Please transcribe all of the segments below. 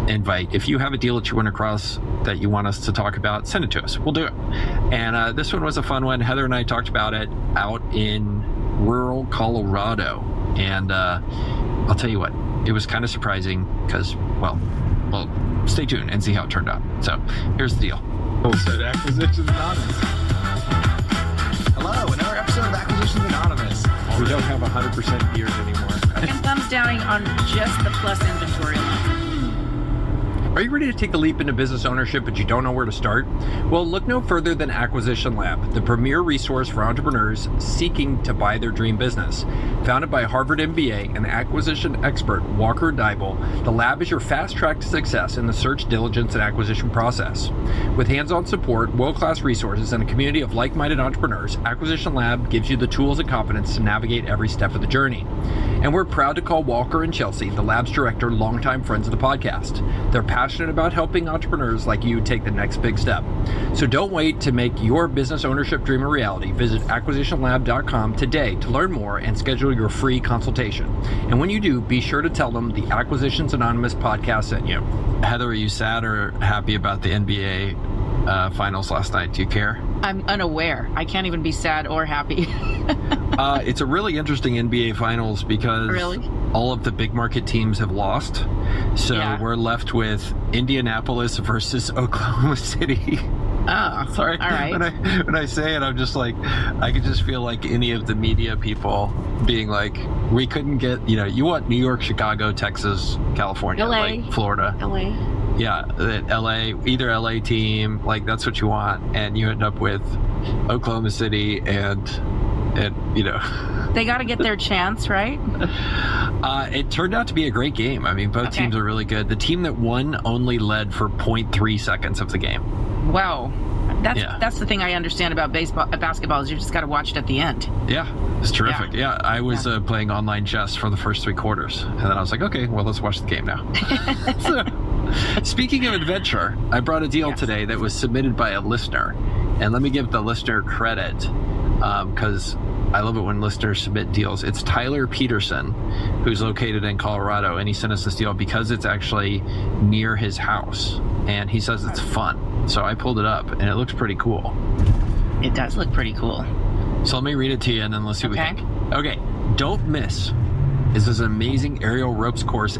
invite. If you have a deal that you went across that you want us to talk about, send it to us. We'll do it. And this one was a fun one. Heather and I talked about it out in rural Colorado. And I'll tell you what, it was kind of surprising because, well, stay tuned and see how it turned out. So here's the deal. Episode Acquisitions Anonymous. Hello, another episode of Acquisitions Anonymous. We don't have 100% gears anymore. And thumbs downing on just the plus inventory line. Are you ready to take a leap into business ownership, but you don't know where to start? Well, look no further than Acquisition Lab, the premier resource for entrepreneurs seeking to buy their dream business. Founded by Harvard MBA and acquisition expert Walker Dybel, the lab is your fast track to success in the search, diligence, and acquisition process. With hands-on support, world-class resources, and a community of like-minded entrepreneurs, Acquisition Lab gives you the tools and confidence to navigate every step of the journey. And we're proud to call Walker and Chelsea, the lab's director, longtime friends of the podcast. They're passionate about helping entrepreneurs like you take the next big step. So don't wait to make your business ownership dream a reality. Visit acquisitionlab.com today to learn more and schedule your free consultation. And when you do, be sure to tell them the Acquisitions Anonymous podcast sent you. Heather, are you sad or happy about the NBA finals last night? Do you care? I'm unaware. I can't even be sad or happy. It's a really interesting NBA finals because all of the big market teams have lost. So we're left with Indianapolis versus Oklahoma City. Oh, sorry. All right. When I say it, I'm just like, I could just feel like any of the media people being like, we couldn't get, you want New York, Chicago, Texas, California, LA. like Florida. LA. Yeah, either LA team, like that's what you want, and you end up with Oklahoma City and they got to get their chance, right? It turned out to be a great game. I mean, both teams are really good. The team that won only led for 0.3 seconds of the game. Wow. That's the thing I understand about basketball is you just got to watch it at the end. Yeah, it's terrific. Yeah, I was playing online chess for the first 3 quarters, and then I was like, okay, well, let's watch the game now. So, speaking of adventure, I brought a deal today that was submitted by a listener, and let me give the listener credit because I love it when listeners submit deals. It's Tyler Peterson, who's located in Colorado, and he sent us this deal because it's actually near his house, and he says it's fun. So I pulled it up, and it looks pretty cool. It does look pretty cool. So let me read it to you, and then let's see what we think. Okay, don't miss. This is an amazing aerial ropes course.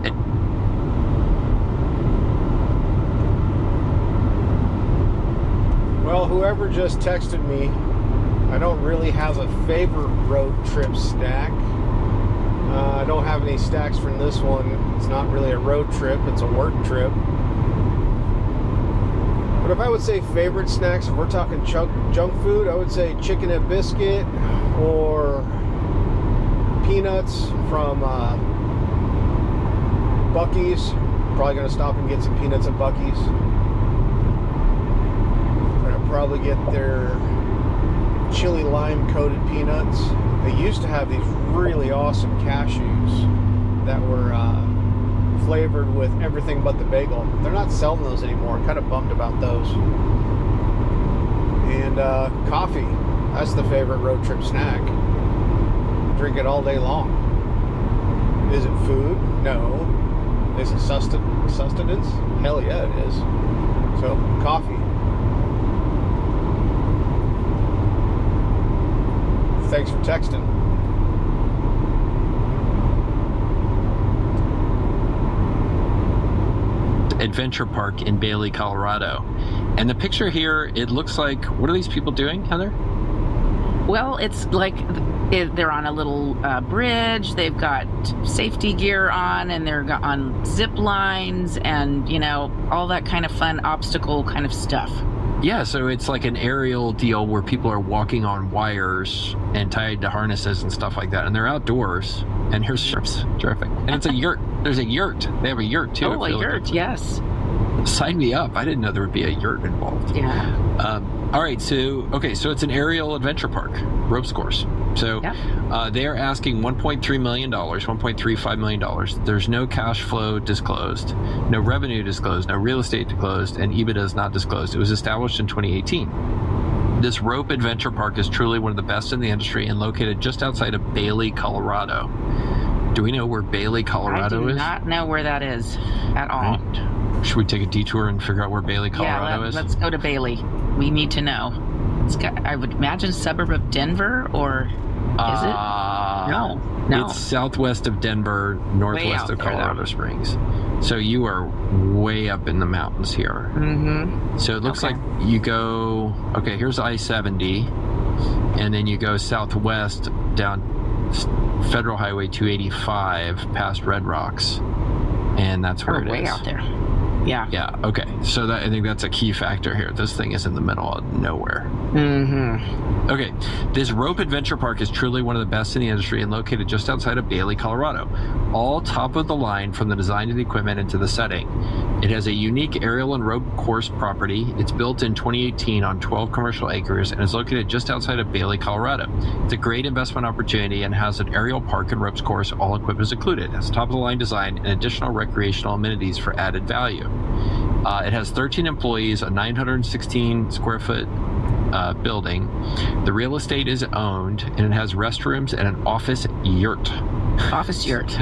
Well, whoever just texted me, I don't really have a favorite road trip snack. I don't have any stacks from this one. It's not really a road trip, it's a work trip. But if I would say favorite snacks, if we're talking junk food, I would say chicken and biscuit or peanuts from Buc-ee's. Probably going to stop and get some peanuts at Buc-ee's. Going to probably get their chili lime coated peanuts. They used to have these really awesome cashews that were flavored with everything but the bagel. They're not selling those anymore. I'm kind of bummed about those. And coffee. That's the favorite road trip snack. Drink it all day long. Is it food? No. Is it sustenance? Hell yeah, it is. So, coffee. Thanks for texting. Adventure Park in Bailey, Colorado. And the picture here, it looks like, what are these people doing, Heather? Well, it's like they're on a little bridge. They've got safety gear on, and they're on zip lines and, all that kind of fun obstacle kind of stuff. Yeah, so it's like an aerial deal where people are walking on wires and tied to harnesses and stuff like that. And they're outdoors. And here's ships. Terrific. And it's a yurt. There's a yurt. They have a yurt, too. Oh, a yurt, yes. Sign me up. I didn't know there would be a yurt involved. Yeah. All right, so it's an aerial adventure park, ropes course. So they are asking $1.3 million, $1.35 million. There's no cash flow disclosed, no revenue disclosed, no real estate disclosed, and EBITDA is not disclosed. It was established in 2018. This rope adventure park is truly one of the best in the industry and located just outside of Bailey, Colorado. Do we know where Bailey, Colorado is? I do not know where that is at all. Right. Should we take a detour and figure out where Bailey, Colorado is? Let's go to Bailey. We need to know. I would imagine suburb of Denver, or is it? No. It's southwest of Denver, northwest of Colorado Springs. So you are way up in the mountains here. Mm-hmm. So it looks like you go, here's I-70, and then you go southwest down Federal Highway 285 past Red Rocks, and that's where it is. Way out there. Yeah. Yeah, okay. So I think that's a key factor here. This thing is in the middle of nowhere. Mm-hmm. Okay, this rope adventure park is truly one of the best in the industry and located just outside of Bailey, Colorado. All top of the line from the design to the equipment and to the setting. It has a unique aerial and rope course property. It's built in 2018 on 12 commercial acres and is located just outside of Bailey, Colorado. It's a great investment opportunity and has an aerial park and ropes course. All equipment is included. It has top of the line design and additional recreational amenities for added value. It has 13 employees, a 916 square foot building. The real estate is owned, and it has restrooms and an office yurt. Office yurt.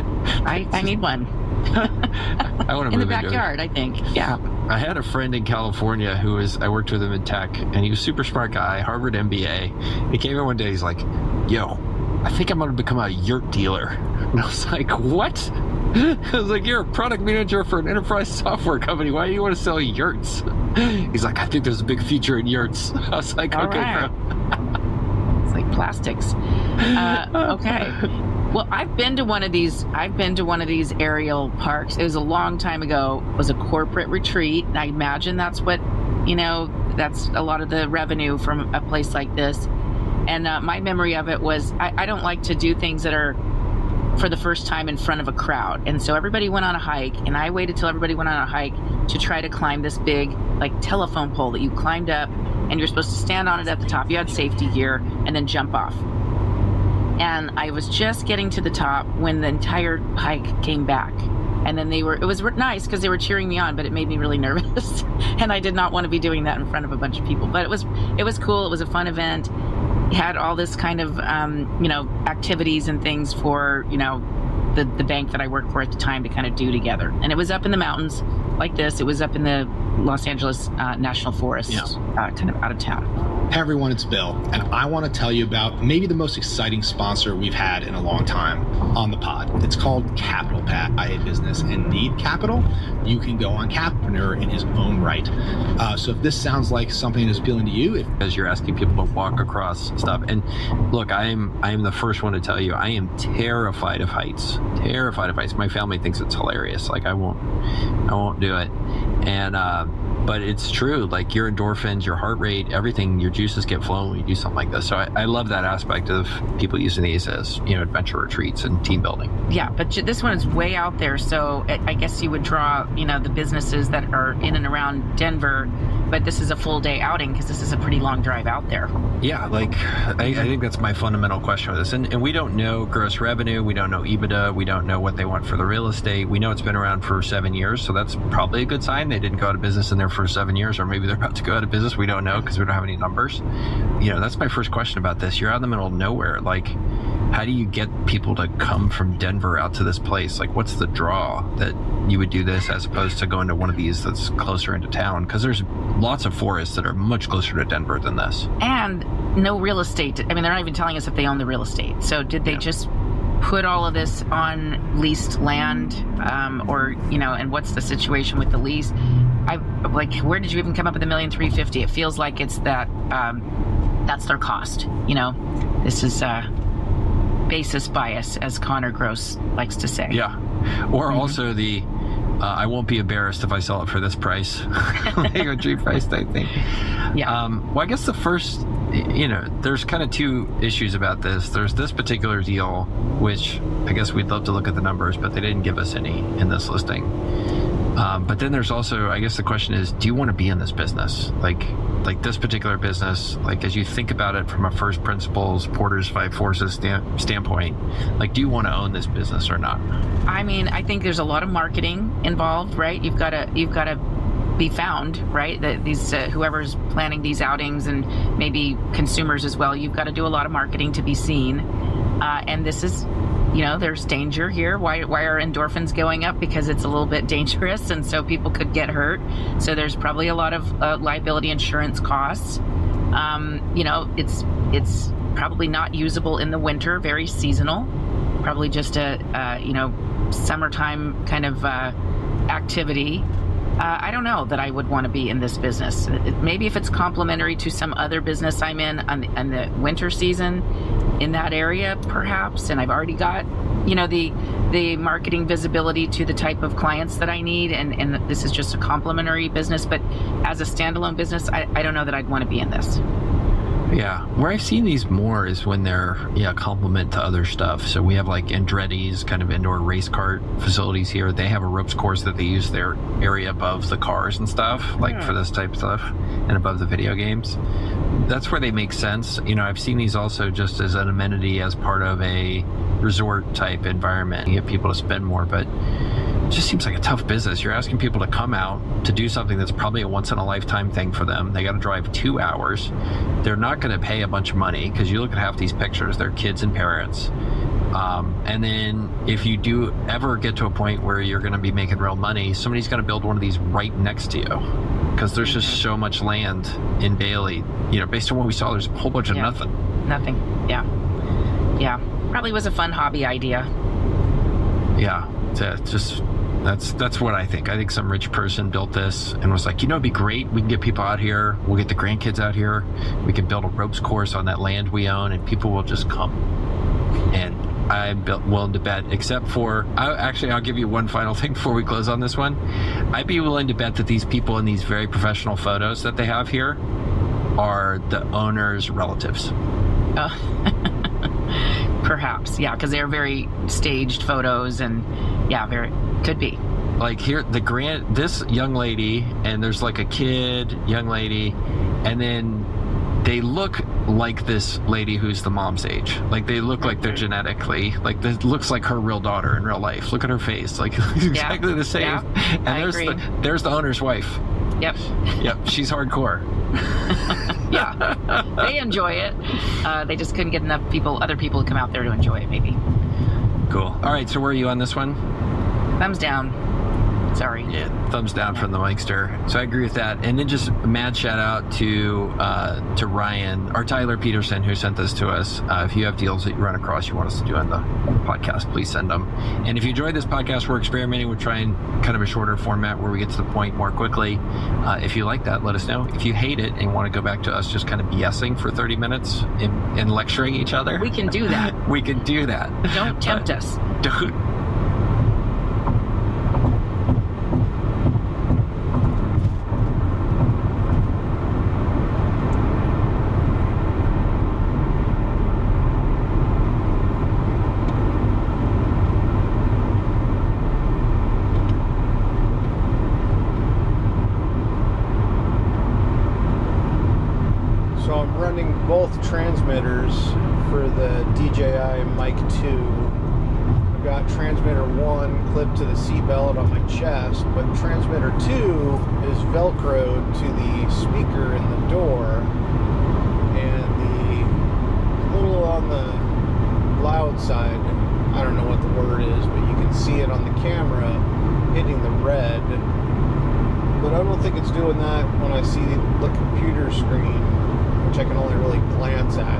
I need one. I want to in move the into backyard, I think. Yeah. I had a friend in California I worked with him in tech, and he was a super smart guy, Harvard MBA. He came in one day, he's like, yo, I think I'm going to become a yurt dealer. And I was like, what? I was like, you're a product manager for an enterprise software company. Why do you want to sell yurts? He's like, I think there's a big future in yurts. I was like, okay, right. bro. It's like plastics. Okay. Well, I've been to one of these aerial parks. It was a long time ago. It was a corporate retreat. And I imagine that's what, that's a lot of the revenue from a place like this. And my memory of it was, I don't like to do things that are for the first time in front of a crowd. And so everybody went on a hike, and I waited till everybody went on a hike to try to climb this big telephone pole that you climbed up, and you're supposed to stand on it at the top. You had safety gear and then jump off. And I was just getting to the top when the entire hike came back. And then it was nice because they were cheering me on, but it made me really nervous. And I did not want to be doing that in front of a bunch of people. But it was cool. It was a fun event. It had all this kind of, activities and things for, the bank that I worked for at the time to kind of do together. And it was up in the mountains like this. It was up in the Los Angeles National Forest, kind of out of town. Hey everyone, it's Bill, and I want to tell you about maybe the most exciting sponsor we've had in a long time on the pod. It's called Capital Pat. I a business and need capital. You can go on Capitalpreneur in his own right. So if this sounds like something that is appealing to you, as you're asking people to walk across stuff, and look, I am the first one to tell you, I am terrified of heights. Terrified of heights. My family thinks it's hilarious. Like I won't do it. And but it's true. Like your endorphins, your heart rate, everything, your juices get flowing when you do something like this. So I love that aspect of people using these as adventure retreats and team building. Yeah, but this one is way out there. So I guess you would draw the businesses that are in and around Denver. But this is a full day outing because this is a pretty long drive out there. Yeah, like I think that's my fundamental question with this. And we don't know gross revenue. We don't know EBITDA. We don't know what they want for the real estate. We know it's been around for 7 years. So that's probably a good sign. They didn't go out of business in there for 7 years, or maybe they're about to go out of business. We don't know because we don't have any numbers. That's my first question about this. You're out in the middle of nowhere. Like, how do you get people to come from Denver out to this place? Like, what's the draw that you would do this as opposed to going to one of these that's closer into town? Because there's lots of forests that are much closer to Denver than this. And no real estate. I mean, they're not even telling us if they own the real estate. So did they just put all of this on leased land, and what's the situation with the lease? Where did you even come up with $1,350,000? It feels like it's that's their cost. This is basis bias, as Connor Gross likes to say. Yeah, or also the I won't be embarrassed if I sell it for this price. Like a cheap price type thing. Yeah. Well, I guess the first, there's kind of two issues about this. There's this particular deal, which I guess we'd love to look at the numbers, but they didn't give us any in this listing. But then there's also, I guess the question is, do you want to be in this business? Like this particular business, like as you think about it from a first principles, Porter's Five Forces standpoint, like, do you want to own this business or not? I mean, I think there's a lot of marketing involved, right? You've got to be found, right? That these whoever's planning these outings, and maybe consumers as well, you've got to do a lot of marketing to be seen. And this is, there's danger here. Why are endorphins going up? Because it's a little bit dangerous, and so people could get hurt. So there's probably a lot of liability insurance costs. It's probably not usable in the winter, very seasonal, probably just a summertime kind of activity. I don't know that I would want to be in this business. Maybe if it's complementary to some other business I'm in on the winter season in that area, perhaps, and I've already got, the marketing visibility to the type of clients that I need, and this is just a complementary business. But as a standalone business, I don't know that I'd want to be in this. Yeah, where I've seen these more is when they're complement to other stuff. So we have like Andretti's kind of indoor race kart facilities here. They have a ropes course that they use their area above the cars and stuff, like for this type of stuff, and above the video games. That's where they make sense. I've seen these also just as an amenity as part of a resort type environment. You get people to spend more, but it just seems like a tough business. You're asking people to come out to do something that's probably a once in a lifetime thing for them. They got to drive 2 hours. They're not going to pay a bunch of money, because you look at half these pictures, they're kids and parents. And then if you do ever get to a point where you're going to be making real money, somebody's going to build one of these right next to you, because there's just so much land in Bailey. Based on what we saw, there's a whole bunch of nothing. Yeah, probably was a fun hobby idea. Yeah, that's what I think. I think some rich person built this and was like, it'd be great. We can get people out here. We'll get the grandkids out here. We can build a ropes course on that land we own, and people will just come. And I'm willing to bet, except for, I'll give you one final thing before we close on this one. I'd be willing to bet that these people in these very professional photos that they have here are the owner's relatives. Perhaps, yeah, because they're very staged photos, and very could be. Like here, this young lady, and there's like a kid, young lady, and then they look like this lady who's the mom's age. Like they look like they're genetically, like this looks like her real daughter in real life. Look at her face, like exactly the same. Yeah, and there's the owner's wife. Yep, she's hardcore. Yeah, they enjoy it. They just couldn't get enough other people to come out there to enjoy it, maybe. Cool. All right, so where are you on this one? Thumbs down. Sorry. Yeah, thumbs down from the Mikester. So I agree with that. And then just a mad shout out to Ryan or Tyler Peterson, who sent this to us. If you have deals that you run across you want us to do on the podcast, please send them. And if you enjoyed this podcast, we're experimenting with trying kind of a shorter format where we get to the point more quickly. If you like that, let us know. If you hate it and want to go back to us just kind of BSing for 30 minutes and lecturing each other, we can do that. We can do that. Don't tempt us. Don't. Both transmitters for the DJI Mic 2. I've got transmitter 1 clipped to the seatbelt on my chest, but transmitter 2 is velcroed to the speaker in the door, and the little on the loud side, I don't know what the word is, but you can see it on the camera hitting the red, but I don't think it's doing that when I see the computer screen, which I can only really glance at.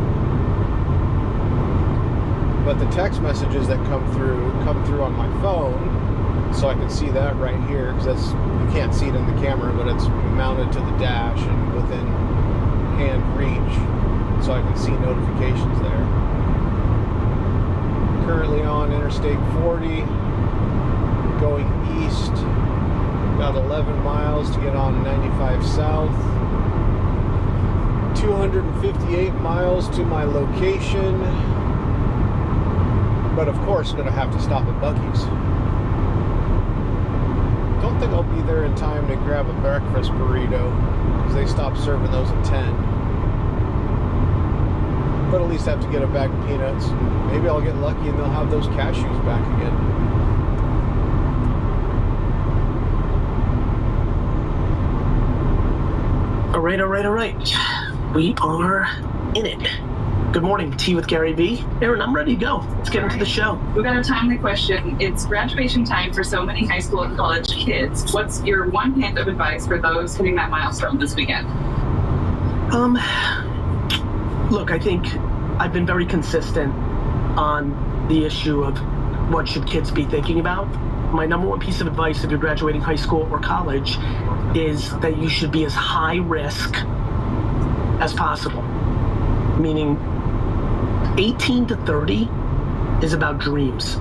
But the text messages that come through on my phone, so I can see that right here, because you can't see it in the camera, but it's mounted to the dash and within hand reach, so I can see notifications there. Currently on Interstate 40, going east, about 11 miles to get on 95 south. 258 miles to my location, but of course going to have to stop at Buc-ee's. Don't think I'll be there in time to grab a breakfast burrito, because they stopped serving those at 10. But at least have to get a bag of peanuts. Maybe I'll get lucky and they'll have those cashews back again. All right. We are in it. Good morning, Tea with Gary V. Aaron, I'm ready to go. Let's get into the show. We've got a timely question. It's graduation time for so many high school and college kids. What's your one hint of advice for those hitting that milestone this weekend? Look, I think I've been very consistent on the issue of what should kids be thinking about. My number one piece of advice if you're graduating high school or college is that you should be as high risk as possible. Meaning 18 to 30 is about dreams.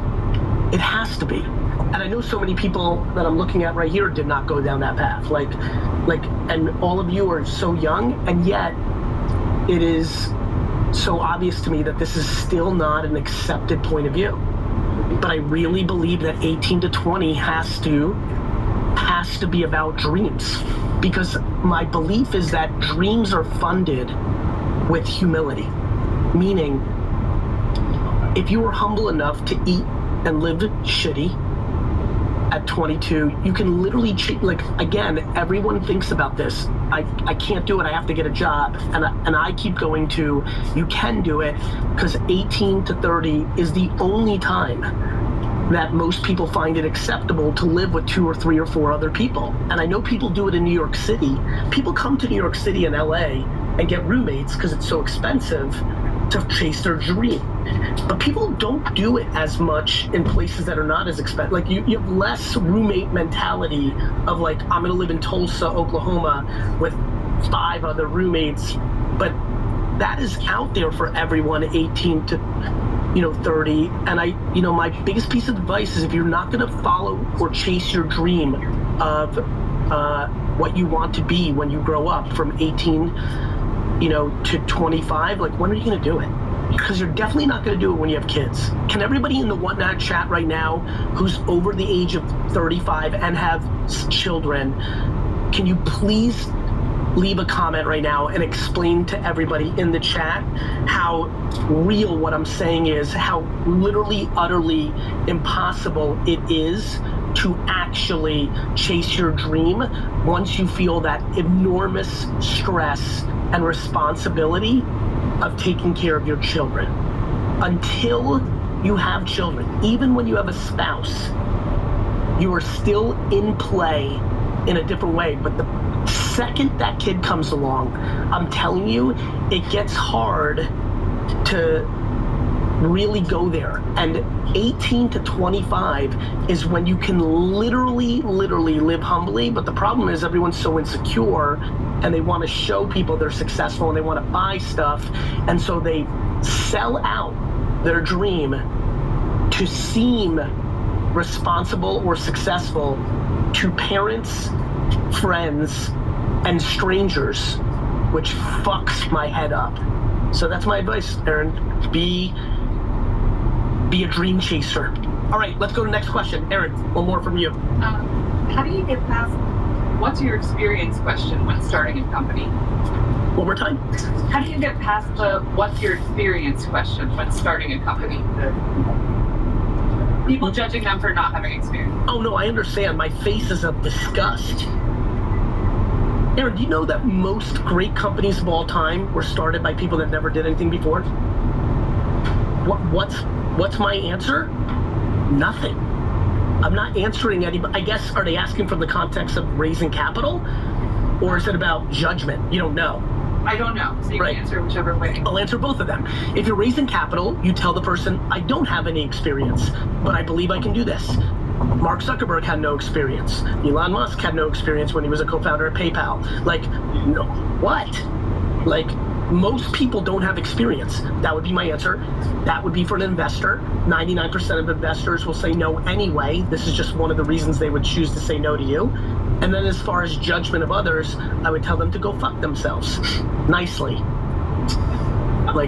It has to be. And I know so many people that I'm looking at right here did not go down that path. And all of you are so young, and yet it is so obvious to me that this is still not an accepted point of view. But I really believe that 18 to 20 has to be about dreams, because my belief is that dreams are funded with humility. Meaning, if you were humble enough to eat and live shitty at 22, you can literally again, everyone thinks about this. I can't do it, I have to get a job. And I keep going to, you can do it, because 18 to 30 is the only time that most people find it acceptable to live with 2 or 3 or 4 other people. And I know people do it in New York City. People come to New York City and LA and get roommates because it's so expensive to chase their dream. But people don't do it as much in places that are not as expensive. Like you have less roommate mentality of like, I'm gonna live in Tulsa, Oklahoma with 5 other roommates. But that is out there for everyone 18 to 30. And my biggest piece of advice is if you're not gonna follow or chase your dream of what you want to be when you grow up from 18 to 25, like when are you gonna do it? Because you're definitely not gonna do it when you have kids. Can everybody in the Whatnot chat right now who's over the age of 35 and have children, can you please leave a comment right now and explain to everybody in the chat how real what I'm saying is, how literally, utterly impossible it is to actually chase your dream once you feel that enormous stress and responsibility of taking care of your children. Until you have children, even when you have a spouse, you are still in play in a different way. But the second that kid comes along, I'm telling you, it gets hard to really go there. And 18 to 25 is when you can literally live humbly. But the problem is everyone's so insecure and they want to show people they're successful and they want to buy stuff. And so they sell out their dream to seem responsible or successful to parents, friends, and strangers, which fucks my head up. So that's my advice, Aaron. Be a dream chaser. All right, let's go to the next question. Aaron, one more from you. How do you get past what's your experience question when starting a company? One more time. How do you get past the what's your experience question when starting a company? People judging them for not having experience. Oh no, I understand. My face is of disgust. Aaron, do you know that most great companies of all time were started by people that never did anything before? What's my answer? Nothing. I'm not answering anybody. I guess, are they asking from the context of raising capital? Or is it about judgment? You don't know. I don't know, so you can answer whichever way. I'll answer both of them. If you're raising capital, you tell the person, I don't have any experience, but I believe I can do this. Mark Zuckerberg had no experience. Elon Musk had no experience when he was a co-founder at PayPal. No, what? Most people don't have experience. That would be my answer. That would be for an investor. 99% of investors will say no anyway. This is just one of the reasons they would choose to say no to you. And then as far as judgment of others, I would tell them to go fuck themselves. Nicely.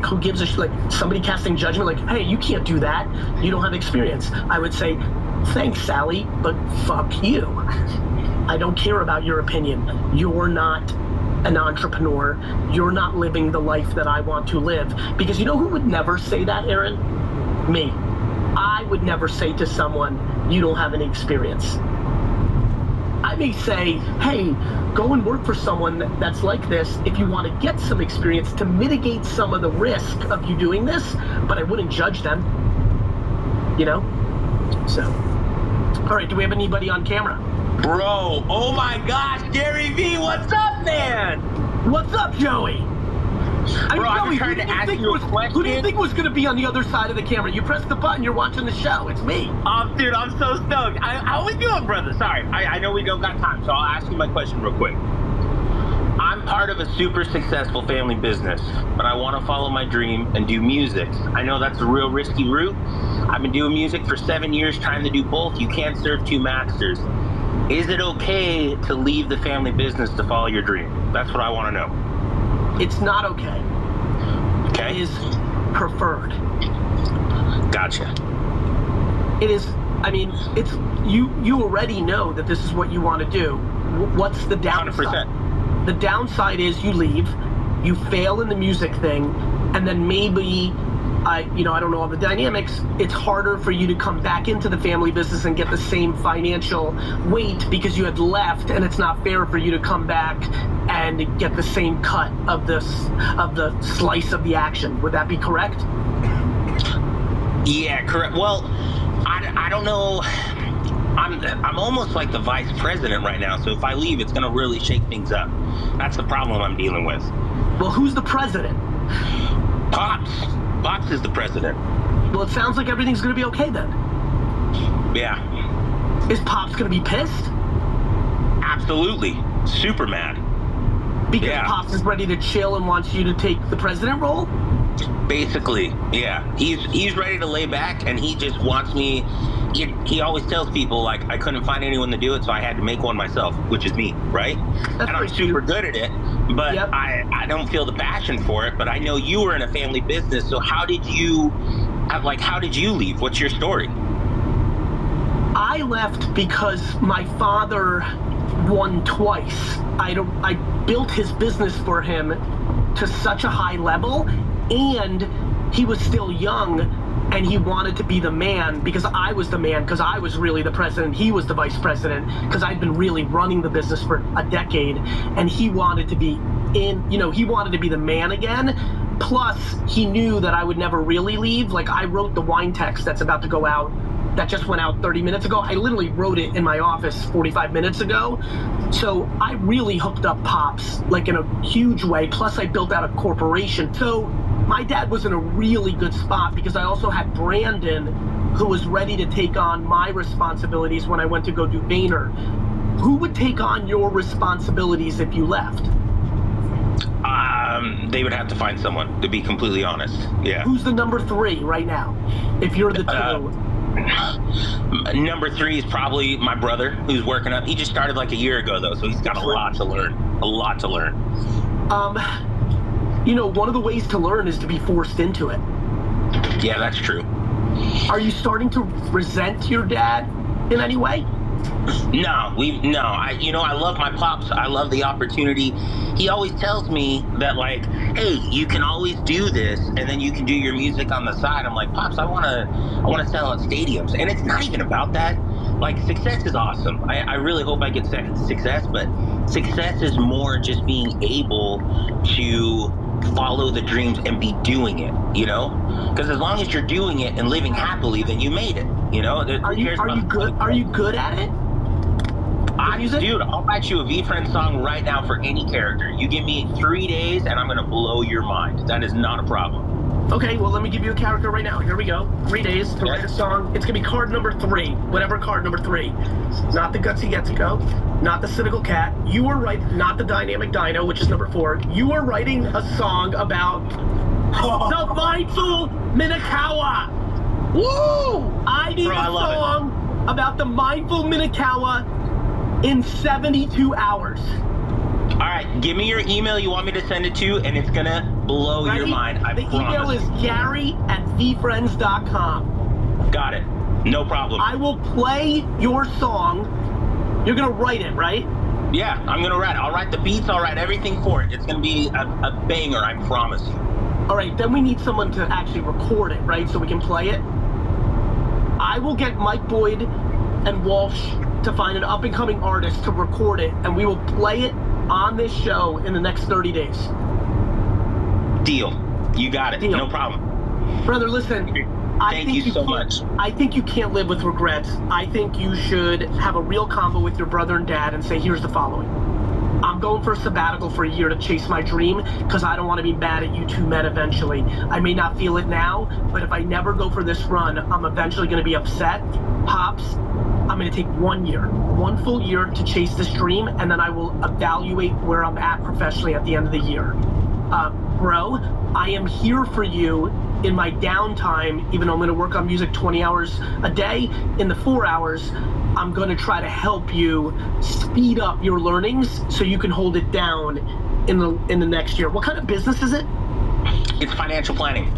Who gives a shit? Somebody casting judgment, hey, you can't do that. You don't have experience. I would say, thanks, Sally, but fuck you. I don't care about your opinion. You're not an entrepreneur. You're not living the life that I want to live. Because you know who would never say that, Aaron? Me. I would never say to someone, you don't have any experience. may say, hey, go and work for someone that's like this if you want to get some experience to mitigate some of the risk of you doing this, but I wouldn't judge them, you know? So, all right, do we have anybody on camera? Bro, oh my gosh, Gary V, what's up, man? What's up, Joey? Bro, I've been trying to ask you a question. Who do you think was going to be on the other side of the camera? You press the button, you're watching the show. It's me. Dude, I'm so stoked. How we doing, brother? Sorry, I know we don't got time, so I'll ask you my question real quick. I'm part of a super successful family business, but I want to follow my dream and do music. I know that's a real risky route. I've been doing music for 7 years, trying to do both. You can't serve two masters. Is it okay to leave the family business to follow your dream? That's what I want to know. It's not okay. Okay. It is preferred. Gotcha. It is, I mean, it's, you already know that this is what you want to do. What's the downside? 100%. The downside is you leave, you fail in the music thing, and then maybe, I don't know all the dynamics, it's harder for you to come back into the family business and get the same financial weight because you had left, and it's not fair for you to come back and get the same cut of the slice of the action. Would that be correct? Yeah, correct. Well, I don't know. I'm almost like the vice president right now, so if I leave, it's going to really shake things up. That's the problem I'm dealing with. Well, who's the president? Pops. Pops is the president. Well, it sounds like everything's going to be okay then. Yeah. Is Pops going to be pissed? Absolutely. Super mad. Because Yeah. Pops is ready to chill and wants you to take the president role? Basically, yeah. He's ready to lay back, and he just wants me. He always tells people, like, I couldn't find anyone to do it, so I had to make one myself, which is me, right? That's and I'm pretty super cute. good at it, but Yep. I don't feel the passion for it. But I know you were in a family business, so how did you leave? What's your story? I left because my father won twice. I built his business for him to such a high level, and he was still young, and he wanted to be the man because I was the man, because I was really the president. He was the vice president because I'd been really running the business for a decade, and he wanted to be he wanted to be the man again. Plus, he knew that I would never really leave. Like, I wrote the wine text that's about to go out, that just went out 30 minutes ago. I literally wrote it in my office 45 minutes ago. So I really hooked up Pops, like, in a huge way. Plus, I built out a corporation. So my dad was in a really good spot because I also had Brandon, who was ready to take on my responsibilities when I went to go do Vayner. Who would take on your responsibilities if you left? They would have to find someone, to be completely honest. Yeah. Who's the number 3 right now, if you're the 2? Number 3 is probably my brother, who's working up. He just started like a year ago, though, so he's got a lot to learn. A lot to learn. One of the ways to learn is to be forced into it. Yeah, that's true. Are you starting to resent your dad in any way? No, I love my Pops. I love the opportunity. He always tells me that, like, hey, you can always do this, and then you can do your music on the side. I'm like, Pops, I want to sell out stadiums, and it's not even about that. Like, success is awesome. I really hope I get success, but success is more just being able to follow the dreams and be doing it, because as long as you're doing it and living happily, then you made it, Are you good at it? Dude, I'll write you a VFriend song right now for any character. You give me 3 days and I'm gonna blow your mind. That is not a problem. Okay, well, let me give you a character right now. Here we go. 3 days to write a song. It's gonna be card number 3, whatever card number 3. Not the Gutsy Getzico, not the Cynical Cat. You were right, not the Dynamic Dino, which is number 4. You are writing a song about the mindful Minakawa. Woo! I need a song about the mindful Minakawa in 72 hours. All right, give me your email you want me to send it to, and it's gonna blow your mind. I promise. Email is gary@vfriends.com. Got it. No problem. I will play your song. You're gonna write it, right? Yeah, I'm gonna write it. I'll write the beats, I'll write everything for it. It's gonna be a banger, I promise you. All right, then we need someone to actually record it, right? So we can play it. I will get Mike Boyd and Walsh to find an up-and-coming artist to record it, and we will play it on this show in the next 30 days. Deal. You got it. Deal. No problem. Brother, listen. Thank you so much. I think you can't live with regrets. I think you should have a real convo with your brother and dad and say, here's the following. I'm going for a sabbatical for a year to chase my dream because I don't want to be mad at you two men eventually. I may not feel it now, but if I never go for this run, I'm eventually going to be upset. Pops, I'm going to take 1 year, 1 full year to chase this dream, and then I will evaluate where I'm at professionally at the end of the year. Bro, I am here for you in my downtime, even though I'm going to work on music 20 hours a day. In the 4 hours, I'm going to try to help you speed up your learnings so you can hold it down in the next year. What kind of business is it? It's financial planning.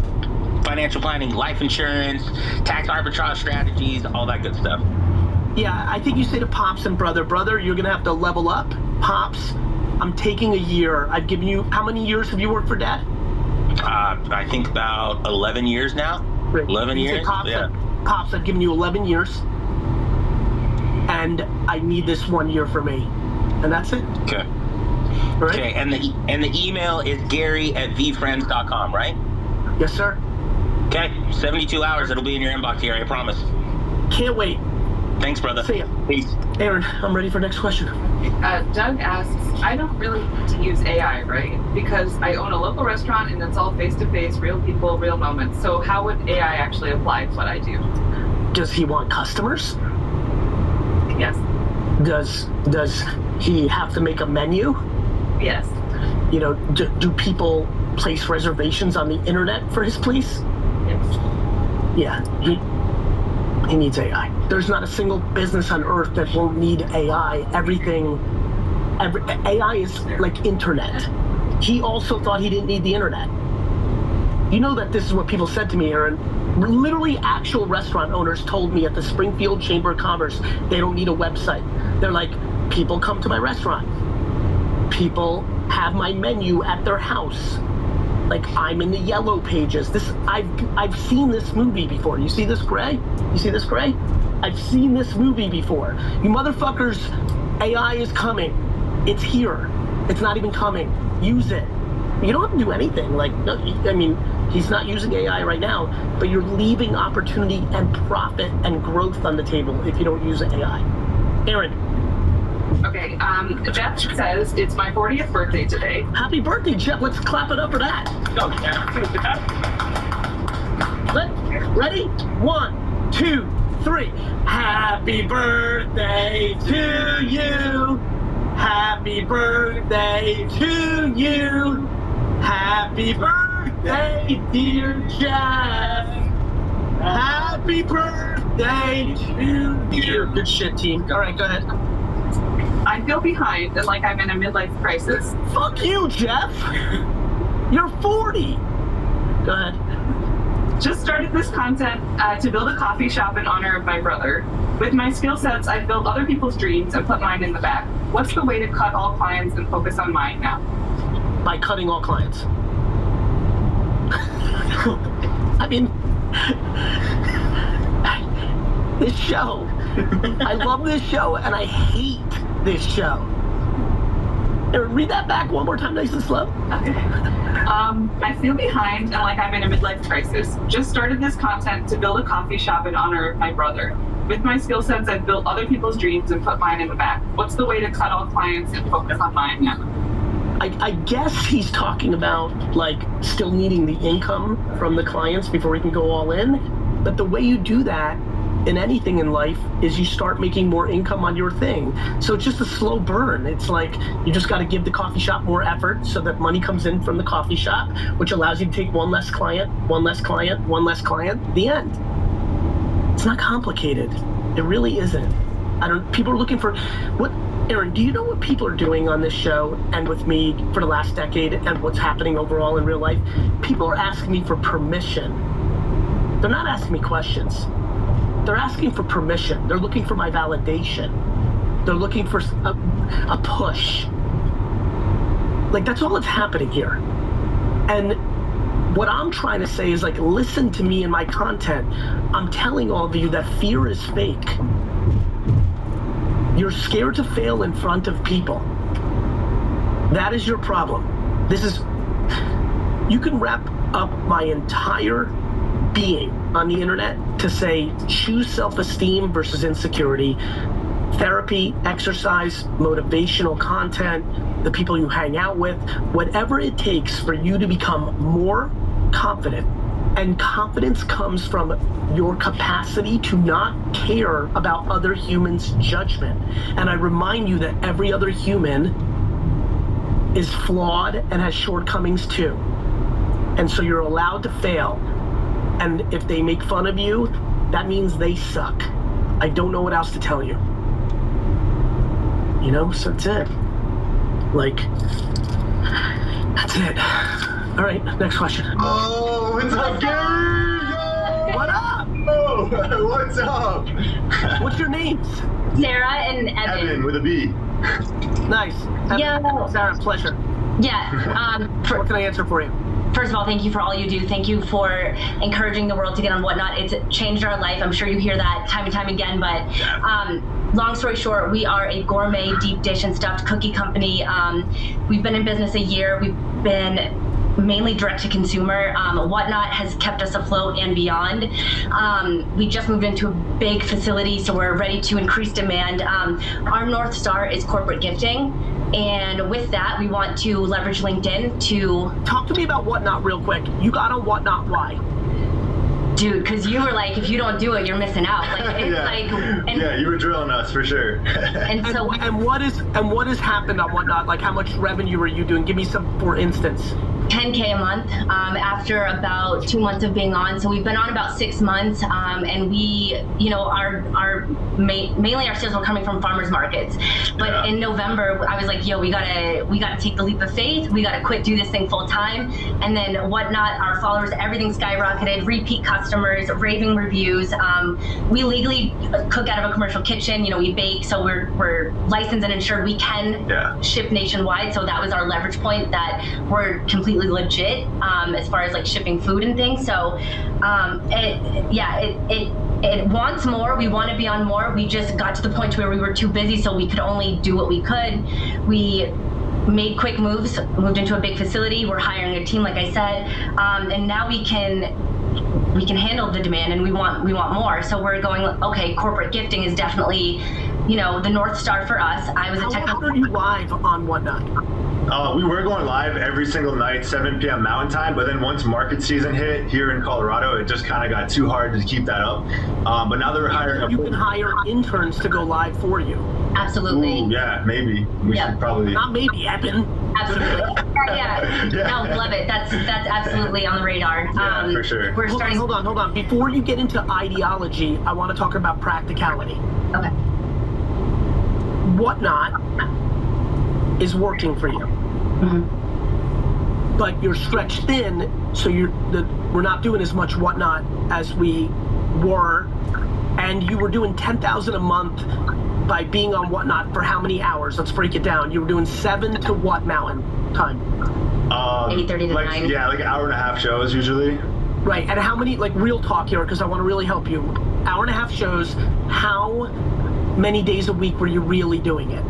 Financial planning, life insurance, tax arbitrage strategies, all that good stuff. Yeah, I think you say to Pops and brother, you're going to have to level up. Pops, I'm taking a year. I've given you, how many years have you worked for Dad? I think about 11 years now. Right. 11 You say, years? Pops, Yeah. Pops, I've given you 11 years. And I need this 1 year for me. And that's it. Okay. All right? Okay, and the email is gary@vfriends.com, right? Yes, sir. Okay, 72 hours, it'll be in your inbox, Gary, I promise. Can't wait. Thanks, brother. See ya. Peace. Aaron, I'm ready for next question. Doug asks, I don't really need to use AI, right? Because I own a local restaurant and it's all face-to-face, real people, real moments. So how would AI actually apply to what I do? Does he want customers? Yes. Does he have to make a menu? Yes. You know, do people place reservations on the internet for his place? Yes. Yeah, he needs AI. There's not a single business on earth that won't need AI. AI is like internet. He also thought he didn't need the internet. You know that this is what people said to me, Aaron. Literally, actual restaurant owners told me at the Springfield Chamber of Commerce they don't need a website. They're like, people come to my restaurant. People have my menu at their house. Like, I'm in the yellow pages. I've seen this movie before. You see this gray? You see this gray? I've seen this movie before. You motherfuckers, AI is coming. It's here. It's not even coming. Use it. You don't have to do anything. Like, no, I mean, he's not using AI right now, but you're leaving opportunity and profit and growth on the table if you don't use AI. Aaron. Okay, Jeff says it's my 40th birthday today. Happy birthday, Jeff. Let's clap it up for that. Ready? 1, 2, 3. Happy birthday to you. Happy birthday to you. Happy birthday, dear Jeff. Happy birthday to you. Good shit, team. All right, go ahead. I feel behind and like I'm in a midlife crisis. Fuck you, Jeff. You're 40. Go ahead. Just started this content to build a coffee shop in honor of my brother. With my skill sets, I've built other people's dreams and put mine in the back. What's the way to cut all clients and focus on mine now? By cutting all clients. I mean, this show. I love this show and I hate this show. Aaron, read that back one more time, nice and slow. Okay. I feel behind and like I'm in a midlife crisis. Just started this content to build a coffee shop in honor of my brother. With my skill sets, I've built other people's dreams and put mine in the back. What's the way to cut all clients and focus on mine now? I guess he's talking about like still needing the income from the clients before he can go all in. But the way you do that in anything in life is you start making more income on your thing. So it's just a slow burn. It's like you just got to give the coffee shop more effort so that money comes in from the coffee shop, which allows you to take one less client, one less client, one less client. The end. It's not complicated. It really isn't. People are looking for what. Aaron, do you know what people are doing on this show and with me for the last decade and what's happening overall in real life? People are asking me for permission. They're not asking me questions. They're asking for permission. They're looking for my validation. They're looking for a push. Like, that's all that's happening here. And what I'm trying to say is, like, listen to me and my content. I'm telling all of you that fear is fake. You're scared to fail in front of people. That is your problem. You can wrap up my entire being on the internet to say choose self-esteem versus insecurity, therapy, exercise, motivational content, the people you hang out with, whatever it takes for you to become more confident. And confidence comes from your capacity to not care about other humans' judgment. And I remind you that every other human is flawed and has shortcomings too. And so you're allowed to fail. And if they make fun of you, that means they suck. I don't know what else to tell you. You know, so that's it. Like, that's it. All right, next question. Oh, what's up, Gary? What up? Oh, what's up? What's your names? Sarah and Evan. Evan with a B. Nice. Evan, Yeah. Sarah, pleasure. Yeah. What can I answer for you? First of all, thank you for all you do. Thank you for encouraging the world to get on Whatnot. It's changed our life. I'm sure you hear that time and time again, but long story short, we are a gourmet deep dish and stuffed cookie company. We've been in business a year. We've been mainly direct to consumer. Whatnot has kept us afloat and beyond. We just moved into a big facility, so we're ready to increase demand. Our North Star is corporate gifting. And with that, we want to leverage LinkedIn to... Talk to me about Whatnot real quick. You got on Whatnot, why? Dude, because you were like, if you don't do it, you're missing out. Like, it's Yeah, you were drilling us for sure. and so And what has happened on Whatnot? Like, how much revenue are you doing? Give me some, for instance. 10K a month after about 2 months of being on. So we've been on about 6 months, and we, you know, mainly our sales were coming from farmers markets. But in November, I was like, yo, we gotta take the leap of faith. We gotta quit, do this thing full time. And then Whatnot, our followers, everything skyrocketed. Repeat customers, raving reviews. We legally cook out of a commercial kitchen. You know, we bake, so we're licensed and insured. We can ship nationwide. So that was our leverage point, that we're completely legit as far as like shipping food and things. So it wants more. We want to be on more. We just got to the point where we were too busy, so we could only do what we could. We made quick moves, moved into a big facility. We're hiring a team, like I said, and now we can handle the demand, and we want more. So we're going, okay, corporate gifting is definitely, you know, the North Star for us. I was a How are you live on Whatnot? We were going live every single night, 7 p.m. Mountain Time, but then once market season hit here in Colorado, it just kind of got too hard to keep that up. But now they're hiring You can hire interns to go live for you. Absolutely. Ooh, yeah, maybe. We should probably... Not maybe, Evan. Absolutely. Yeah. No, love it. That's absolutely on the radar. Yeah, for sure. We're starting... Hold on. Before you get into ideology, I want to talk about practicality. Okay. Whatnot is working for you. Mm-hmm. But you're stretched thin, so we're not doing as much Whatnot as we were, and you were doing 10,000 a month by being on Whatnot for how many hours? Let's break it down. You were doing 7 to what mountain time? 8:30 to 9. Yeah, like an hour and a half shows usually. Right, and how many, like real talk here, because I want to really help you. Hour and a half shows, how many days a week were you really doing it?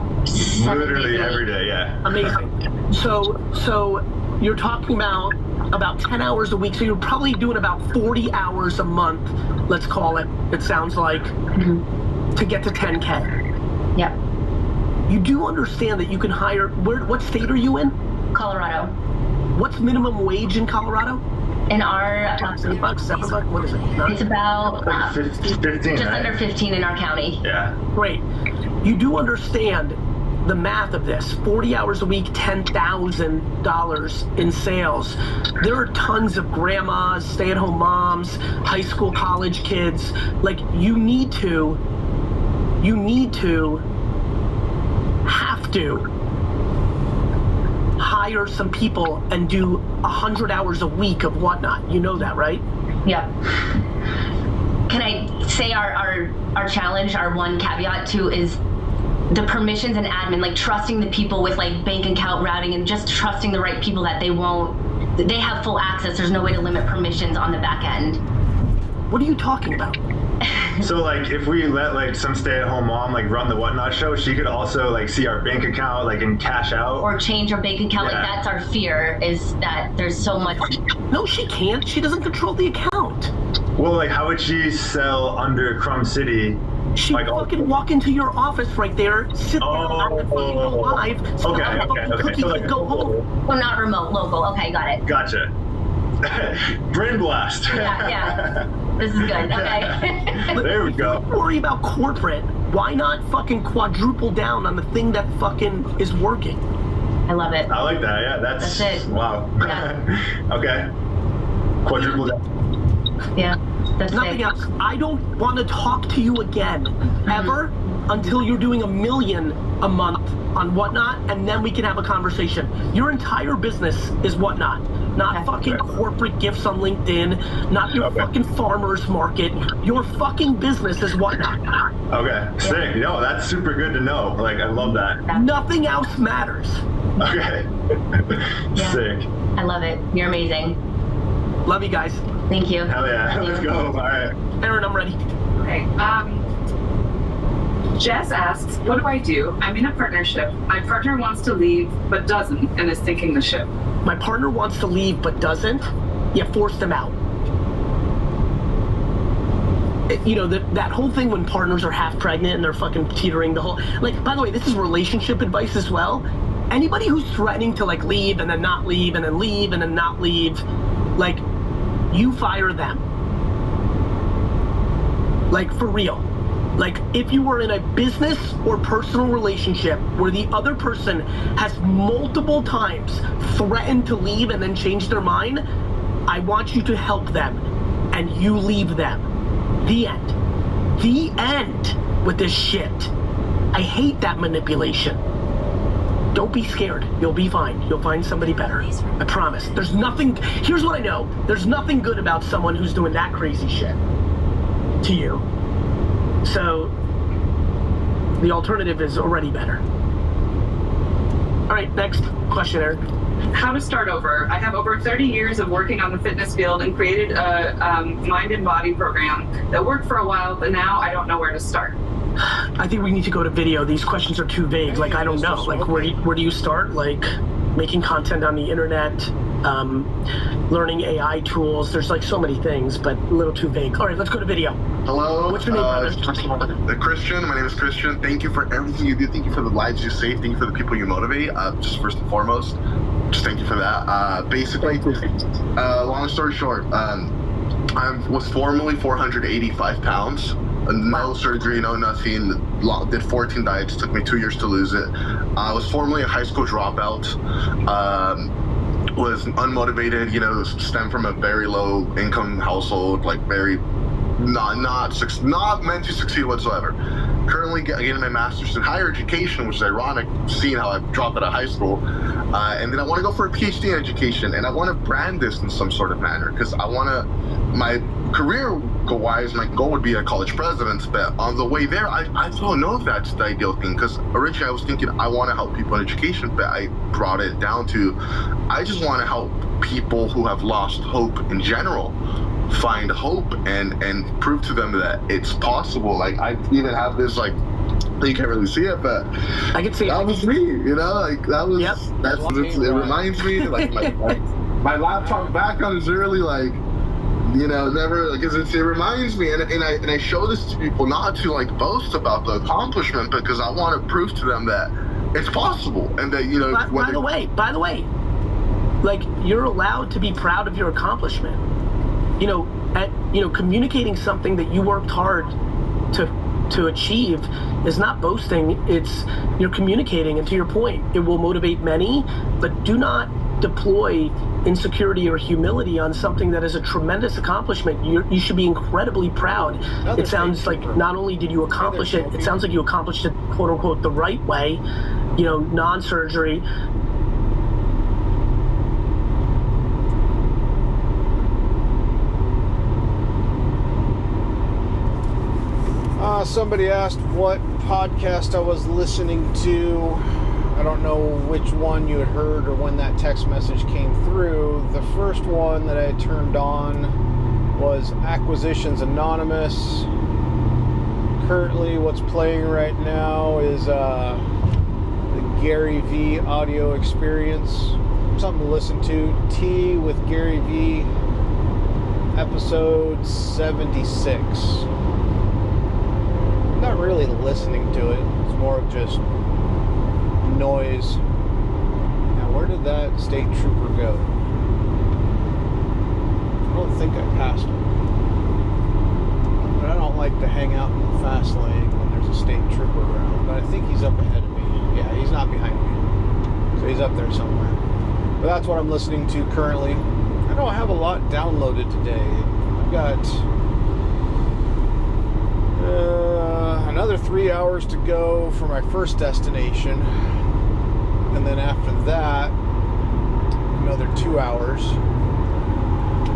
Literally every day, yeah. Amazing. So you're talking about 10 hours a week, so you're probably doing about 40 hours a month, let's call it, it sounds like, to get to 10K. Yep. You do understand that you can hire, what state are you in? Colorado. What's minimum wage in Colorado? In our... $8, $7, what is it? It's about 15, just right? under 15 in our county. Yeah. Great. You do understand the math of this. 40 hours a week, $10,000 in sales. There are tons of grandmas, stay-at-home moms, high school, college kids. Like, you have to hire some people and do 100 hours a week of Whatnot. You know that, right? Yep. Can I say our challenge, our one caveat too, is the permissions and admin, like trusting the people with like bank account routing and just trusting the right people that they have full access. There's no way to limit permissions on the back end. What are you talking about? So like if we let like some stay-at-home mom like run the Whatnot show, she could also like see our bank account like and cash out or change our bank account. Yeah. Like that's our fear, is that there's so much. No, she can't. She doesn't control the account. Well, like how would she sell under Crumb City? She Like, fucking walk into your office right there, sit there, and fucking go live, sell Okay, fucking okay. cookies, So, like, and go home. Well, not remote, local. Okay, got it. Gotcha. Brain blast. Yeah. This is good. Okay. There we go. Don't worry about corporate. Why not fucking quadruple down on the thing that fucking is working? I love it. I like that. Yeah, that's it. Wow. Yeah. Okay. Quadruple down. Yeah. That's Nothing it. else. I don't want to talk to you again, ever, until you're doing $1 million a month on Whatnot, and then we can have a conversation. Your entire business is Whatnot, not Okay. fucking corporate gifts on LinkedIn, not your Okay. fucking farmer's market. Your fucking business is Whatnot. Okay. Sick. No, that's super good to know. Like I love that. Nothing else matters. Okay. Yeah. Sick. I love it. You're amazing. Love you guys. Thank you. Hell yeah. Let's go. All right. Aaron, I'm ready. Okay. Jess asks, what do I do? I'm in a partnership. My partner wants to leave, but doesn't, and is sinking the ship. My partner wants to leave but doesn't. You force them out. You know, that whole thing when partners are half pregnant and they're fucking teetering the whole... Like, by the way, this is relationship advice as well. Anybody who's threatening to, like, leave and then not leave and then leave and then not leave, like, you fire them. Like, for real. Like, if you were in a business or personal relationship where the other person has multiple times threatened to leave and then change their mind, I want you to help them and you leave them. The end. The end with this shit. I hate that manipulation. Don't be scared. You'll be fine. You'll find somebody better. I promise. There's nothing... Here's what I know. There's nothing good about someone who's doing that crazy shit to you. So, the alternative is already better. All right, next question, Eric. How to start over. I have over 30 years of working on the fitness field and created a mind and body program that worked for a while, but now I don't know where to start. I think we need to go to video. These questions are too vague. Like, I don't know. Like, where do you start? Like, making content on the internet, learning AI tools. There's like so many things, but a little too vague. All right, let's go to video. Hello. What's your name, brother? Christian. My name is Christian. Thank you for everything you do. Thank you for the lives you save. Thank you for the people you motivate. Just first and foremost, just thank you for that. Basically, long story short, I was formerly 485 pounds. No surgery, no nothing. Did 14 diets. Took me 2 years to lose it. I was formerly a high school dropout. Was unmotivated. You know, stemmed from a very low income household. Like very not meant to succeed whatsoever. Currently getting my master's in higher education, which is ironic, seeing how I dropped out of high school. And then I want to go for a PhD in education, and I want to brand this in some sort of manner because I want to. My career-wise, my goal would be a college president, but on the way there, I don't know if that's the ideal thing because originally I was thinking I want to help people in education, but I brought it down to I just want to help people who have lost hope in general find hope and prove to them that it's possible. Like I even have this like you can't really see it, but I can see that it. was me. You know, like that was it reminds me like my laptop background is really like. You know, never because it reminds me, and I show this to people not to like boast about the accomplishment, because I want to prove to them that it's possible, and that By the way, like you're allowed to be proud of your accomplishment. Communicating something that you worked hard to achieve is not boasting. It's you're communicating, and to your point, it will motivate many, but do not deploy insecurity or humility on something that is a tremendous accomplishment. You should be incredibly proud. It sounds like not only did you accomplish it, it sounds like you accomplished it, quote unquote, the right way, non-surgery. Somebody asked what podcast I was listening to. I don't know which one you had heard or when that text message came through. The first one that I turned on was Acquisitions Anonymous. Currently, what's playing right now is the Gary V audio experience. Something to listen to. Tea with Gary V, episode 76. I'm not really listening to it. It's more of just noise. Now, where did that state trooper go? I don't think I passed him. But I don't like to hang out in the fast lane when there's a state trooper around. But I think he's up ahead of me. Yeah, he's not behind me. So he's up there somewhere. But that's what I'm listening to currently. I don't have a lot downloaded today. I've got another 3 hours to go for my first destination. And then after that, another 2 hours.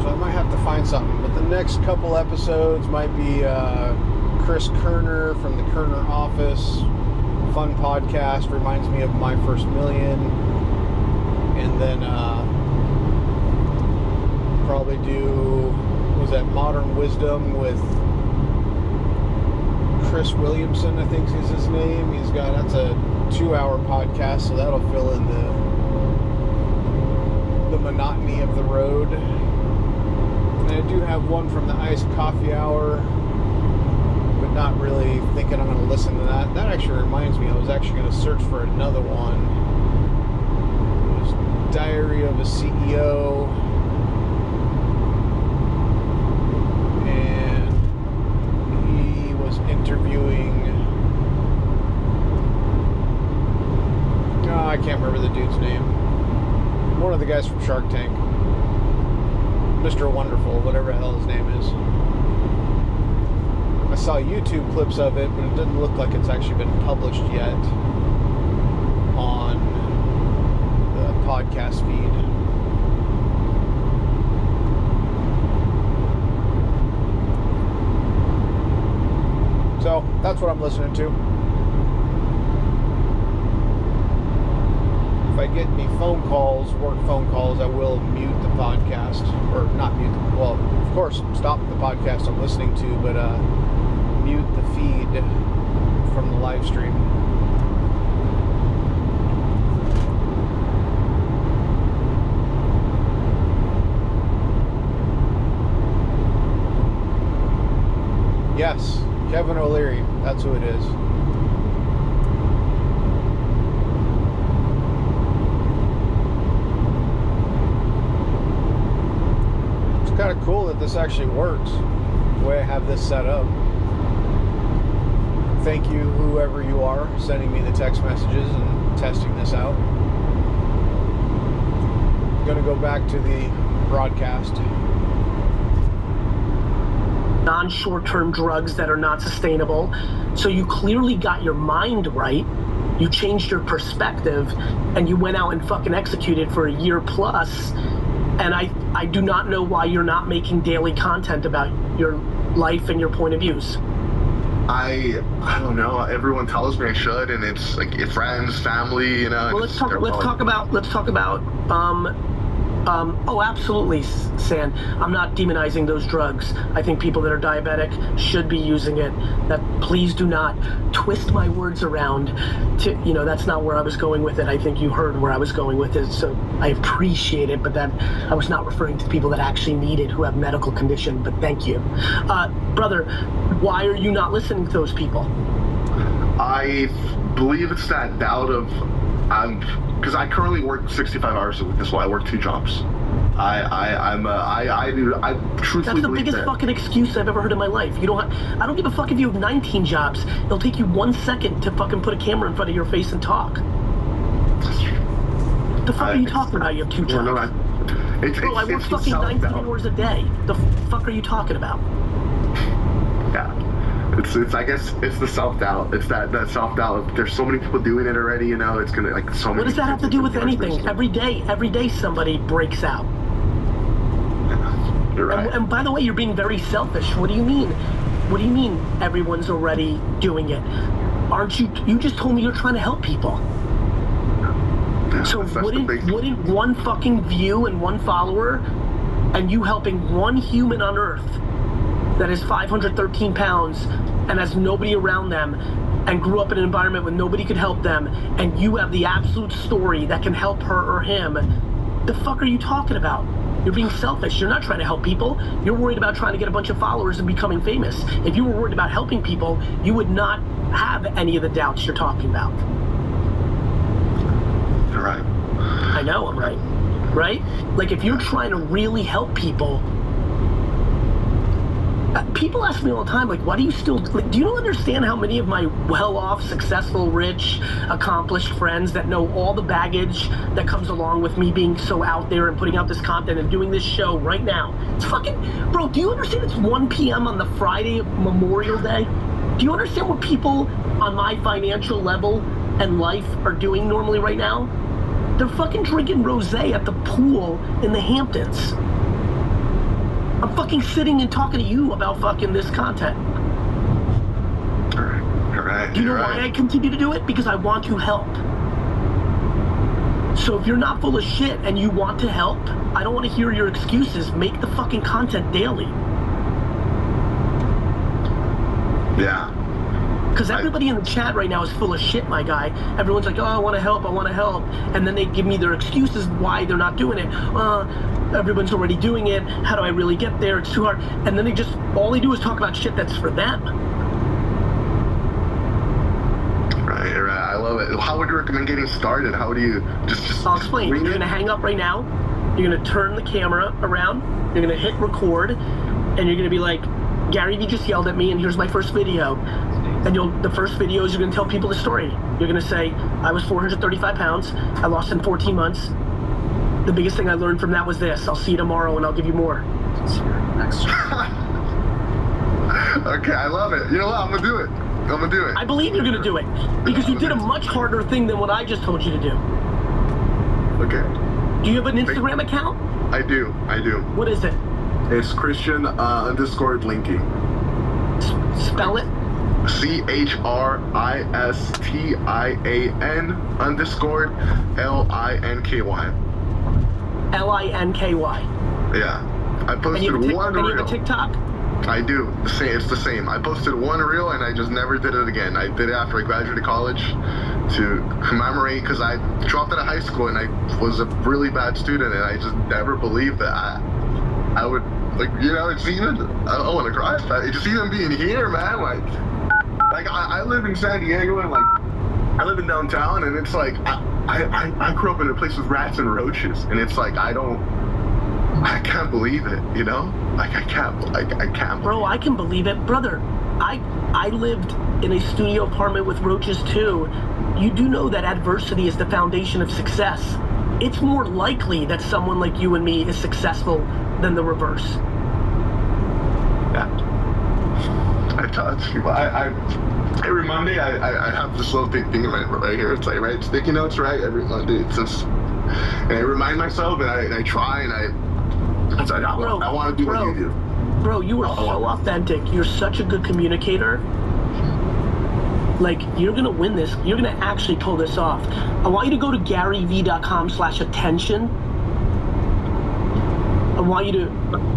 So I might have to find something. But the next couple episodes might be Chris Kerner from the Kerner Office. Fun podcast, reminds me of My First Million. And then probably do, was that Modern Wisdom with Chris Williamson, I think is his name. That's a 2-hour podcast, so that'll fill in the monotony of the road. And I do have one from the Iced Coffee Hour, but not really thinking I'm going to listen to that. That actually reminds me, I was actually going to search for another one. It was Diary of a CEO. And he was interviewing... Oh, I can't remember the dude's name. One of the guys from Shark Tank. Mr. Wonderful, whatever the hell his name is. I saw YouTube clips of it, but it doesn't look like it's actually been published yet on the podcast feed. So, that's what I'm listening to. If I get any phone calls, work phone calls, I will mute the podcast. Or not mute the, well, of course, stop the podcast I'm listening to, but mute the feed from the live stream. Yes, Kevin O'Leary, that's who it is. Kind of cool that this actually works the way I have this set up. Thank you, whoever you are, sending me the text messages and testing this out. I'm going to go back to the broadcast. Non-short-term drugs that are not sustainable. So you clearly got your mind right. You changed your perspective, and you went out and fucking executed for a year plus. And I do not know why you're not making daily content about your life and your point of views. I don't know. Everyone tells me I should, and it's like friends, family, you know. Well, let's talk about. Oh, absolutely, San. I'm not demonizing those drugs. I think people that are diabetic should be using it. That please do not twist my words around. That's not where I was going with it. I think you heard where I was going with it, so I appreciate it. But that I was not referring to people that actually need it, who have medical condition. But thank you, brother. Why are you not listening to those people? I believe it's that doubt of because I currently work 65 hours a week. That's why I work 2 jobs. I truthfully That's the biggest fucking excuse I've ever heard in my life. I don't give a fuck if you have 19 jobs. It'll take you 1 second to fucking put a camera in front of your face and talk. What the fuck are you talking about? You have 2 jobs. No, I work fucking 19 hours a day. The fuck are you talking about? Yeah. It's I guess it's the self-doubt. It's that self-doubt. There's so many people doing it already, you know, it's gonna like so many. What does that have to do with anything? Every day somebody breaks out. You're right. And by the way, you're being very selfish. What do you mean? What do you mean everyone's already doing it? Aren't you? You just told me you're trying to help people. So wouldn't one fucking view and one follower, and you helping one human on Earth, that is 513 pounds and has nobody around them and grew up in an environment where nobody could help them, and you have the absolute story that can help her or him, the fuck are you talking about? You're being selfish. You're not trying to help people. You're worried about trying to get a bunch of followers and becoming famous. If you were worried about helping people, you would not have any of the doubts you're talking about. You're right. I know I'm right. Right? Like, if you're trying to really help people, people ask me all the time, like, why do you still, like, do you understand how many of my well-off, successful, rich, accomplished friends that know all the baggage that comes along with me being so out there and putting out this content and doing this show right now? It's fucking, bro, do you understand it's 1 p.m. on the Friday of Memorial Day? Do you understand what people on my financial level and life are doing normally right now? They're fucking drinking rosé at the pool in the Hamptons. I'm fucking sitting and talking to you about fucking this content. You're right. Do you know why I continue to do it? Because I want to help. So if you're not full of shit and you want to help, I don't want to hear your excuses. Make the fucking content daily. Yeah. Because everybody in the chat right now is full of shit, my guy. Everyone's like, oh, I want to help. And then they give me their excuses why they're not doing it. Everyone's already doing it. How do I really get there? It's too hard. And then all they do is talk about shit that's for them. Right. I love it. How would you recommend getting started? How do you just I'll explain. You're going to hang up right now. You're going to turn the camera around. You're going to hit record. And you're going to be like, Gary Vee just yelled at me, and here's my first video. And the first video is you're going to tell people the story. You're going to say, I was 435 pounds. I lost in 14 months. The biggest thing I learned from that was this. I'll see you tomorrow, and I'll give you more. Okay, I love it. You know what? I'm going to do it. I believe you're going to do it. Because you did a much harder thing than what I just told you to do. Okay. Do you have an Instagram account? I do. What is it? It's Christian _Linky. Spell it. CHRISTIAN _LINKY. Yeah. I posted one reel. And you have a TikTok? I do. It's the same. I posted one reel and I just never did it again. I did it after I graduated college to commemorate, because I dropped out of high school and I was a really bad student, and I just never believed that I would, like, you know, it's even, I don't want to cry, but it's just even being here, man, like I live in San Diego, and like I live in downtown, and it's like I grew up in a place with rats and roaches, and it's like I can't believe it, you know? Like I can't. Bro, I can believe it, brother. I lived in a studio apartment with roaches too. You do know that adversity is the foundation of success. It's more likely that someone like you and me is successful than the reverse. Yeah. I touch people. Every Monday I have this little thing right here. It's like, right, sticky notes, right? Every Monday. It's just, and I remind myself, and I try, and I want to do what you do. Bro, you are so authentic. You're such a good communicator. Like, you're gonna win this. You're gonna actually pull this off. I want you to go to GaryVee.com/attention. I want you to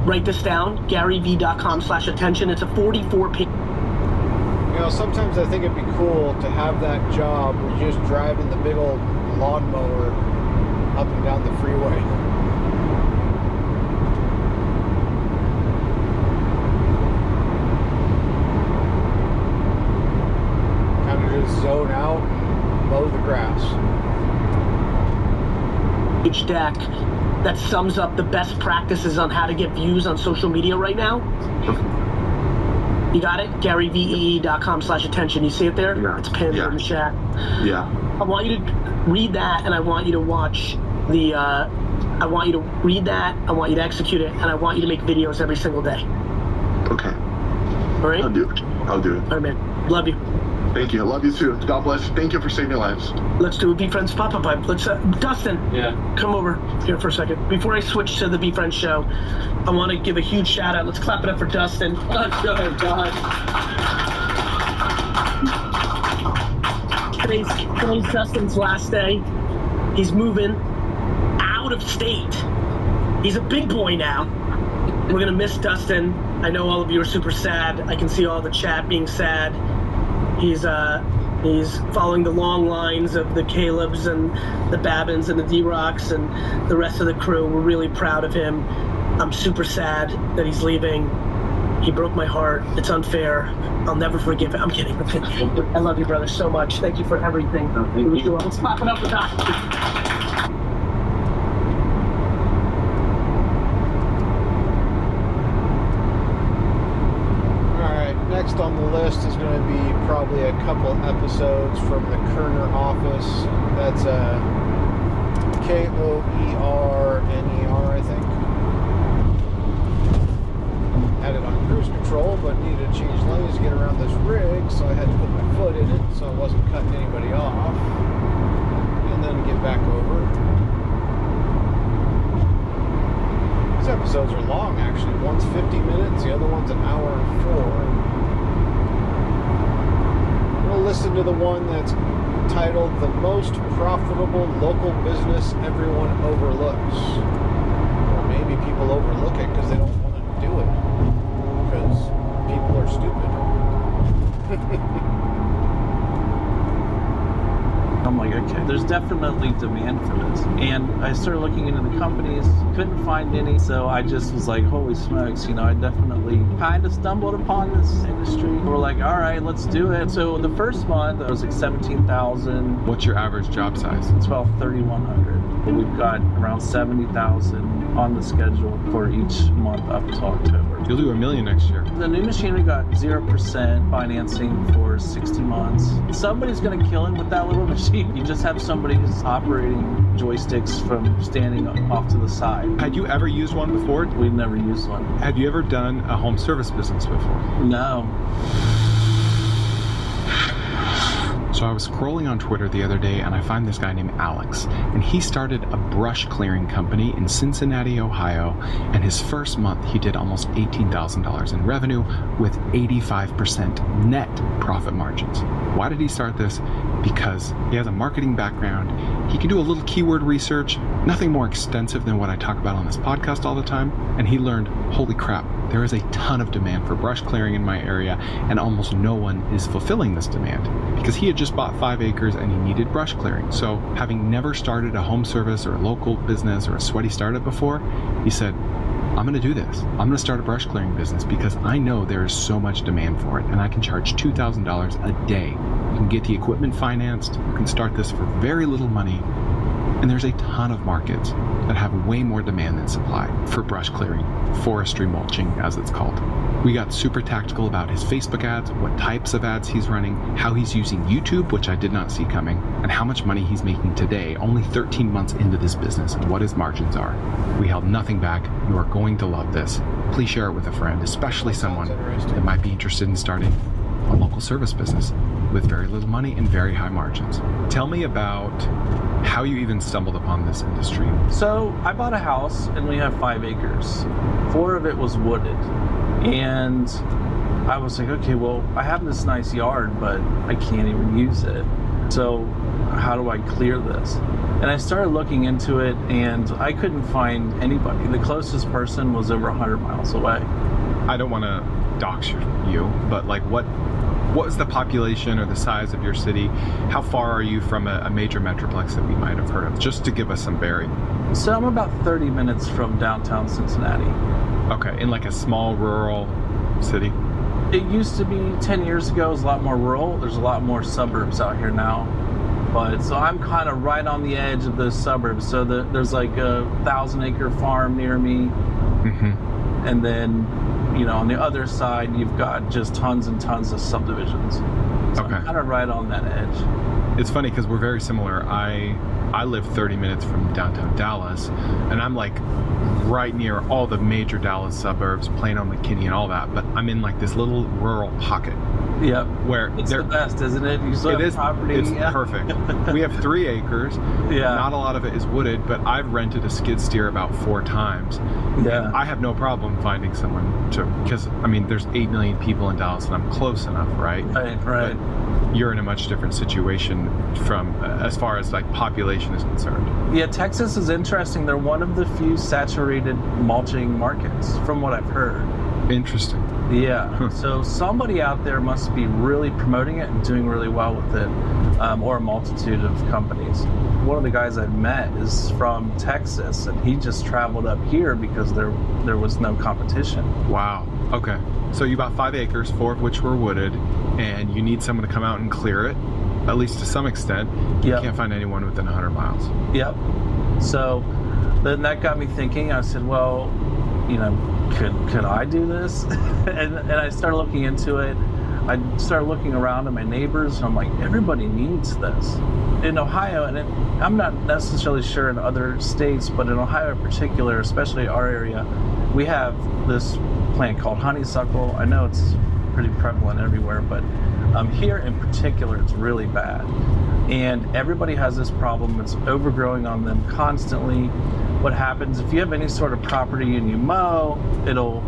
write this down, GaryVee.com/attention. It's a 44-page. You know, sometimes I think it'd be cool to have that job where you're just driving the big old lawnmower up and down the freeway. Kind of just zone out, mow the grass. Page deck that sums up the best practices on how to get views on social media right now. You got it? GaryVee.com/attention. You see it there? Yeah. It's pinned in the chat. Yeah. I want you to read that, and I want you to watch the, I want you to read that, I want you to execute it, and I want you to make videos every single day. Okay. All right? I'll do it. All right, man. Love you. Thank you. I love you too. God bless you. Thank you for saving lives. Let's do a Be Friends pop-up pipe. Let's, Dustin. Yeah. Come over here for a second. Before I switch to the Be Friends show, I want to give a huge shout out. Let's clap it up for Dustin. Let's go, God. Today's Dustin's last day. He's moving out of state. He's a big boy now. We're gonna miss Dustin. I know all of you are super sad. I can see all the chat being sad. He's following the long lines of the Calebs and the Babbins and the D-Rocks and the rest of the crew. We're really proud of him. I'm super sad that he's leaving. He broke my heart. It's unfair. I'll never forgive him. I'm kidding. I love you, brother, so much. Thank you for everything. Thank you. Let's clap it up for that. Next on the list is going to be probably a couple episodes from the Kerner office. That's Koerner, I think. Had it on cruise control, but needed to change lanes to get around this rig, so I had to put my foot in it so I wasn't cutting anybody off. And then get back over. These episodes are long, actually. One's 50 minutes, the other one's an hour and 4. We'll listen to the one that's titled The Most Profitable Local Business Everyone Overlooks. Or maybe people overlook it because they don't want to do it. Because people are stupid. I'm like, okay, there's definitely demand for this. And I started looking into the companies, couldn't find any, so I just was like, holy smokes, I definitely kind of stumbled upon this industry. We're like, all right, let's do it. So the first month, it was like 17,000. What's your average job size? It's about 3,100. But we've got around 70,000 on the schedule for each month up to October. You'll do $1 million next year. The new machinery got 0% financing for 60 months. Somebody's going to kill it with that little machine. You just have somebody who's operating joysticks from standing off to the side. Had you ever used one before? We've never used one. Have you ever done a home service business before? No. So I was scrolling on Twitter the other day and I find this guy named Alex, and he started a brush clearing company in Cincinnati, Ohio, and his first month he did almost $18,000 in revenue with 85% net profit margins. Why did he start this? Because he has a marketing background, he can do a little keyword research, nothing more extensive than what I talk about on this podcast all the time, and he learned, holy crap, there is a ton of demand for brush clearing in my area, and almost no one is fulfilling this demand, because he had just bought 5 acres and he needed brush clearing. So having never started a home service or a local business or a sweaty startup before, he said, I'm going to do this. I'm going to start a brush clearing business because I know there is so much demand for it, and I can charge $2,000 a day. You can get the equipment financed, you can start this for very little money, and there's a ton of markets that have way more demand than supply for brush clearing, forestry mulching as it's called. We got super tactical about his Facebook ads, what types of ads he's running, how he's using YouTube, which I did not see coming, and how much money he's making today, only 13 months into this business, and what his margins are. We held nothing back. You are going to love this. Please share it with a friend, especially someone that might be interested in starting a local service business with very little money and very high margins. Tell me about how you even stumbled upon this industry. So I bought a house and we have 5 acres. 4 of it was wooded. And I was like, okay, well, I have this nice yard, but I can't even use it. So how do I clear this? And I started looking into it and I couldn't find anybody. The closest person was over 100 miles away. I don't want to dox you, but like what is the population or the size of your city? How far are you from a major metroplex that we might have heard of? Just to give us some bearing. So I'm about 30 minutes from downtown Cincinnati. Okay, in like a small rural city? It used to be 10 years ago, it was a lot more rural. There's a lot more suburbs out here now. But so I'm kind of right on the edge of those suburbs. So there's like a 1,000-acre farm near me. Mm-hmm. And then, on the other side, you've got just tons and tons of subdivisions. So okay. I'm kind of right on that edge. It's funny because we're very similar. I live 30 minutes from downtown Dallas, and I'm like right near all the major Dallas suburbs, Plano, McKinney, and all that. But I'm in like this little rural pocket. Yep. Where it's the best, isn't it? You still have property. It's perfect. We have 3 acres. Yeah. Not a lot of it is wooded, but I've rented a skid steer about 4 times. Yeah. And I have no problem finding someone because there's 8 million people in Dallas, and I'm close enough, right? Right. But you're in a much different situation from as far as like population is concerned. Yeah, Texas is interesting. They're one of the few saturated mulching markets, from what I've heard. Interesting. Yeah. So somebody out there must be really promoting it and doing really well with it, or a multitude of companies. One of the guys I've met is from Texas, and he just traveled up here because there was no competition. Wow. Okay. So you bought 5 acres, 4 of which were wooded, and you need someone to come out and clear it, at least to some extent. You can't find anyone within 100 miles. Yep. So then that got me thinking. I said, well, could I do this? and I started looking into it. I started looking around at my neighbors, and I'm like, everybody needs this. In Ohio, and I'm not necessarily sure in other states, but in Ohio in particular, especially our area, we have this plant called honeysuckle. I know it's pretty prevalent everywhere, but here in particular, it's really bad. And everybody has this problem. It's overgrowing on them constantly. What happens if you have any sort of property and you mow, it'll,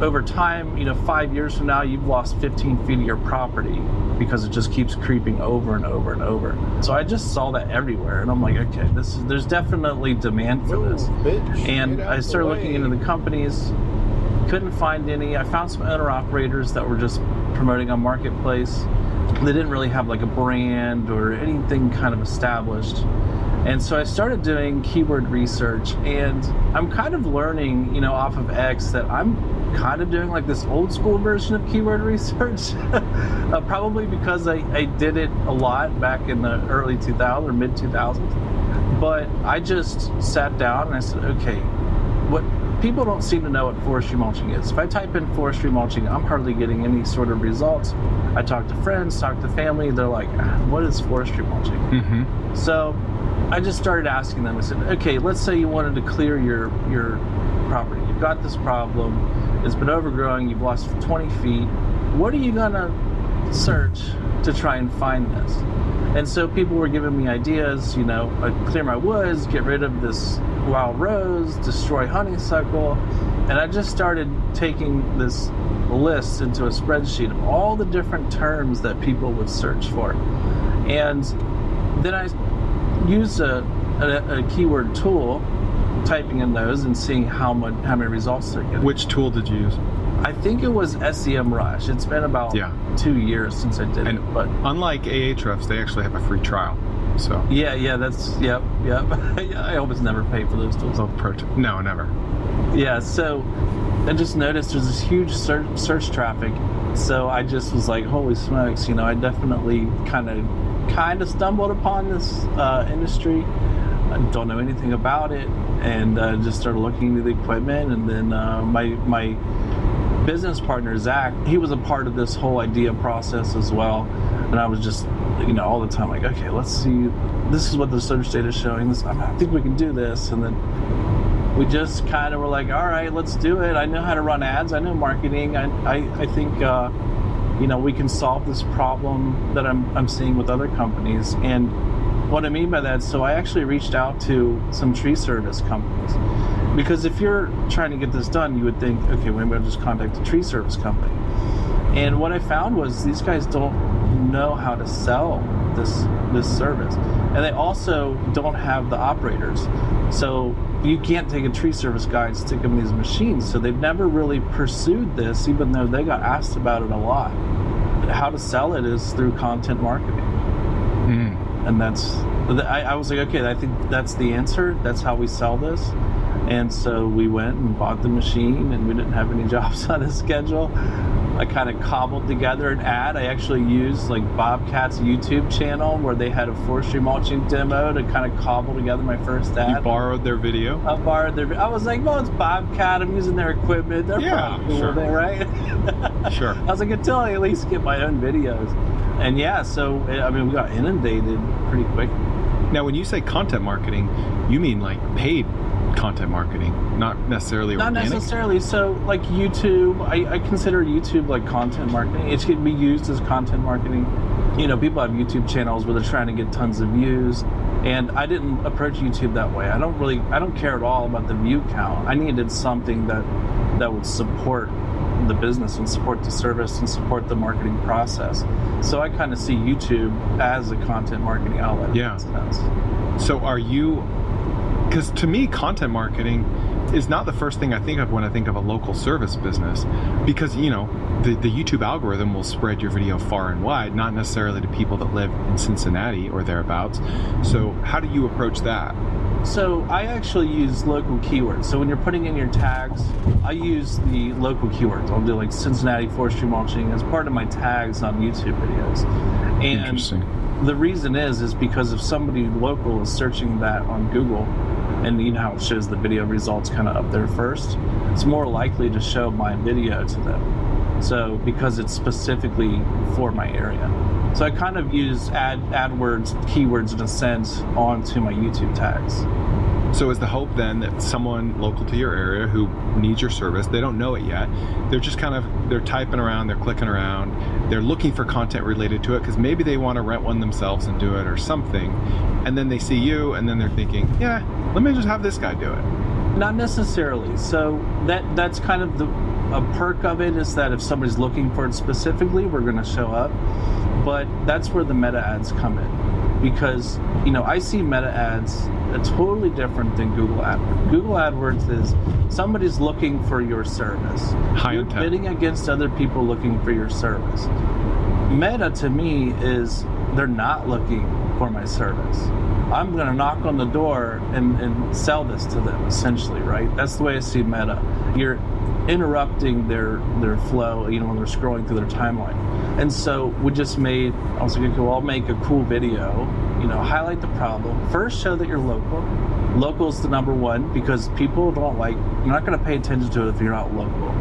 over time, 5 years from now, you've lost 15 feet of your property because it just keeps creeping over and over and over. So I just saw that everywhere, and I'm like, okay, there's definitely demand for this. And I started looking into the companies, couldn't find any. I found some owner-operators that were just promoting on Marketplace. They didn't really have like a brand or anything kind of established. And so I started doing keyword research, and I'm kind of learning, off of X that I'm kind of doing like this old school version of keyword research, probably because I did it a lot back in the early 2000s or mid 2000s. But I just sat down and I said, okay, what people don't seem to know what forestry mulching is. If I type in forestry mulching, I'm hardly getting any sort of results. I talk to friends, talk to family, they're like, what is forestry mulching? Mm-hmm. So I just started asking them. I said, okay, let's say you wanted to clear your property. You've got this problem. It's been overgrowing. You've lost 20 feet. What are you going to search to try and find this? And so people were giving me ideas, I'd clear my woods, get rid of this wild rose, destroy honeysuckle. And I just started taking this list into a spreadsheet of all the different terms that people would search for. And then I used a keyword tool, typing in those and seeing how many results they're getting. Which tool did you use? I think it was SEMrush. It's been about 2 years since I did it. But unlike Ahrefs, they actually have a free trial. So that's yep. I almost never pay for those tools. Oh, pro tip. No, never. Yeah, so I just noticed there's this huge search traffic. So I just was like, holy smokes, I definitely kind of stumbled upon this industry. I don't know anything about it, and just started looking into the equipment. And then my business partner Zach, he was a part of this whole idea process as well. And I was just, all the time like, okay, let's see. This is what the search data is showing. I think we can do this. And then we just kind of were like, all right, let's do it. I know how to run ads. I know marketing. I think we can solve this problem that I'm seeing with other companies. And what I mean by that, so I actually reached out to some tree service companies, because if you're trying to get this done, you would think, okay, maybe I'll just contact a tree service company. And what I found was these guys don't know how to sell this service, and they also don't have the operators. So you can't take a tree service guy and stick them in these machines. So they've never really pursued this, even though they got asked about it a lot. How to sell it is through content marketing. And I was like, okay, I think that's the answer. That's how we sell this. And so we went and bought the machine, and we didn't have any jobs on the schedule. I kind of cobbled together an ad. I actually used like Bobcat's YouTube channel, where they had a forestry mulching demo, to kind of cobble together my first ad. You borrowed their video? I borrowed their video. I was like, well, it's Bobcat. I'm using their equipment. They're probably cool with it, right? Sure. I was like, until I at least get my own videos. And yeah, so, we got inundated pretty quick. Now, when you say content marketing, you mean like paid content marketing, not necessarily organic? Not necessarily. So, like YouTube, I consider YouTube like content marketing. It can be used as content marketing. People have YouTube channels where they're trying to get tons of views, and I didn't approach YouTube that way. I don't care at all about the view count. I needed something that would support the business and support the service and support the marketing process. So I kind of see YouTube as a content marketing outlet. Yeah. So are you Because to me, content marketing is not the first thing I think of when I think of a local service business, because the YouTube algorithm will spread your video far and wide, not necessarily to people that live in Cincinnati or thereabouts. So how do you approach that? So I actually use local keywords. So when you're putting in your tags, I use the local keywords. I'll do like Cincinnati forestry mulching as part of my tags on YouTube videos. And interesting. The reason is because if somebody local is searching that on Google, and you know how it shows the video results kind of up there first, it's more likely to show my video to them. So because it's specifically for my area. So I kind of use AdWords keywords in a sense onto my YouTube tags. So is the hope then that someone local to your area who needs your service, they don't know it yet, they're just they're typing around, they're clicking around, they're looking for content related to it because maybe they want to rent one themselves and do it or something, and then they see you and then they're thinking, yeah, let me just have this guy do it. Not necessarily. So that's kind of a perk of it, is that if somebody's looking for it specifically, we're going to show up. But that's where the meta ads come in, because I see meta ads totally different than Google AdWords. Google AdWords is somebody's looking for your service. You're bidding against other people looking for your service. Meta to me is they're not looking for my service. I'm going to knock on the door and sell this to them, essentially, right? That's the way I see meta. You're interrupting their flow, when they're scrolling through their timeline. And so we just I was like, okay, well, I'll make a cool video, highlight the problem. First, show that you're local. Local is the number one, because people don't you're not going to pay attention to it if you're not local.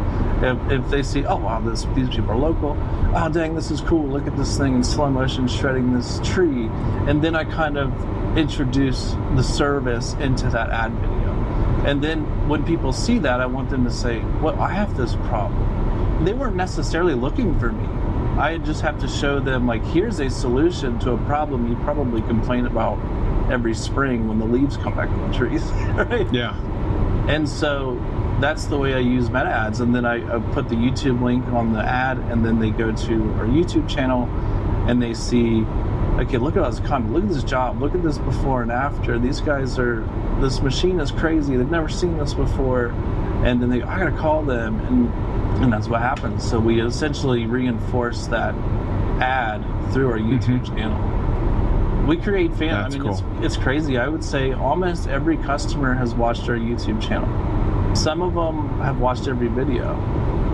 If they see, oh, wow, these people are local. Oh, dang, this is cool. Look at this thing in slow motion shredding this tree. And then I kind of introduce the service into that ad video. And then when people see that, I want them to say, well, I have this problem. They weren't necessarily looking for me. I just have to show them, here's a solution to a problem you probably complain about every spring when the leaves come back on the trees, right? Yeah. And so that's the way I use meta ads. And then I put the YouTube link on the ad, and then they go to our YouTube channel and they see, okay, look at all this content, look at this job, look at this before and after. These guys this machine is crazy, they've never seen this before. And then I gotta call them, and that's what happens. So we essentially reinforce that ad through our YouTube channel. We create fans. Cool. It's crazy. I would say almost every customer has watched our YouTube channel. Some of them have watched every video,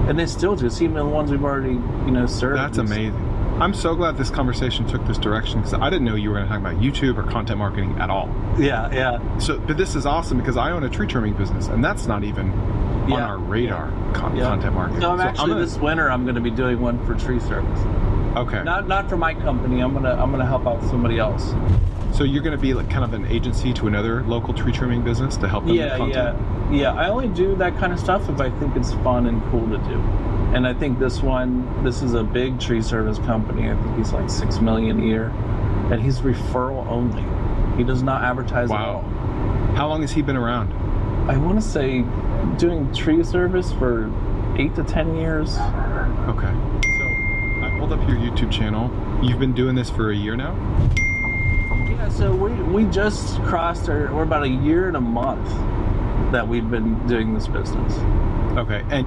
and they still do. Even the ones we've already, served. That's amazing. I'm so glad this conversation took this direction, because I didn't know you were going to talk about YouTube or content marketing at all. Yeah. So, but this is awesome, because I own a tree trimming business, and that's not even on our radar. Content marketing. So this winter I'm going to be doing one for tree service. Okay. Not for my company. I'm gonna help out somebody else. So you're going to be kind of an agency to another local tree trimming business to help them with content? Yeah. I only do that kind of stuff if I think it's fun and cool to do. And I think this is a big tree service company. I think he's $6 million a year, and he's referral only. He does not advertise at all. How long has he been around? I want to say doing tree service for 8 to 10 years. Okay. So I pulled up your YouTube channel. You've been doing this for a year now? Yeah, so we just crossed we're about a year and a month that we've been doing this business. Okay. And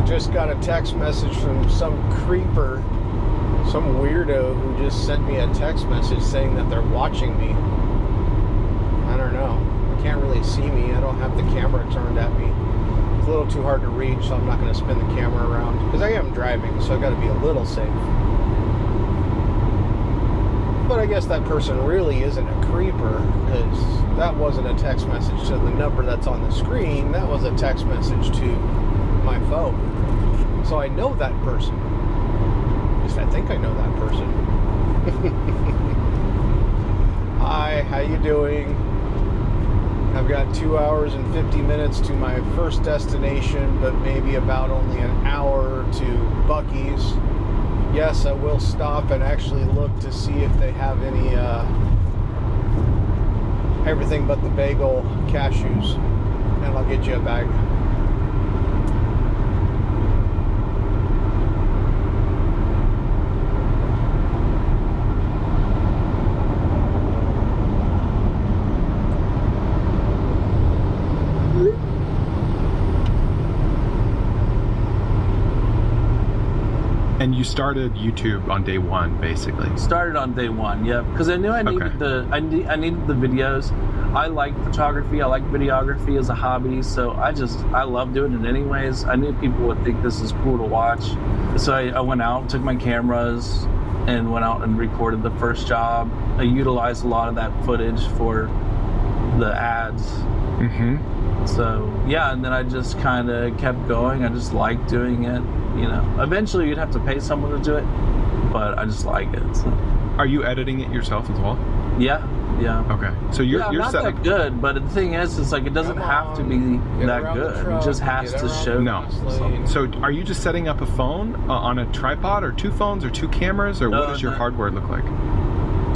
just got a text message from some creeper, some weirdo who just sent me a text message saying that they're watching me. I don't know. They can't really see me. I don't have the camera turned at me. It's a little too hard to reach, so I'm not going to spin the camera around, because I am driving, so I got to be a little safe. But I guess that person really isn't a creeper, because that wasn't a text message to the number that's on the screen. That was a text message to my phone. So I know that person. At least I think I know that person. Hi, how you doing? I've got 2 hours and 50 minutes to my first destination, but maybe about only an hour to Buc-ee's. Yes, I will stop and actually look to see if they have any everything but the bagel cashews, and I'll get you a bag. you started YouTube on day one, basically. Started on day one, yep. Because I knew I needed I needed the videos. I like photography. I like videography as a hobby. So I love doing it anyways. I knew people would think this is cool to watch. So I went out, took my cameras, and went out and recorded the first job. I utilized a lot of that footage for the ads. Mm-hmm. So yeah, and then I just kind of kept going. I just liked doing it. You know, eventually you'd have to pay someone to do it, but I just like it. So. Are you editing it yourself as well? Yeah. Okay. So you're not set that up good, but the thing is, it's like it doesn't have to be that good. It just has to show. No. So are you just setting up a phone on a tripod, or two phones, or two cameras, or what does your hardware look like?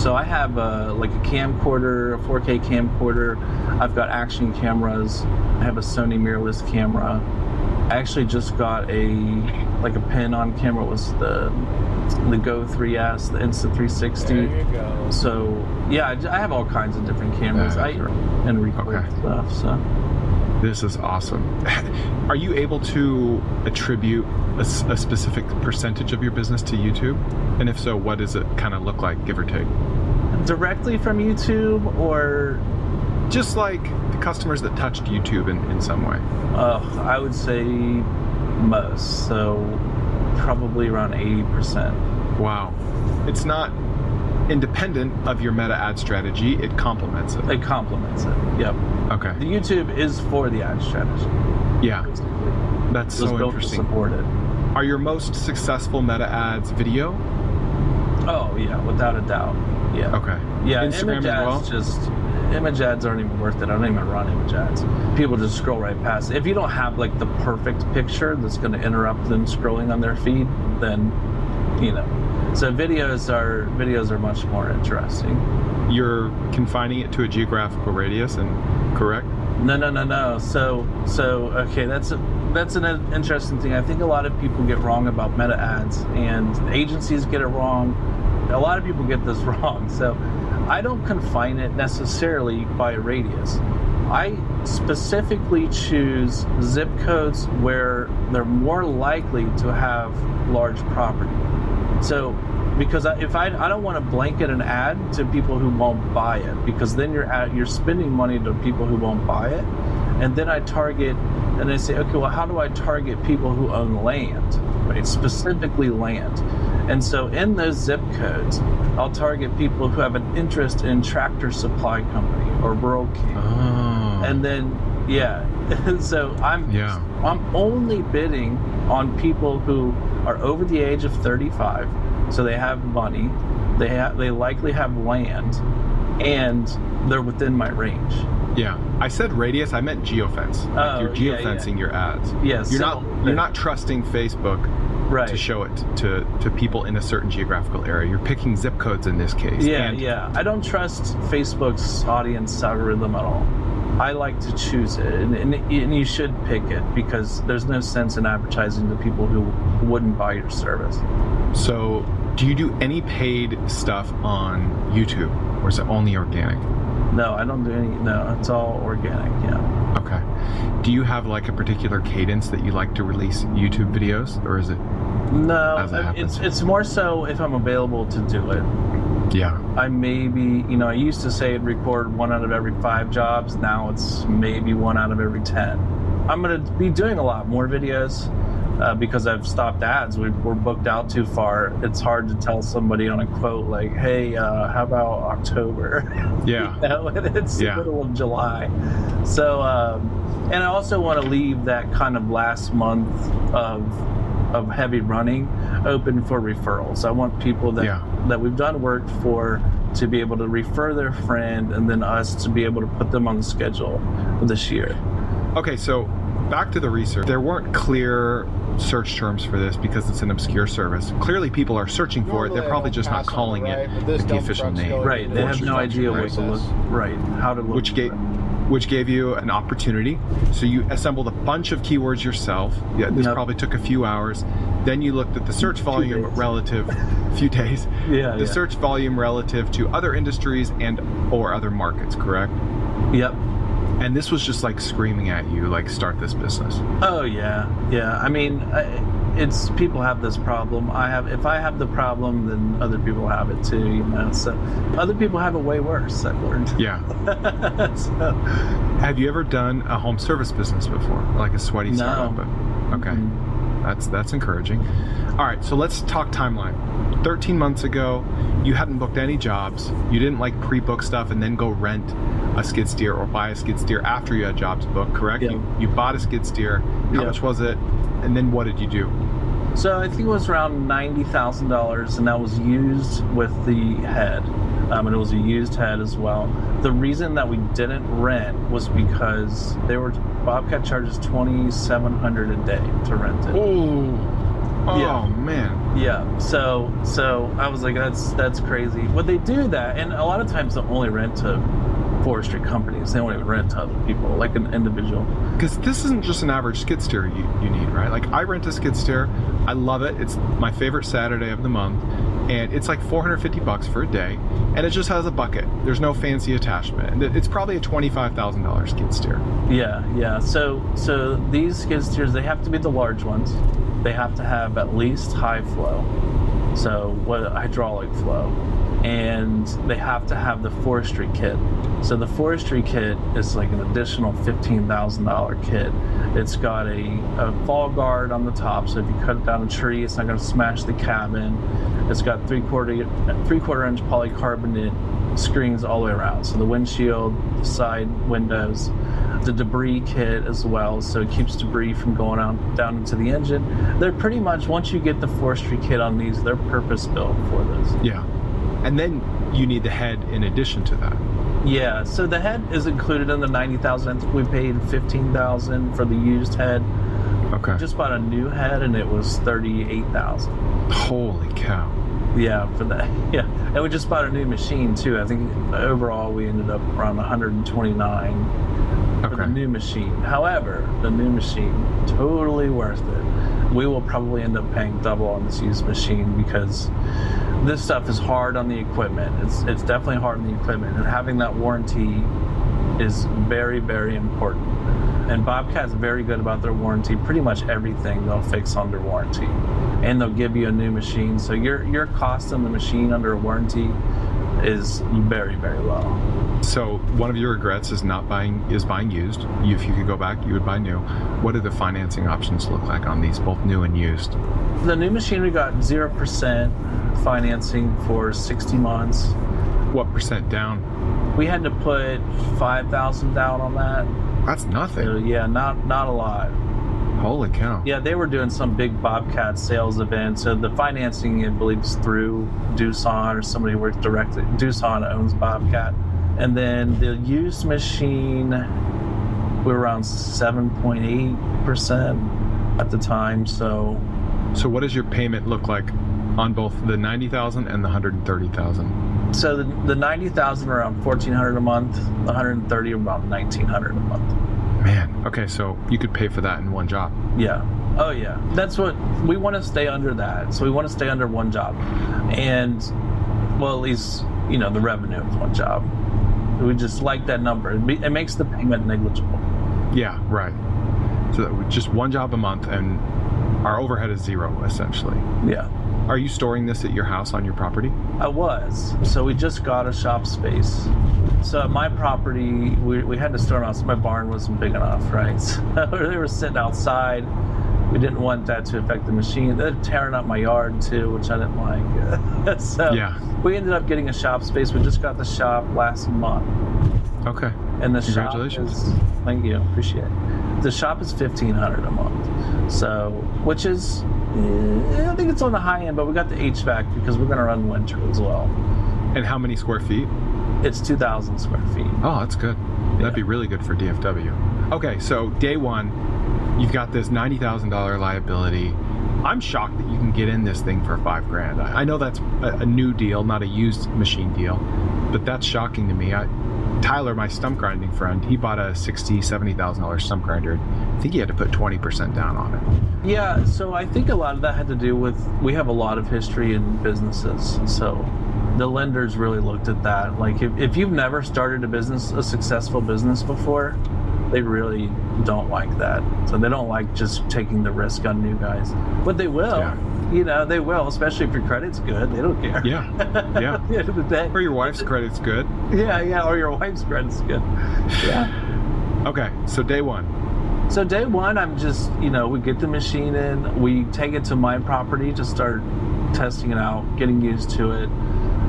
So I have like a camcorder, a 4K camcorder. I've got action cameras. I have a Sony mirrorless camera. I actually just got a pin-on camera. It was the Go 3S, the Insta360. There you go. So yeah, I have all kinds of different cameras. And record stuff. So this is awesome. Are you able to attribute a specific percentage of your business to YouTube? And if so, what does it kind of look like, give or take? Directly from YouTube, or just like the customers that touched YouTube in some way? I would say most. So probably around 80%. Wow. It's not independent of your meta ad strategy, it complements it. It complements it, yep. Okay. The YouTube is for the ad strategy. Yeah. Basically. That's so interesting. To support it. Are your most successful meta ads video? Oh yeah, without a doubt. Yeah. Okay. Yeah, Instagram image ads image ads aren't even worth it. I don't even run image ads. People just scroll right past. If you don't have like the perfect picture that's going to interrupt them scrolling on their feed, then you know. So videos are much more interesting. You're confining it to a geographical radius, and correct? No. So okay, that's an interesting thing. I think a lot of people get wrong about meta ads, and agencies get it wrong. A lot of people get this wrong. So I don't confine it necessarily by a radius. I specifically choose zip codes where they're more likely to have large property. So, because if I don't want to blanket an ad to people who won't buy it, because then you're spending money to people who won't buy it, and then I target, and I say, okay, well, how do I target people who own land, right? Specifically land. And so in those zip codes, I'll target people who have an interest in Tractor Supply Company or Rural King. Oh. And then, yeah, so I'm only bidding on people who are over the age of 35, so they have money, they likely have land, and they're within my range. Yeah, I said radius. I meant geofence. Like you're geofencing your ads. Yes, you're not trusting Facebook to show it to people in a certain geographical area. You're picking zip codes in this case. Yeah. I don't trust Facebook's audience algorithm at all. I like to choose it, and you should pick it, because there's no sense in advertising to people who wouldn't buy your service. So, do you do any paid stuff on YouTube, or is it only organic? No, I don't do any. No, it's all organic. Yeah. Okay. Do you have like a particular cadence that you like to release YouTube videos, or is it? No, as it happens? It's more so if I'm available to do it. Yeah. I maybe, I used to say I'd record 1 out of every 5 jobs. Now it's maybe 1 out of every 10. I'm going to be doing a lot more videos because I've stopped ads. We're booked out too far. It's hard to tell somebody on a quote like, hey, how about October? Yeah. It's the middle of July. So, and I also want to leave that kind of last month of heavy running open for referrals. I want people that we've done work for to be able to refer their friend, and then us to be able to put them on the schedule for this year. Okay, so back to the research. There weren't clear search terms for this because it's an obscure service. Clearly people are searching for it. They're probably just not calling it like the official name. Right, they have no idea what to look, how to look. Which gave you an opportunity. So you assembled a bunch of keywords yourself. Yeah, this probably took a few hours. Then you looked at the search volume relative, few days. The search volume relative to other industries and or other markets, correct? Yep. And this was just like screaming at you, like, start this business. Oh yeah. I mean, it's people have this problem. If I have the problem, then other people have it too, you know. So other people have it way worse, I've learned. Yeah. So, Have you ever done a home service business before, like a sweaty startup? Okay. Mm-hmm. That's encouraging. All right, so let's talk timeline. 13 months ago, you hadn't booked any jobs. You didn't like pre-book stuff and then go rent a skid steer or buy a skid steer after you had jobs booked, correct? Yeah. You bought a skid steer. How much was it? And then what did you do? So I think it was around $90,000, and that was used with the head. And it was a used head as well. The reason that we didn't rent was because Bobcat charges $2,700 a day to rent it. Oh man. Yeah. So I was like, that's crazy. But they do that, and a lot of times they'll only rent to forestry companies. They won't even rent to other people, like an individual. Because this isn't just an average skid steer you need, right? Like, I rent a skid steer. I love it. It's my favorite Saturday of the month. And it's like $450 for a day. And it just has a bucket. There's no fancy attachment. And it's probably a $25,000 skid steer. Yeah. So these skid steers, they have to be the large ones. They have to have at least high flow. So hydraulic flow. And they have to have the forestry kit. So the forestry kit is like an additional $15,000 kit. It's got a fall guard on the top, so if you cut down a tree, it's not going to smash the cabin. It's got three-quarter inch polycarbonate screens all the way around. So the windshield, the side windows, the debris kit as well, so it keeps debris from going down into the engine. They're pretty much, once you get the forestry kit on these, they're purpose-built for this. Yeah. And then you need the head in addition to that. Yeah, so the head is included in the $90,000. I think we paid $15,000 for the used head. Okay. Just bought a new head and it was $38,000. Holy cow. Yeah, for that. Yeah, and we just bought a new machine too. I think overall we ended up around $129 for the new machine. However, the new machine, totally worth it. We will probably end up paying double on this used machine because this stuff is hard on the equipment. It's definitely hard on the equipment, and having that warranty is very, very important. And Bobcat's very good about their warranty. Pretty much everything they'll fix under warranty, and they'll give you a new machine. So your cost on the machine under a warranty is very, very low. So one of your regrets is buying used. If you could go back, you would buy new. What do the financing options look like on these, both new and used? The new machine, we got 0% financing for 60 months. What percent down? We had to put $5,000 down on that. That's nothing. So, yeah, not a lot. Holy cow. Yeah, they were doing some big Bobcat sales event. So the financing, I believe, is through Doosan or somebody who works directly. Doosan owns Bobcat. And then the used machine, we were around 7.8% at the time. So what does your payment look like on both the $90,000 and the $130,000? So the $90,000 around $1,400 a month, the $130,000 about $1,900 a month. Man, okay, so you could pay for that in one job. Yeah. Oh yeah. That's what we want to stay under that. So we want to stay under one job, and well, at least the revenue of one job. We just like that number. It makes the payment negligible. Yeah. Right. So just one job a month, and our overhead is zero essentially. Yeah. Are you storing this at your house on your property? I was. So we just got a shop space. So at my property, we had to store them out. So my barn wasn't big enough, right? So they were sitting outside. We didn't want that to affect the machine. They're tearing up my yard too, which I didn't like. So yeah. We ended up getting a shop space. We just got the shop last month. Okay. And the Congratulations. shop is, thank you, appreciate it. The shop is $1,500 a month. So, which is, I think it's on the high end, but we got the HVAC because we're going to run winter as well. And how many square feet? It's 2,000 square feet. Oh, that's good. That'd be really good for DFW. Okay, so day one, you've got this $90,000 liability. I'm shocked that you can get in this thing for $5,000. I know that's a new deal, not a used machine deal, but that's shocking to me. Tyler, my stump grinding friend, he bought a $60,000, $70,000 stump grinder. I think he had to put 20% down on it. Yeah, so I think a lot of that had to do with, we have a lot of history in businesses. So the lenders really looked at that. Like if you've never started a successful business before, They really don't like that. So they don't like just taking the risk on new guys. But they will. Yeah. You know, they will, especially if your credit's good. They don't care. Yeah. Yeah. At the end of the day. Or your wife's credit's good. Yeah, or your wife's credit's good. Yeah. Okay, so day one. So day one, I'm just, we get the machine in, we take it to my property to start testing it out, getting used to it.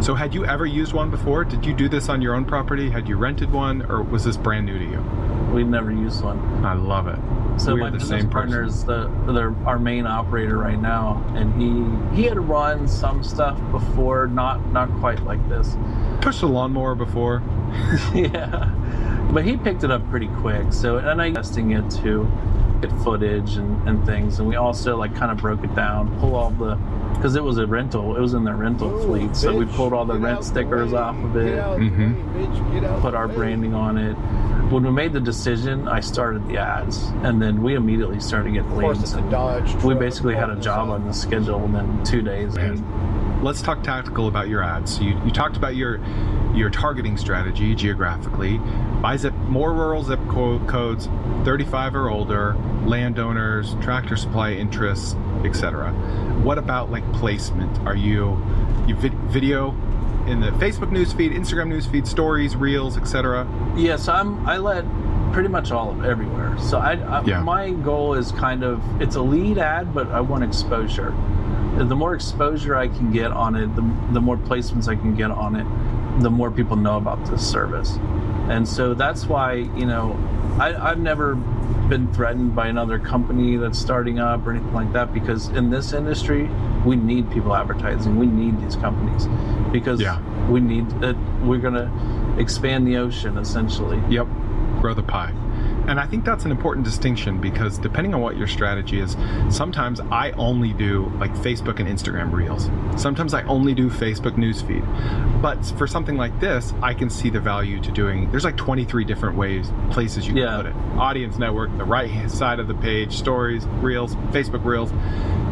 So had you ever used one before? Did you do this on your own property? Had you rented one, or was this brand new to you? We've never used one. I love it. So We're my the business same partner person. is our main operator right now, and he had run some stuff before, not quite like this. Pushed a lawnmower before. Yeah, but he picked it up pretty quick. So, and I testing it to get footage and things, and we also like kind of broke it down, pull all the, because it was a rental, it was in their rental fleet, so we pulled all the rent stickers off of it, put our branding on it. When we made the decision, I started the ads, and then we immediately started getting leads. We basically had a job on the schedule within 2 days. Let's talk tactical about your ads. So you talked about your targeting strategy geographically. By more rural zip codes, 35 or older, landowners, tractor supply interests, etc. What about like placement? Are you video in the Facebook newsfeed, Instagram newsfeed, stories, reels, etc.? Yeah, so I let pretty much all of everywhere. So my goal is it's a lead ad, but I want exposure. The more exposure I can get on it, the more placements I can get on it, the more people know about this service. And so that's why, I've never been threatened by another company that's starting up or anything like that, because in this industry, we need people advertising. We need these companies because we need it. We're going to expand the ocean, essentially. Yep. Grow the pie. And I think that's an important distinction, because depending on what your strategy is, sometimes I only do like Facebook and Instagram reels. Sometimes I only do Facebook newsfeed. But for something like this, I can see the value to doing, there's like 23 different places you can put it. Audience network, the right-hand side of the page, stories, reels, Facebook reels.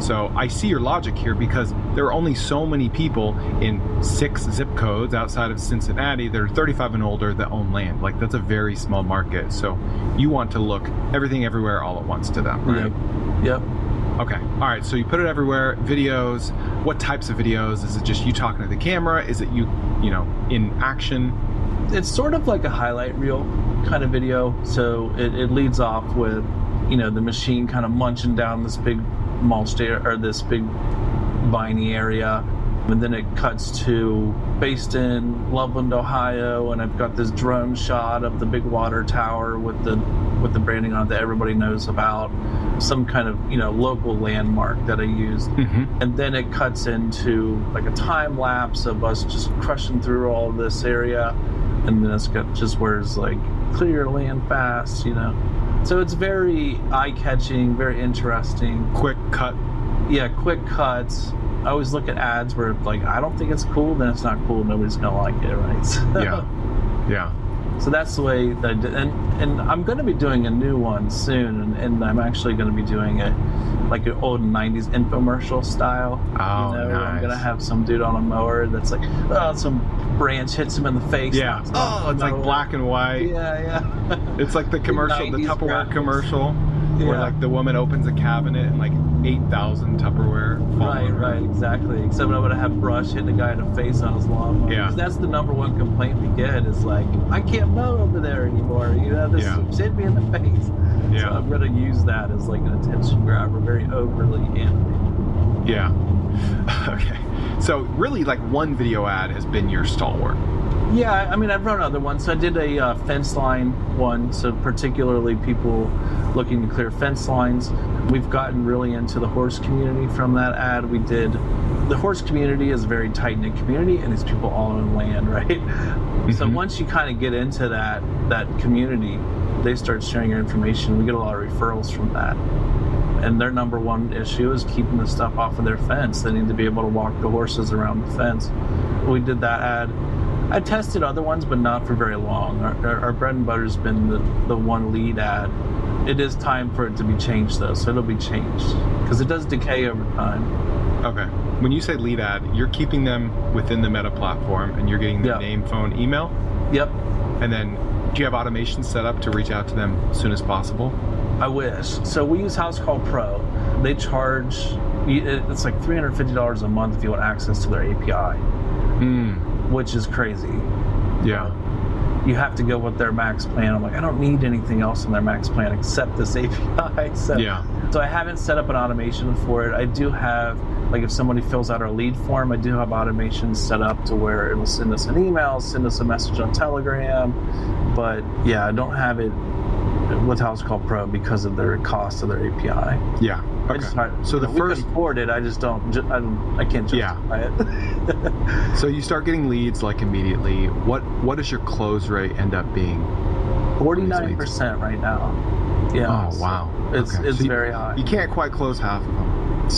So I see your logic here, because there are only so many people in 6 zip codes outside of Cincinnati that are 35 and older that own land. Like, that's a very small market. So you want to look everything everywhere all at once to them, right? Yep. Okay. All right. So you put it everywhere. Videos. What types of videos? Is it just you talking to the camera? Is it you in action? It's sort of like a highlight reel kind of video. So it leads off with, the machine kind of munching down this big mulched area, or this big viney area. And then it cuts to based in Loveland, Ohio, and I've got this drone shot of the big water tower with the branding on it that everybody knows about, some kind of local landmark that I used. And then it cuts into like a time lapse of us just crushing through all of this area, and then it's got just where it's like clear land fast, So it's very eye-catching, very interesting. Quick cut. Yeah, quick cuts. I always look at ads where like, I don't think it's cool, then it's not cool, nobody's gonna like it, right? So, yeah. So that's the way that I did. And I'm gonna be doing a new one soon, and I'm actually gonna be doing it like an old 90s infomercial style. Oh, nice. I'm gonna have some dude on a mower that's like, some branch hits him in the face. Yeah. It's like black and white. Yeah. It's like the commercial, the Tupperware graphics. Commercial, where like the woman opens a cabinet and like 8,000 Tupperware. Right, exactly. Except I'm gonna have brush hitting a guy in the face on his lawnmower. Yeah. 'Cause that's the number one complaint we get is like, I can't mow over there anymore. This hit me in the face. Yeah. So I'm gonna use that as like an attention grabber, very overly animated. Yeah. Okay. So really, like, one video ad has been your stalwart. Yeah, I mean, I've run other ones. So I did a fence line one, so particularly people looking to clear fence lines. We've gotten really into the horse community from that ad. The horse community is a very tight-knit community, and it's people all own land, right? So once you kind of get into that community, they start sharing your information. We get a lot of referrals from that. And their number one issue is keeping the stuff off of their fence. They need to be able to walk the horses around the fence. We did that ad. I tested other ones, but not for very long. Our bread and butter's been the one lead ad. It is time for it to be changed, though, so it'll be changed. Because it does decay over time. Okay. When you say lead ad, you're keeping them within the Meta platform, and you're getting their name, phone, email? Yep. And then Do you have automation set up to reach out to them as soon as possible? I wish. So we use House Call Pro. They charge, it's like $350 a month if you want access to their API, which is crazy. Yeah. You have to go with their max plan. I'm like, I don't need anything else in their max plan except this API. So I haven't set up an automation for it. I do have, like, if somebody fills out our lead form, I do have automation set up to where it'll send us an email, send us a message on Telegram. But yeah, I don't have it with House Call Pro because of their cost of their API. Yeah. Okay. So we could afford it. I just don't. I can't justify it. So you start getting leads like immediately. What does your close rate end up being? 49% right now. Yeah. Oh wow. It's very high. You can't quite close half of them.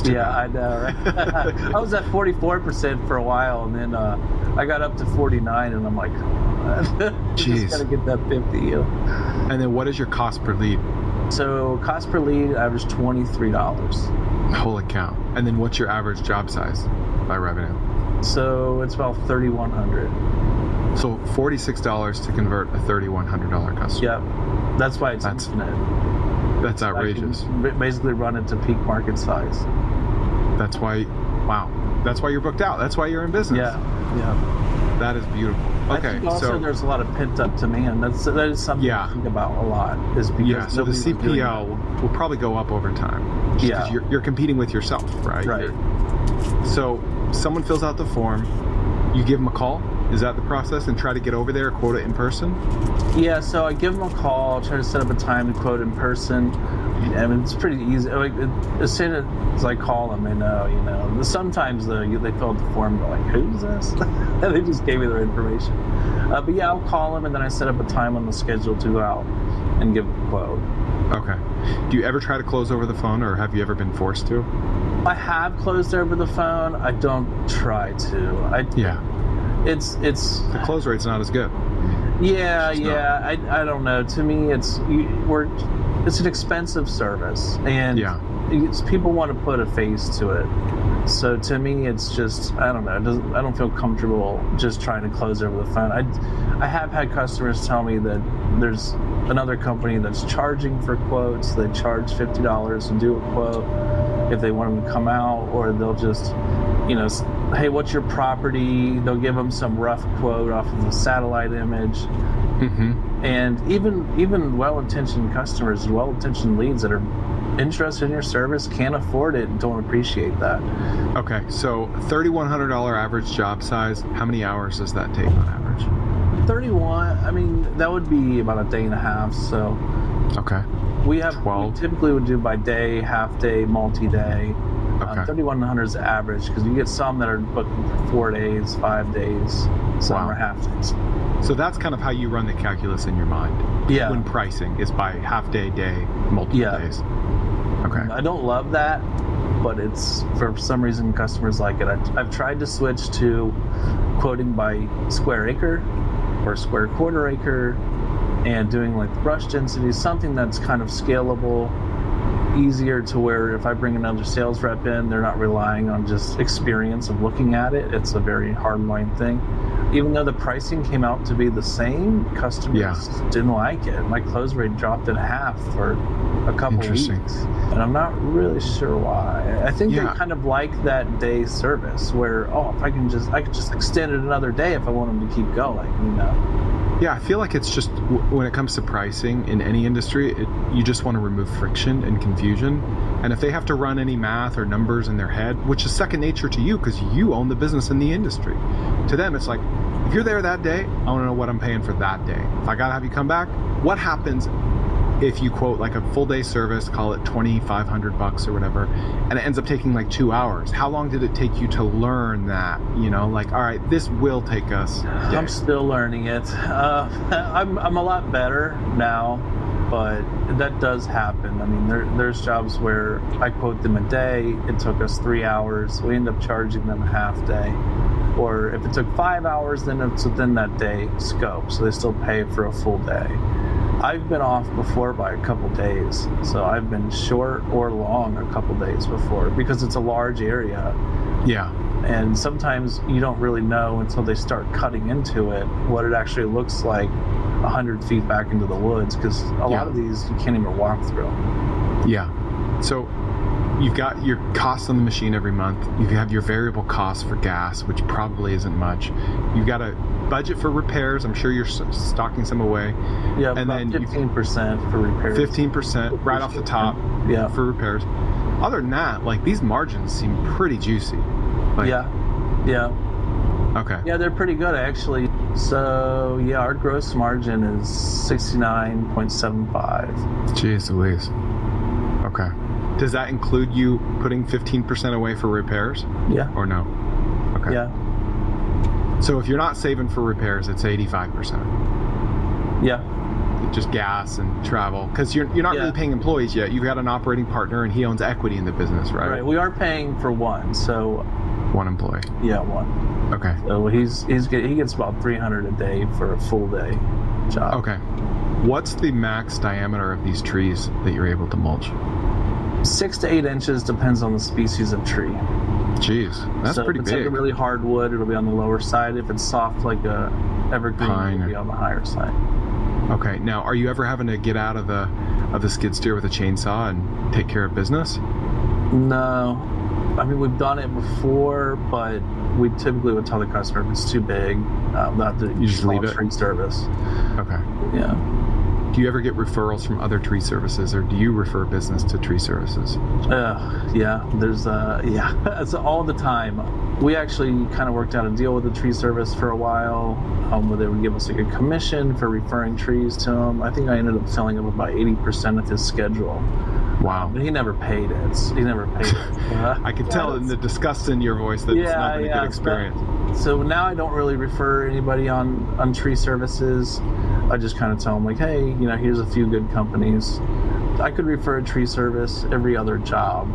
Yeah, I know. Right? I was at 44% for a while, and then I got up to 49, and I'm like, just gotta get that 50. And then what is your cost per lead? So cost per lead average $23. Holy cow! And then what's your average job size by revenue? So it's about $3,100. So $46 to convert a $3,100 customer. Yep, that's why it's infinite. That's outrageous. Basically run into peak market size. That's why, wow. That's why you're booked out. That's why you're in business. Yeah. That is beautiful. Okay. I think also there's a lot of pent up demand. That is something to think about a lot. Is because so the CPL will probably go up over time. Because you're competing with yourself, right? Right. So someone fills out the form, you give them a call. Is that the process? And try to get over there, quote it in person? Yeah, so I give them a call, try to set up a time to quote in person. I mean, it's pretty easy. Like, as soon as I call them, they know, Sometimes they fill out the form, they're like, who's this? And they just gave me their information. But yeah, I'll call them, and then I set up a time on the schedule to go out and give them a quote. Okay. Do you ever try to close over the phone, or have you ever been forced to? I have closed over the phone. I don't try to. It's the close rate's not as good. I don't know. To me, it's an expensive service, and people want to put a face to it. So to me, it's just, I don't know. I don't feel comfortable just trying to close over the phone. I have had customers tell me that there's another company that's charging for quotes. They charge $50 to do a quote if they want them to come out, or they'll just, hey, what's your property? They'll give them some rough quote off of a satellite image. And even well-intentioned customers, well-intentioned leads that are interested in your service can't afford it and don't appreciate that. Okay, so $3,100 average job size, how many hours does that take on average? 31, I mean, that would be about a day and a half, so. Okay. We typically would do by day, half day, multi-day. Okay. 3,100 is average, because you get some that are booking for 4 days, 5 days, some are half days. So that's kind of how you run the calculus in your mind. Yeah. When pricing is by half day, multiple days. Okay. I don't love that, but it's, for some reason, customers like it. I've tried to switch to quoting by square acre or square quarter acre, and doing like the brush density, something that's kind of scalable, easier, to where if I bring another sales rep in, they're not relying on just experience of looking at it. It's a very hardline thing. Even though the pricing came out to be the same, customers didn't like it. My close rate dropped in half for a couple weeks, and I'm not really sure why. I think they kind of like that day service where, if I could just extend it another day if I want them to keep going, Yeah, I feel like it's just, when it comes to pricing in any industry, you just want to remove friction and confusion. And if they have to run any math or numbers in their head, which is second nature to you because you own the business in the industry, to them it's like, if you're there that day, I want to know what I'm paying for that day. If I got to have you come back, what happens if you quote like a full day service, call it $2,500 or whatever, and it ends up taking like 2 hours? How long did it take you to learn that? All right, this will take us. I'm still learning it. I'm a lot better now, but that does happen. I mean, there's jobs where I quote them a day, it took us 3 hours, we end up charging them a half day. Or if it took 5 hours, then it's within that day scope, so they still pay for a full day. I've been off before by a couple days, so I've been short or long a couple days before, because it's a large area. Yeah. And sometimes you don't really know until they start cutting into it what it actually looks like 100 feet back into the woods, because a lot of these you can't even walk through. Yeah. So you've got your costs on the machine every month. You have your variable costs for gas, which probably isn't much. You've got a budget for repairs. I'm sure you're stocking some away. Yeah, and about then 15% for repairs. 15% right off the top for repairs. Other than that, like, these margins seem pretty juicy. Like, yeah. Okay. Yeah, they're pretty good, actually. So, yeah, our gross margin is 69.75. Jeez Louise. Okay. Does that include you putting 15% away for repairs? Yeah. Or no? Okay. Yeah. So if you're not saving for repairs, it's 85%. Yeah. Just gas and travel, because you're not really paying employees yet. You've got an operating partner, and he owns equity in the business, right? Right. We are paying for one, so. One employee. Yeah, one. Okay. So he gets about $300 a day for a full day job. Okay. What's the max diameter of these trees that you're able to mulch? 6 to 8 inches, depends on the species of tree. Jeez, that's pretty big. If it's like a really hard wood, it'll be on the lower side. If it's soft, like a evergreen, it'll be on the higher side. Okay. Now, are you ever having to get out of the skid steer with a chainsaw and take care of business? No. I mean, we've done it before, but we typically would tell the customer if it's too big, not to you just leave it. Tree service. Okay. Yeah. Do you ever get referrals from other tree services, or do you refer business to tree services? Yeah. There's it's all the time. We actually kind of worked out a deal with the tree service for a while, where they would give us like a commission for referring trees to them. I think I ended up filling up about 80% of his schedule. Wow. But he never paid it. I could tell in the disgust in your voice that it's not been a good experience. So now I don't really refer anybody on tree services. I just kind of tell them, like, hey, here's a few good companies. I could refer a tree service every other job.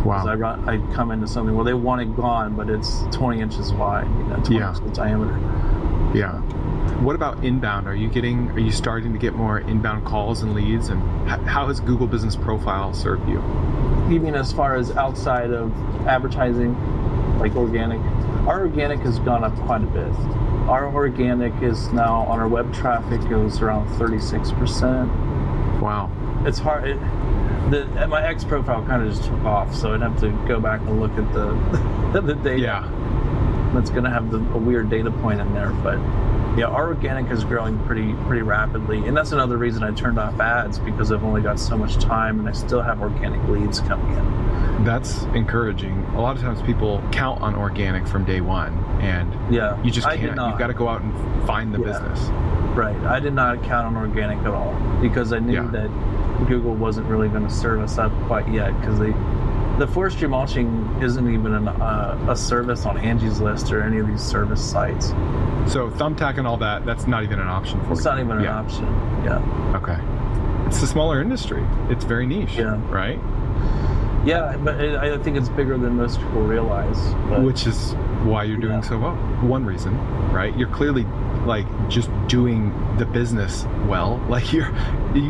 Wow. I come into something, well, they want it gone, but it's 20 inches wide, 20 inches diameter. Yeah. What about inbound? Are you starting to get more inbound calls and leads? And how has Google Business Profile served you? You mean as far as outside of advertising, like organic? Our organic has gone up quite a bit. Our organic is now, on our web traffic, goes around 36%. Wow. It's hard. My X profile kind of just took off, so I'd have to go back and look at the data. Yeah. That's going to have a weird data point in there, but yeah, our organic is growing pretty rapidly, and that's another reason I turned off ads, because I've only got so much time, and I still have organic leads coming in. That's encouraging. A lot of times people count on organic from day one, and you just can't. You've got to go out and find the business. Right. I did not count on organic at all, because I knew that Google wasn't really going to serve us up quite yet, because the forestry mulching isn't even a service on Angie's List or any of these service sites. So Thumbtack and all that's not even an option for you. It's not even an option. Yeah. Okay. It's a smaller industry. It's very niche. Yeah. Right? Yeah, but I think it's bigger than most people realize. But, which is why you're doing so well. One reason, right? You're clearly like just doing the business well. Like you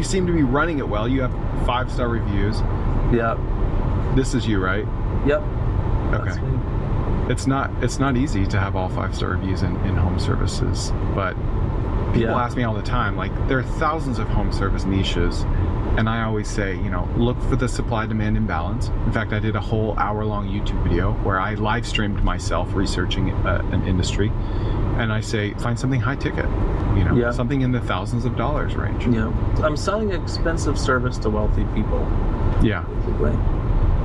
seem to be running it well. You have 5-star reviews. Yeah. This is you, right? Yep. Okay. It's not easy to have all 5-star reviews in home services, but people ask me all the time, like, there are thousands of home service niches, and I always say, look for the supply-demand imbalance. In fact, I did a whole hour-long YouTube video where I live streamed myself researching an industry, and I say, find something high ticket, something in the thousands of dollars range. Yeah, I'm selling expensive service to wealthy people. Yeah. Basically.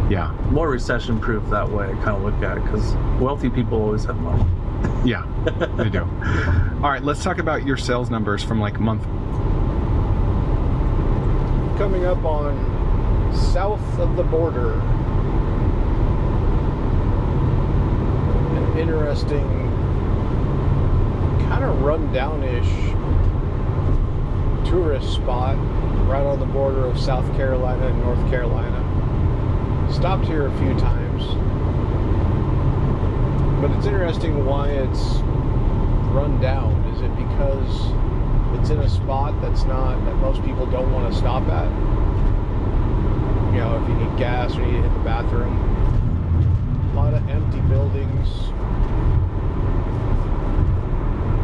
Yeah. More recession-proof that way, I kind of look at it, because wealthy people always have money. Yeah, they do. All right, let's talk about your sales numbers from like month. Coming up on south of the border, an interesting, kind of run-down-ish tourist spot right on the border of South Carolina and North Carolina. Stopped here a few times, but it's interesting why it's run down. Is it because it's in a spot that most people don't want to stop at? If you need gas or you need to hit the bathroom. A lot of empty buildings.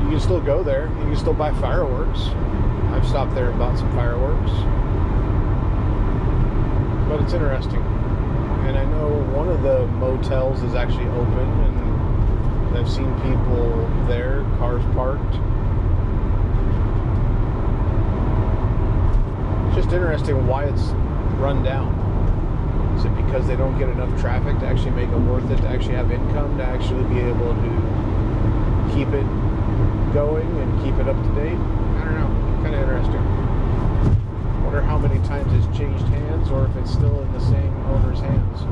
You can still go there. You can still buy fireworks. I've stopped there and bought some fireworks. But it's interesting. And I know one of the motels is actually open, and I've seen people there, cars parked. It's just interesting why it's run down. Is it because they don't get enough traffic to actually make it worth it, to actually have income, to actually be able to keep it going and keep it up to date? I don't know. Kind of interesting. Wonder how many times it's changed hands, or if it's still in the same owner's hands.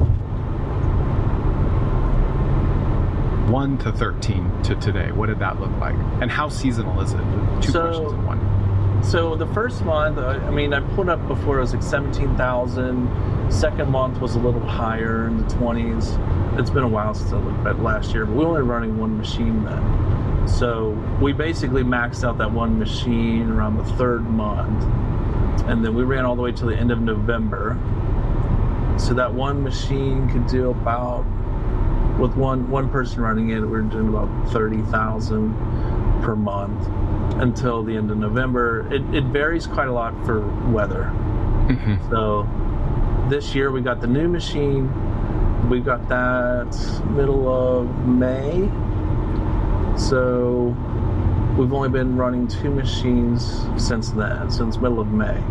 1 to 13 to today, what did that look like? And how seasonal is it? Two questions in one. So the first month, I mean, I put up before it was like 17,000. Second month was a little higher in the 20s. It's been a while since I looked at last year, but we were only running one machine then. So we basically maxed out that one machine around the third month. And then we ran all the way to the end of November. So that one machine could do about, with one person running it, we were doing about 30,000 per month until the end of November. It varies quite a lot for weather. Mm-hmm. So this year we got the new machine. We got that middle of May. So we've only been running 2 machines since then, since middle of May.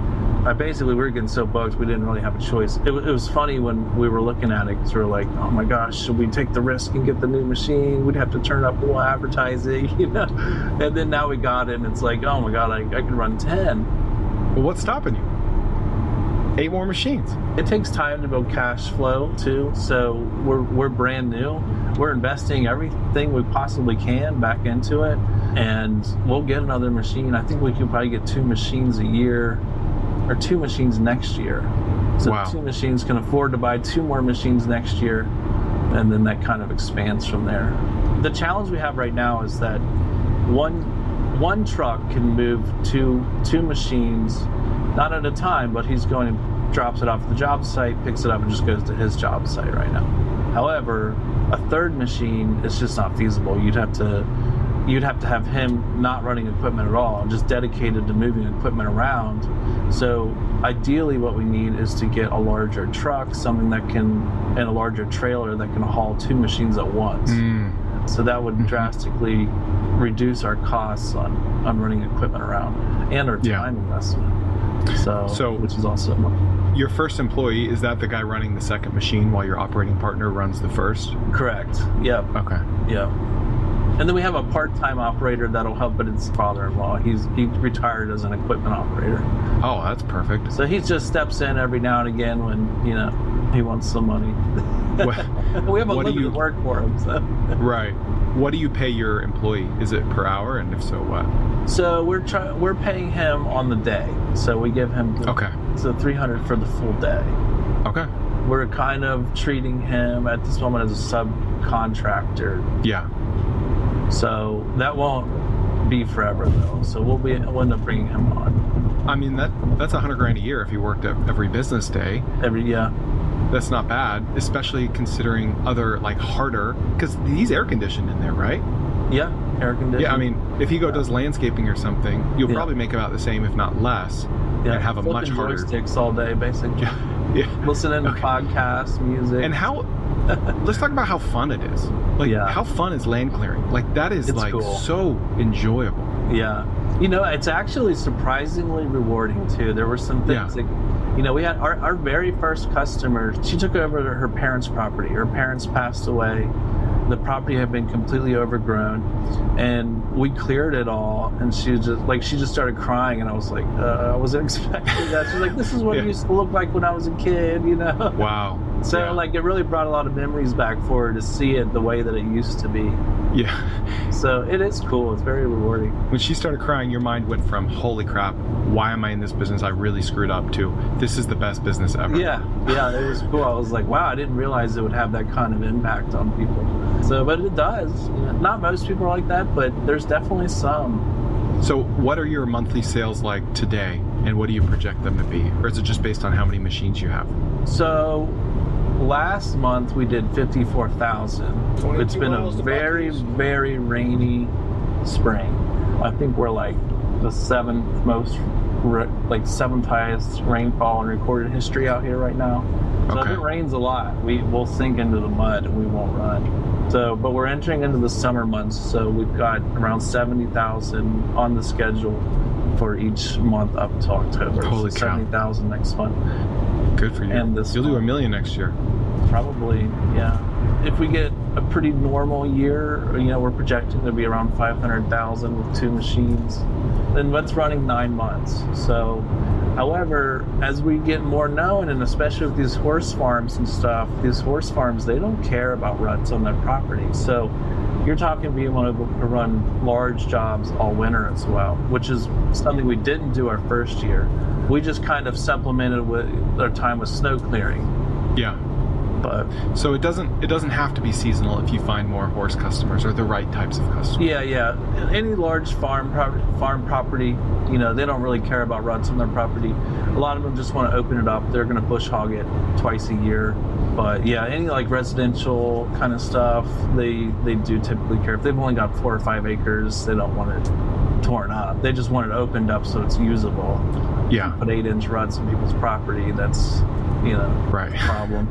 We were getting so booked, we didn't really have a choice. It was funny when we were looking at it, because we were like, oh my gosh, should we take the risk and get the new machine? We'd have to turn up more advertising, you know? And then now we got it, and it's like, oh my God, I could run 10. Well, what's stopping you? 8 more machines. It takes time to build cash flow too. So we're brand new. We're investing everything we possibly can back into it, and we'll get another machine. I think we could probably get 2 machines a year, or 2 machines next year. So wow. 2 machines can afford to buy 2 more machines next year, and then that kind of expands from there. The challenge we have right now is that one truck can move two machines, not at a time, but he's going and drops it off at the job site, picks it up, and just goes to his job site right now. However, a third machine is just not feasible. You'd have to have him not running equipment at all, just dedicated to moving equipment around. So ideally what we need is to get a larger truck, something that can, and a larger trailer that can haul 2 machines at once. So that would drastically reduce our costs on running equipment around, and our time investment. So which is also your first employee, is that the guy running the second machine while your operating partner runs the first? Correct. Yep. Okay. Yep. And then we have a part-time operator that'll help, but it's father-in-law. He retired as an equipment operator. Oh, that's perfect. So he just steps in every now and again when, you know, he wants some money. We have a limited work for him. So. Right. What do you pay your employee? Is it per hour, and if so, what? So we're paying him on the day. So we give him $300 for the full day. Okay. We're kind of treating him at this moment as a subcontractor. Yeah. So that won't be forever though. So we'll end up bringing him on. I mean, that's $100,000 a year if he worked every business day. That's not bad, especially considering other like harder, because he's air conditioned in there, right? Yeah, air conditioned. Yeah, I mean, if he does landscaping or something, you'll probably make about the same, if not less, and have a much harder joysticks all day, basically. Yeah. Listening to podcasts, music. And how? Let's talk about how fun it is. Like, how fun is land clearing? Like, that is it's like cool. So enjoyable. Yeah. You know, it's actually surprisingly rewarding too. There were some things that, you know, we had our very first customer. She took over her parents' property. Her parents passed away. The property had been completely overgrown, and we cleared it all. And she just started crying, and I was like, I wasn't expecting that. She's like, this is what it used to look like when I was a kid, you know? Wow. So like, it really brought a lot of memories back for her to see it the way that it used to be. Yeah. So it is cool. It's very rewarding. When she started crying, your mind went from, holy crap, why am I in this business? I really screwed up, to this is the best business ever. Yeah, it was cool. I was like, wow, I didn't realize it would have that kind of impact on people. So, but it does. Not most people are like that, but there's definitely some. So what are your monthly sales like today, and what do you project them to be? Or is it just based on how many machines you have? So last month we did 54,000. It's been a very, very rainy spring. I think we're like the seventh highest rainfall in recorded history out here right now. So if it rains a lot, we'll sink into the mud and we won't run. So, but we're entering into the summer months, so we've got around 70,000 on the schedule for each month up to October. Holy so cow. 70,000 next month. Good for you. And You'll do $1 million next year. Probably, yeah. If we get a pretty normal year, we're projecting to be around 500,000 with 2 machines. Then that's running 9 months. So, however, as we get more known, and especially with these horse farms and stuff, these horse farms, they don't care about ruts on their property. So you're talking being able to run large jobs all winter as well, which is something we didn't do our first year. We just kind of supplemented with our time with snow clearing. Yeah. But so it doesn't have to be seasonal if you find more horse customers or the right types of customers. Yeah. Any large farm property, they don't really care about ruts on their property. A lot of them just want to open it up. They're going to bush hog it twice a year. But yeah, any like residential kind of stuff, they do typically care. If they've only got 4 or 5 acres, they don't want it torn up. They just want it opened up so it's usable. Yeah. Put 8-inch ruts on people's property. That's right. a problem.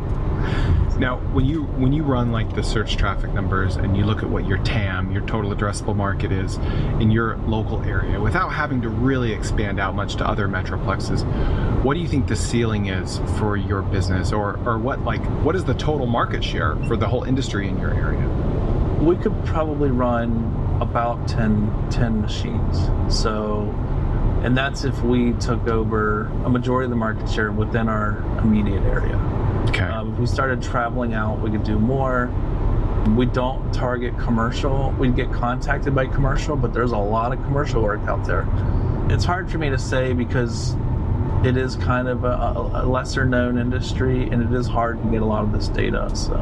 Now, when you run like the search traffic numbers and you look at what your TAM, your total addressable market is in your local area, without having to really expand out much to other metroplexes, what do you think the ceiling is for your business, or what is the total market share for the whole industry in your area? We could probably run about 10 machines. So, and that's if we took over a majority of the market share within our immediate area. Okay. If we started traveling out, we could do more. We don't target commercial. We get contacted by commercial, but there's a lot of commercial work out there. It's hard for me to say because it is kind of a lesser known industry, and it is hard to get a lot of this data. So,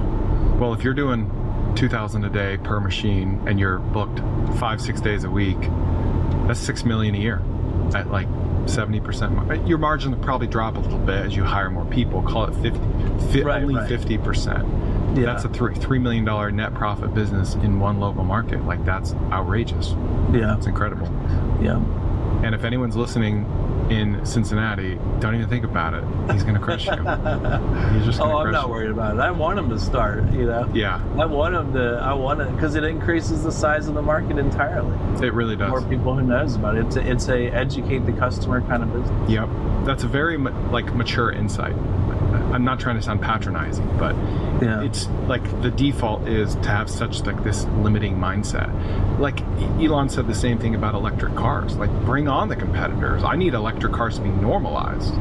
well, if you're doing 2,000 a day per machine and you're booked 5-6 days a week, that's $6 million a year at like 70%. Your margin will probably drop a little bit as you hire more people. Call it 50%. Yeah. That's a $3 million net profit business in one local market. Like, that's outrageous. Yeah, it's incredible. Yeah. And if anyone's listening in Cincinnati, don't even think about it. He's going to crush you. He's just going to crush you. I'm not worried about it. I want him to start, Yeah. I want it because it increases the size of the market entirely. It really does. More people who knows about it. It's a educate the customer kind of business. Yep. That's a very mature insight. I'm not trying to sound patronizing, but it's like the default is to have such like this limiting mindset. Like Elon said the same thing about electric cars. Like, bring on the competitors. I need electric cars to be normalized.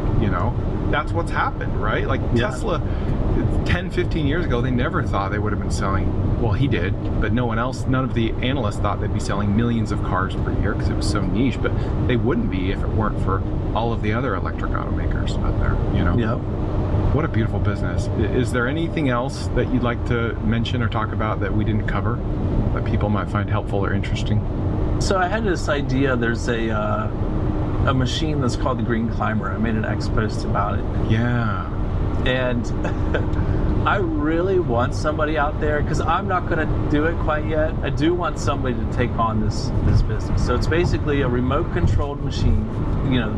That's what's happened, right? Like Tesla 10, 15 years ago, they never thought they would have been selling, well, he did, but none of the analysts thought they'd be selling millions of cars per year because it was so niche, but they wouldn't be if it weren't for all of the other electric automakers out there, Yeah. What a beautiful business. Is there anything else that you'd like to mention or talk about that we didn't cover that people might find helpful or interesting? So I had this idea. There's a machine that's called the Green Climber. I made an X post about it. Yeah. And I really want somebody out there, because I'm not going to do it quite yet. I do want somebody to take on this business. So it's basically a remote controlled machine,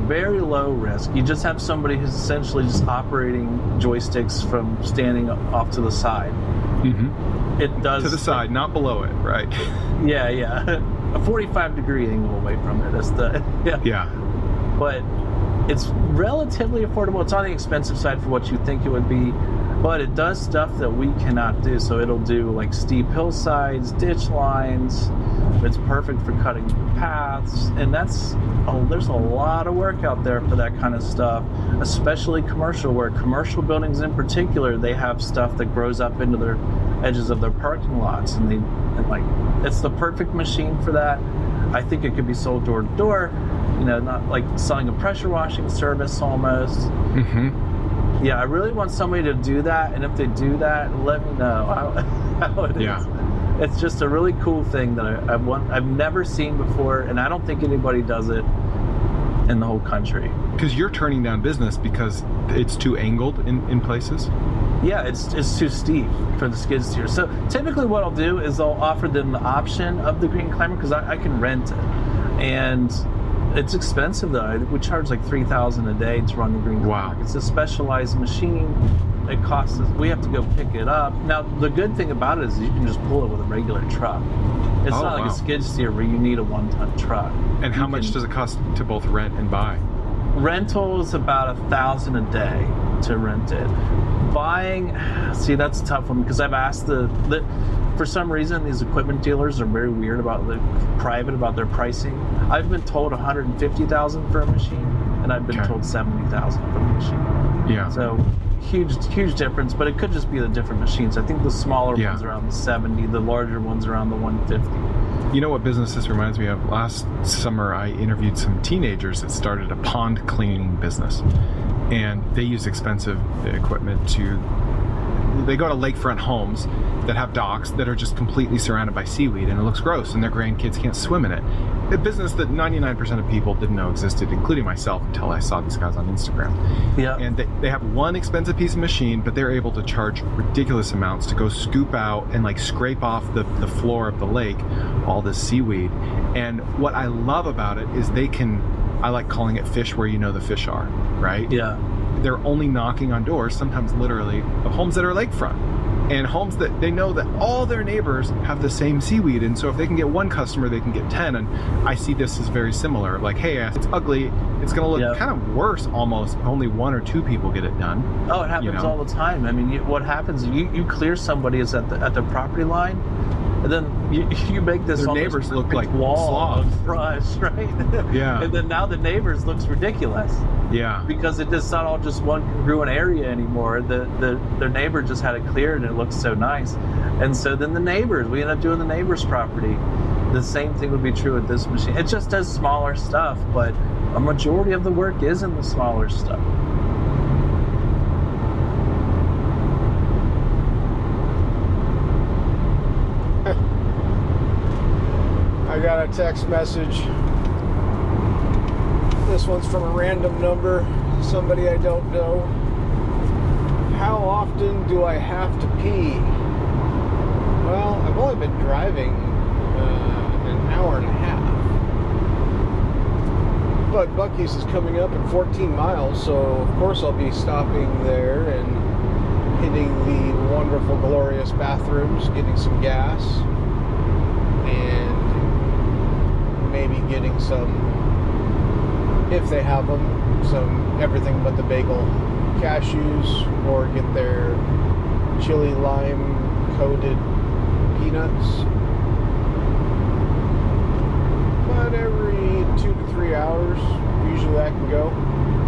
very low risk. You just have somebody who's essentially just operating joysticks from standing off to the side. Mm-hmm. It does to the side, not below it, right? Yeah. A 45-degree angle away from it. That's yeah. But it's relatively affordable. It's on the expensive side for what you think it would be, but it does stuff that we cannot do. So it'll do like steep hillsides, ditch lines. It's perfect for cutting paths, and there's a lot of work out there for that kind of stuff, especially commercial work. Commercial buildings in particular, they have stuff that grows up into their edges of their parking lots, and it's the perfect machine for that. I think it could be sold door to door, not like selling a pressure washing service almost. Mm-hmm. Yeah, I really want somebody to do that, and if they do that, let me know how it is. It's just a really cool thing that I've never seen before, and I don't think anybody does it in the whole country. Because you're turning down business because it's too angled in places? Yeah, it's too steep for the skid steer. So typically what I'll do is I'll offer them the option of the Green Climber because I can rent it. And it's expensive though. We charge like $3,000 a day to run the Green Climber. It's a specialized machine. It costs us, we have to go pick it up. Now the good thing about it is you can just pull it with a regular truck. It's not like a skid steer where you need a 1-ton truck. And how much does it cost to both rent and buy? Rental is about $1,000 a day to rent it. Buying, see, that's a tough one because I've asked for some reason these equipment dealers are very weird about private about their pricing. I've been told $150,000 for a machine, and I've been told $70,000 for a machine. Yeah. So huge difference, but it could just be the different machines. I think the smaller ones are around the 70, the larger ones around the 150. You know what business this reminds me of? Last summer, I interviewed some teenagers that started a pond cleaning business. And they use expensive equipment they go to lakefront homes that have docks that are just completely surrounded by seaweed, and it looks gross, and their grandkids can't swim in it. A business that 99% of people didn't know existed, including myself, until I saw these guys on Instagram. Yeah. And they have one expensive piece of machine, but they're able to charge ridiculous amounts to go scoop out and like scrape off the floor of the lake all this seaweed. And what I love about it is I like calling it fish where you know the fish are, right? Yeah. They're only knocking on doors, sometimes literally, of homes that are lakefront. And homes that they know that all their neighbors have the same seaweed. And so if they can get one customer, they can get 10. And I see this as very similar. Like, hey, it's ugly. It's going to look kind of worse almost if only 1 or 2 people get it done. Oh, it happens all the time. I mean, what happens, you clear somebody is at the property line, and then you make this their neighbors look like wall of brush, right? Yeah. And then now the neighbors looks ridiculous. Yeah. Because it's not all just one congruent area anymore. Their neighbor just had it cleared and it looks so nice. And so then we end up doing the neighbor's property. The same thing would be true with this machine. It just does smaller stuff, but a majority of the work is in the smaller stuff. I got a text message. This one's from a random number, somebody I don't know. How often do I have to pee? Well, I've only been driving an hour and a half. But Buc-ee's is coming up in 14 miles, so of course I'll be stopping there and hitting the wonderful, glorious bathrooms, getting some gas, and maybe getting some, if they have them, some everything but the bagel cashews, or get their chili lime coated peanuts. But every 2 to 3 hours, usually I can go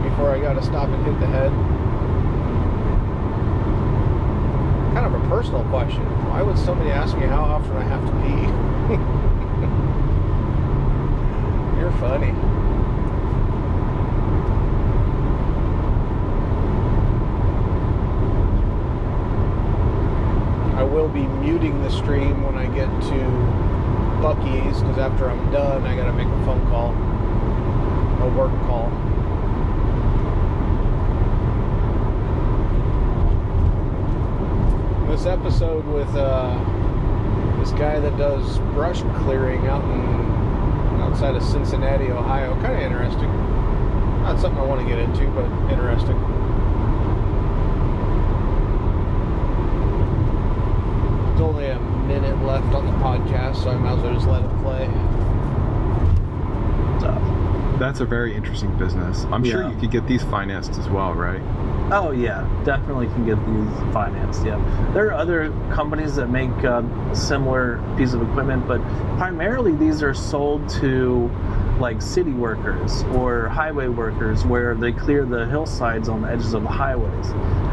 before I gotta stop and hit the head. Kind of a personal question. Why would somebody ask me how often I have to pee? You're funny. I will be muting the stream when I get to Buc-ee's, because after I'm done, I gotta make a phone call, a work call. This episode with this guy that does brush clearing outside of Cincinnati, Ohio, kind of interesting. Not something I want to get into, but interesting. There's only a minute left on the podcast, so I might as well just let it play. That's a very interesting business. I'm sure you could get these financed as well, right? Oh yeah, definitely can get these financed. Yeah, there are other companies that make a similar piece of equipment, but primarily these are sold to like city workers or highway workers, where they clear the hillsides on the edges of the highways.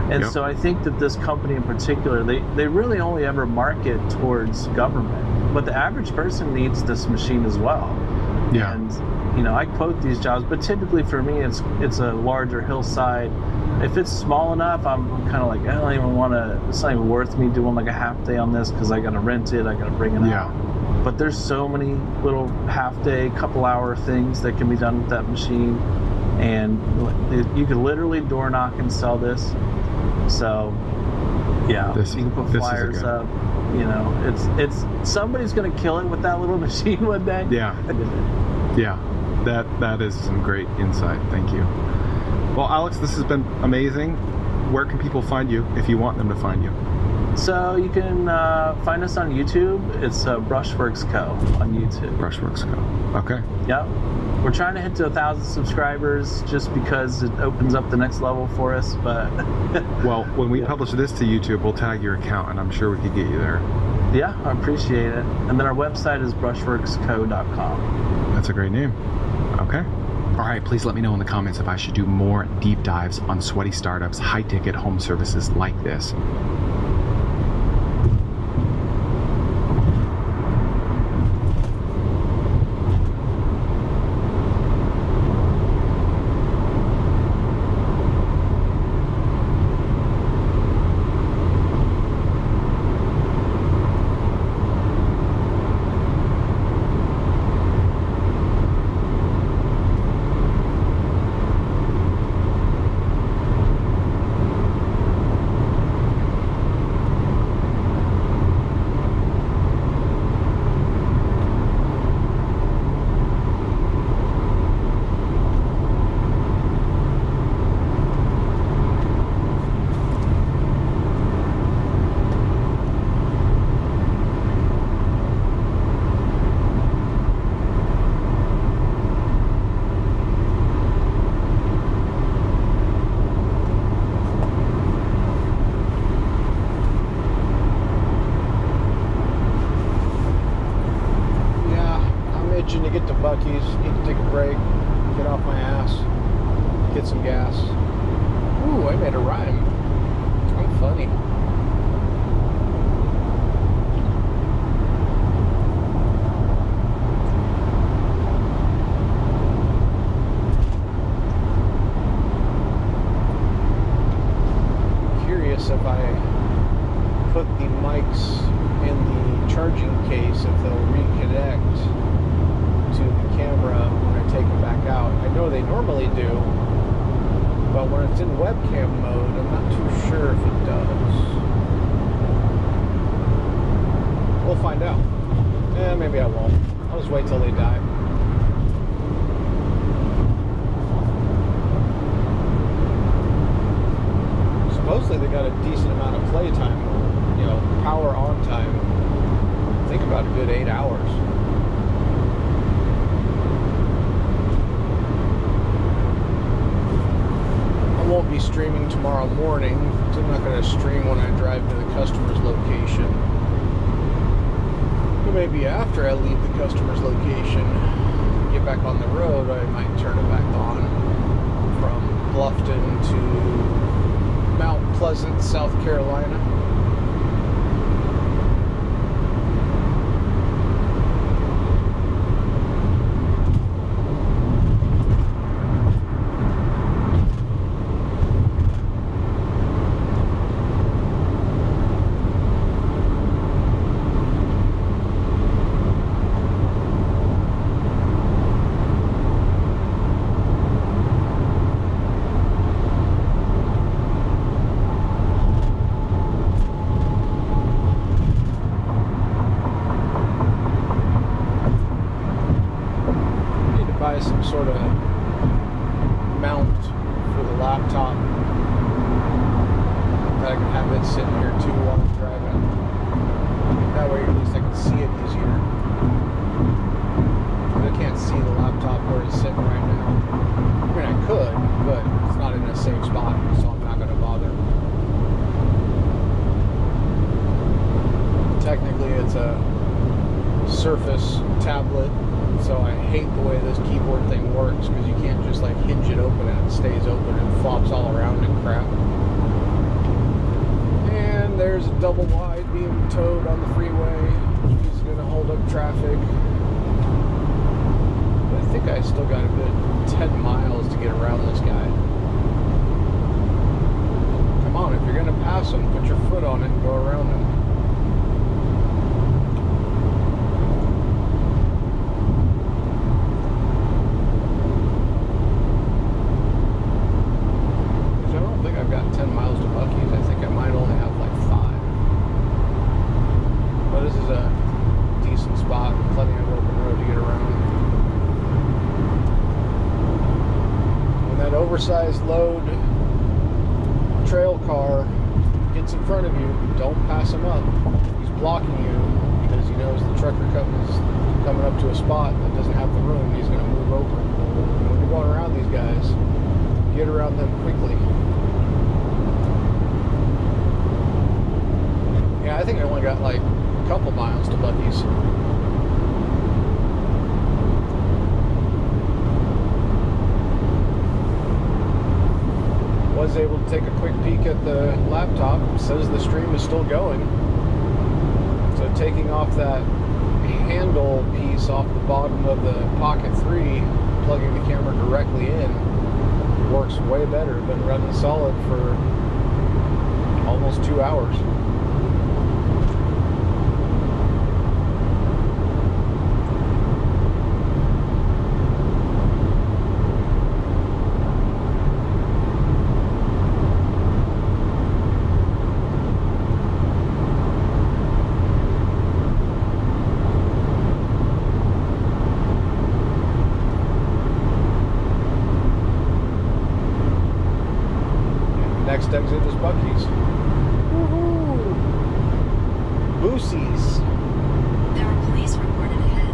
And so I think that this company in particular, they really only ever market towards government, but the average person needs this machine as well. Yeah. And I quote these jobs, but typically for me, it's a larger hillside. If it's small enough, I'm kind of like, I don't even want to, it's not even worth me doing like a half day on this, because I got to rent it, I got to bring it out. But there's so many little half day, couple hour things that can be done with that machine. And you could literally door knock and sell this. So Yeah, This- you can put this is a flyers good- up. You know, it's somebody's gonna kill it with that little machine one day. Yeah. I did it. Yeah, that is some great insight. Thank you. Well, Alex, this has been amazing. Where can people find you if you want them to find you? So you can find us on YouTube. It's Brushworks Co. on YouTube. Brushworks Co. Okay. Yep. We're trying to hit to 1,000 subscribers just because it opens up the next level for us. But Well, when we publish this to YouTube, we'll tag your account, and I'm sure we could get you there. yeah, I appreciate it. And then our website is brushworksco.com. That's a great name. Okay. All right, please let me know in the comments if I should do more deep dives on sweaty startups, high-ticket home services like this. itching to get to Buc-ee's. Need to take a break, get off my ass, get some gas. Ooh, I made a rhyme. I'm funny. Curious if I put the mics in the charging case, if they'll reconnect to the camera when I take them back out. I know they normally do, but when it's in webcam mode, I'm not too sure if it does. We'll find out. Maybe I won't. I'll just wait till they die. Supposedly they got a decent amount of play time, you know, power on time. Think about a good 8 hours. I won't be streaming tomorrow morning, so I'm not going to stream when I drive to the customer's location. But maybe after I leave the customer's location, get back on the road, I might turn it back on from Bluffton to Mount Pleasant, South Carolina. Buy some sort of mount for the laptop that I can have it sitting here too while I'm driving. That way at least I can see it easier. But I can't see the laptop where it's sitting right now. I mean, I could, but it's not in a safe spot, so I'm not going to bother. Technically it's a Surface tablet, so I hate the way this keyboard thing works because you can't just like hinge it open and it stays open and flops all around and crap. And there's a double wide being towed on the freeway. He's going to hold up traffic. But I think I still got a good 10 miles to get around this guy. Come on, if you're going to pass him, put your foot on it and go around him. I've got 10 miles to Buc-ee's. I think I might only have like 5. oversized load trail car gets in front of you, don't pass him up. He's blocking you because he knows the trucker is coming up to a spot that doesn't have the room. He's going to move over. And when you're going around these guys, get around them quickly. Yeah, I think I only got like a couple miles to Buc-ee's. Was able to take a quick peek at the laptop. It says the stream is still going. So taking off that handle piece off the bottom of the Pocket 3, plugging the camera directly in, works way better. Been running solid for almost 2 hours. Next exit is Buc-ee's. Woohoo! Boosie's. There are police reported ahead.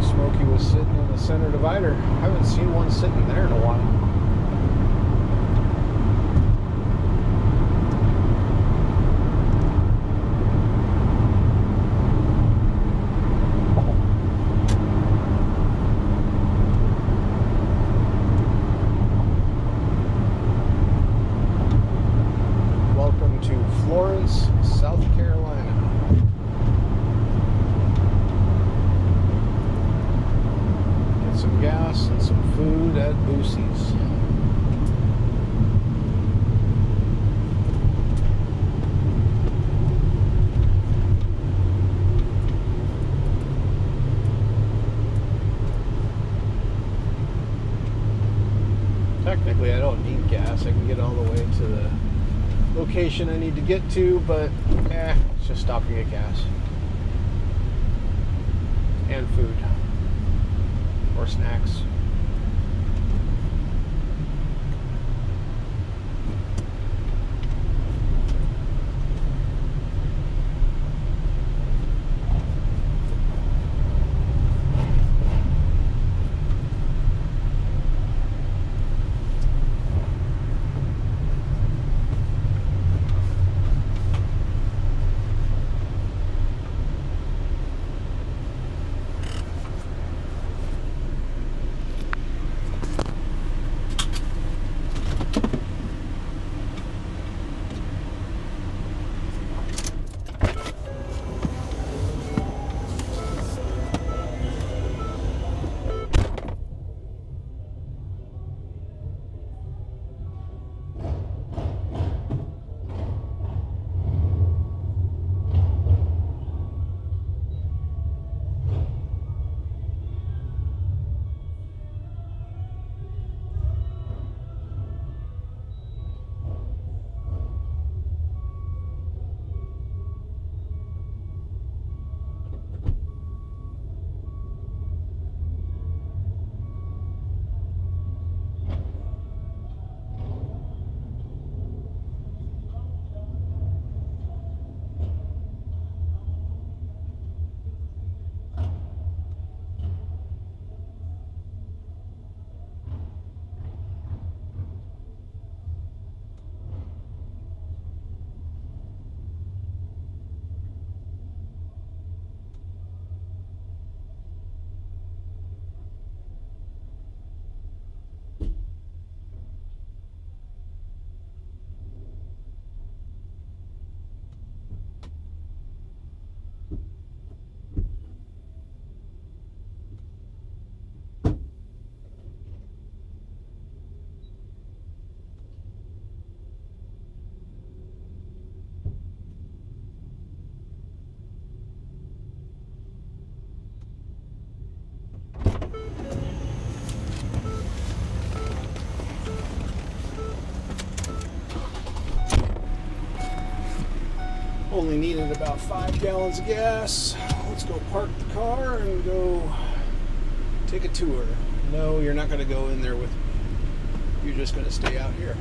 Smokey was sitting in the center divider. Haven't seen one sitting there in a while. Welcome to Florence, South Carolina. Some gas and some food at Boosie's. Technically, I don't need gas. I can get all the way to the location I need to get to, but it's just stopping at gas and food. Or snacks. only needed about 5 gallons of gas. Let's go park the car and go take a tour. No, you're not going to go in there with me. You're just going to stay out here.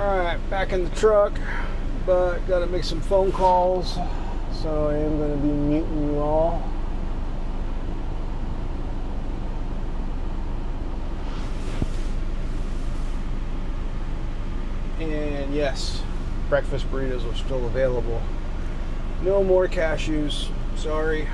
Alright, back in the truck, but gotta make some phone calls, so I am gonna be muting you all. And yes, breakfast burritos are still available. No more cashews, sorry.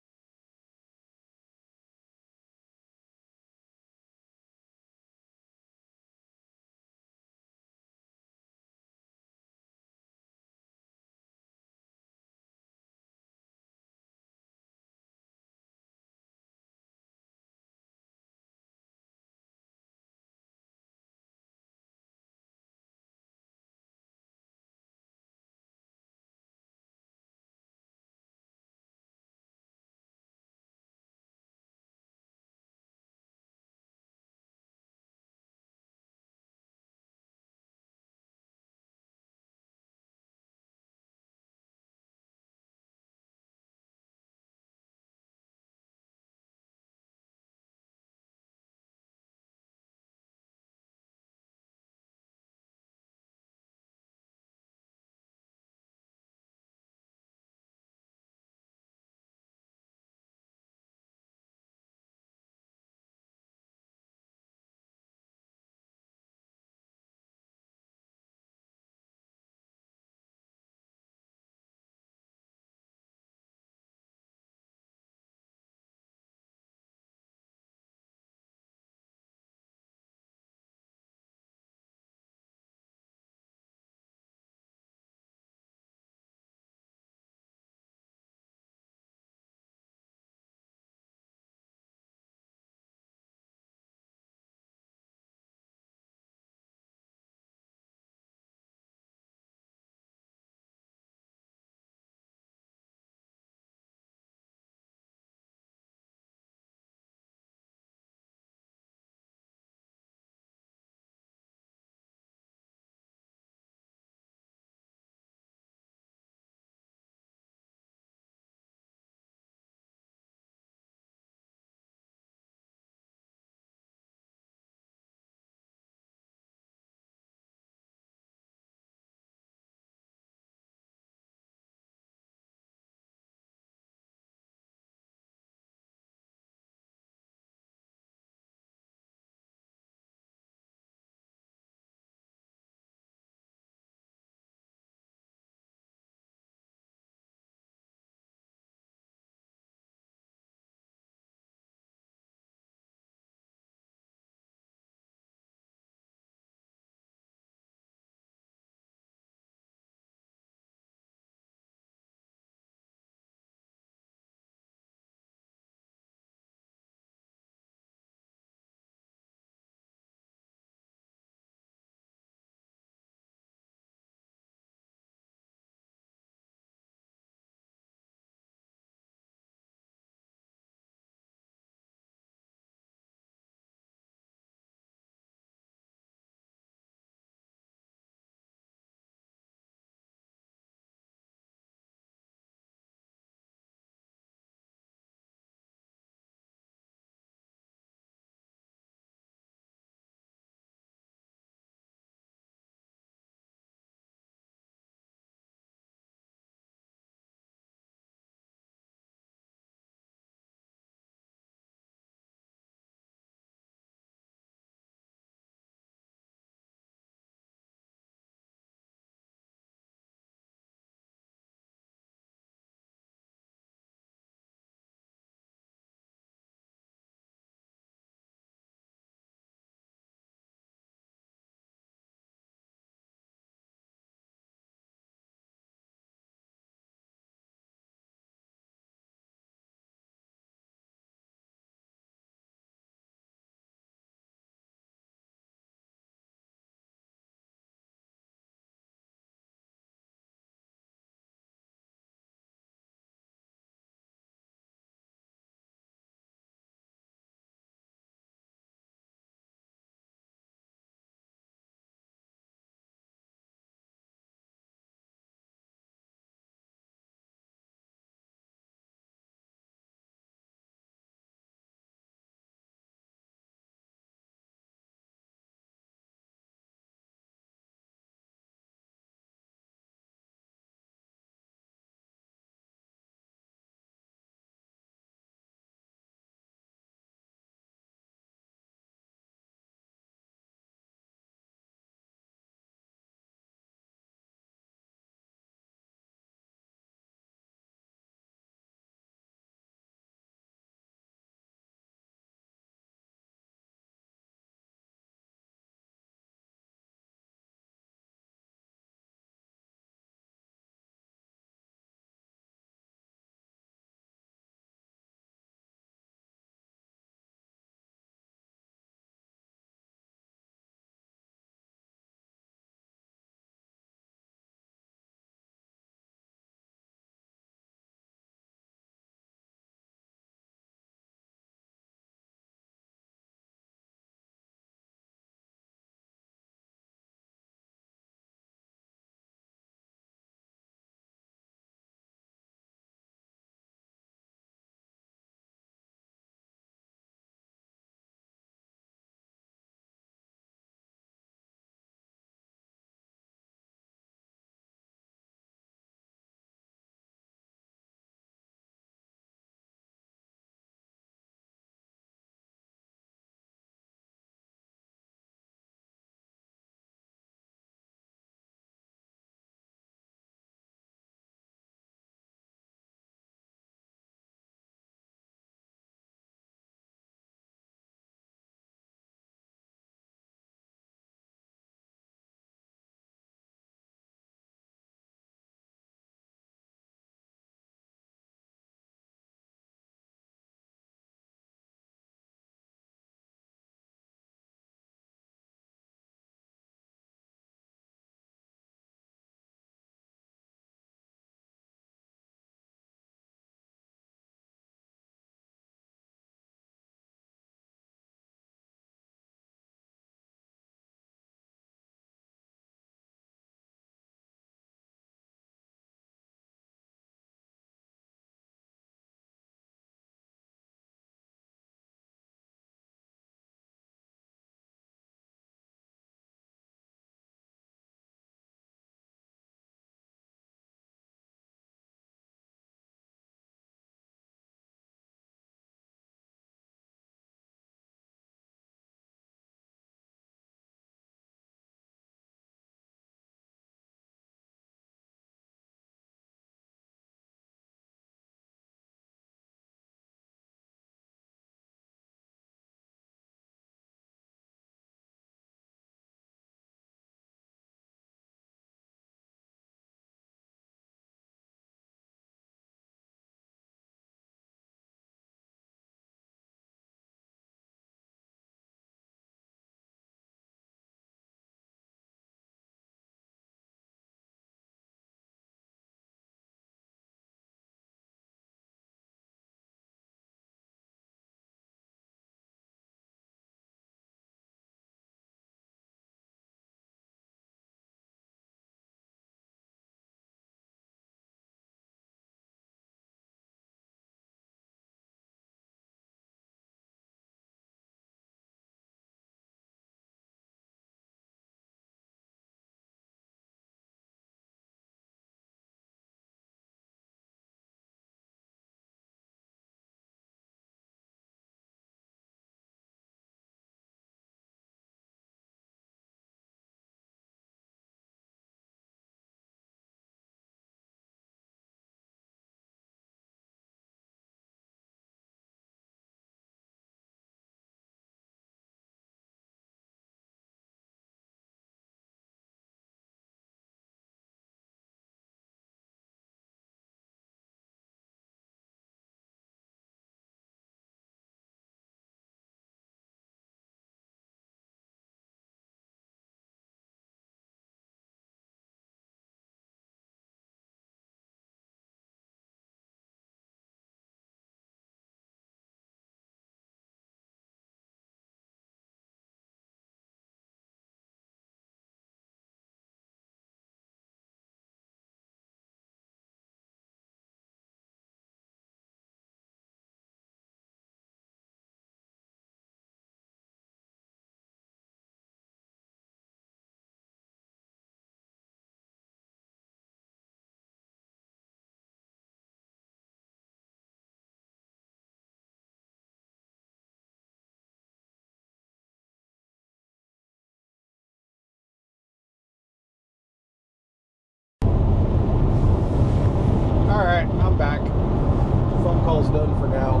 done for now.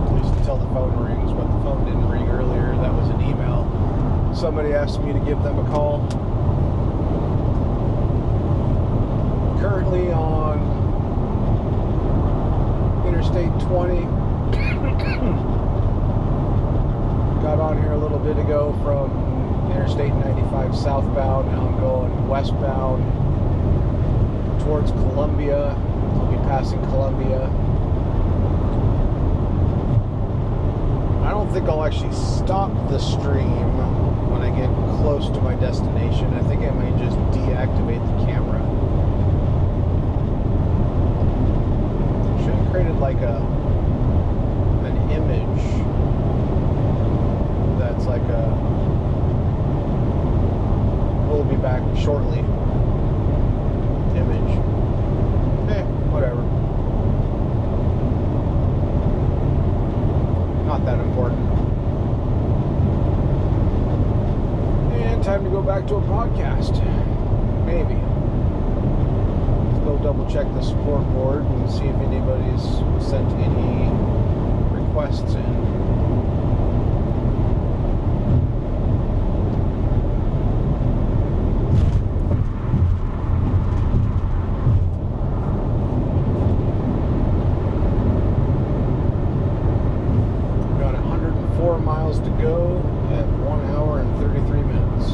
At least until the phone rings, but the phone didn't ring earlier. That was an email. Somebody asked me to give them a call. Currently on Interstate 20. Got on here a little bit ago from Interstate 95 southbound. Now I'm going westbound towards Columbia. I'll be passing Columbia. I don't think I'll actually stop the stream when I get close to my destination. I think I might just deactivate the camera. Should have created like an image that's like a "we'll be back shortly" image. Whatever. Not that important. And time to go back to a podcast. Maybe. Let's go double check the support board and see if anybody's sent any requests in. Miles to go at 1 hour and 33 minutes.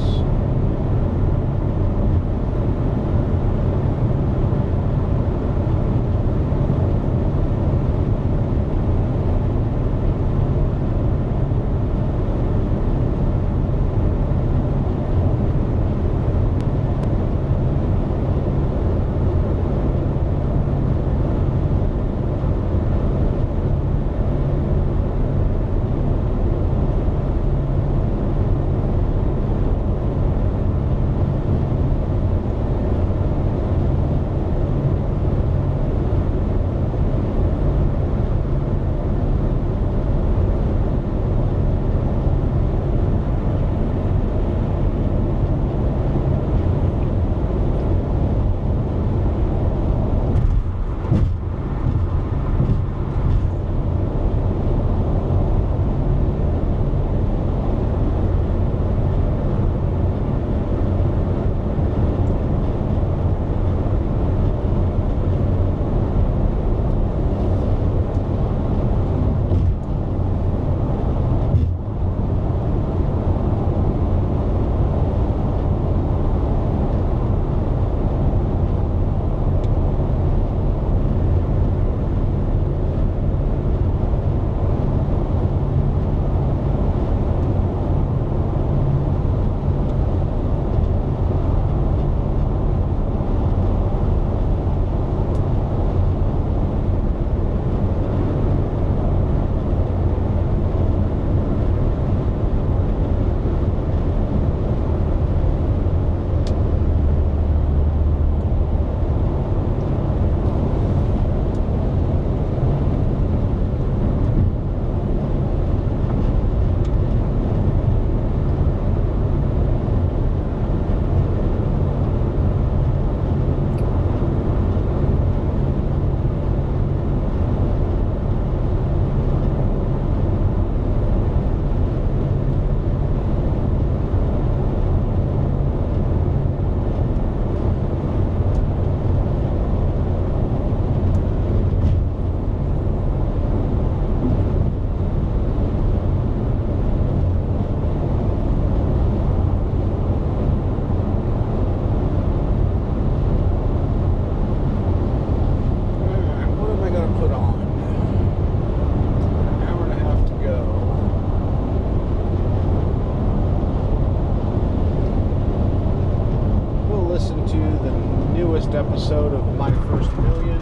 Episode of My First Million.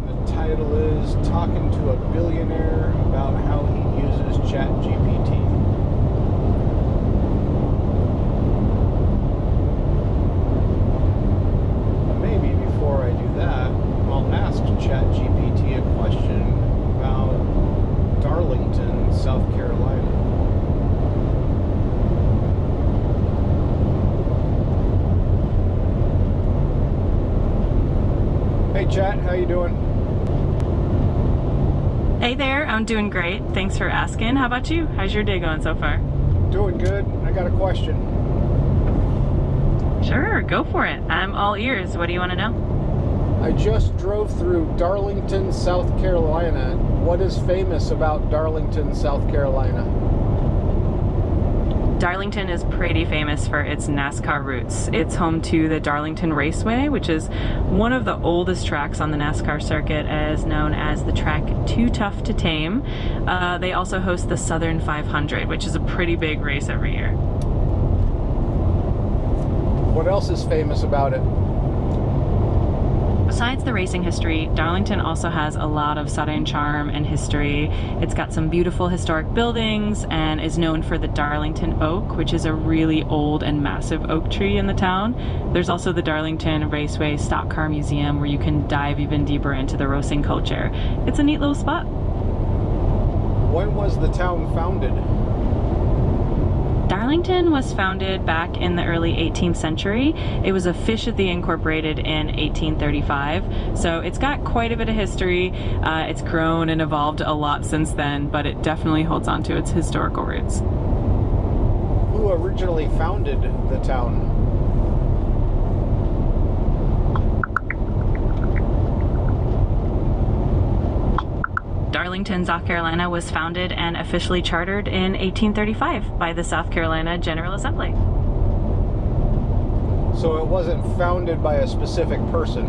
The title is Talking to a Billionaire About How He Uses ChatGPT. Maybe before I do that, I'll ask ChatGPT a question about Darlington, South Carolina. Hey chat, how you doing? Hey there, I'm doing great. Thanks for asking. How about you? How's your day going so far? Doing good. I got a question. Sure, go for it. I'm all ears. What do you want to know? I just drove through Darlington, South Carolina. What is famous about Darlington, South Carolina? Darlington is pretty famous for its NASCAR roots. It's home to the Darlington Raceway, which is one of the oldest tracks on the NASCAR circuit, as known as the track Too Tough to Tame. They also host the Southern 500, which is a pretty big race every year. What else is famous about it? Besides the racing history, Darlington also has a lot of Southern charm and history. It's got some beautiful historic buildings and is known for the Darlington oak, which is a really old and massive oak tree in the town. There's also the Darlington Raceway Stock Car Museum, where you can dive even deeper into the racing culture. It's a neat little spot. When was the town founded? Darlington was founded back in the early 18th century. It was officially incorporated in 1835, so it's got quite a bit of history. It's grown and evolved a lot since then, but it definitely holds on to its historical roots. Who originally founded the town? Darlington, South Carolina was founded and officially chartered in 1835 by the South Carolina General Assembly. So it wasn't founded by a specific person?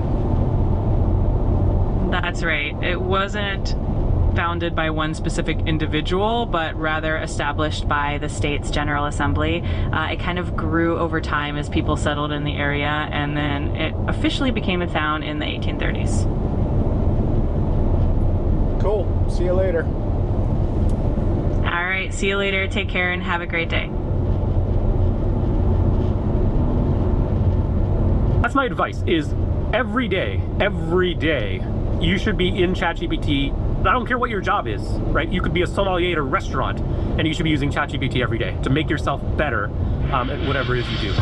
That's right. It wasn't founded by one specific individual, but rather established by the state's General Assembly. It kind of grew over time as people settled in the area, and then it officially became a town in the 1830s. Cool. See you later. All right. See you later. Take care and have a great day. That's my advice, is every day, you should be in ChatGPT. I don't care what your job is, right? You could be a sommelier at a restaurant, and you should be using ChatGPT every day to make yourself better at whatever it is you do.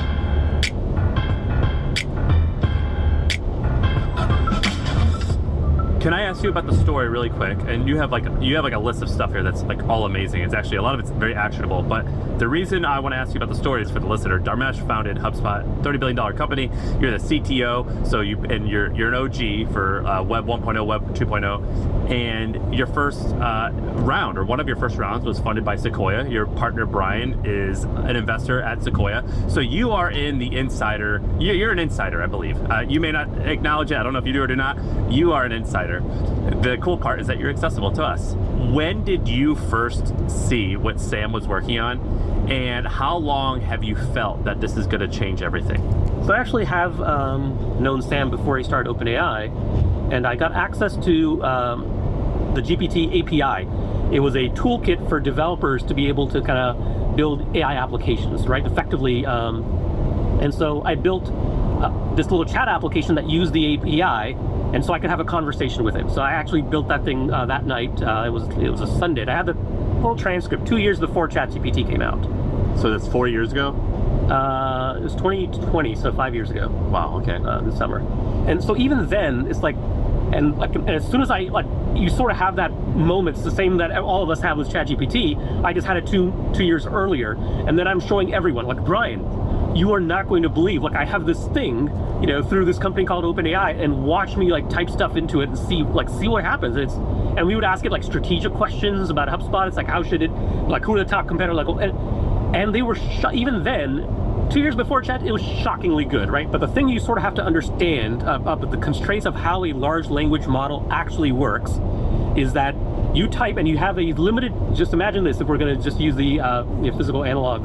Can I ask you about the story really quick? And you have like a list of stuff here that's like all amazing. It's actually, a lot of it's very actionable. But the reason I want to ask you about the story is for the listener. Dharmesh founded HubSpot, $30 billion company. You're the CTO, so you're an OG for Web 1.0, Web 2.0, and your first round, or one of your first rounds, was funded by Sequoia. Your partner Brian is an investor at Sequoia, so you are in the insider. You're an insider, I believe. You may not acknowledge it. I don't know if you do or do not. You are an insider. The cool part is that you're accessible to us. When did you first see what Sam was working on, and how long have you felt that this is going to change everything? So I actually have known Sam before he started OpenAI, and I got access to the GPT API. It was a toolkit for developers to be able to kind of build AI applications, right, effectively. And so I built this little chat application that used the API, and so I could have a conversation with him. So I actually built that thing that night. It was a Sunday. I had the full transcript 2 years before ChatGPT came out. So that's 4 years ago? It was 2020, so 5 years ago. Wow, okay. This summer. And so even then, it's like, and as soon as you sort of have that moment, it's the same that all of us have with ChatGPT. I just had it two years earlier, and then I'm showing everyone, like, Brian, you are not going to believe, like, I have this thing, through this company called OpenAI, and watch me type stuff into it and see what happens. And we would ask it strategic questions about HubSpot. It's like, how should it, who are the top competitors? And they were even then, 2 years before Chat, it was shockingly good, right? But the thing you sort of have to understand about the constraints of how a large language model actually works is that you type and you have a limited, just imagine this, if we're going to just use the physical analog,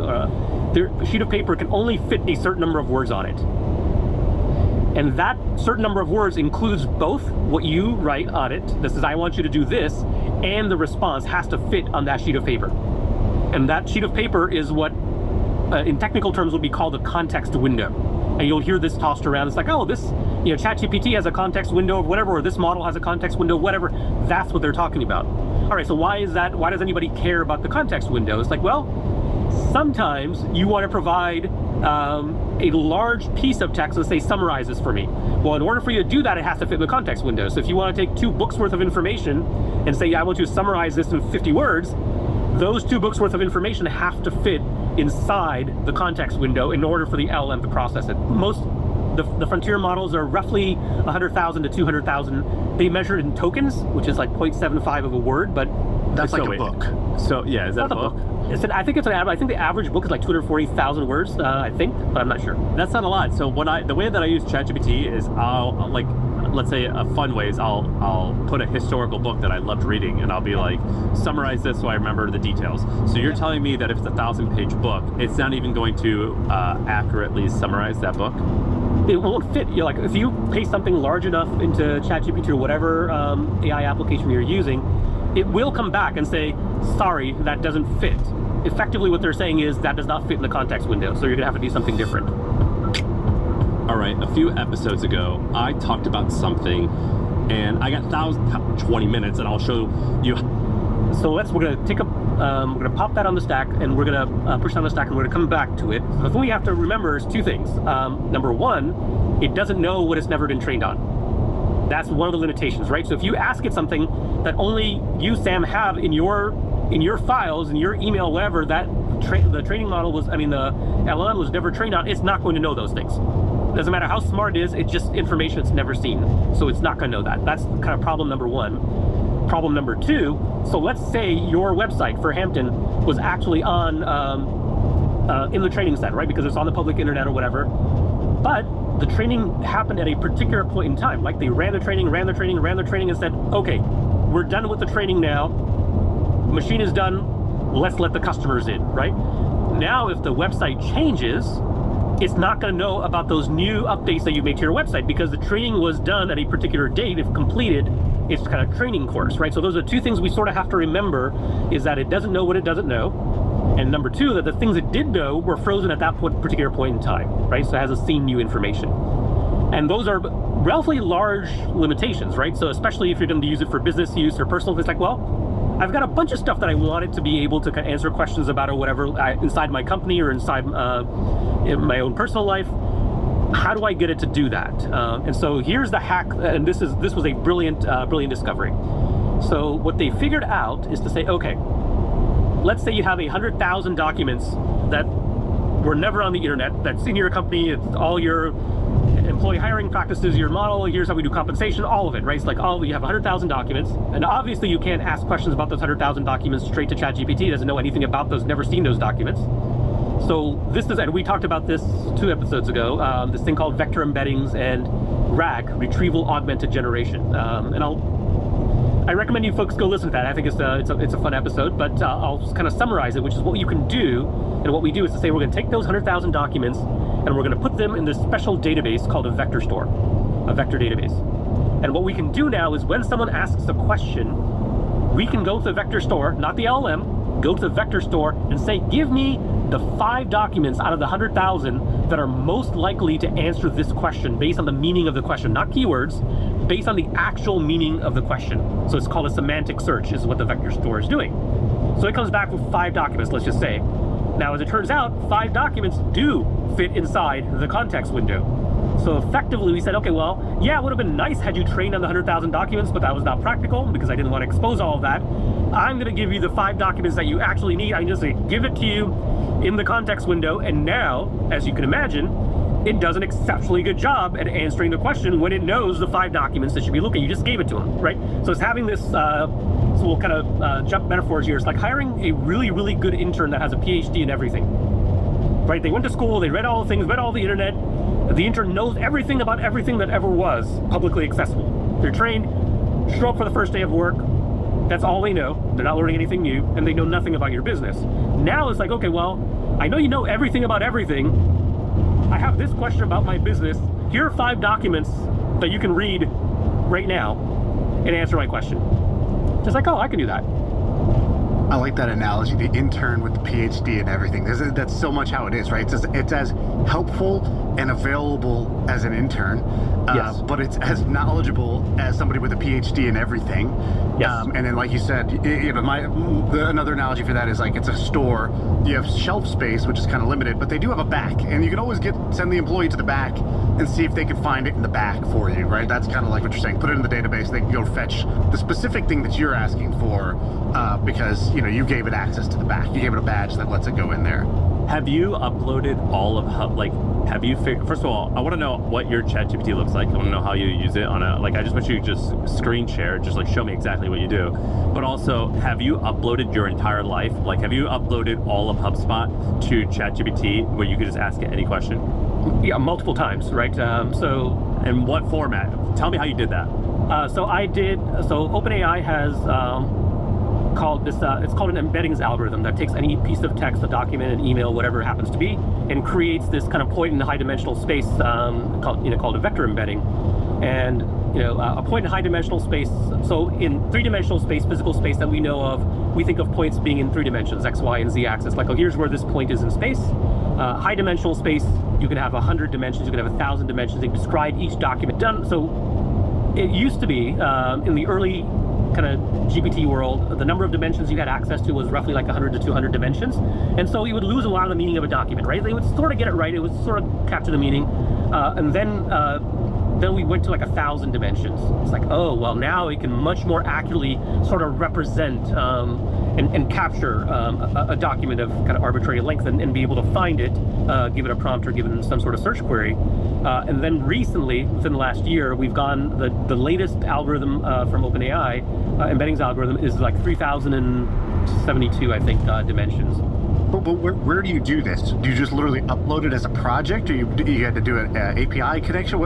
the sheet of paper can only fit a certain number of words on it. And that certain number of words includes both what you write on it, this is, I want you to do this, and the response has to fit on that sheet of paper. And that sheet of paper is what, in technical terms, would be called a context window. And you'll hear this tossed around. It's like, oh, this, ChatGPT has a context window of whatever, or this model has a context window, whatever. That's what they're talking about. All right, so why is that? Why does anybody care about the context window? It's like, well, sometimes you want to provide a large piece of text and say, summarize this for me. Well, in order for you to do that, it has to fit in the context window. So if you want to take 2 books worth of information and say, I want you to summarize this in 50 words, those 2 books worth of information have to fit inside the context window in order for the LLM to process it. The frontier models are roughly 100,000 to 200,000. They measure it in tokens, which is like 0.75 of a word, but that's like a book. So yeah, is that a book? I think the average book is like 240,000 words, I think, but I'm not sure. That's not a lot. So the way that I use ChatGPT is I'll like, let's say a fun way is I'll put a historical book that I loved reading and I'll be like, summarize this so I remember the details. So you're telling me that if it's a 1,000-page book, it's not even going to accurately summarize that book? It won't fit. You're like, if you paste something large enough into ChatGPT or whatever AI application you're using, it will come back and say, sorry, that doesn't fit. Effectively, what they're saying is that does not fit in the context window, so you're gonna have to do something different. All right, a few episodes ago, I talked about something, and I got 20 minutes, and I'll show you. So we're gonna take we're gonna pop that on the stack, and we're gonna push it on the stack, and we're gonna come back to it. The thing we have to remember is 2 things. Number 1, it doesn't know what it's never been trained on. That's one of the limitations, right? So if you ask it something that only you, Sam, have in your files, in your email, whatever, that the training model was, the LLM was never trained on, it's not going to know those things. Doesn't matter how smart it is, it's just information it's never seen. So it's not going to know that. That's kind of problem number 1. Problem number 2, so let's say your website for Hampton was actually on in the training set, right? Because it's on the public internet or whatever. But the training happened at a particular point in time. Like they ran the training and said, okay, we're done with the training now. The machine is done. Let's let the customers in, right? Now, if the website changes, it's not going to know about those new updates that you made to your website because the training was done at a particular date. If completed, it's kind of training course, right? So those are 2 things we sort of have to remember, is that it doesn't know what it doesn't know. And number 2, that the things it did know were frozen at that particular point in time, right? So it hasn't seen new information. And those are relatively large limitations, right? So especially if you're going to use it for business use or personal, it's like, well, I've got a bunch of stuff that I wanted to be able to kind of answer questions about or whatever inside my company or inside in my own personal life. How do I get it to do that? And so here's the hack, and this was a brilliant discovery. So what they figured out is to say, okay, let's say you have 100,000 documents that were never on the internet, that's in your company, it's all your employee hiring practices, your model, here's how we do compensation, all of it, right? It's like you have 100,000 documents, and obviously you can't ask questions about those 100,000 documents straight to ChatGPT. It doesn't know anything about those, never seen those documents. So this is, and we talked about this 2 episodes ago, this thing called vector embeddings and RAG, retrieval augmented generation. And I recommend you folks go listen to that. I think it's a fun episode, but I'll just kind of summarize it, which is what you can do. And what we do is to say we're going to take those 100,000 documents and we're going to put them in this special database called a vector store, a vector database. And what we can do now is when someone asks a question, we can go to the vector store, not the LLM, go to the vector store and say, give me the 5 documents out of the 100,000 that are most likely to answer this question based on the meaning of the question, not keywords, based on the actual meaning of the question. So it's called a semantic search, is what the vector store is doing. So it comes back with 5 documents, let's just say. Now, as it turns out, 5 documents do fit inside the context window. So effectively, we said, okay, well, yeah, it would have been nice had you trained on the 100,000 documents, but that was not practical because I didn't want to expose all of that. I'm going to give you the 5 documents that you actually need. I can just say, give it to you in the context window. And now, as you can imagine, it does an exceptionally good job at answering the question when it knows the 5 documents that should be looking. You just gave it to them, right? So it's having this, so we'll kind of jump metaphors here. It's like hiring a really, really good intern that has a PhD in everything, right? They went to school, they read all the things, read all the internet. The intern knows everything about everything that ever was publicly accessible. They're trained, show up for the first day of work. That's all they know. They're not learning anything new, and they know nothing about your business. Now it's like, okay, well, I know you know everything about everything. I have this question about my business. Here are 5 documents that you can read right now and answer my question. Just like, oh, I can do that. I like that analogy, the intern with the PhD and everything. That's so much how it is, right? It's as helpful and available as an intern, Yes. but it's as knowledgeable as somebody with a PhD in everything. Yes. And then, like you said, another analogy for that is like it's a store. You have shelf space, which is kind of limited, but they do have a back, and you can always send the employee to the back and see if they can find it in the back for you, right? That's kind of like what you're saying. Put it in the database. They can go fetch the specific thing that you're asking for because you gave it access to the back. You gave it a badge that lets it go in there. Have you uploaded all of Hub? Like, have you first of all, I want to know what your ChatGPT looks like. I want to know how you use it on I just want you to just screen share, just like show me exactly what you do. But also, have you uploaded your entire life? Like, have you uploaded all of HubSpot to ChatGPT where you could just ask it any question? Yeah, multiple times, right? So, in what format? Tell me how you did that. So OpenAI has it's called an embeddings algorithm that takes any piece of text, a document, an email, whatever it happens to be, and creates this kind of point in high dimensional space called a vector embedding. And a point in high dimensional space, so in three-dimensional space, physical space that we know of, we think of points being in 3 dimensions, X, Y, and Z axis. Like, here's where this point is in space. High dimensional space, you can have 100 dimensions, you can have 1,000 dimensions. You can describe each document. So it used to be in the early kind of GPT world, the number of dimensions you had access to was roughly like 100 to 200 dimensions, and so you would lose a lot of the meaning of a document, right? They would sort of get it right, it would sort of capture the meaning, and then we went to like 1,000 dimensions. It's like, oh, well, now it can much more accurately sort of represent and capture a document of kind of arbitrary length and be able to find it, give it a prompt or give it some sort of search query. And then recently, within the last year, we've gone, the latest algorithm from OpenAI, embeddings algorithm, is like 3,072, I think, dimensions. But where do you do this? Do you just literally upload it as a project, or you had to do an API connection?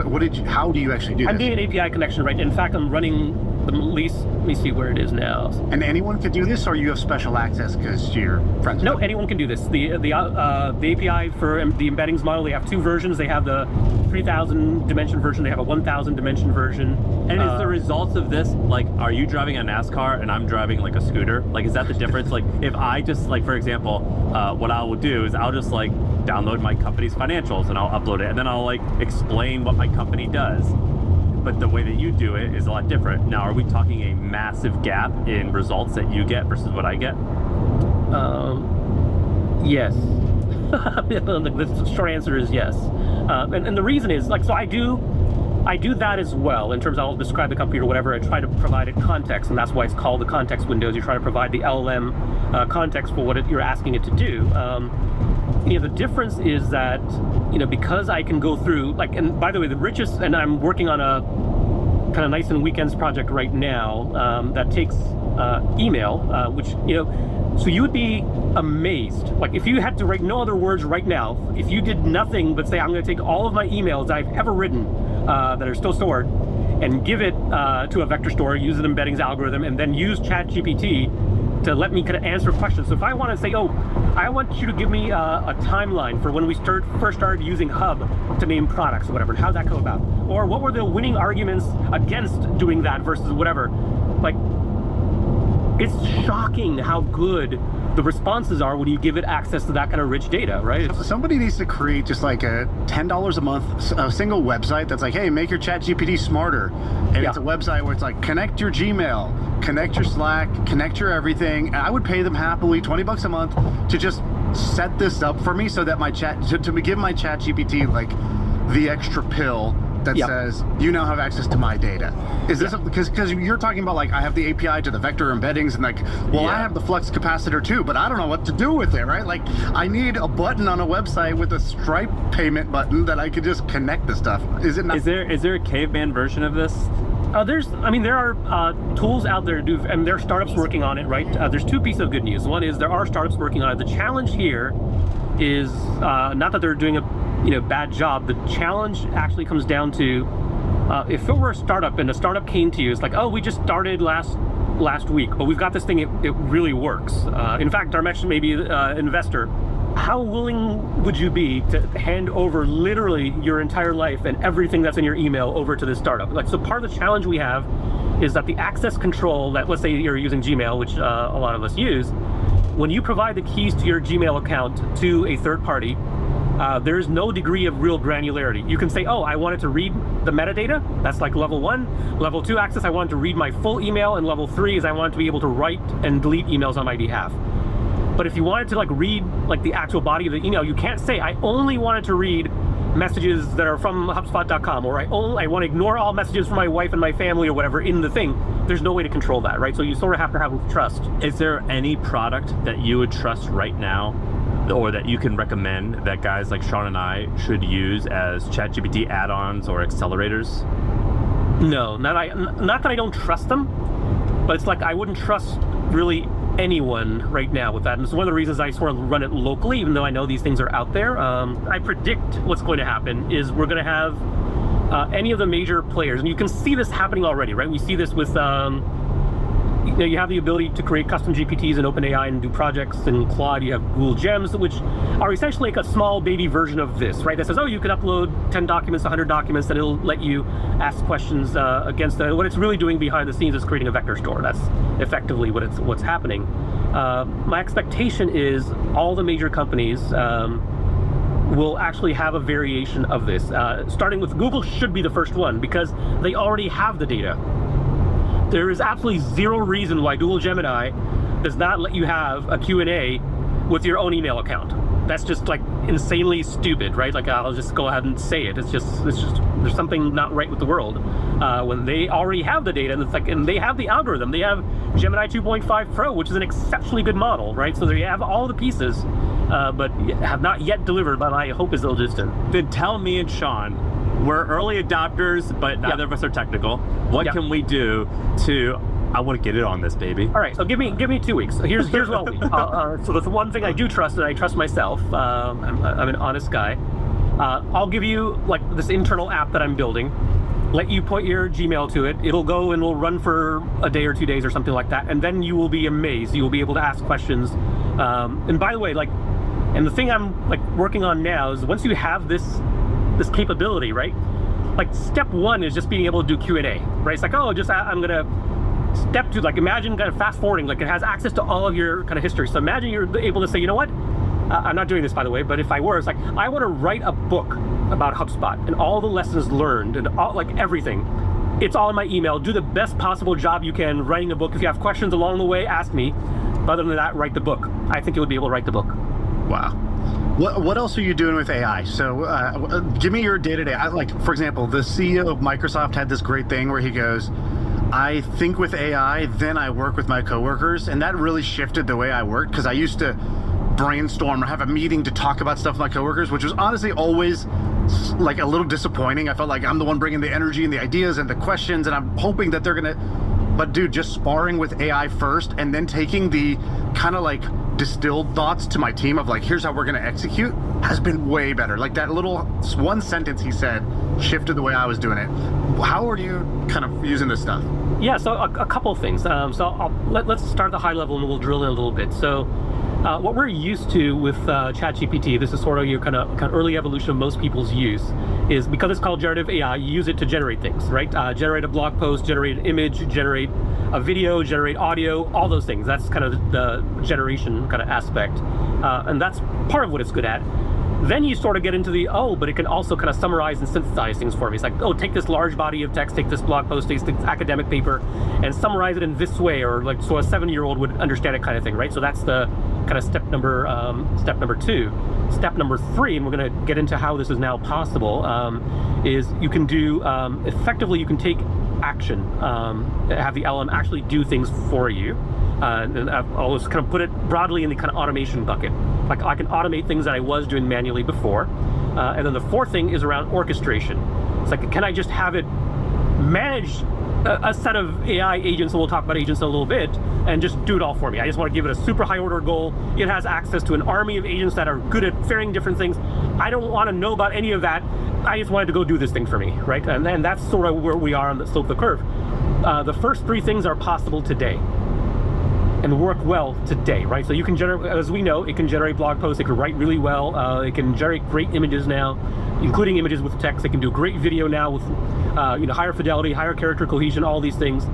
How do you actually do this? I'm doing an API connection, right? In fact, I'm running the lease. Let me see where it is now. And anyone can do this, or you have special access because you're friends? No, anyone can do this. The API for the embeddings model, they have 2 versions. They have the 3,000 dimension version. They have a 1,000 dimension version. And is the results of this, like, are you driving a NASCAR and I'm driving like a scooter? Like, is that the difference? Like, if I just, like, for example, what I will do is I'll just like download my company's financials and I'll upload it, and then I'll like explain what my company does. But the way that you do it is a lot different. Now, are we talking a massive gap in results that you get versus what I get? Yes. The short answer is yes. And the reason is, like, so I do that as well, in terms of I'll describe the company or whatever. I try to provide it context, and that's why it's called the context windows. You try to provide the LLM context for what you're asking it to do. The difference is that, because I can go through, like, and by the way, the richest, and I'm working on a kind of nice and weekends project right now that takes email, which, so you would be amazed. Like, if you had to write no other words right now, if you did nothing but say, I'm going to take all of my emails I've ever written that are still stored and give it to a vector store, use an embeddings algorithm, and then use ChatGPT to let me kind of answer questions. So if I want to say, I want you to give me a timeline for when we first started using Hub to name products or whatever, and how'd that come about? Or what were the winning arguments against doing that versus whatever? Like, it's shocking how good the responses are when you give it access to that kind of rich data, right? Somebody needs to create just like a $10 a month, a single website that's like, hey, make your ChatGPT smarter. And it's a website where it's like, connect your Gmail, connect your Slack, connect your everything. And I would pay them happily $20 a month to just set this up for me so that my to give my ChatGPT like the extra pill that says you now have access to my data. Is this because you're talking about, like, I have the API to the vector embeddings, and like, I have the flux capacitor too, but I don't know what to do with it, right? Like, I need a button on a website with a Stripe payment button that I could just connect the stuff. Is it not? Is there a caveman version of this? There are tools out there and there are startups working on it, right? There's 2 pieces of good news. One is there are startups working on it. The challenge here is not that they're doing a bad job. The challenge actually comes down to if it were a startup and a startup came to you, it's like, oh, we just started last week, but we've got this thing, it really works. In fact, Dharmesh may be an investor. How willing would you be to hand over literally your entire life and everything that's in your email over to this startup? Like, so part of the challenge we have is that the access control that, let's say you're using Gmail, which a lot of us use, when you provide the keys to your Gmail account to a third party, There's no degree of real granularity. You can say, oh, I wanted to read the metadata. That's like level 1. Level 2 access, I wanted to read my full email. And level 3 is I wanted to be able to write and delete emails on my behalf. But if you wanted to like read like the actual body of the email, you can't say, I only wanted to read messages that are from HubSpot.com, or I want to ignore all messages from my wife and my family or whatever in the thing. There's no way to control that, right? So you sort of have to have trust. Is there any product that you would trust right now, or that you can recommend that guys like Sean and I should use as ChatGPT add-ons or accelerators? No, not that I don't trust them, but it's like I wouldn't trust really anyone right now with that. And it's one of the reasons I sort of run it locally, even though I know these things are out there. I predict what's going to happen is we're going to have any of the major players, and you can see this happening already, right? We see this with you have the ability to create custom GPTs in OpenAI and do projects. In Claude, you have Google Gems, which are essentially like a small baby version of this, right? That says, oh, you can upload 10 documents, 100 documents, and it'll let you ask questions against them. What it's really doing behind the scenes is creating a vector store. That's effectively what's happening. My expectation is all the major companies will actually have a variation of this. Starting with Google should be the first one because they already have the data. There is absolutely zero reason why Google Gemini does not let you have a Q&A with your own email account. That's just like insanely stupid, right? Like I'll just go ahead and say it. It's just there's something not right with the world when they already have the data, and it's like, and they have the algorithm. They have Gemini 2.5 Pro, which is an exceptionally good model, right? So they have all the pieces, but have not yet delivered. But my hope is they'll just. Then tell me and Sean. We're early adopters, but neither of us are technical. What can we do to? I want to get in on this, baby. All right, so give me 2 weeks. So here's what we. So that's the one thing I do trust, and I trust myself. I'm an honest guy. I'll give you like this internal app that I'm building. Let you put your Gmail to it. It'll go and will run for a day or 2 days or something like that, and then you will be amazed. You will be able to ask questions. And by the way, like, and the thing I'm like working on now is once you have this capability, right? Like step 1 is just being able to do Q&A, right? It's like, oh, just I'm gonna step 2, like imagine kind of fast forwarding, like it has access to all of your kind of history. So imagine you're able to say, you know what? I'm not doing this, by the way, but if I were, it's like, I want to write a book about HubSpot and all the lessons learned and all, like everything. It's all in my email. Do the best possible job you can writing a book. If you have questions along the way, ask me. But other than that, write the book. I think you would be able to write the book. Wow. What else are you doing with AI? So give me your day-to-day. Like, for example, the CEO of Microsoft had this great thing where he goes, I think with AI, then I work with my coworkers. And that really shifted the way I worked, because I used to brainstorm or have a meeting to talk about stuff with my coworkers, which was honestly always like a little disappointing. I felt like I'm the one bringing the energy and the ideas and the questions, and I'm hoping that they're gonna, but dude, just sparring with AI first and then taking the kind of like distilled thoughts to my team of like, here's how we're gonna execute, has been way better. Like that little one sentence he said shifted the way I was doing it. How are you kind of using this stuff? Yeah, so a couple of things. So let's start at the high level and we'll drill in a little bit. So what we're used to with ChatGPT, this is sort of your kind of early evolution of most people's use, is because it's called generative AI, you use it to generate things, right? Generate a blog post, generate an image, generate a video, generate audio, all those things. That's kind of the generation kind of aspect. And that's part of what it's good at. Then you sort of get into the, but it can also kind of summarize and synthesize things for me. It's like, take this large body of text, take this blog post, take this academic paper, and summarize it in this way, or like so a 7-year-old would understand it kind of thing, right? So that's the kind of step number 2. Step number 3, and we're going to get into how this is now possible, is you can do, effectively you can take action, have the LM actually do things for you. And I've always kind of put it broadly in the kind of automation bucket. Like I can automate things that I was doing manually before. And then the 4th thing is around orchestration. It's like, can I just have it manage a set of AI agents, and we'll talk about agents in a little bit, and just do it all for me. I just want to give it a super high order goal. It has access to an army of agents that are good at varying different things. I don't want to know about any of that. I just wanted to go do this thing for me, right? And then that's sort of where we are on the slope of the curve. The first 3 things are possible today and work well today, right? So you can generate, as we know, it can generate blog posts, it can write really well, it can generate great images now, including images with text. It can do great video now with higher fidelity, higher character cohesion, all these things.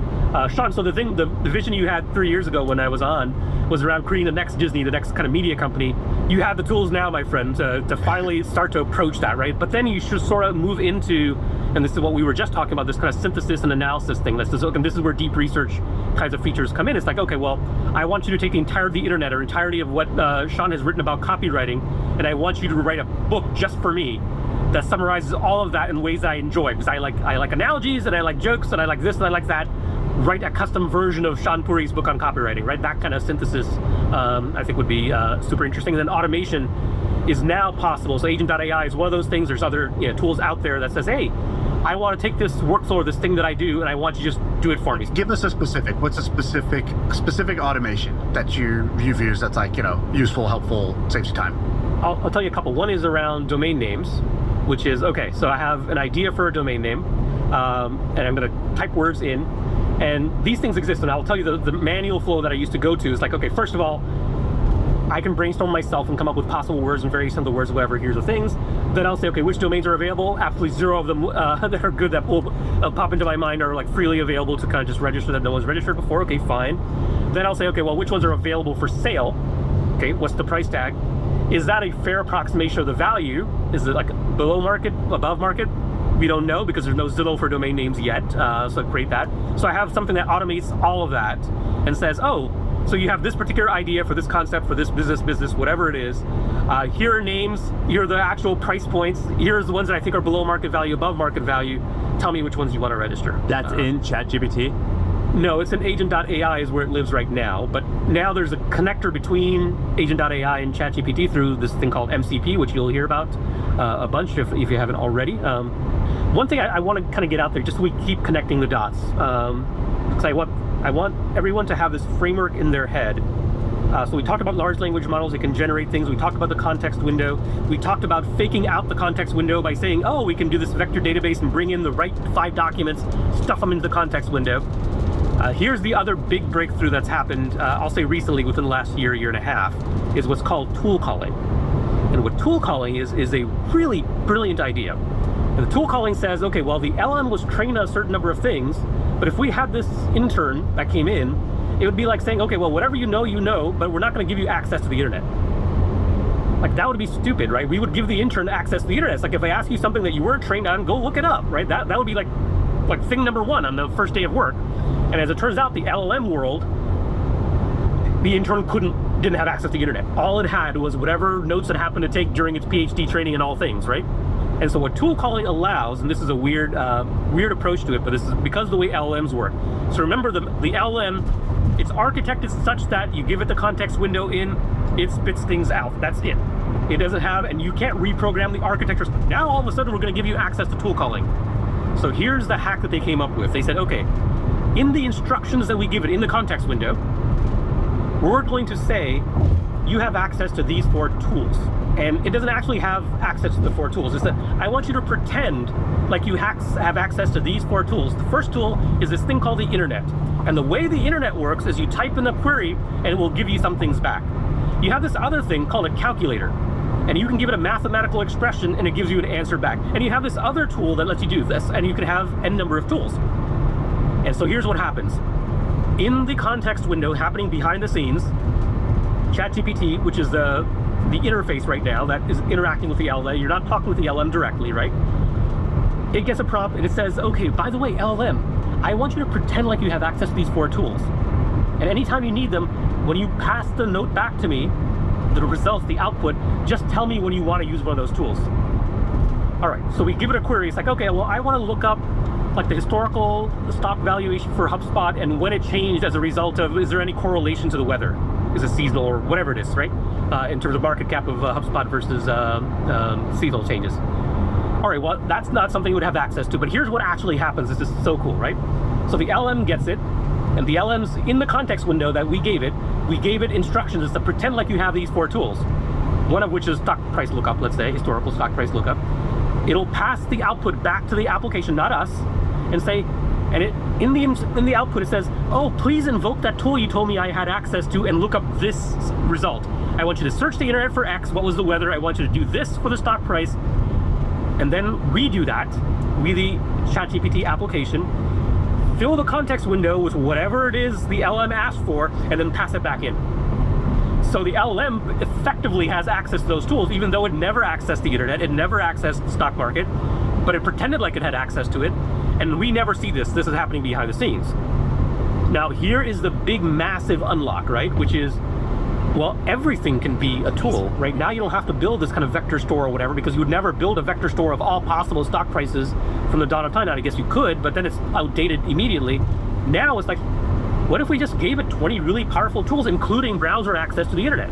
Sean, so the vision you had 3 years ago when I was on was around creating the next Disney, the next kind of media company. You have the tools now, my friend, to finally start to approach that, right? But then you should sort of move into, and this is what we were just talking about, this kind of synthesis and analysis thing. This is where deep research kinds of features come in. It's like, okay, well, I want you to take the entirety of the internet or entirety of what Sean has written about copywriting, and I want you to write a book just for me that summarizes all of that in ways that I enjoy, because I like analogies, and I like jokes, and I like this, and I like that. Write a custom version of Sean Puri's book on copywriting, right? That kind of synthesis, I think, would be super interesting. And then automation is now possible. So Agent.ai is one of those things. There's other tools out there that says, hey, I want to take this workflow or this thing that I do, and I want you to just do it for me. Give us a specific. What's a specific automation that you've used that's like, useful, helpful, saves you time? I'll tell you a couple. One is around domain names, which is, okay, so I have an idea for a domain name, and I'm going to type words in. And these things exist, and I'll tell you the manual flow that I used to go to is like, okay, first of all, I can brainstorm myself and come up with possible words and various of the words, whatever, here's the things. Then I'll say, okay, which domains are available? Absolutely zero of them that are good that will pop into my mind are like freely available to kind of just register that no one's registered before. Okay, fine. Then I'll say, okay, well, which ones are available for sale? Okay, what's the price tag? Is that a fair approximation of the value? Is it like below market, above market? We don't know because there's no Zillow for domain names yet, so create that. So I have something that automates all of that and says, oh, so you have this particular idea for this concept, for this business, whatever it is. Here are names, here are the actual price points, here's the ones that I think are below market value, above market value. Tell me which ones you want to register. That's in ChatGPT? No, it's in Agent.ai is where it lives right now, but now there's a connector between Agent.ai and ChatGPT through this thing called MCP, which you'll hear about a bunch if you haven't already. One thing I want to kind of get out there, just so we keep connecting the dots, because I want everyone to have this framework in their head. So we talked about large language models, it can generate things. We talked about the context window. We talked about faking out the context window by saying, oh, we can do this vector database and bring in the right 5 documents, stuff them into the context window. Here's the other big breakthrough that's happened, I'll say recently, within the last year and a half, is what's called tool calling. And what tool calling is a really brilliant idea. And the tool calling says, okay, well, the LM was trained on a certain number of things, but if we had this intern that came in, it would be like saying, okay, well, whatever you know, but we're not going to give you access to the internet. Like, that would be stupid, right? We would give the intern access to the internet. It's like if I ask you something that you weren't trained on, go look it up, right? That would be like thing number 1 on the first day of work. And as it turns out, the LLM world, the intern didn't have access to the internet. All it had was whatever notes it happened to take during its PhD training in all things, right? And so what tool calling allows, and this is a weird approach to it, but this is because of the way LLMs work. So remember, the LLM, it's architected such that you give it the context window in, it spits things out. That's it. It doesn't have, and you can't reprogram the architecture. Now all of a sudden we're going to give you access to tool calling. So here's the hack that they came up with. They said, okay, in the instructions that we give it in the context window, we're going to say you have access to these 4 tools. And it doesn't actually have access to the 4 tools. It's that I want you to pretend like you have access to these 4 tools. The first tool is this thing called the internet. And the way the internet works is you type in a query and it will give you some things back. You have this other thing called a calculator. And you can give it a mathematical expression and it gives you an answer back. And you have this other tool that lets you do this, and you can have n number of tools. And so here's what happens. In the context window happening behind the scenes, ChatGPT, which is the interface right now that is interacting with the LLM, you're not talking with the LLM directly, right? It gets a prompt and it says, okay, by the way, LLM, I want you to pretend like you have access to these 4 tools. And anytime you need them, when you pass the note back to me, the results, the output, just tell me when you want to use one of those tools. All right, so we give it a query. It's like, okay, well, I want to look up like the historical stock valuation for HubSpot and when it changed as a result of, is there any correlation to the weather? Is it seasonal or whatever it is, right? In terms of market cap of HubSpot versus seasonal changes. All right, well, that's not something you would have access to, but here's what actually happens. This is so cool, right? So the LM gets it, and the LM's in the context window that we gave it instructions to pretend like you have these 4 tools, one of which is stock price lookup, let's say, historical stock price lookup. It'll pass the output back to the application, not us, and say, and in the output it says, oh, please invoke that tool you told me I had access to and look up this result. I want you to search the internet for X, what was the weather, I want you to do this for the stock price, and then redo that with the ChatGPT application. fill the context window with whatever it is the LM asked for, and then pass it back in. So the LLM effectively has access to those tools, even though it never accessed the internet, it never accessed the stock market, but it pretended like it had access to it, and we never see this. This is happening behind the scenes. Now, here is the big, massive unlock, right? Which is, well, everything can be a tool. Right now, you don't have to build this kind of vector store or whatever, because you would never build a vector store of all possible stock prices from the dawn of time. Now, I guess you could, but then it's outdated immediately. Now it's like, what if we just gave it 20 really powerful tools, including browser access to the internet?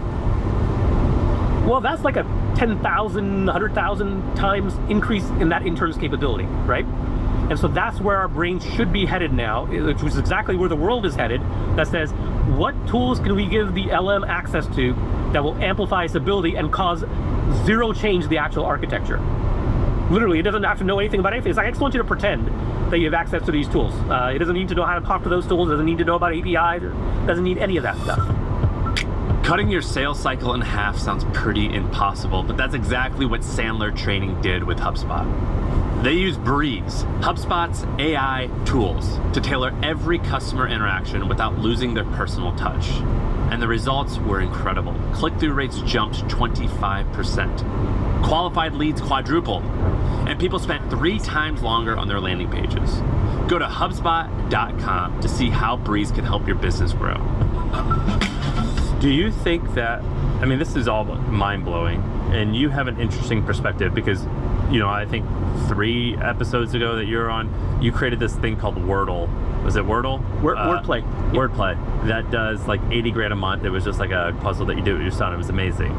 Well, that's like a 10,000, 100,000 times increase in that intern's capability, right? And so that's where our brain should be headed now, which is exactly where the world is headed, that says, what tools can we give the LM access to that will amplify its ability and cause zero change to the actual architecture? Literally, it doesn't have to know anything about anything. It's like, I just want you to pretend that you have access to these tools. It doesn't need to know how to talk to those tools, doesn't need to know about APIs, doesn't need any of that stuff. Cutting your sales cycle in half sounds pretty impossible, but that's exactly what Sandler Training did with HubSpot. They use Breeze, HubSpot's AI tools, to tailor every customer interaction without losing their personal touch. And the results were incredible. Click-through rates jumped 25%. Qualified leads quadrupled, and people spent 3 times longer on their landing pages. Go to HubSpot.com to see how Breeze can help your business grow. Do you think that, I mean, this is all mind-blowing, and you have an interesting perspective because, you know, I think 3 episodes ago that you were on, you created this thing called Wordle. Was it Wordle? Wordplay. Wordplay. That does like 80 grand a month. It was just like a puzzle that you do with your son. It was amazing.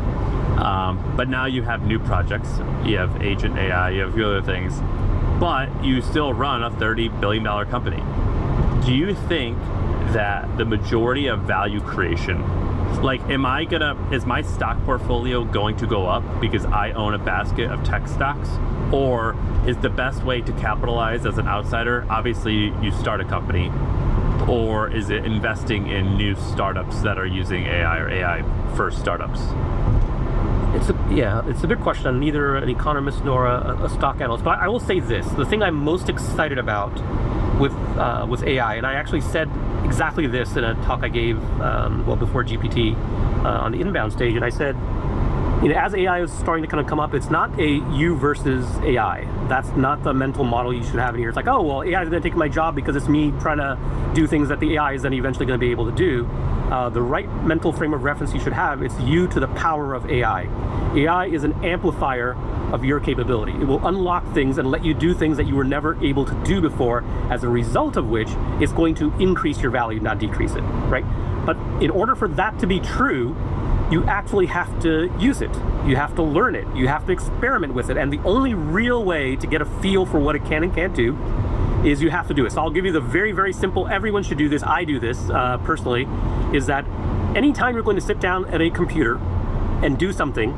But now you have new projects. You have Agent AI, you have a few other things, but you still run a $30 billion company. Do you think that the majority of value creation, like, is my stock portfolio going to go up because I own a basket of tech stocks? Or is the best way to capitalize as an outsider, obviously you start a company, or is it investing in new startups that are using AI or AI first startups? It's a big question. I'm neither an economist nor a stock analyst, but I will say this: the thing I'm most excited about with AI, and I actually said exactly this in a talk I gave before GPT on the inbound stage, and I said, you know, as AI is starting to kind of come up, it's not a you versus AI. That's not the mental model you should have in here. It's like, oh, well, AI is going to take my job because it's me trying to do things that the AI is then eventually going to be able to do. The right mental frame of reference you should have, it's you to the power of AI. AI is an amplifier of your capability. It will unlock things and let you do things that you were never able to do before, as a result of which it's going to increase your value, not decrease it, right? But in order for that to be true, you actually have to use it. You have to learn it. You have to experiment with it. And the only real way to get a feel for what it can and can't do is you have to do it. So I'll give you the very, very simple, everyone should do this, I do this personally, is that anytime you're going to sit down at a computer and do something,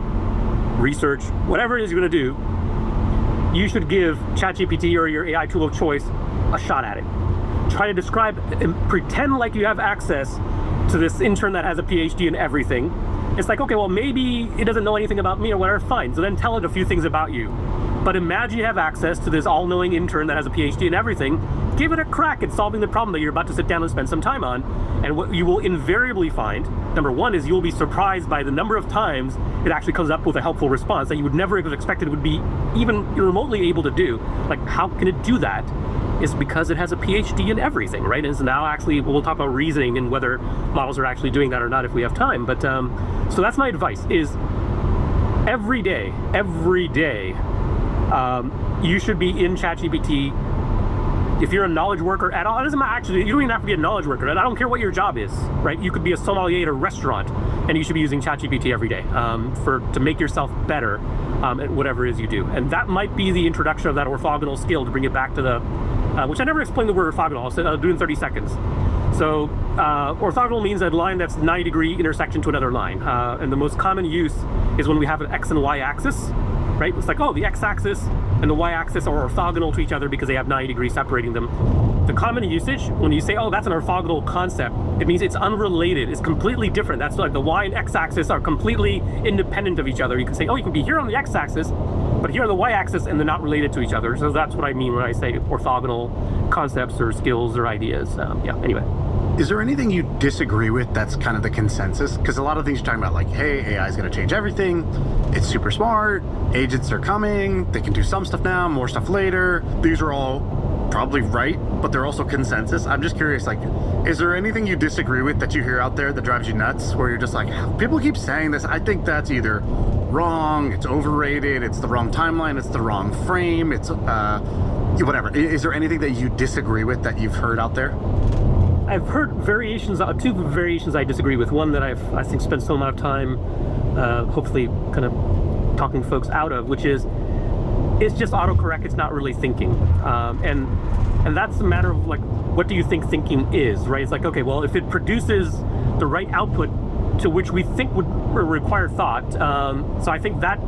research, whatever it is you're going to do, you should give ChatGPT or your AI tool of choice a shot at it. Try to describe and pretend like you have access to this intern that has a PhD in everything. It's like, okay, well, maybe it doesn't know anything about me or whatever, fine. So then tell it a few things about you. But imagine you have access to this all-knowing intern that has a PhD in everything. Give it a crack at solving the problem that you're about to sit down and spend some time on. And what you will invariably find, number one, is you'll be surprised by the number of times it actually comes up with a helpful response that you would never have expected it would be even remotely able to do. Like, how can it do that? Is because it has a PhD in everything, right? And so now actually we'll talk about reasoning and whether models are actually doing that or not if we have time. But so that's my advice, is every day, you should be in ChatGPT. If you're a knowledge worker at all, it doesn't matter, actually, you don't even have to be a knowledge worker, and I don't care what your job is, right? You could be a sommelier at a restaurant, and you should be using ChatGPT every day to make yourself better at whatever it is you do. And that might be the introduction of that orthogonal skill, to bring it back to the, which I never explained the word orthogonal, I'll do it in 30 seconds. So orthogonal means a line that's 90-degree intersection to another line. And the most common use is when we have an X and Y axis, right? It's like, oh, the X-axis and the Y-axis are orthogonal to each other because they have 90 degrees separating them. The common usage, when you say, oh, that's an orthogonal concept, it means it's unrelated, it's completely different. That's like the Y and X-axis are completely independent of each other. You can say, oh, you can be here on the X-axis, But here are the y-axis, and they're not related to each other. So that's what I mean when I say orthogonal concepts or skills or ideas. Yeah, anyway. Is there anything you disagree with that's kind of the consensus? Because a lot of things you're talking about, like, hey, AI is going to change everything. It's super smart. Agents are coming. They can do some stuff now, more stuff later. These are all probably right, but they're also consensus. I'm just curious, like, is there anything you disagree with that you hear out there that drives you nuts, where you're just like, people keep saying this. I think that's either wrong, it's overrated, it's the wrong timeline, it's the wrong frame, it's whatever. Is there anything that you disagree with that you've heard out there? I've heard variations, two variations I disagree with. One that I think spent some amount of time hopefully kind of talking folks out of, which is it's just autocorrect, it's not really thinking. And that's a matter of, like, what do you think thinking is, right? It's like, okay, well, if it produces the right output to which we think would require thought, so I think that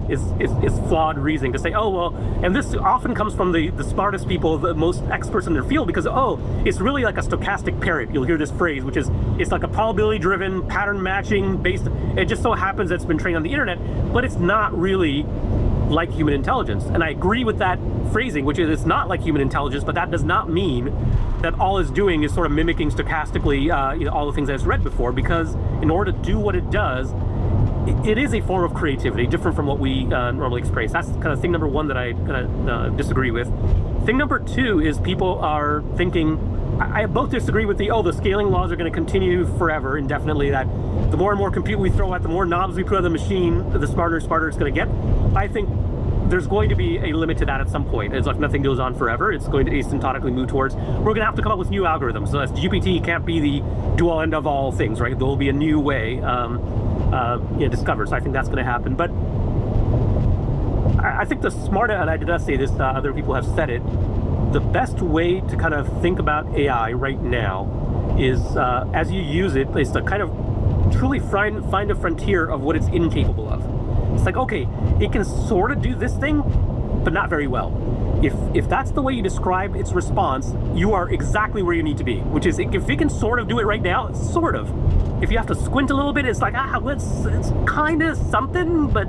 is flawed reasoning to say, oh, well, and this often comes from the smartest people, the most experts in their field, because, oh, it's really like a stochastic parrot. You'll hear this phrase, which is, it's like a probability-driven, pattern matching based, it just so happens that it's been trained on the internet, but it's not really like human intelligence. And I agree with that phrasing, which is it's not like human intelligence, but that does not mean that all it's doing is sort of mimicking stochastically all the things that it's read before, because in order to do what it does, it is a form of creativity, different from what we normally express. That's kind of thing number one that I kind of disagree with. Thing number two is people are thinking, I both disagree with the scaling laws are going to continue forever, indefinitely, that the more and more compute we throw at, the more knobs we put on the machine, the smarter and smarter it's going to get. I think there's going to be a limit to that at some point. It's like nothing goes on forever. It's going to asymptotically move towards, we're going to have to come up with new algorithms. So GPT can't be the do-all end of all things, right? There will be a new way discovered. So I think that's going to happen. But I think the smarter, and I did not say this, other people have said it, the best way to kind of think about AI right now is, as you use it, is to kind of truly find a frontier of what it's incapable of. It's like, okay, it can sort of do this thing, but not very well. If that's the way you describe its response, you are exactly where you need to be, which is, if it can sort of do it right now, it's sort of. If you have to squint a little bit, it's like, it's kind of something, but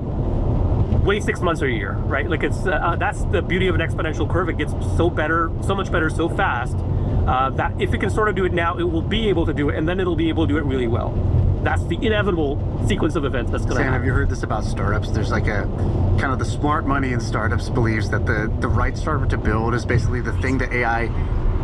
wait 6 months or a year, right? Like, it's that's the beauty of an exponential curve. It gets so much better, so fast, that if it can sort of do it now, it will be able to do it, and then it'll be able to do it really well. That's the inevitable sequence of events that's going to happen. Sam, have you heard this about startups? There's like a kind of the smart money in startups believes that the right startup to build is basically the thing that AI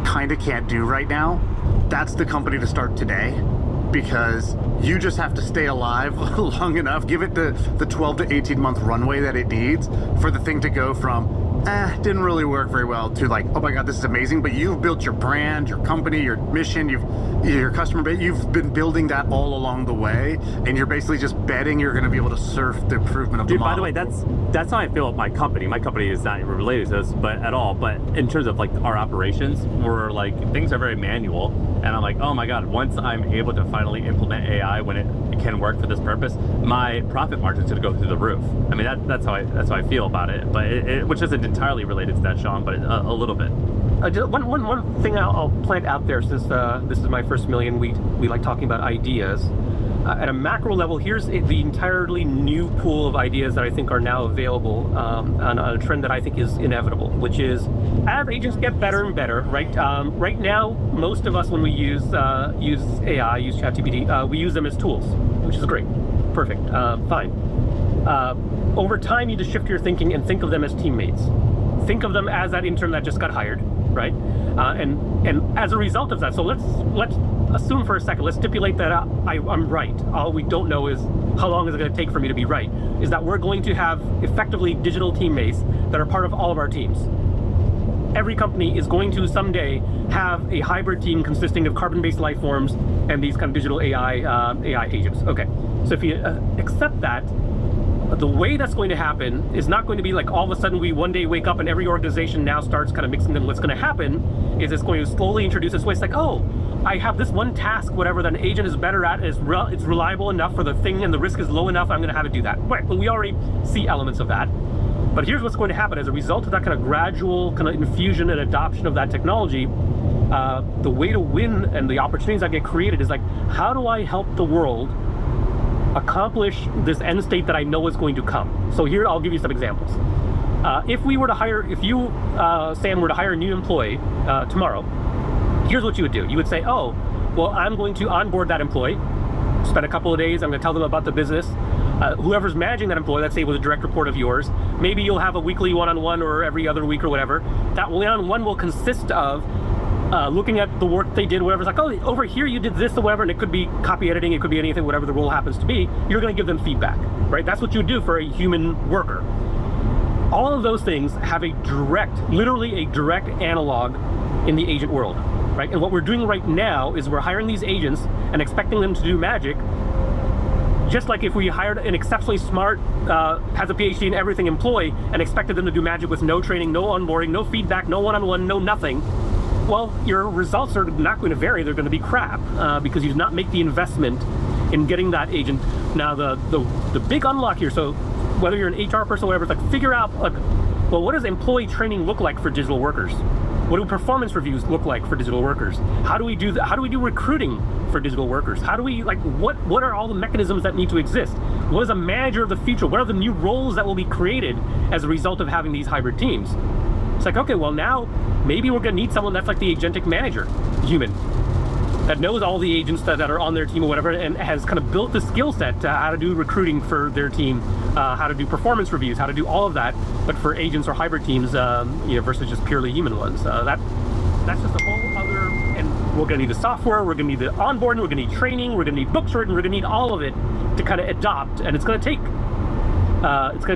kind of can't do right now. That's the company to start today, because you just have to stay alive long enough, give it the 12 to 18 month runway that it needs for the thing to go from didn't really work very well to like, oh my god, this is amazing. But you've built your brand, your company, your mission, your customer base, you've been building that all along the way, and you're basically just betting you're going to be able to surf the improvement of the model. By the way, that's how I feel about my company. My company is not even related to this, but at all. But in terms of like our operations, we're like, things are very manual, and I'm like, oh my god, once I'm able to finally implement AI when it can work for this purpose, my profit margin is going to go through the roof. I mean, that's how I feel about it. But which isn't entirely related to that, Sean, but a little bit. Just one thing I'll plant out there, since this is my first million, we like talking about ideas. At a macro level, here's the entirely new pool of ideas that I think are now available on a trend that I think is inevitable, which is as agents get better and better, right? Right now, most of us, when we use AI, use ChatGPT, we use them as tools, which is great, perfect, fine. Over time, you just shift your thinking and think of them as teammates. Think of them as that intern that just got hired, right? And as a result of that, so let's assume for a second, let's stipulate that I'm right. All we don't know is how long is it going to take for me to be right. Is that we're going to have effectively digital teammates that are part of all of our teams. Every company is going to someday have a hybrid team consisting of carbon-based life forms and these kind of digital AI agents. Okay, so if you accept that, the way that's going to happen is not going to be like all of a sudden we one day wake up and every organization now starts kind of mixing them. What's going to happen is it's going to slowly introduce this way. It's like, oh, I have this one task, whatever, that an agent is better at, it's reliable enough for the thing and the risk is low enough, I'm going to have it do that. Right, but we already see elements of that. But here's what's going to happen. As a result of that kind of gradual kind of infusion and adoption of that technology, the way to win and the opportunities that get created is like, how do I help the world accomplish this end state that I know is going to come? So here, I'll give you some examples. If you, Sam, were to hire a new employee tomorrow, here's what you would do. You would say, oh, well, I'm going to onboard that employee, spend a couple of days, I'm going to tell them about the business. Whoever's managing that employee, let's say it was a direct report of yours, maybe you'll have a weekly one-on-one or every other week or whatever. That one-on-one will consist of looking at the work they did, whatever. It's like, oh, over here you did this or whatever, and it could be copy editing, it could be anything, whatever the role happens to be. You're going to give them feedback, right? That's what you would do for a human worker. All of those things have literally a direct analog in the agent world, right? And what we're doing right now is we're hiring these agents and expecting them to do magic. Just like if we hired an exceptionally smart, has a PhD in everything employee and expected them to do magic with no training, no onboarding, no feedback, no one-on-one, no nothing, well, your results are not going to vary. They're going to be crap because you did not make the investment in getting that agent. Now, the big unlock here, so whether you're an HR person or whatever, it's like figure out, like, well, what does employee training look like for digital workers? What do performance reviews look like for digital workers? How do we do that? How do we do recruiting for digital workers? How do we, like, what are all the mechanisms that need to exist? What is a manager of the future? What are the new roles that will be created as a result of having these hybrid teams? It's like, okay, well, now maybe we're going to need someone that's like the agentic manager, human, that knows all the agents that are on their team or whatever, and has kind of built the skill set to how to do recruiting for their team, how to do performance reviews, how to do all of that, but for agents or hybrid teams, versus just purely human ones. That's just a whole other, and we're going to need the software, we're going to need the onboarding, we're going to need training, we're going to need books written, we're going to need all of it to kind of adopt, and it's going to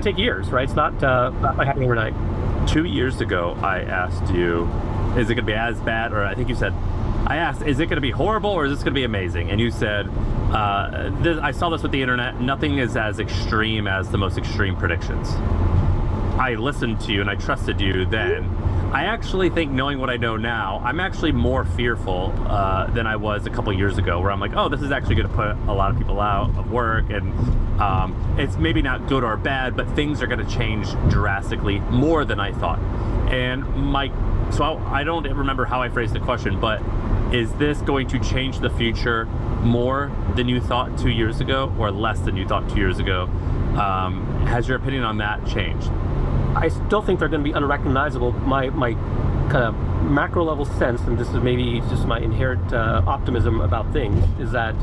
take years, right? It's not happening overnight. 2 years ago, I asked you, is it going to be as bad, or I think you said, I asked, is it going to be horrible or is this going to be amazing? And you said, I saw this with the internet, nothing is as extreme as the most extreme predictions. I listened to you and I trusted you then. I actually think, knowing what I know now, I'm actually more fearful than I was a couple years ago, where I'm like, oh, this is actually going to put a lot of people out of work, and it's maybe not good or bad, but things are going to change drastically more than I thought. And so I don't remember how I phrased the question, but is this going to change the future more than you thought 2 years ago, or less than you thought 2 years ago? Has your opinion on that changed? I still think they're going to be unrecognizable. My kind of macro level sense, and this is maybe just my inherent optimism about things, is that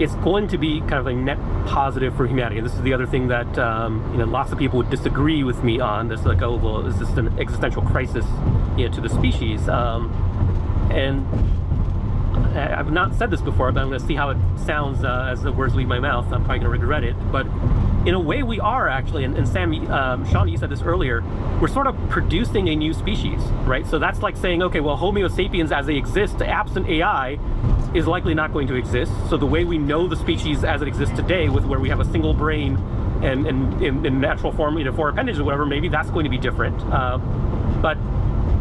it's going to be kind of a net positive for humanity. And this is the other thing that lots of people would disagree with me on. This, like, oh, well, is this an existential crisis, to the species? And I've not said this before, but I'm going to see how it sounds as the words leave my mouth. I'm probably going to regret it, but in a way we are actually, and Sam, Sean, you said this earlier, we're sort of producing a new species, right? So that's like saying, okay, well, Homo sapiens as they exist, absent AI, is likely not going to exist. So the way we know the species as it exists today, with where we have a single brain and in natural form, 4 appendages or whatever, maybe that's going to be different. But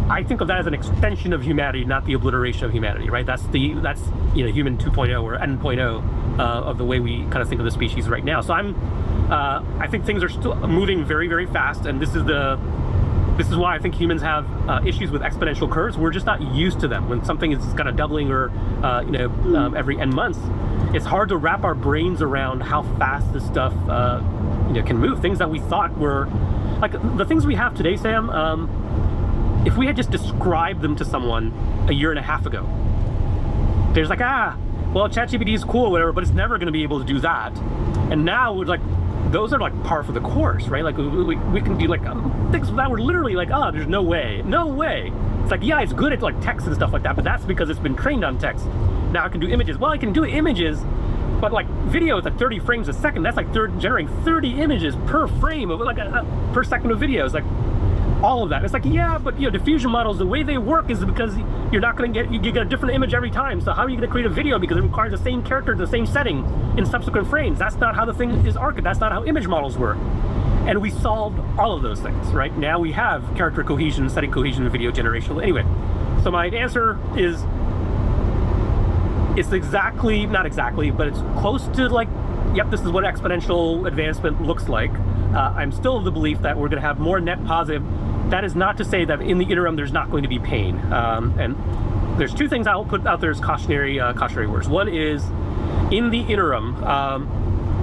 I think of that as an extension of humanity, not the obliteration of humanity, right? That's human 2.0 or N.0 of the way we kind of think of the species right now. So I think things are still moving very, very fast, and this is why I think humans have issues with exponential curves. We're just not used to them. When something is kind of doubling or every N months, it's hard to wrap our brains around how fast this stuff can move. Things that we thought were like the things we have today, Sam. If we had just described them to someone a year and a half ago, there's like, well, ChatGPT is cool or whatever, but it's never going to be able to do that. And now we're like, those are like par for the course, right? Like we can do like things that were literally like, oh, there's no way. It's like, yeah, it's good at like text and stuff like that, but that's because it's been trained on text. Now I can do images. Well, I can do images, but like video is like 30 frames a second. That's like generating 30 images per frame of like per second of video. It's like all of that. It's like, yeah, but diffusion models, the way they work is because you're not going to you get a different image every time. So how are you going to create a video? Because it requires the same character, the same setting in subsequent frames. That's not how the thing is architected. That's not how image models work. And we solved all of those things, right? Now we have character cohesion, setting cohesion, and video generation. Anyway, so my answer is, it's not exactly, but it's close to like, yep, this is what exponential advancement looks like. I'm still of the belief that we're going to have more net positive. That is not to say that in the interim there's not going to be pain. And there's 2 things I'll put out there as cautionary words. One is, in the interim,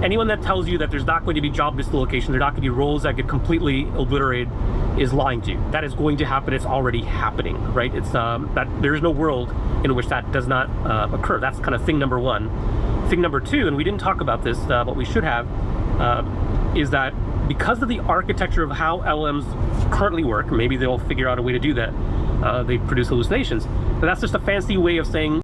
anyone that tells you that there's not going to be job dislocation, there's not going to be roles that get completely obliterated, is lying to you. That is going to happen. It's already happening, right? It's that there is no world in which that does not occur. That's kind of thing number one. Thing number two, and we didn't talk about this, but we should have, is that because of the architecture of how LMs currently work, maybe they'll figure out a way to do that. They produce hallucinations. But that's just a fancy way of saying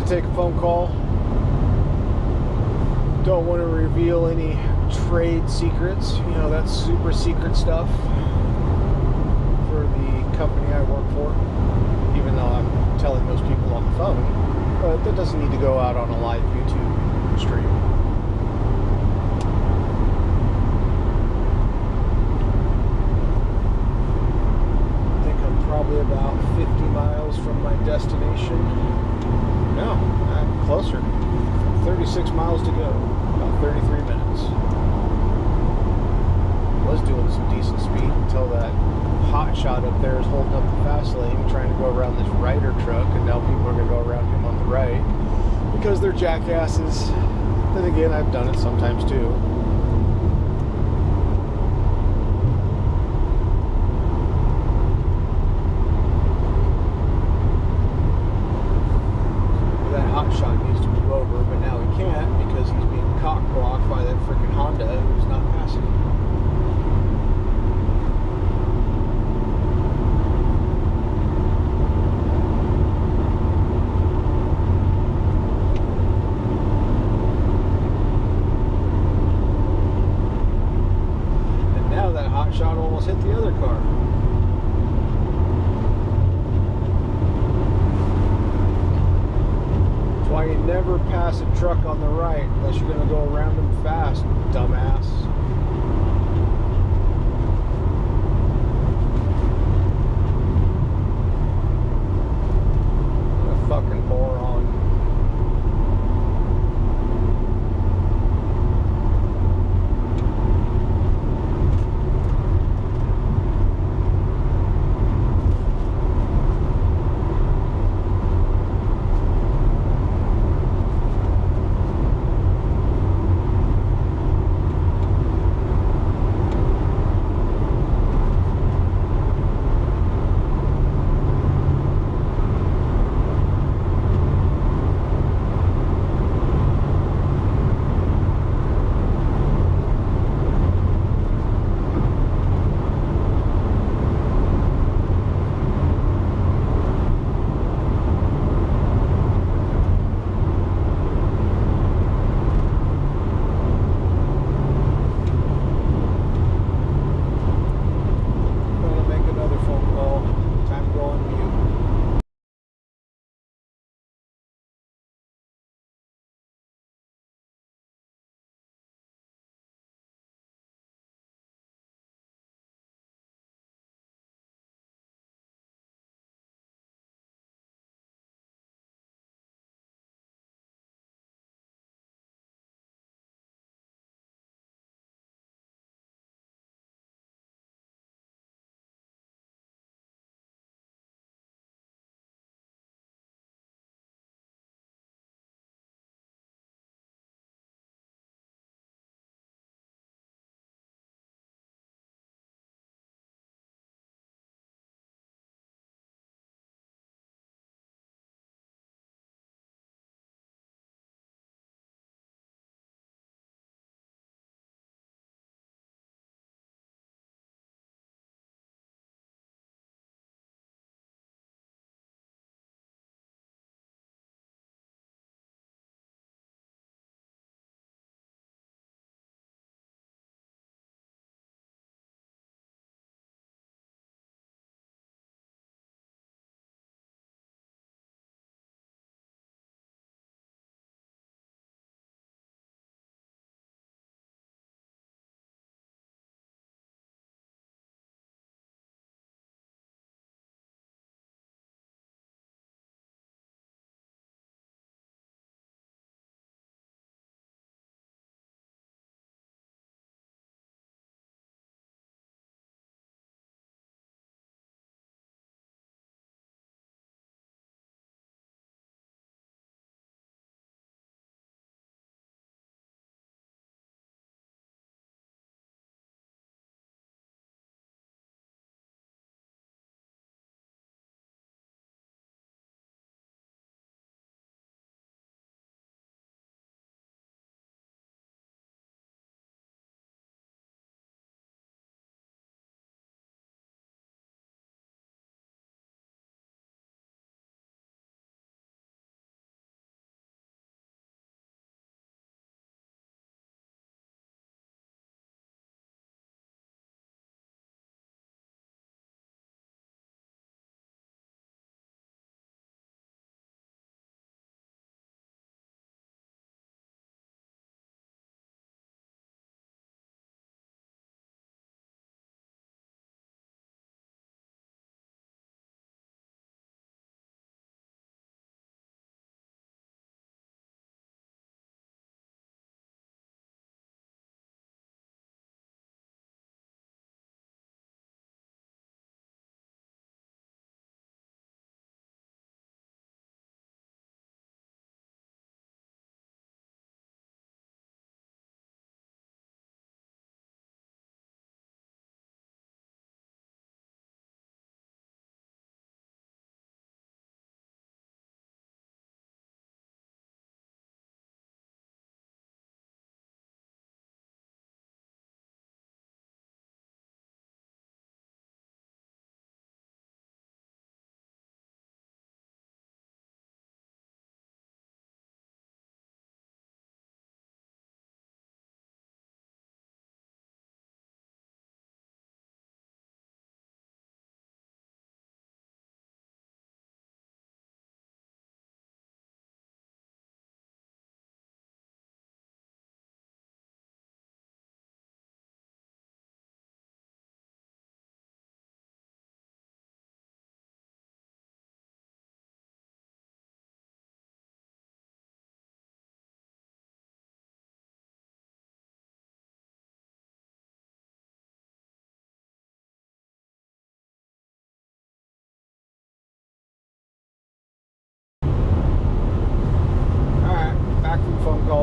take a phone call. Don't want to reveal any trade secrets. You know, that's super secret stuff for the company I work for, even though I'm telling those people on the phone. But that doesn't need to go out on a live YouTube stream. I think I'm probably about 50 miles from my destination. No, I'm closer. 36 miles to go. About 33 minutes. Was doing some decent speed until that hot shot up there is holding up the fast lane trying to go around this Ryder truck, and now people are going to go around him on the right because they're jackasses. Then again, I've done it sometimes too. That hot shot needs to move over, but now he can't because he's being cock blocked by that freaking Honda who's not passing him. Shot almost hit the other car. That's why you never pass a truck on the right unless you're going to go around them fast, dumbass. What a fucking moron.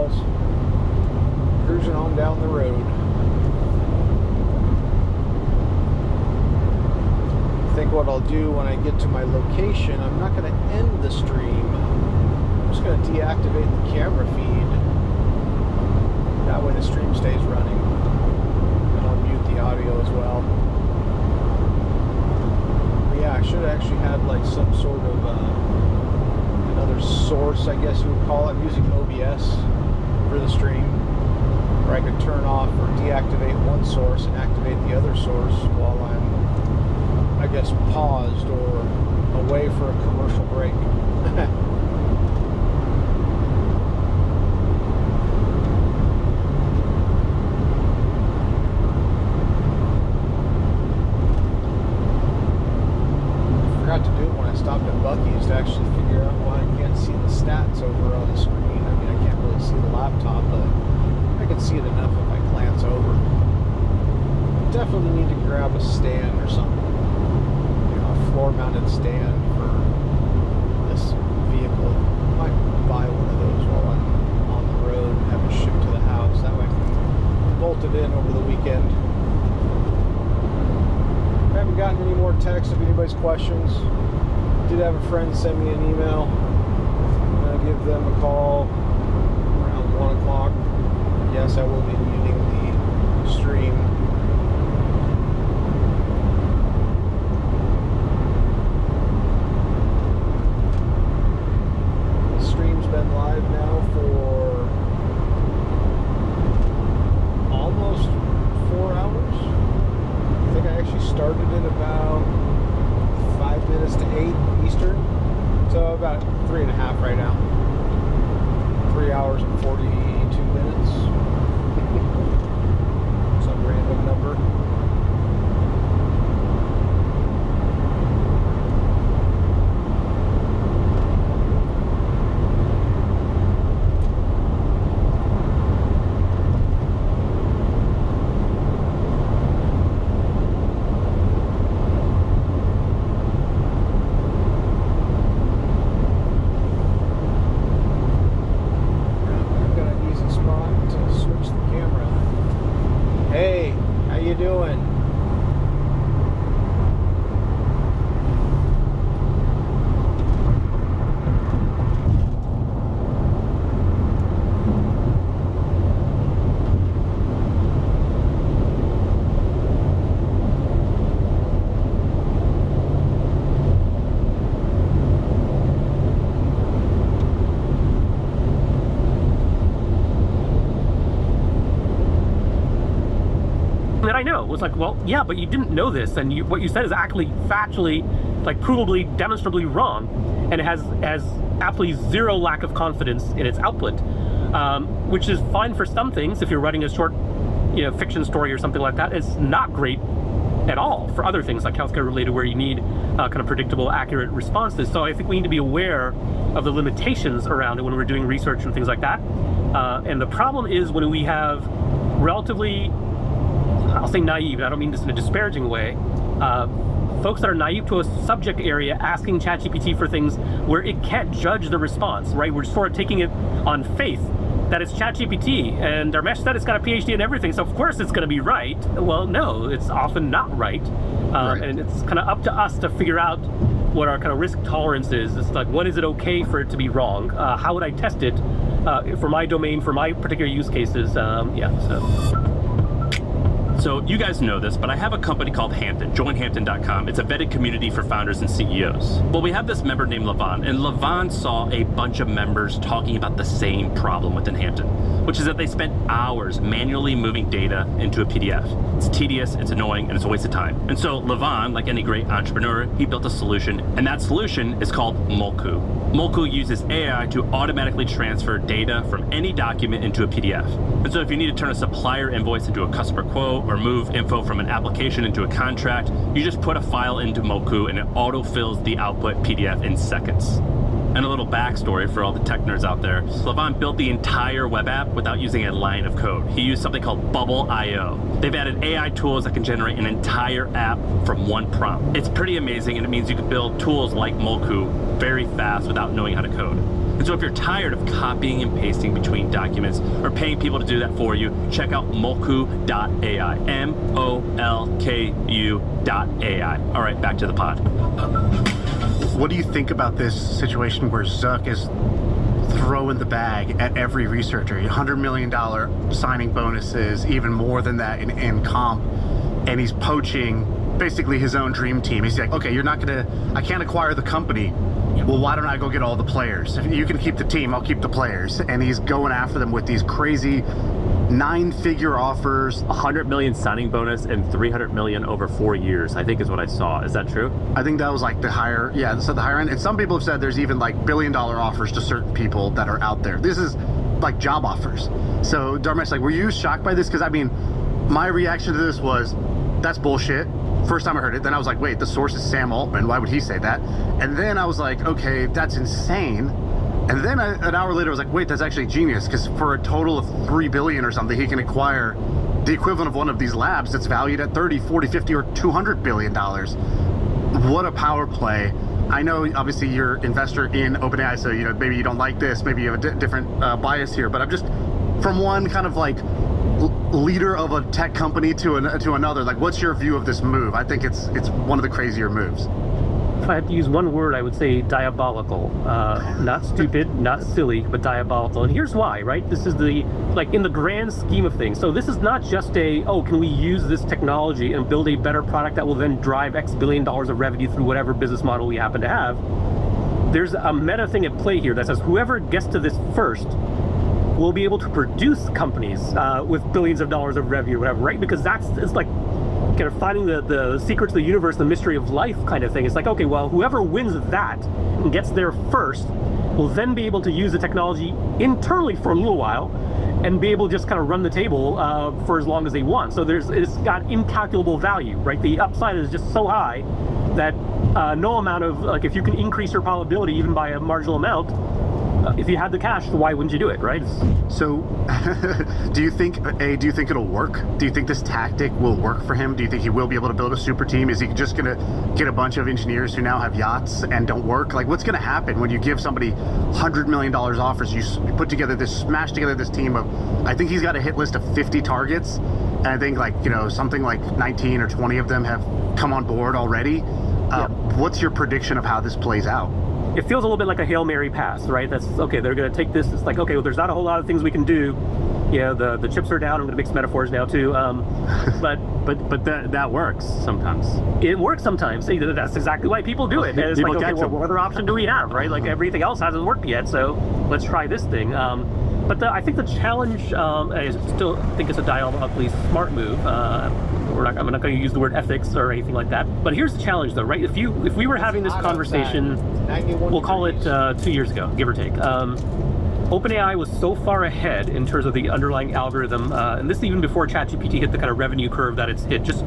miles, cruising on down the road. I think what I'll do when I get to my location, I'm not going to end the stream. I'm just going to deactivate the camera feed. That way the stream stays running. And I'll mute the audio as well. But yeah, I should have actually had like some sort of another source, I guess you would call it. I'm using OBS for the stream, where I could turn off or deactivate one source and activate the other source while I'm, I guess, paused or away for a commercial break. I forgot to do it when I stopped at Buc-ee's to actually figure out why I can't see the stats over on the screen. I mean, I can't really see the laptop, but I can see it enough if I glance over. Definitely need to grab a stand or something. You know, a floor-mounted stand for this vehicle. I might buy one of those while I'm on the road and have it shipped to the house. That way I can bolt it in over the weekend. I haven't gotten any more texts if anybody's questions. Did have a friend send me an email. I'm going to give them a call around 1 o'clock. Yes, I will be muting the stream. The stream's been live now for almost 4 hours. I think I actually started it about 5 minutes to 8 Eastern. So about 3.5 right now. 3 hours and 42 minutes. Some random number. that I know was like, well, yeah, but you didn't know this, and what you said is actually factually, like, provably, demonstrably wrong, and it has absolutely zero lack of confidence in its output, which is fine for some things. If you're writing a short, fiction story or something like that, it's not great at all for other things like healthcare related, where you need kind of predictable, accurate responses. So I think we need to be aware of the limitations around it when we're doing research and things like that. And the problem is when we have relatively, I'll say naive, I don't mean this in a disparaging way, folks that are naive to a subject area asking ChatGPT for things where it can't judge the response, right? We're sort of taking it on faith that it's ChatGPT, and Dharmesh said it's got a PhD in everything, so of course it's going to be right. Well, no, it's often not right. And it's kind of up to us to figure out what our kind of risk tolerance is. It's like, when is it okay for it to be wrong? How would I test it for my domain, for my particular use cases? So you guys know this, but I have a company called Hampton, joinhampton.com. It's a vetted community for founders and CEOs. Well, we have this member named Levon, and Levon saw a bunch of members talking about the same problem within Hampton, which is that they spent hours manually moving data into a PDF. It's tedious, it's annoying, and it's a waste of time. And so Levon, like any great entrepreneur, he built a solution, and that solution is called Molku. Molku uses AI to automatically transfer data from any document into a PDF. And so if you need to turn a supplier invoice into a customer quote, or move info from an application into a contract, you just put a file into Molku and it auto-fills the output PDF in seconds. And a little backstory for all the tech nerds out there, Levon built the entire web app without using a line of code. He used something called Bubble.io. They've added AI tools that can generate an entire app from one prompt. It's pretty amazing, and it means you can build tools like Molku very fast without knowing how to code. And so if you're tired of copying and pasting between documents or paying people to do that for you, check out Molku.ai. MOLKU.ai. All right, back to the pod. What do you think about this situation where Zuck is throwing the bag at every researcher? $100 million signing bonuses, even more than that in comp, and he's poaching basically his own dream team. He's like, okay, I can't acquire the company. Well, why don't I go get all the players? If you can keep the team, I'll keep the players. And he's going after them with these crazy 9-figure offers. 100 million signing bonus and 300 million over 4 years, I think is what I saw. Is that true? I think that was like the higher end. And some people have said there's even like $1 billion offers to certain people that are out there. This is like job offers. So Dharmesh, like, were you shocked by this? Because I mean, my reaction to this was, that's bullshit. First time I heard it, then I was like, wait, the source is Sam Altman. Why would he say that? And then I was like, okay, that's insane. And then an hour later, I was like, wait, that's actually genius, because for a total of $3 billion or something, he can acquire the equivalent of one of these labs that's valued at 30, 40, 50, or $200 billion. What a power play. I know, obviously, you're an investor in OpenAI, so maybe you don't like this, maybe you have a different bias here, but I'm just, from one kind of like leader of a tech company to another, like, what's your view of this move? I think it's one of the crazier moves. If I had to use one word, I would say diabolical. Not stupid, not silly, but diabolical. And here's why, right? This is in the grand scheme of things. So this is not just can we use this technology and build a better product that will then drive X billion dollars of revenue through whatever business model we happen to have. There's a meta thing at play here that says whoever gets to this first will be able to produce companies with billions of dollars of revenue or whatever, right? Because it's like kind of finding the secrets of the universe, the mystery of life kind of thing. It's like, okay, well, whoever wins that and gets there first will then be able to use the technology internally for a little while and be able to just kind of run the table for as long as they want. So it's got incalculable value, right? The upside is just so high that no amount of, like, if you can increase your probability even by a marginal amount, if you had the cash, why wouldn't you do it, right? So, do you think it'll work? Do you think this tactic will work for him? Do you think he will be able to build a super team? Is he just going to get a bunch of engineers who now have yachts and don't work? Like, what's going to happen when you give somebody $100 million offers? You smash together this team of, I think he's got a hit list of 50 targets, and I think something like 19 or 20 of them have come on board already. What's your prediction of how this plays out? It feels a little bit like a Hail Mary pass, right? That's okay, they're going to take this. It's like, okay, well, there's not a whole lot of things we can do. The chips are down. I'm going to mix metaphors now too. But that works sometimes. It works sometimes. See, that's exactly why people do it. And it's like, okay, well, what other option do we have, right? Like, everything else hasn't worked yet, so let's try this thing. But I think the challenge, I still think it's a diabolically smart move. I'm not going to use the word ethics or anything like that. But here's the challenge, though, right? If we were having this conversation, we'll call it 2 years ago, give or take. OpenAI was so far ahead in terms of the underlying algorithm, and this even before ChatGPT hit the kind of revenue curve that it's hit. Just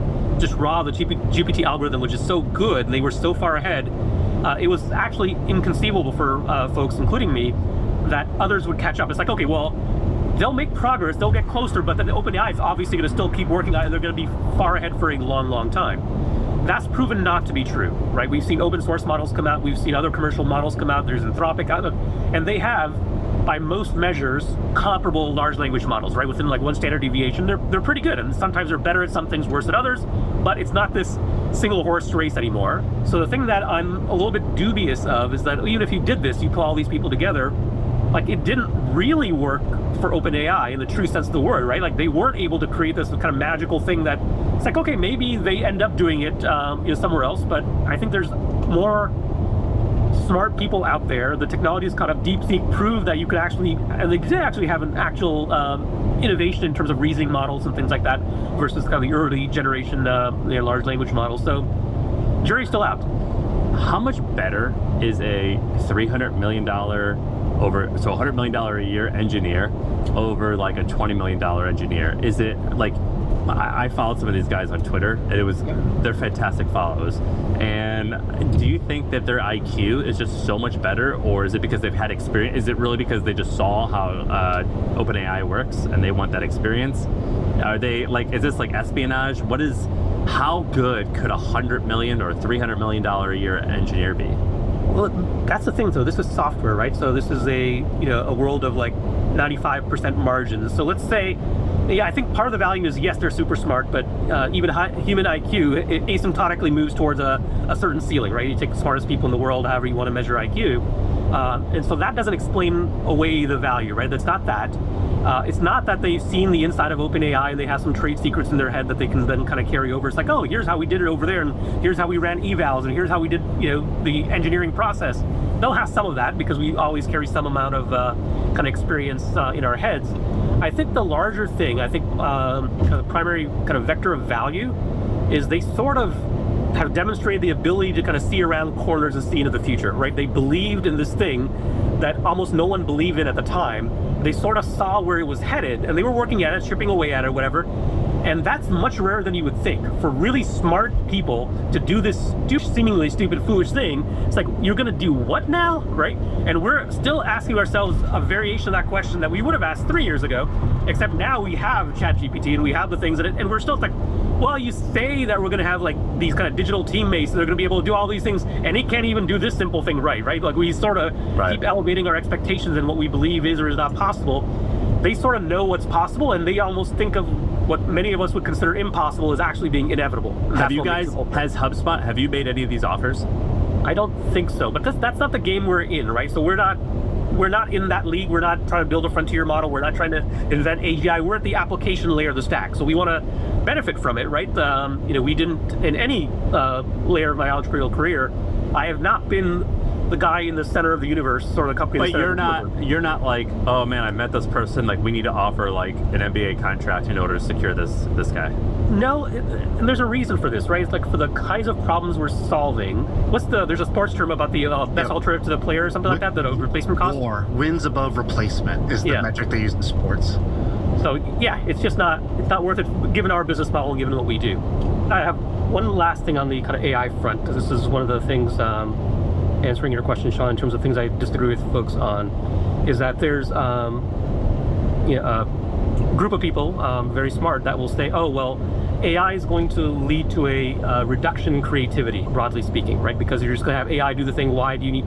raw, the GPT algorithm, which is so good, and they were so far ahead, it was actually inconceivable for folks, including me, that others would catch up. It's like, okay, well, they'll make progress, they'll get closer, but then the OpenAI is obviously going to still keep working on it, and they're going to be far ahead for a long, long time. That's proven not to be true, right? We've seen open source models come out, we've seen other commercial models come out, there's Anthropic, and they have, by most measures, comparable large language models, right? Within like one standard deviation, they're pretty good, and sometimes they're better at some things, worse at others, but it's not this single horse race anymore. So the thing that I'm a little bit dubious of is that even if you did this, you put all these people together, like, it didn't really work for OpenAI in the true sense of the word, right? Like, they weren't able to create this kind of magical thing that it's like, okay, maybe they end up doing it somewhere else, but I think there's more smart people out there. The technologies kind of DeepSeek proved that you could actually, and they did actually have an actual innovation in terms of reasoning models and things like that versus kind of the early generation large language models. So jury's still out. How much better is a $300 million $100 million a year engineer over like a $20 million engineer? Is it like, I followed some of these guys on Twitter, and they're fantastic follows. And do you think that their IQ is just so much better, or is it because they've had experience? Is it really because they just saw how OpenAI works and they want that experience? Are they like, is this like espionage? How good could $100 million or $300 million a year engineer be? Well, that's the thing, though. This is software, right? So this is a world of like 95% margins. So let's say, yeah, I think part of the value is yes, they're super smart, but even human IQ it asymptotically moves towards a certain ceiling, right? You take the smartest people in the world, however you want to measure IQ, and so that doesn't explain away the value, right? That's not that. It's not that they've seen the inside of OpenAI and they have some trade secrets in their head that they can then kind of carry over. It's like, oh, here's how we did it over there, and here's how we ran evals, and here's how we did, the engineering process. They'll have some of that because we always carry some amount of kind of experience in our heads. I think the larger thing, kind of primary kind of vector of value, is they sort of have demonstrated the ability to kind of see around corners and see into the future, right? They believed in this thing that almost no one believed in at the time. They sort of saw where it was headed, and they were working at it, chipping away at it, whatever. And that's much rarer than you would think. For really smart people to do this seemingly stupid, foolish thing, it's like, you're gonna do what now, right? And we're still asking ourselves a variation of that question that we would have asked 3 years ago, except now we have ChatGPT and we have the things that and we're still like, well, you say that we're gonna have like these kind of digital teammates that are gonna be able to do all these things, and it can't even do this simple thing right? Like we sort of keep elevating our expectations and what we believe is or is not possible. They sort of know what's possible, and they almost think of what many of us would consider impossible as actually being inevitable. Have you guys, has HubSpot, have you made any of these offers? I don't think so, but that's not the game we're in, right? So we're not in that league. We're not trying to build a frontier model. We're not trying to invent AGI. We're at the application layer of the stack. So we want to benefit from it, right? We didn't, in any layer of my entrepreneurial career, I have not been the guy in the center of the universe, sort of the company. But you're not like, oh man, I met this person, like we need to offer like an MBA contract in order to secure this guy. No, and there's a reason for this, right? It's like for the kinds of problems we're solving. There's a sports term about the best alternative to the player or something like that, the replacement cost. Or wins above replacement is the metric they use in sports. So yeah, it's not worth it given our business model and given what we do. I have one last thing on the kind of AI front, because this is one of the things, answering your question, Sean, in terms of things I disagree with folks on, is that there's a group of people, very smart, that will say, oh, well, AI is going to lead to a reduction in creativity, broadly speaking, right? Because you're just going to have AI do the thing. Why do you need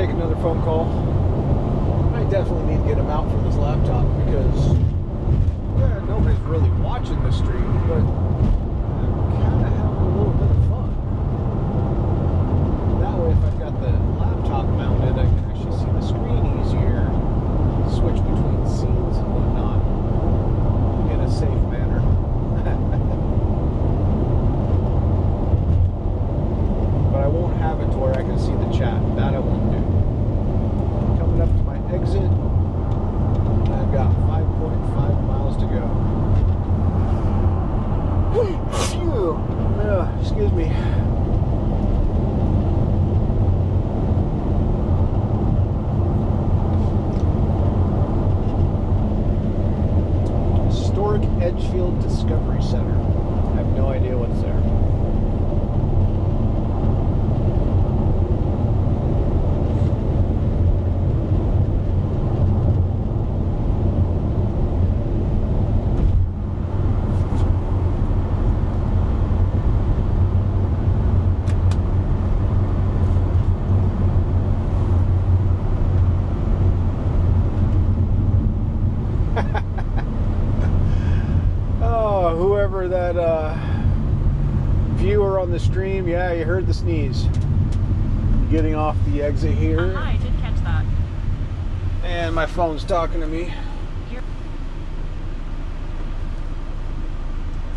take another phone call. I definitely need to get him out from this laptop because nobody's really watching the stream, but I'm kind of having a little bit of fun. That way, if I've got the laptop mounted, I can actually see the screen easier, switch between scenes and whatnot in a safe manner. But I won't have it to where I can see the chat. That I won't do. Coming up to my exit, I've got 5.5 miles to go. Phew. Excuse me. Historic Edgefield Discovery Center. I have no idea what's there. Whoever that viewer on the stream, yeah, you heard the sneeze. Getting off the exit here. I did catch that. And my phone's talking to me.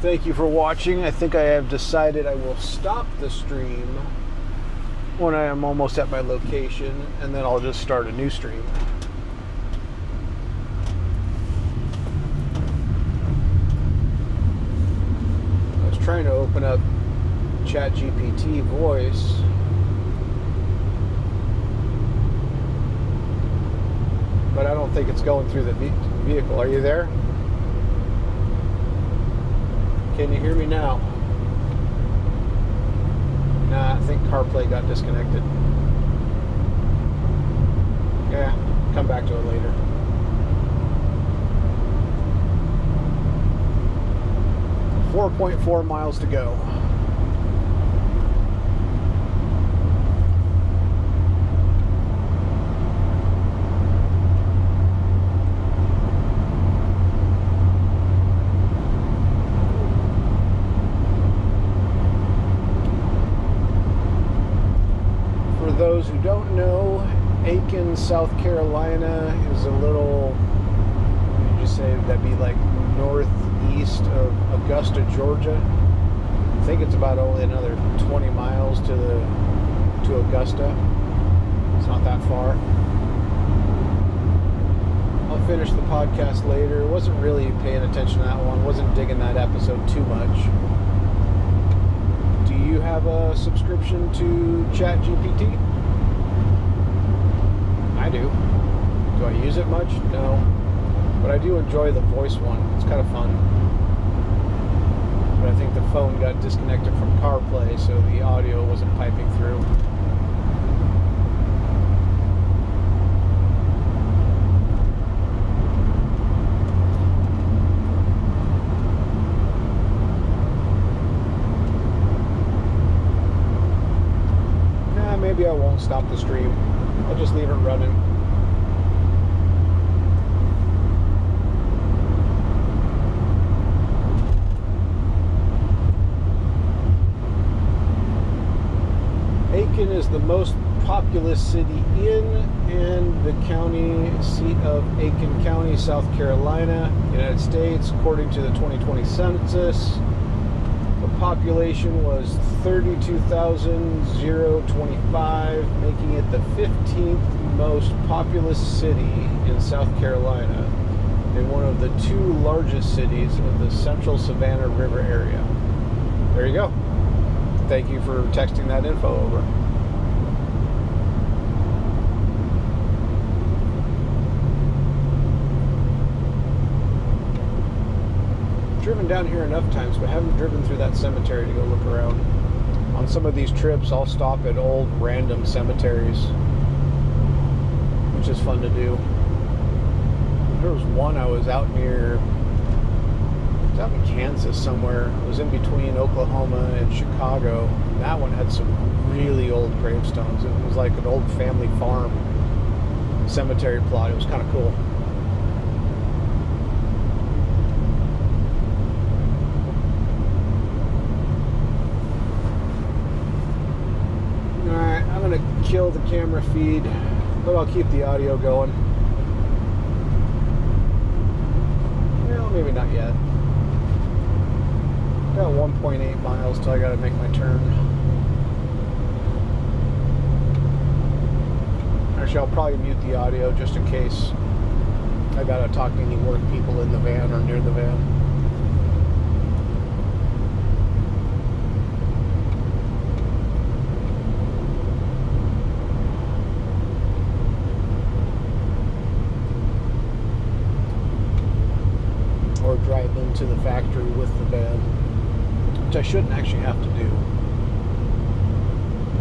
Thank you for watching. I think I have decided I will stop the stream when I am almost at my location, and then I'll just start a new stream. Trying to open up ChatGPT voice. But I don't think it's going through the vehicle. Are you there? Can you hear me now? Nah, I think CarPlay got disconnected. Yeah, come back to it later. .4 miles to go. For those who don't know, Aiken, South Carolina is a little, what did you say, that'd be like northeast of Augusta, Georgia. I think it's about only another 20 miles to Augusta. It's not that far. I'll finish the podcast later. Wasn't really paying attention to that one. Wasn't digging that episode too much. Do you have a subscription to ChatGPT? I do. Do I use it much? No. But I do enjoy the voice one. It's kind of fun. But I think the phone got disconnected from CarPlay, so the audio wasn't piping through. Nah, maybe I won't stop the stream. I'll just leave it running. Aiken is the most populous city in and the county seat of Aiken County, South Carolina, United States. According to the 2020 census, the population was 32,025, making it the 15th most populous city in South Carolina and one of the 2 largest cities of the central Savannah River area. There you go. Thank you for texting that info over. Driven down here enough times, but haven't driven through that cemetery to go look around. On some of these trips, I'll stop at old random cemeteries, which is fun to do. There was one I was out near, I was out in Kansas somewhere. It was in between Oklahoma and Chicago. And that one had some really old gravestones. It was like an old family farm cemetery plot. It was kind of cool. Alright, I'm going to kill the camera feed, but I'll keep the audio going. Well, maybe not yet. Got 1.8 miles till I got to make my turn. Actually, I'll probably mute the audio just in case I got to talk to any work people in the van or near the van. Or drive into the factory with the van, which I shouldn't actually have to do.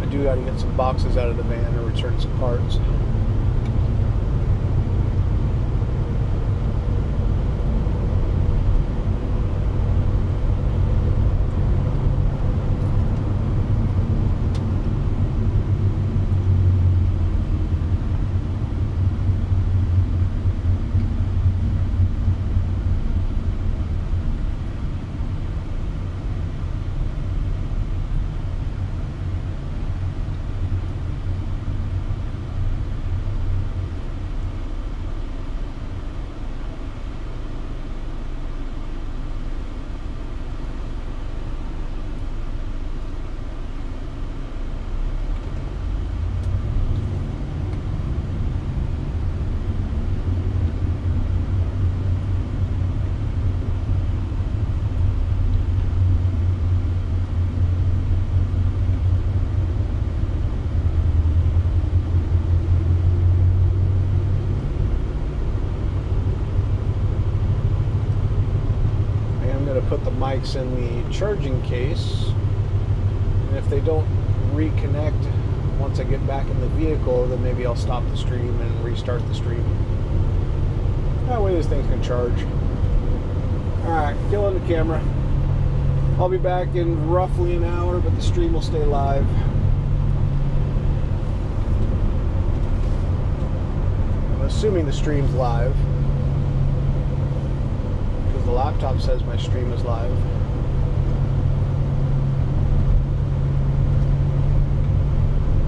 I do got to get some boxes out of the van or return some parts. Put the mics in the charging case, and if they don't reconnect once I get back in the vehicle, then maybe I'll stop the stream and restart the stream. That way these things can charge. Alright, killing the camera. I'll be back in roughly an hour, but the stream will stay live. I'm assuming the stream's live. The laptop says my stream is live.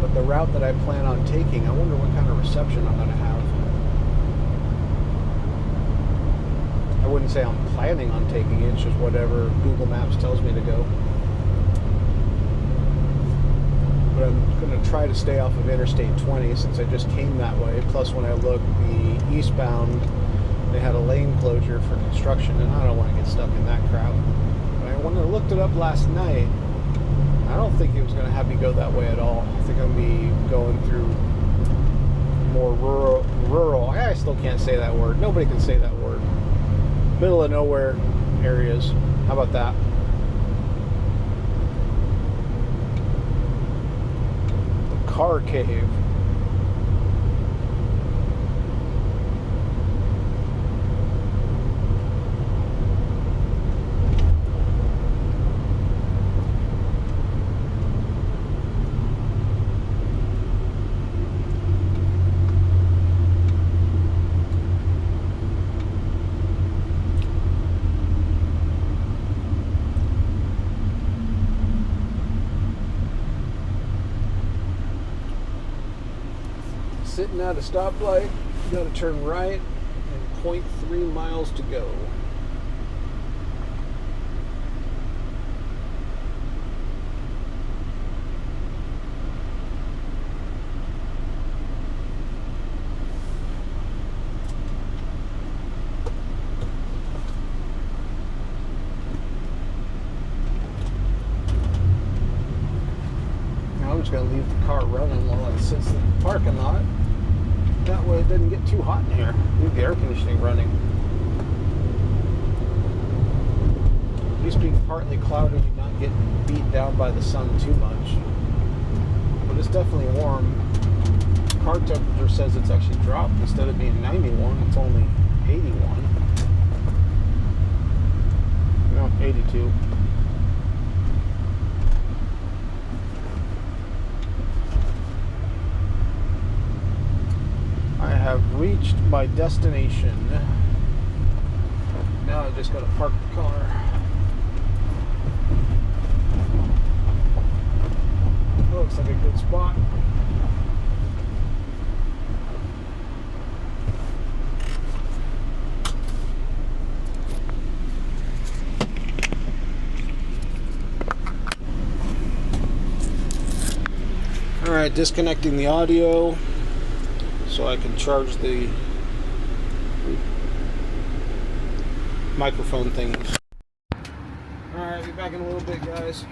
But the route that I plan on taking, I wonder what kind of reception I'm going to have. I wouldn't say I'm planning on taking it, it's just whatever Google Maps tells me to go. But I'm going to try to stay off of Interstate 20 since I just came that way. Plus when I look, the eastbound, they had a lane closure for construction, and I don't want to get stuck in that crowd. But when I looked it up last night, I don't think it was going to have me go that way at all. I think I'm going to be going through more rural. I still can't say that word. Nobody can say that word. Middle of nowhere areas. How about that? The car cave. Sitting at a stoplight, got to turn right, and 0.3 miles to go. Now I'm just going to leave the car running while it sits in the parking lot. That way it doesn't get too hot in here. Leave the air conditioning running. At least being partly cloudy, you not get beat down by the sun too much. But it's definitely warm. Car temperature says it's actually dropped. Instead of being 91, it's only 81. No, 82. have reached my destination. Now I just gotta park the car. Looks like a good spot. Alright, disconnecting the audio so I can charge the microphone things. Alright, be back in a little bit, guys.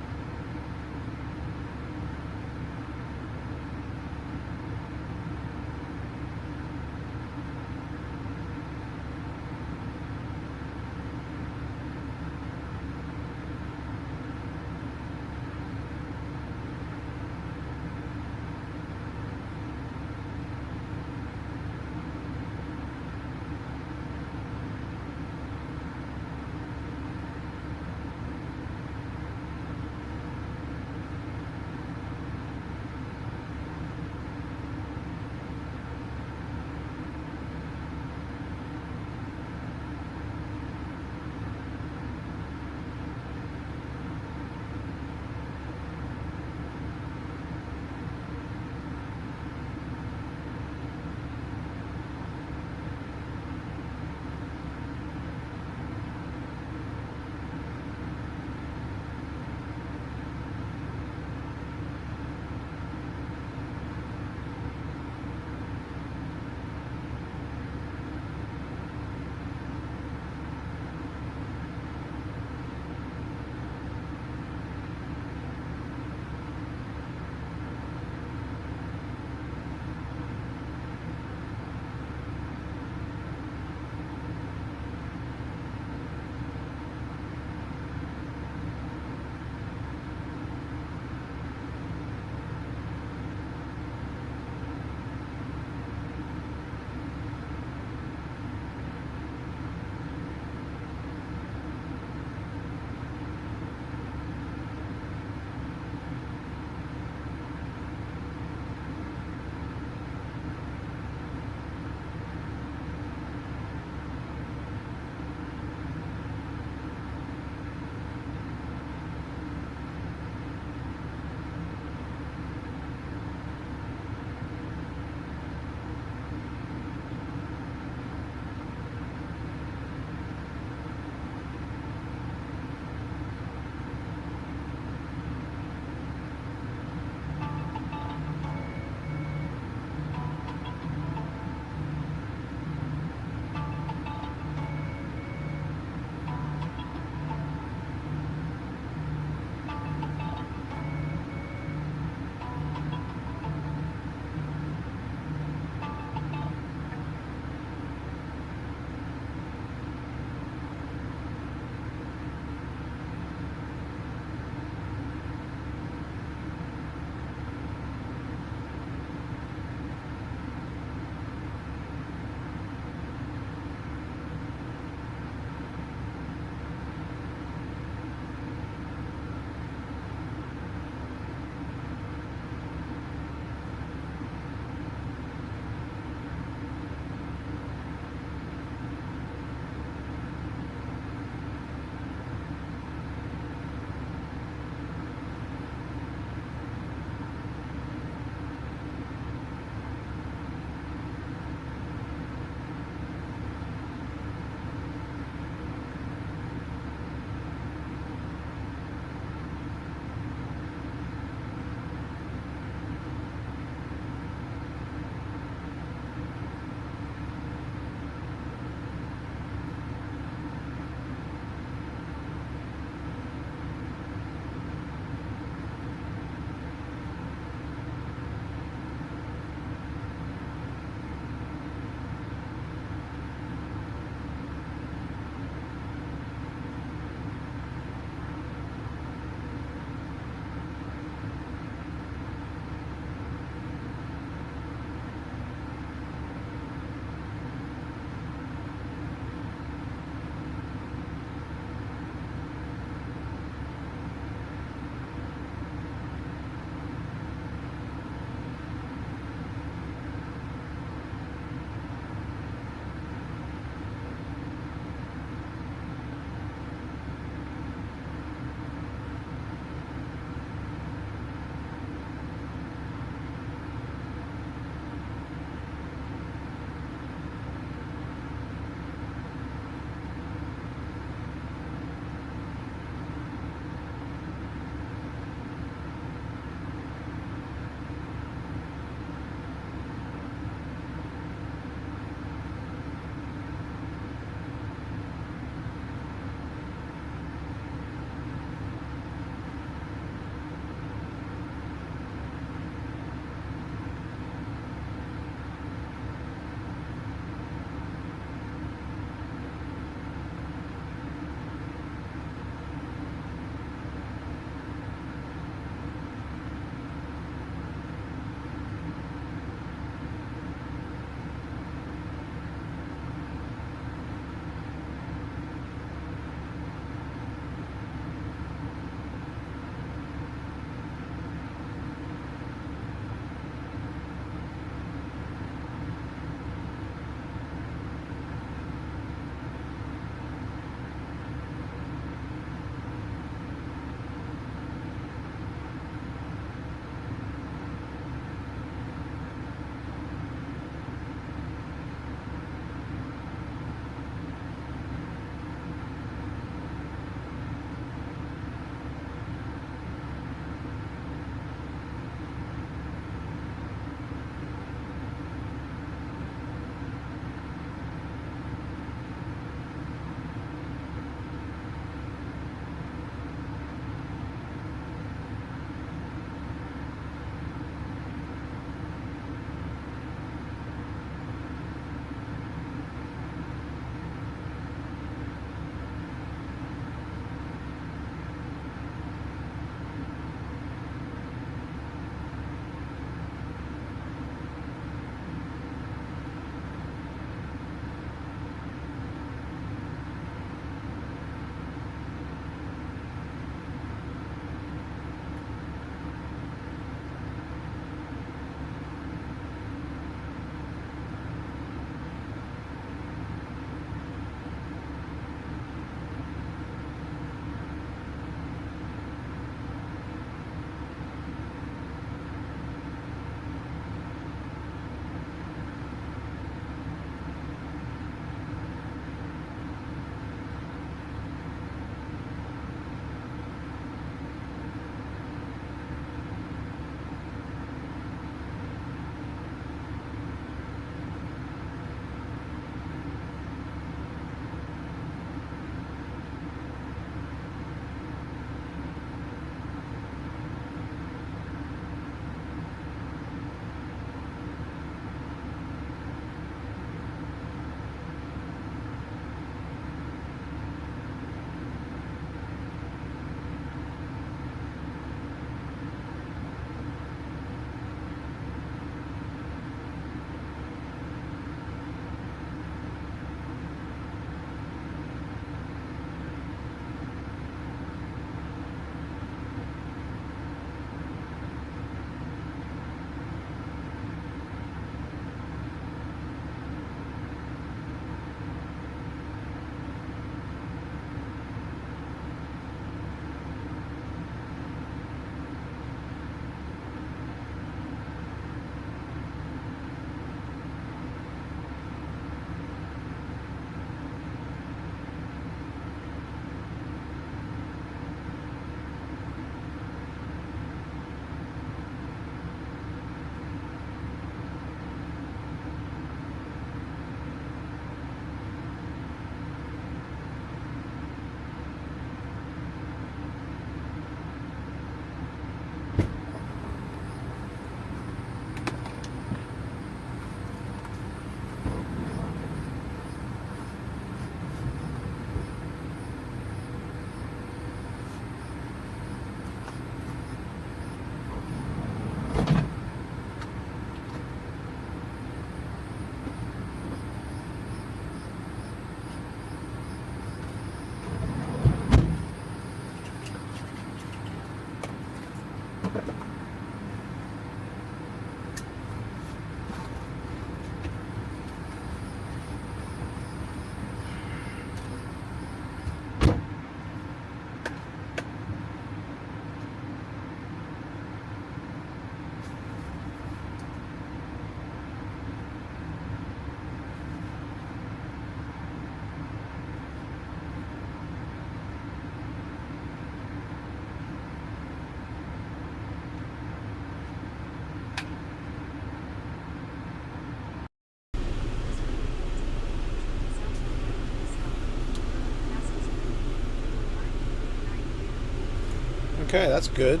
Okay, that's good.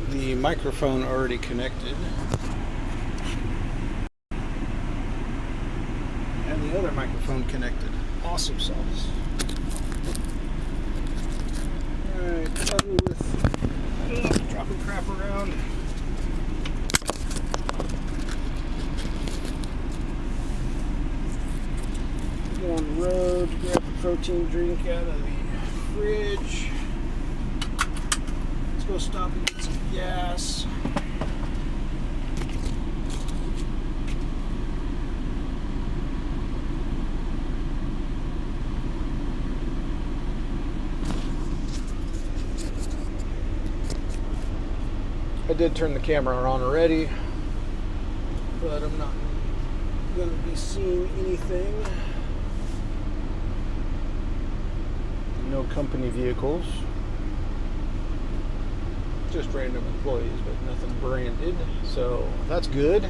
The microphone already connected. And the other microphone connected. Awesome sauce. Alright, done with dropping crap around. Get on the road, grab a protein drink out of the fridge. Let's go stop and get some gas. I did turn the camera on already, but I'm not going to be seeing anything. No company vehicles. Just random employees, but nothing branded. So that's good.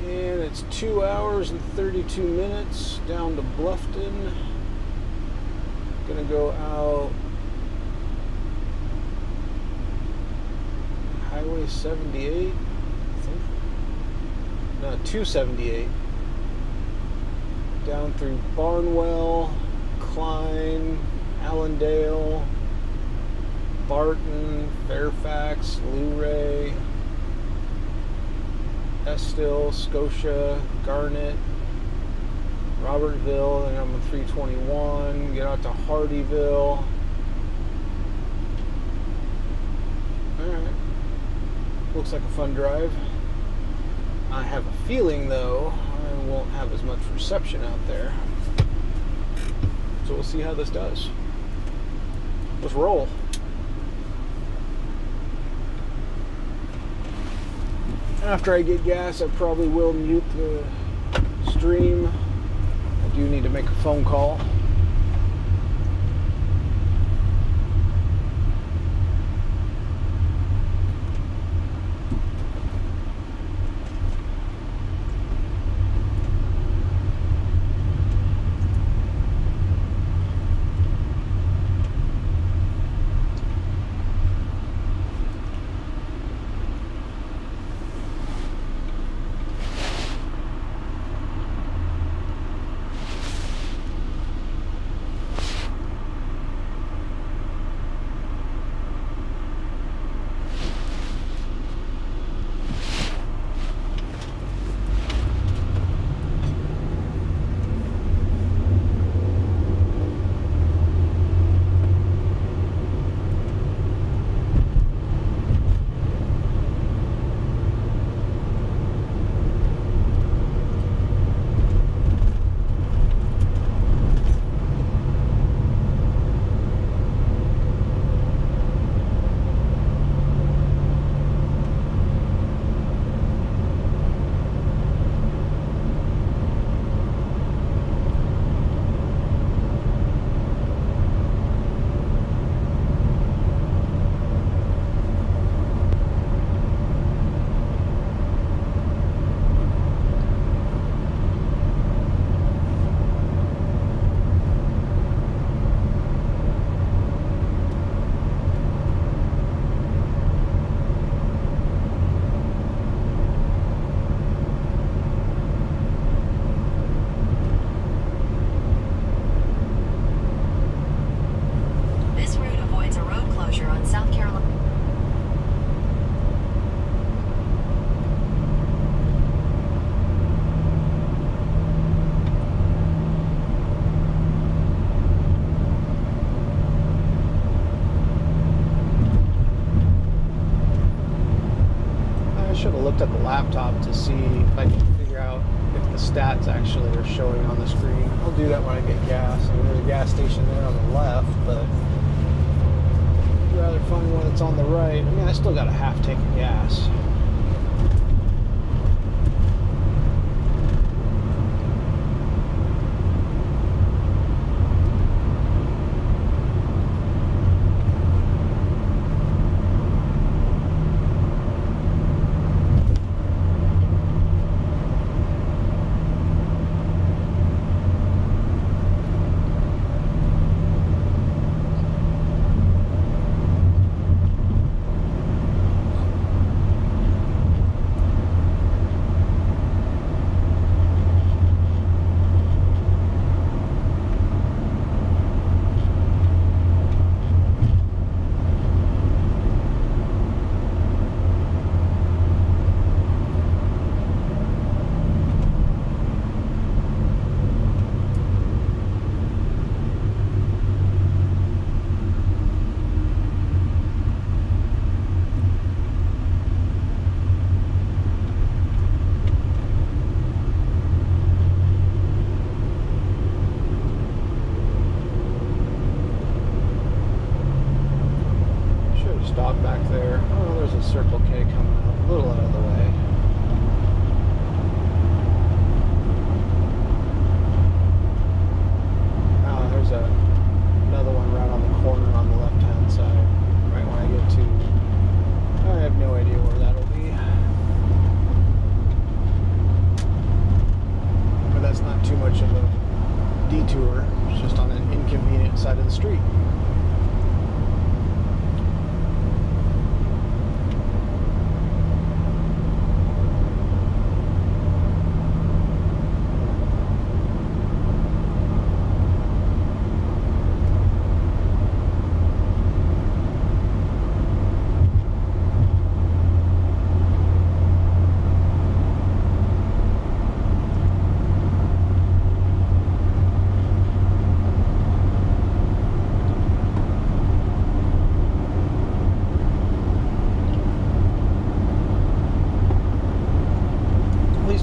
And it's 2 hours and 32 minutes down to Bluffton. Gonna go out Highway 78, I think. No, 278. Down through Barnwell, Klein, Allendale, Barton, Fairfax, Luray, Estill, Scotia, Garnet, Robertville, and I'm on 321, get out to Hardyville. Alright. Looks like a fun drive. I have a feeling, though, I won't have as much reception out there. So we'll see how this does. Let's roll. After I get gas, I probably will mute the stream. I do need to make a phone call. Looked at the laptop to see if I can figure out if the stats actually are showing on the screen. I'll do that when I get gas. I mean, there's a gas station there on the left, but I'd rather find one that's on the right. I mean, I still got a half tank of gas. detour. It's just on an inconvenient side of the street.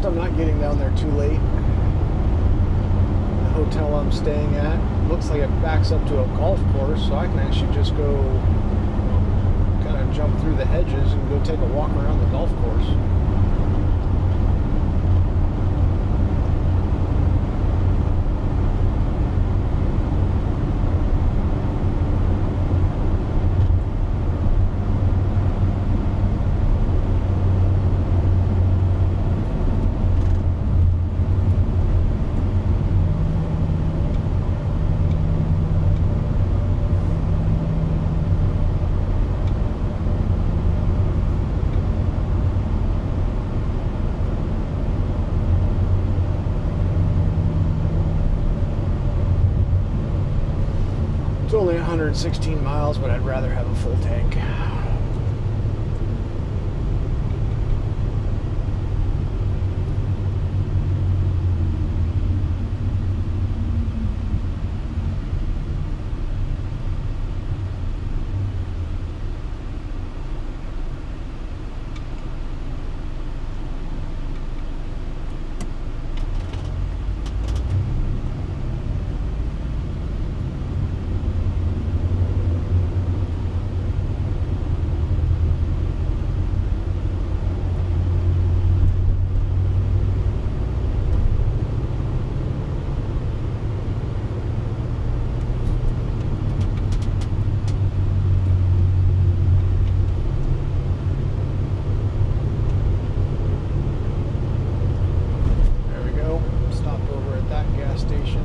I'm not getting down there too late. The hotel I'm staying at looks like it backs up to a golf course, so I can actually just go kind of jump through the hedges and go take a walk around the golf course. It's only 116 miles, but I'd rather have a full tank.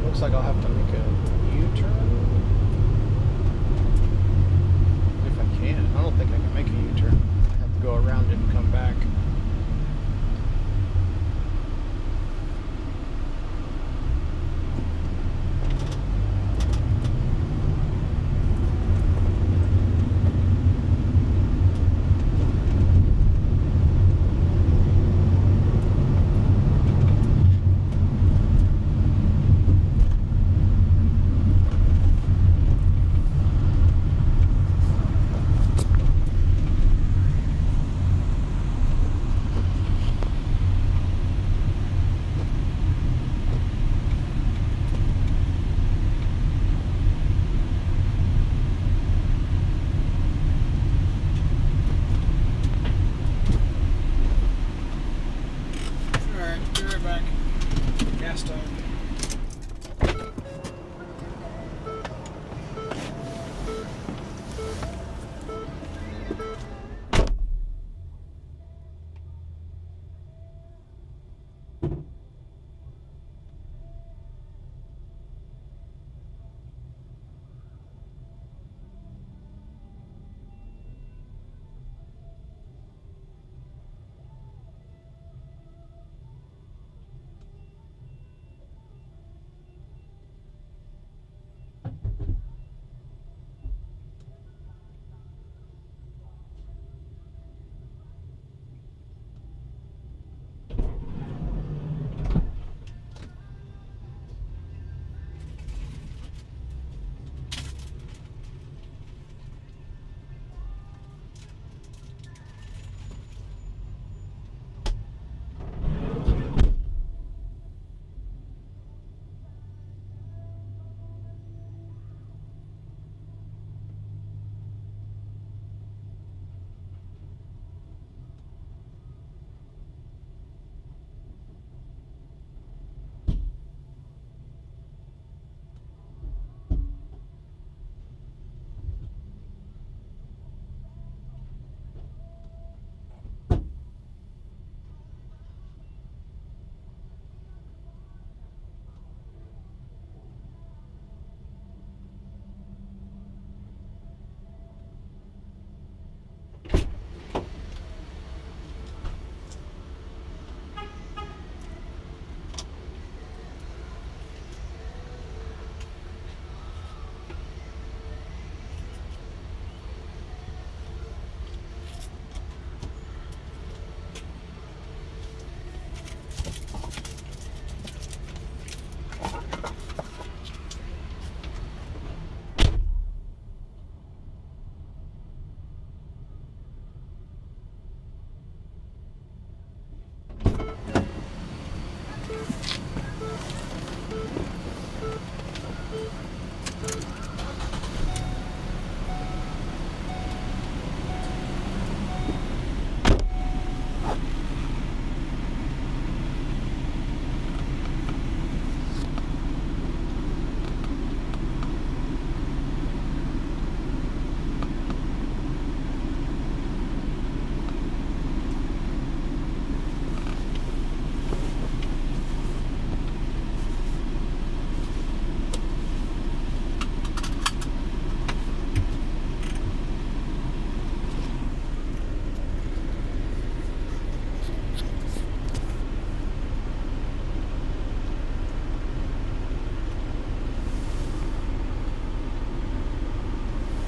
Looks like I'll have to make a U-turn. If I can. I don't think I can make a U-turn. I have to go around it and come back.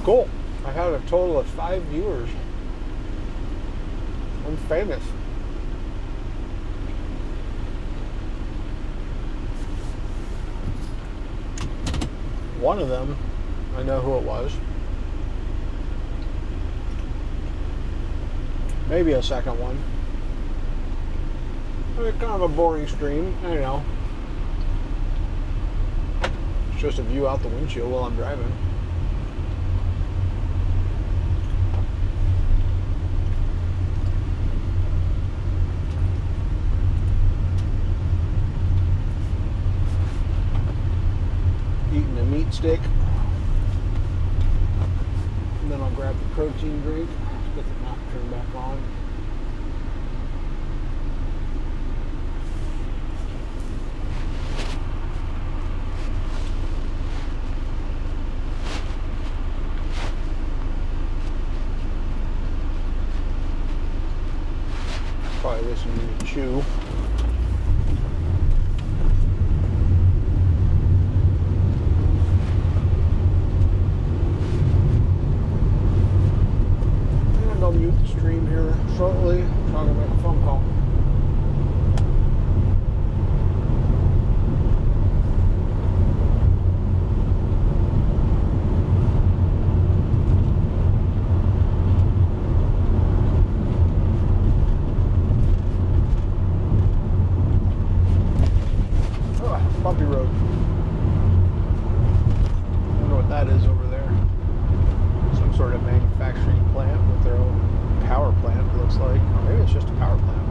Cool. I had a total of 5 viewers. I'm famous. One of them, I know who it was. Maybe a second one. It's kind of a boring stream, I know. It's just a view out the windshield while I'm driving. Eating a meat stick. And then I'll grab the protein drink. Get the map turned back on. Probably listening to chew. And I'll mute the stream here shortly. I'm trying to make a phone call. Bumpy road. I wonder what that is over there. Some sort of manufacturing plant with their own power plant, it looks like. Or maybe it's just a power plant.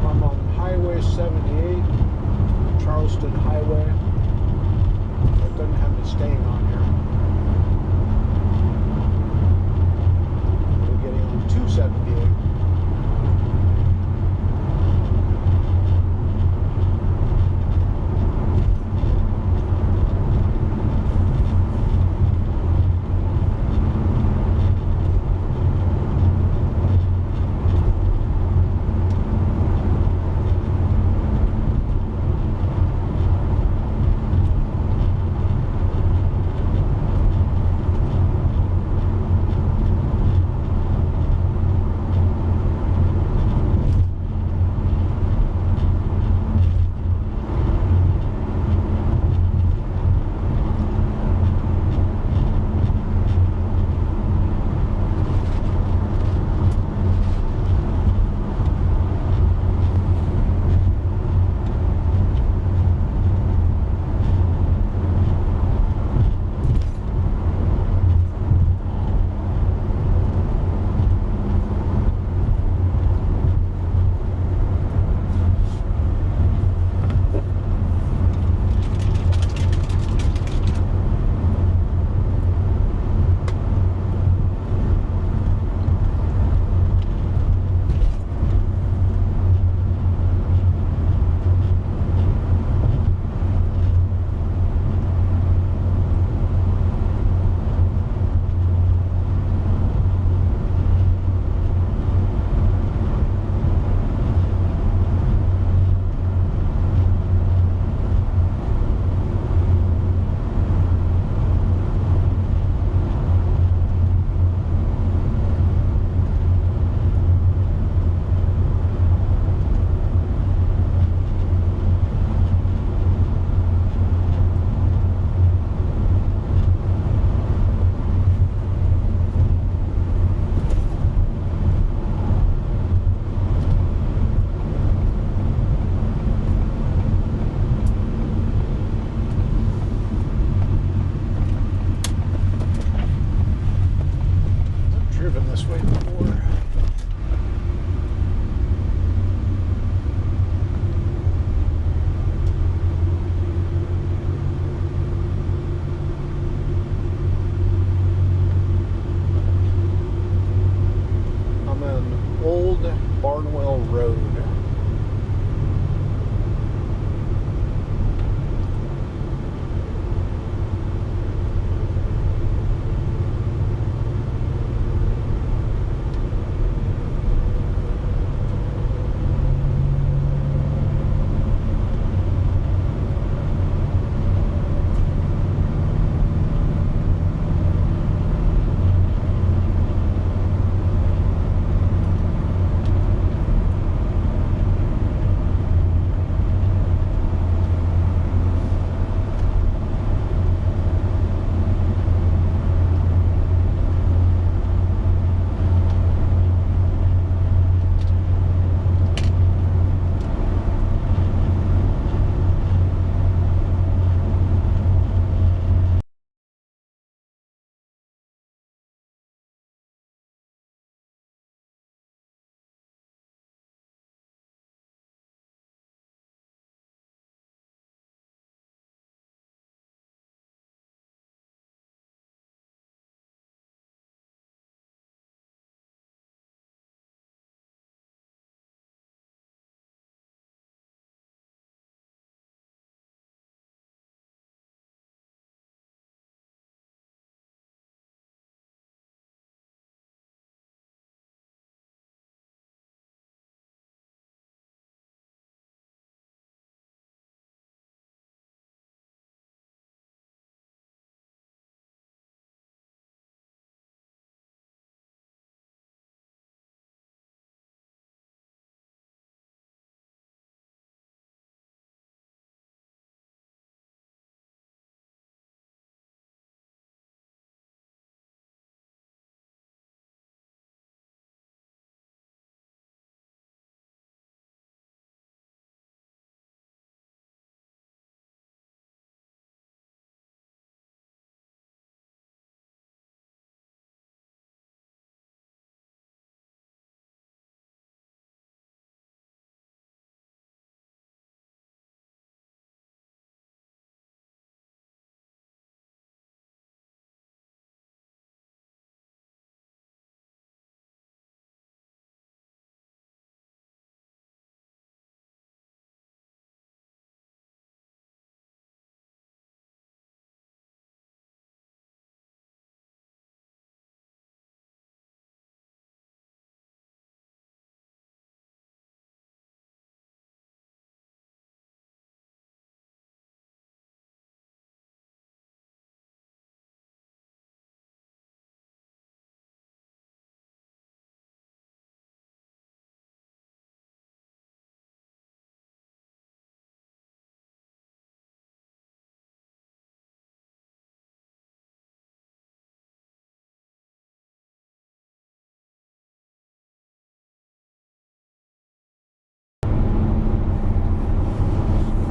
I'm on Highway 78, Charleston Highway. It doesn't have me staying on here.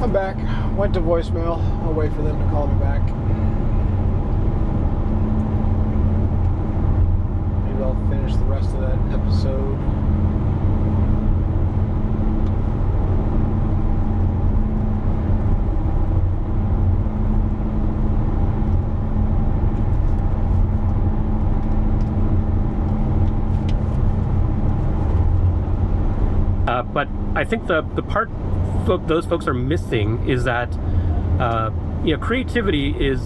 I'm back. Went to voicemail. I'll wait for them to call me back. Maybe I'll finish the rest of that episode. But I think the part those folks are missing is that creativity is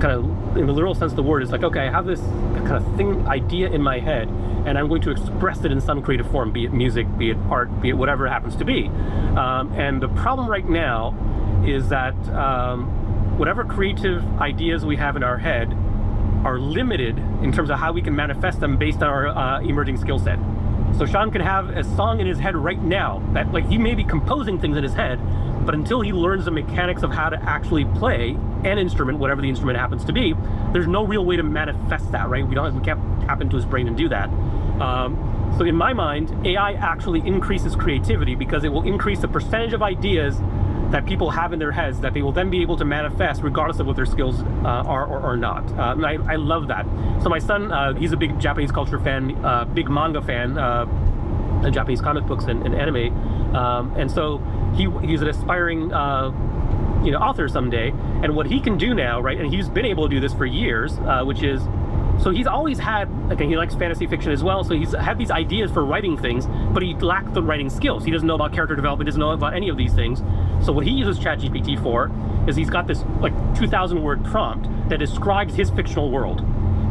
kind of, in the literal sense of the word, is like, okay, I have this kind of idea in my head, and I'm going to express it in some creative form, be it music, be it art, be it whatever it happens to be. And the problem right now is that whatever creative ideas we have in our head are limited in terms of how we can manifest them based on our emerging skill set. So Sean can have a song in his head right now that, like, he may be composing things in his head, but until he learns the mechanics of how to actually play an instrument, whatever the instrument happens to be, there's no real way to manifest that, right? We can't tap into his brain and do that. So in my mind, AI actually increases creativity because it will increase the percentage of ideas that people have in their heads that they will then be able to manifest regardless of what their skills are or not. And I love that. So my son, he's a big Japanese culture fan, big manga fan, Japanese comic books and anime. And so he's an aspiring author someday. And what he can do now, right, and he's been able to do this for years, which is, so he's always had, again, he likes fantasy fiction as well, so he's had these ideas for writing things, but he lacked the writing skills. He doesn't know about character development, doesn't know about any of these things. So what he uses ChatGPT for is he's got this like 2,000 word prompt that describes his fictional world.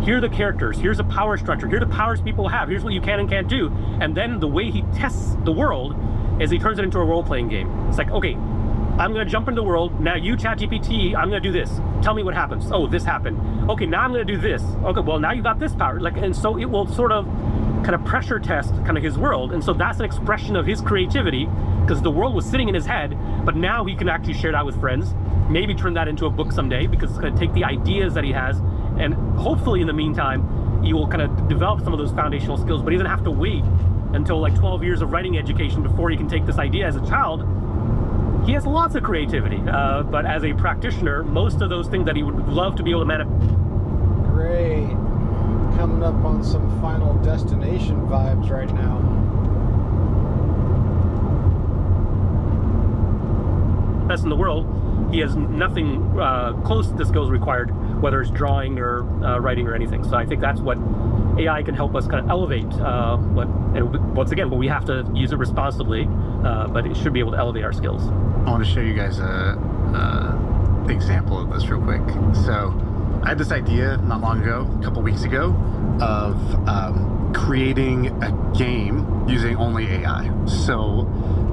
Here are the characters, here's the power structure, here are the powers people have, here's what you can and can't do. And then the way he tests the world is he turns it into a role-playing game. It's like, okay, I'm gonna jump into the world, now you ChatGPT, I'm gonna do this. Tell me what happens. Oh, this happened. Okay, now I'm gonna do this. Okay, well now you got this power. And so it will sort of kind of pressure test kind of his world. And so that's an expression of his creativity, because the world was sitting in his head, but now he can actually share that with friends. Maybe turn that into a book someday, because it's gonna take the ideas that he has, and hopefully in the meantime, he will kind of develop some of those foundational skills, but he doesn't have to wait until like 12 years of writing education before he can take this idea as a child. He has lots of creativity, but as a practitioner, most of those things that he would love to be able to manifest. Great. Coming up on some Final Destination vibes right now. Best in the world, he has nothing close to the skills required, whether it's drawing or writing or anything. So I think that's what AI can help us kind of elevate. And once again, but we have to use it responsibly, but it should be able to elevate our skills. I want to show you guys a example of this real quick. So I had this idea not long ago, a couple weeks ago, of creating a game using only AI. So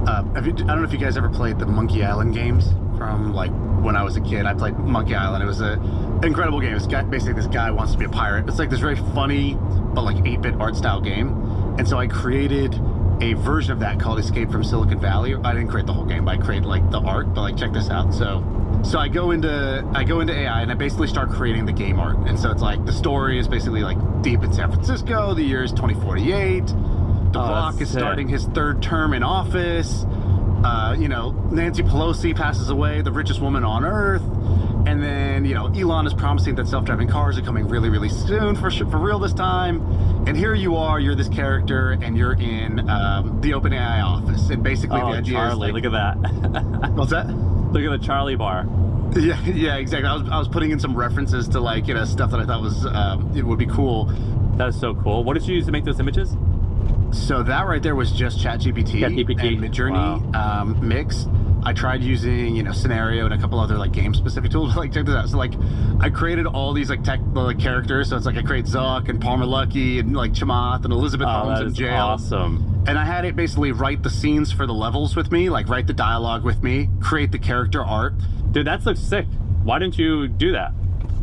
I don't know if you guys ever played the Monkey Island games from like when I was a kid. I played Monkey Island. It was an incredible game. Basically this guy wants to be a pirate. It's like this very funny but like 8-bit art style game. And so I created a version of that called Escape from Silicon Valley. I didn't create the whole game, but I created like the art. But like check this out. So I go into AI and I basically start creating the game art. And so it's like the story is basically like deep in San Francisco. The year is 2048. The Rock is starting his 3rd term in office. Nancy Pelosi passes away, the richest woman on earth. And then, Elon is promising that self-driving cars are coming really, really soon for real this time. And here you are, you're this character, and you're in the OpenAI office. And basically the idea Charlie, is like, look at that. What's that? Look at the Charlie bar. Yeah, exactly. I was putting in some references to like, stuff that I thought was, it would be cool. That is so cool. What did you use to make those images? So that right there was just ChatGPT and Midjourney mix. I tried using, Scenario and a couple other like game specific tools. Like check this out. So like I created all these like characters. So it's like I create Zuck and Palmer Luckey and like Chamath and Elizabeth Holmes in jail. Awesome. And I had it basically write the scenes for the levels with me, like write the dialogue with me, create the character art. Dude, that looks sick. Why didn't you do that?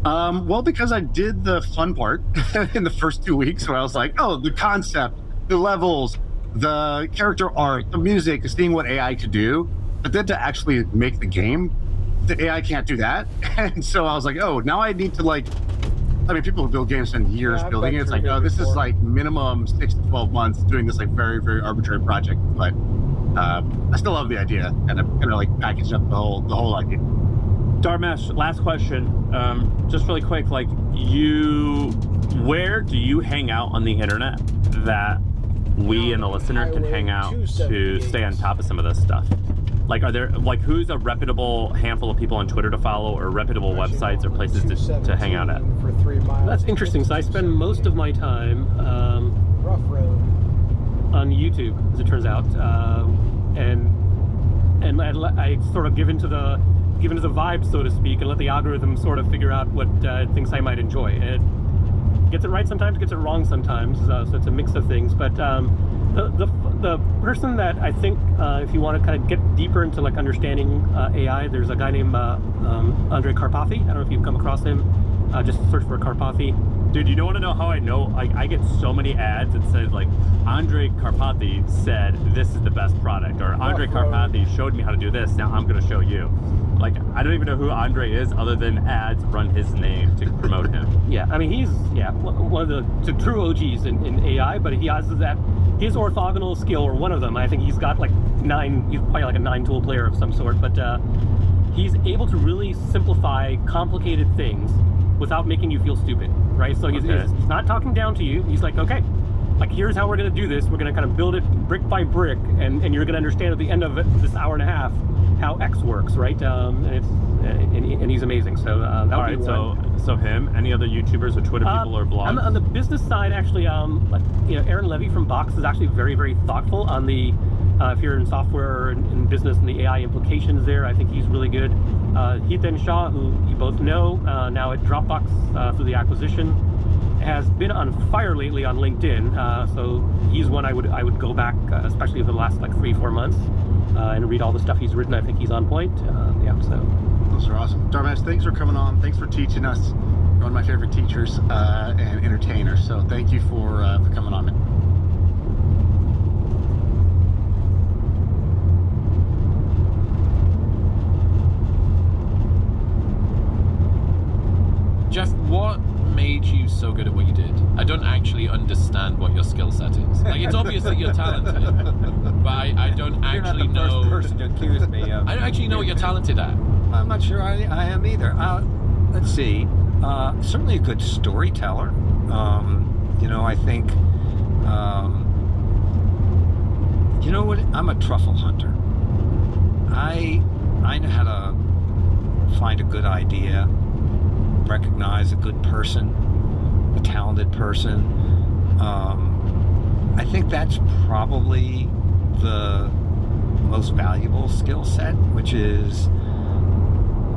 Well, because I did the fun part in the first 2 weeks where I was like, oh, the concept, the levels, the character art, the music, seeing what AI could do. But then to actually make the game, the AI can't do that. And so I was like, oh, now I need to people who build games spend years building it. It's like, oh, this is like minimum 6 to 12 months doing this like very, very arbitrary project. But I still love the idea, and I'm gonna like package up the whole idea. Dharmesh, last question, just really quick, like where do you hang out on the internet that we and the listener can hang out to stay on top of some of this stuff? Like, are there, like, who's a reputable handful of people on Twitter to follow, or reputable websites or places to hang out at? For 3 miles. That's interesting. So I spend most of my time Rough road. on YouTube, as it turns out, and I sort of give into the vibe, so to speak, and let the algorithm sort of figure out what things I might enjoy. It gets it right sometimes, gets it wrong sometimes, so it's a mix of things. But the person that I think, if you want to kind of get deeper into like understanding AI, there's a guy named Andrej Karpathy. I don't know if you've come across him. Just search for Karpathy. Dude, you don't want to know how I know? Like, I get so many ads that says like, Andrej Karpathy said this is the best product, or Andrej Karpathy showed me how to do this, now I'm going to show you. Like, I don't even know who Andre is other than ads run his name to promote him. Yeah, I mean, he's one of the true OGs in AI, but he has that, his orthogonal skill, or one of them, I think he's got like 9, he's probably like a 9-tool player of some sort, but he's able to really simplify complicated things without making you feel stupid, right? So he's not talking down to you. He's like, okay, like here's how we're going to do this. We're going to kind of build it brick by brick, and you're going to understand at the end of this hour and a half how X works, right? And he's amazing. So that would be one. So him. Any other YouTubers or Twitter people or blogs? On the business side, actually, Aaron Levy from Box is actually very, very thoughtful on the. If you're in software and in business and the AI implications there, I think he's really good. Hiten Shah, who you both know, now at Dropbox through the acquisition, has been on fire lately on LinkedIn. So he's one I would go back, especially for the last like 3-4 months, and read all the stuff he's written. I think he's on point. So those are awesome. Dharmesh, thanks for coming on. Thanks for teaching us. You're one of my favorite teachers and entertainers. So thank you for coming on, man. Jeff, what made you so good at what you did? I don't actually understand what your skill set is. Like, it's obvious that you're talented, but I don't actually know. You're not the first person to accuse me of. I don't actually know what you're talented at. I'm not sure I am either. Let's see. Certainly a good storyteller. I think. You know what? I'm a truffle hunter. I know how to find a good idea, recognize a good person, a talented person. I think that's probably the most valuable skill set, which is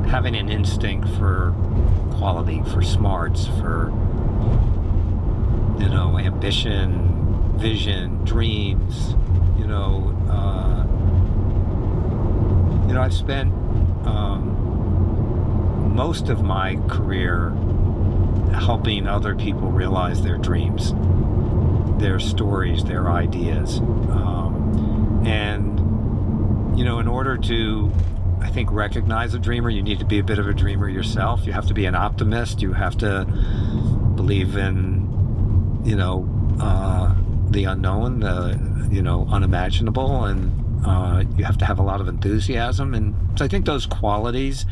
having an instinct for quality, for smarts, for ambition, vision, dreams. I've spent most of my career helping other people realize their dreams, their stories, their ideas. In order to, I think, recognize a dreamer, you need to be a bit of a dreamer yourself. You have to be an optimist. You have to believe in, the unknown, the, unimaginable, and you have to have a lot of enthusiasm. And so I think those qualities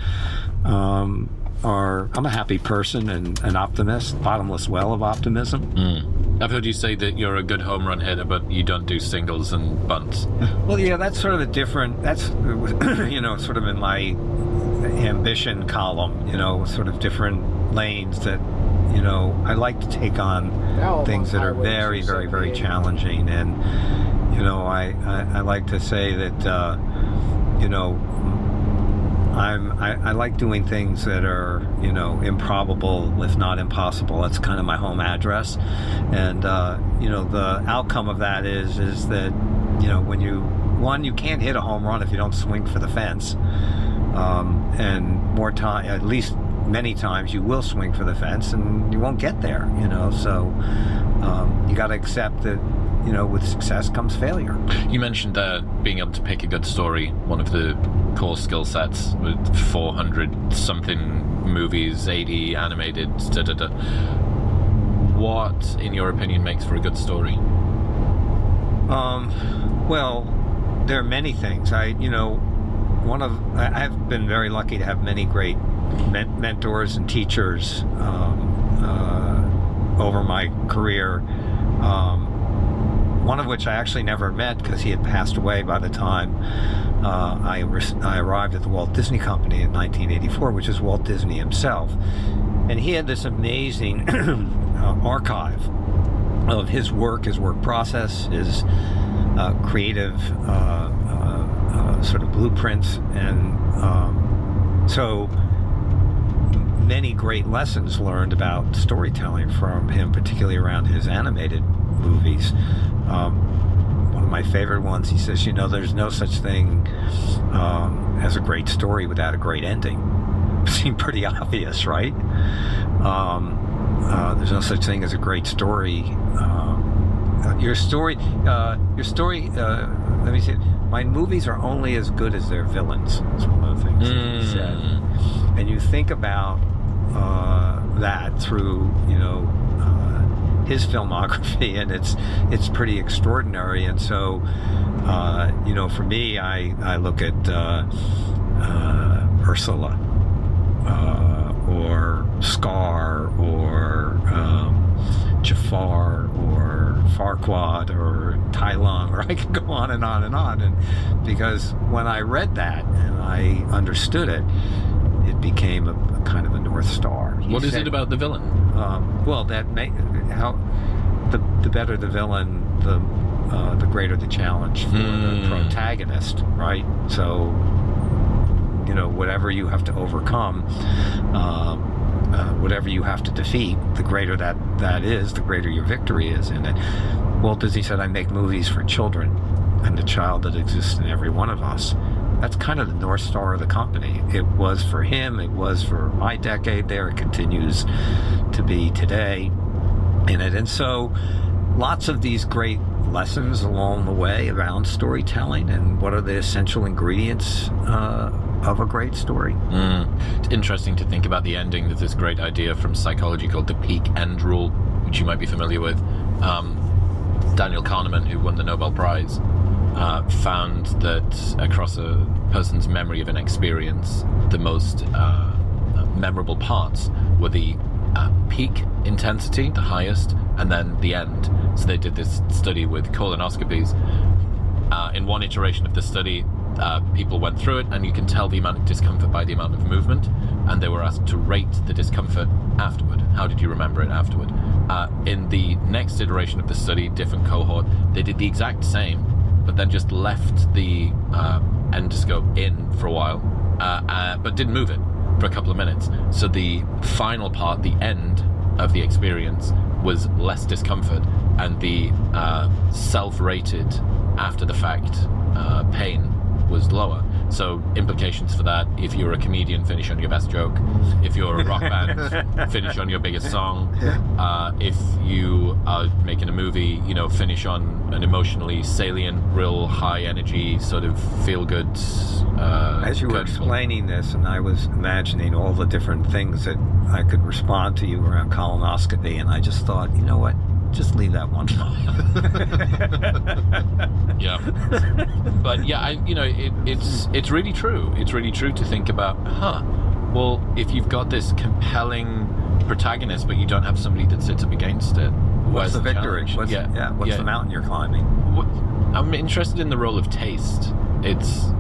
I'm a happy person and an optimist, bottomless well of optimism. I've heard you say that you're a good home run hitter, but you don't do singles and bunts. Well, yeah, that's sort of that's, sort of in my ambition column, sort of different lanes that, I like to take on things that are very, very, very challenging. And, I like to say that, I like doing things that are, improbable, if not impossible. That's kind of my home address. And, the outcome of that is that, when you can't hit a home run if you don't swing for the fence. And at least many times you will swing for the fence and you won't get there, so you got to accept that, with success comes failure. You mentioned being able to pick a good story, one of the core skill sets with 400 something movies, 80 animated, What, in your opinion, makes for a good story? Well, there are many things. I've been very lucky to have many great mentors and teachers over my career. One of which I actually never met because he had passed away by the time I arrived at the Walt Disney Company in 1984, which is Walt Disney himself. And he had this amazing archive of his work process, his creative sort of blueprints, and so many great lessons learned about storytelling from him, particularly around his animated movies. One of my favorite ones, he says, there's no such thing as a great story without a great ending. Seemed pretty obvious, right? There's no such thing as a great story. Your story, let me say, my movies are only as good as their villains. That's one of the things that he said. And you think about that through, his filmography, and it's pretty extraordinary. And so, for me, I look at Ursula, or Scar, or Jafar, or Farquaad, or Tai Lung, or I could go on and on and on. And because when I read that and I understood it, it became a kind of a North Star. What is it about the villain? The better the villain, the greater the challenge for the protagonist, right? So, whatever you have to overcome, whatever you have to defeat, the greater that is, the greater your victory is. And Walt Disney said, I make movies for children, and the child that exists in every one of us. That's kind of the North Star of the company. It was for him, it was for my decade there, it continues to be today in it. And so lots of these great lessons along the way around storytelling and what are the essential ingredients of a great story. It's interesting to think about the ending. There's this great idea from psychology called the peak end rule, which you might be familiar with. Daniel Kahneman, who won the Nobel Prize, found that across a person's memory of an experience, the most memorable parts were the peak intensity, the highest, and then the end. So they did this study with colonoscopies. In one iteration of the study, people went through it, and you can tell the amount of discomfort by the amount of movement, and they were asked to rate the discomfort afterward. How did you remember it afterward? In the next iteration of the study, different cohort, they did the exact same, but then just left the endoscope in for a while, but didn't move it for a couple of minutes. So the final part, the end of the experience, was less discomfort, and the self-rated after the fact pain was lower. So implications for that: if you're a comedian, finish on your best joke; if you're a rock band, finish on your biggest song; if you are making a movie, finish on an emotionally salient, real high energy, sort of feel good. As you were explaining this, and I was imagining all the different things that I could respond to you around colonoscopy, and I just thought, you know what? Just leave that one. Yeah, but yeah, it's really true. It's really true to think about. Well, if you've got this compelling protagonist, but you don't have somebody that sits up against it, what's the victory? What's the mountain you're climbing? I'm interested in the role of taste. It's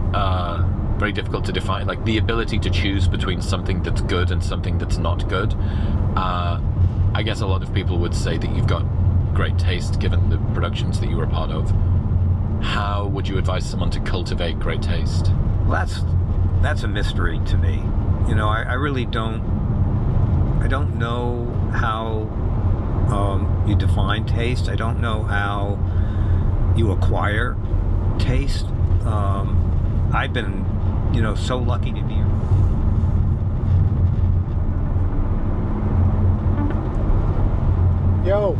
very difficult to define. Like the ability to choose between something that's good and something that's not good. I guess a lot of people would say that you've got great taste given the productions that you were a part of. How would you advise someone to cultivate great taste? Well, that's a mystery to me. I really don't know how you define taste. I don't know how you acquire taste. I've been, so lucky to be Yo.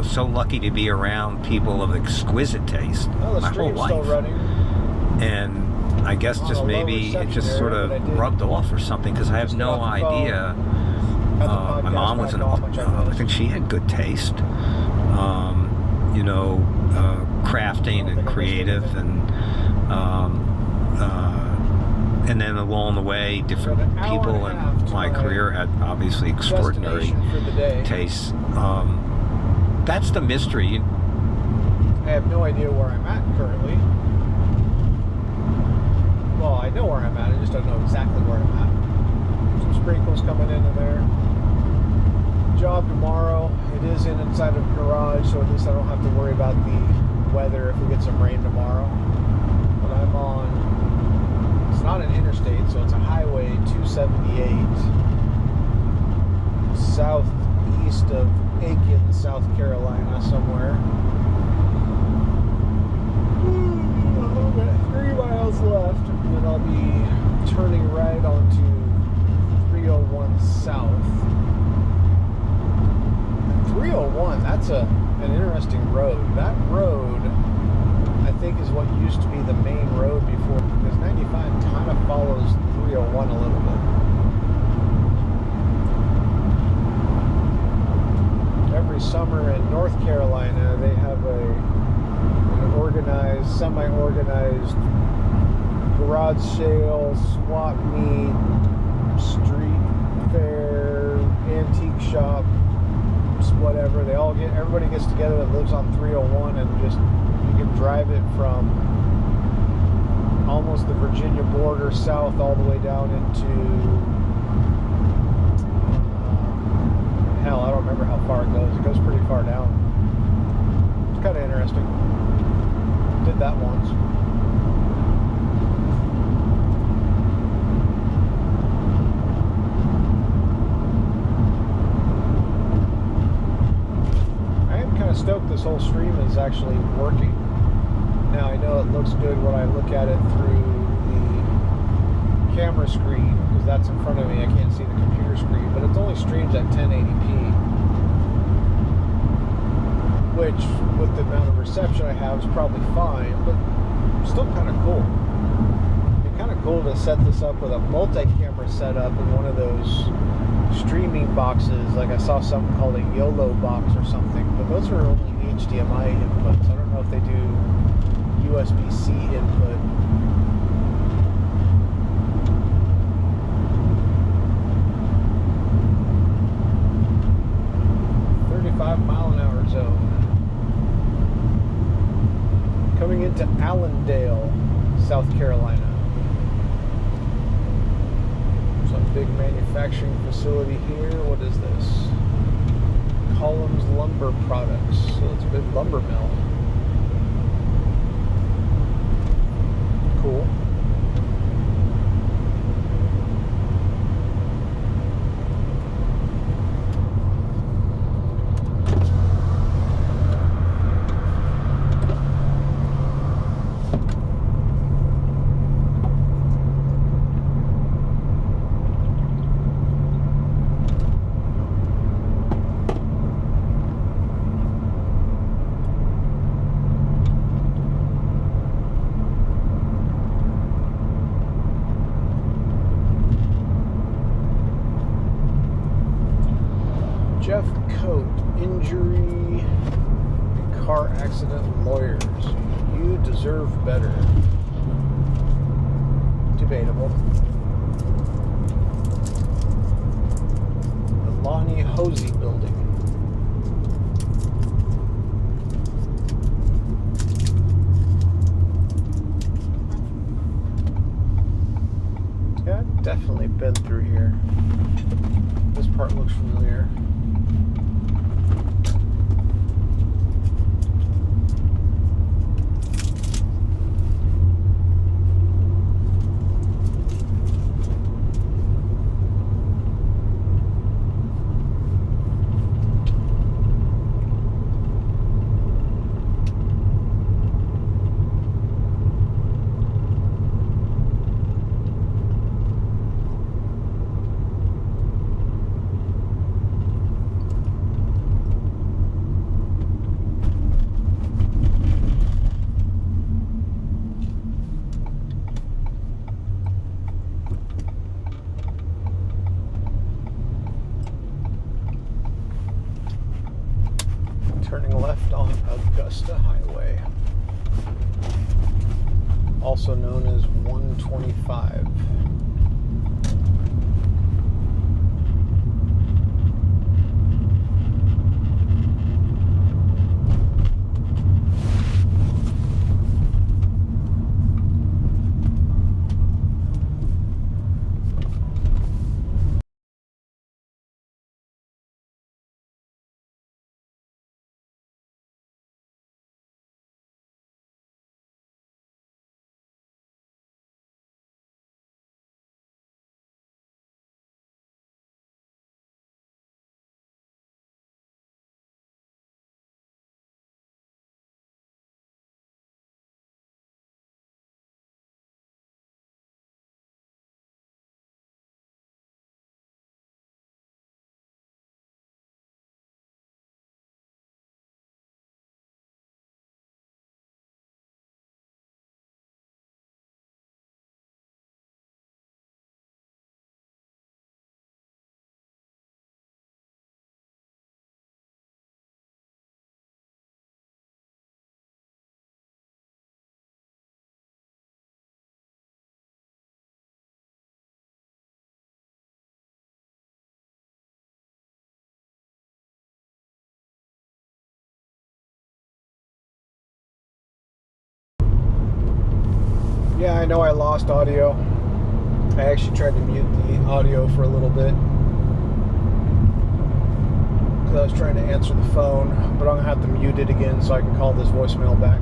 so lucky to be around people of exquisite taste Oh, the my whole stream's still life. running. And I guess just maybe it just sort of rubbed off or something, because I have no idea. My mom was I think she had good taste. Crafting and creative, and then along the way, different people in my career had obviously extraordinary tastes. That's the mystery. I have no idea where I'm at currently. Well, I know where I'm at, I just don't know exactly where I'm at. Some sprinkles coming into there. Job tomorrow. It is inside of a garage, so at least I don't have to worry about the weather if we get some rain tomorrow. But I'm on, it's not an interstate, so it's a highway 278 southeast of Aiken, South Carolina, somewhere. 3 miles left, and then I'll be turning right onto 301 South. 301, that's an interesting road. That road, I think, is what used to be the main road before, because 95 kind of follows 301 a little bit. Every summer in North Carolina, they have an organized, semi-organized garage sale, swap meet, street fair, antique shop, whatever. Everybody gets together that lives on 301, and just, you can drive it from almost the Virginia border south all the way down into hell, I don't remember how far it goes. It goes pretty far down. It's kind of interesting. Did that once. Stoked this whole stream is actually working. Now I know it looks good when I look at it through the camera screen, because that's in front of me. I can't see the computer screen, but it only streams at 1080p, which with the amount of reception I have is probably fine, but still kind of cool. It'd be kind of cool to set this up with a multi-camera setup in one of those streaming boxes. Like I saw something called a YOLO box or something, but those are only HDMI inputs. I don't know if they do USB-C input. .5-mile-an-hour zone. Coming into Allendale, South Carolina. Some big manufacturing facility here. What is this? Columns Lumber Products. So it's a big lumber mill. Cool. Jeff Coate, injury and car accident lawyers. You deserve better. Debatable. The Lonnie Hosey building. Yeah, I've definitely been through here. This part looks familiar. Turning left on Augusta Highway, also known as 125. Yeah, I know I lost audio. I actually tried to mute the audio for a little bit because I was trying to answer the phone, but I'm going to have to mute it again so I can call this voicemail back.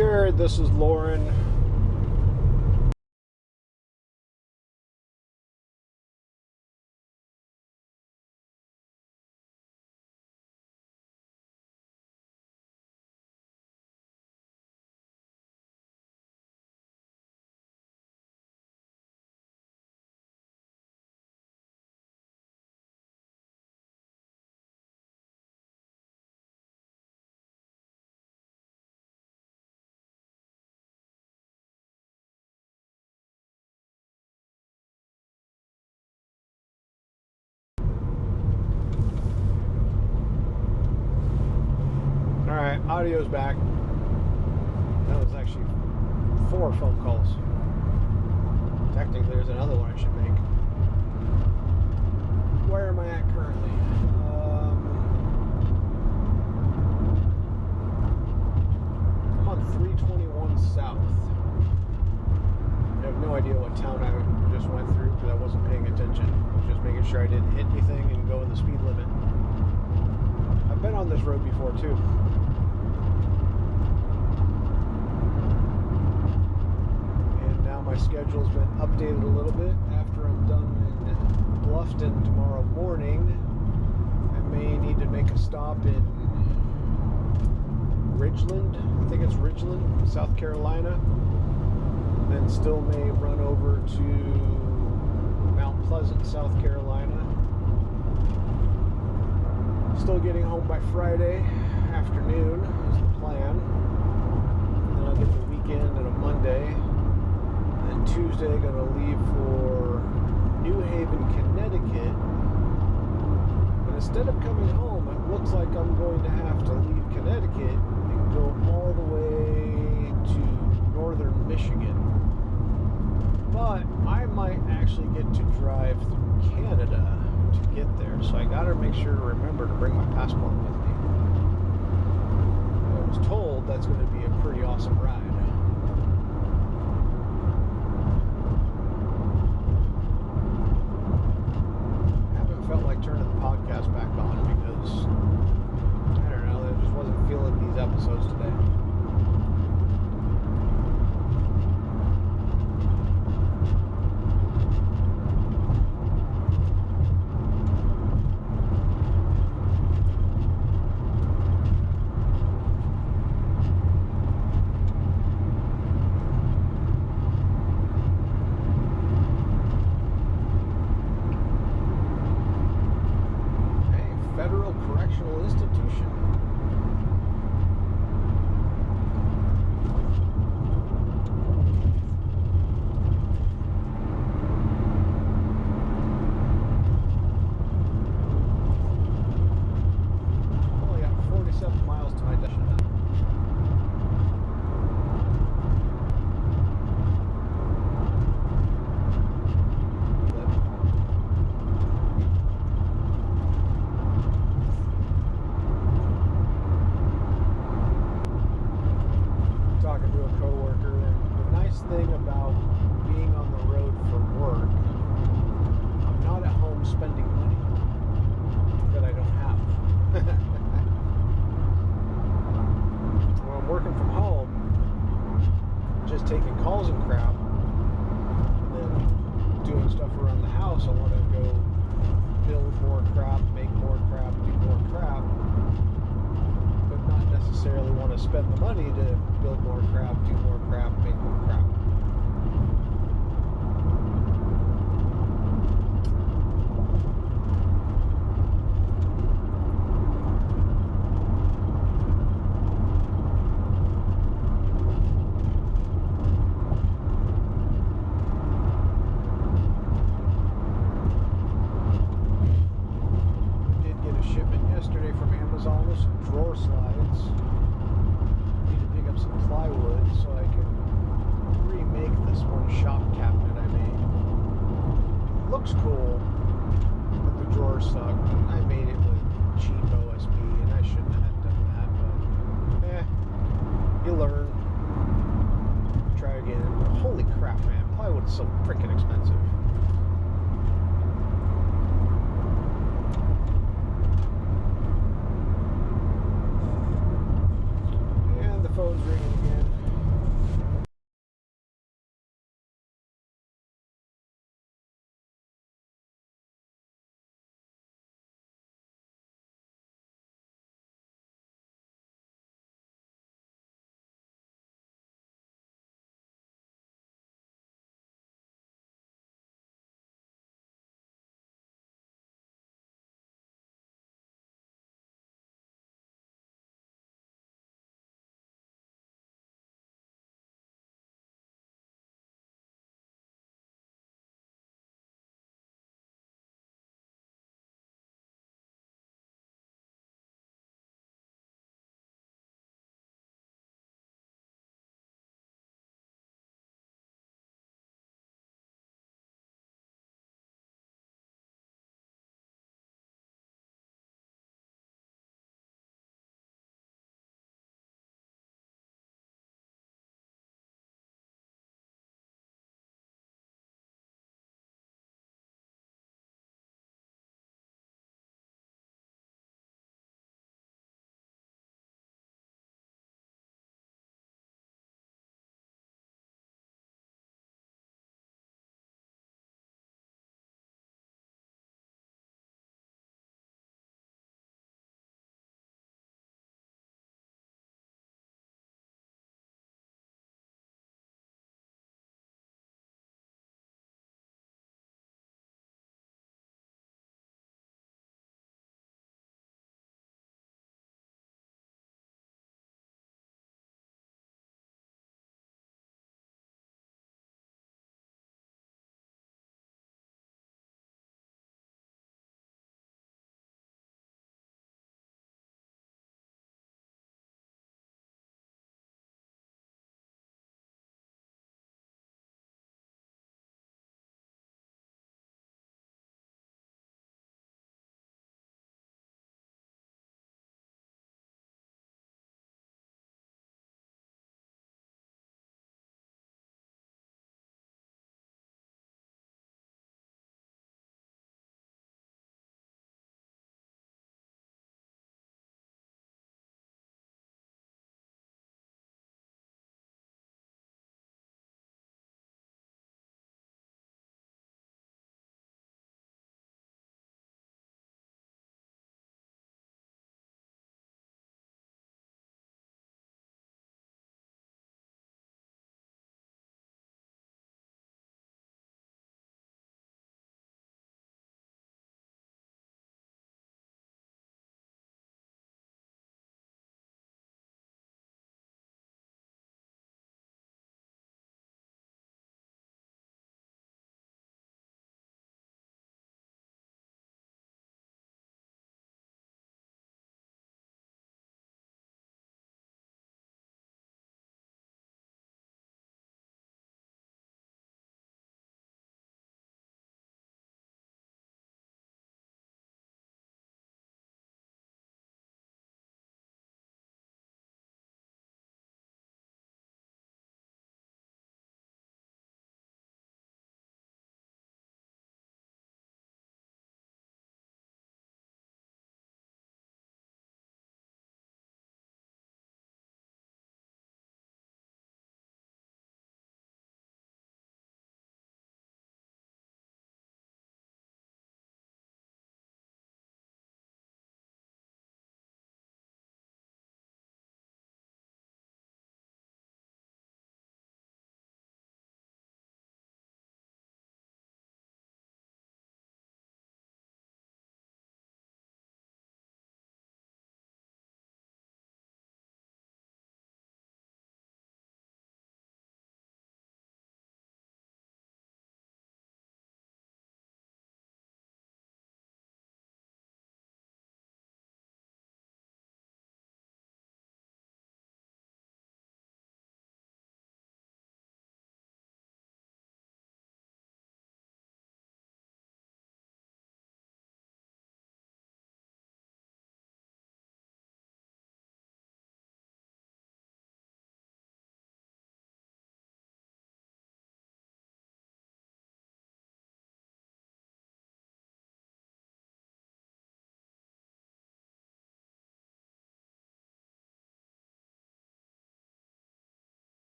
Jared, this is Lauren. Alright, audio's back. That was actually 4 phone calls. Technically, there's another one I should make. Where am I at currently? I'm on 321 South. I have no idea what town I just went through because I wasn't paying attention. I was just making sure I didn't hit anything and go in the speed limit. I've been on this road before too. My schedule's been updated a little bit. After I'm done in Bluffton tomorrow morning, I may need to make a stop in Ridgeland. I think it's Ridgeland, South Carolina. Then still may run over to Mount Pleasant, South Carolina. Still getting home by Friday afternoon is the plan. And then I'll get the weekend and a Monday. And Tuesday, gonna leave for New Haven, Connecticut. But instead of coming home, it looks like I'm going to have to leave Connecticut and go all the way to northern Michigan. But I might actually get to drive through Canada to get there, so I gotta make sure to remember to bring my passport with me. I was told that's going to be a pretty awesome ride. Felt like turning the podcast back on because I don't know, I just wasn't feeling these episodes today. Phone's ringing again.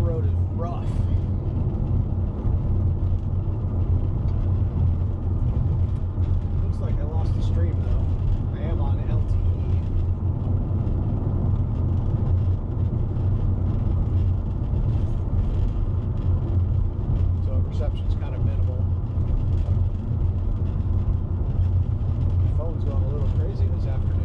off-road is rough. Looks like I lost the stream though. I am on LTE. So reception's kind of minimal. My phone's going a little crazy this afternoon.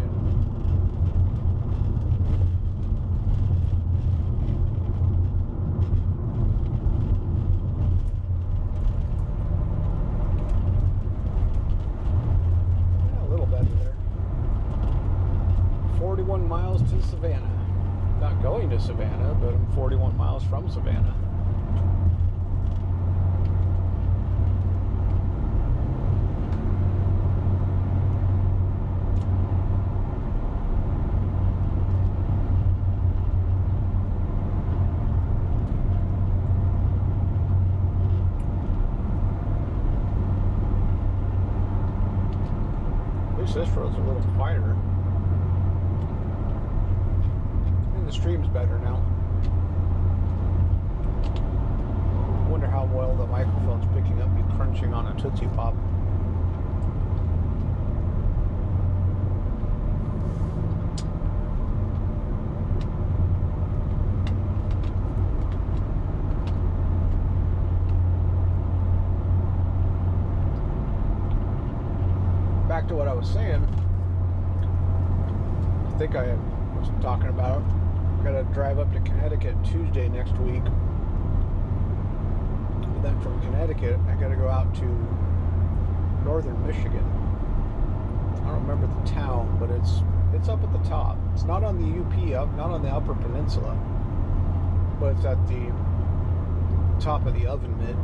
Yeah, a little better there. 41 miles to Savannah. Not going to Savannah, but I'm 41 miles from Savannah. At least this road's a little quieter. And the stream's better now. I wonder how well the microphone's picking up me crunching on a Tootsie Pop. Back to what I was saying. I think I was talking about. Got to drive up to Connecticut Tuesday next week. And then from Connecticut, I got to go out to northern Michigan. I don't remember the town, but it's up at the top. It's not on the UP, not on the Upper Peninsula, but it's at the top of the oven mitt,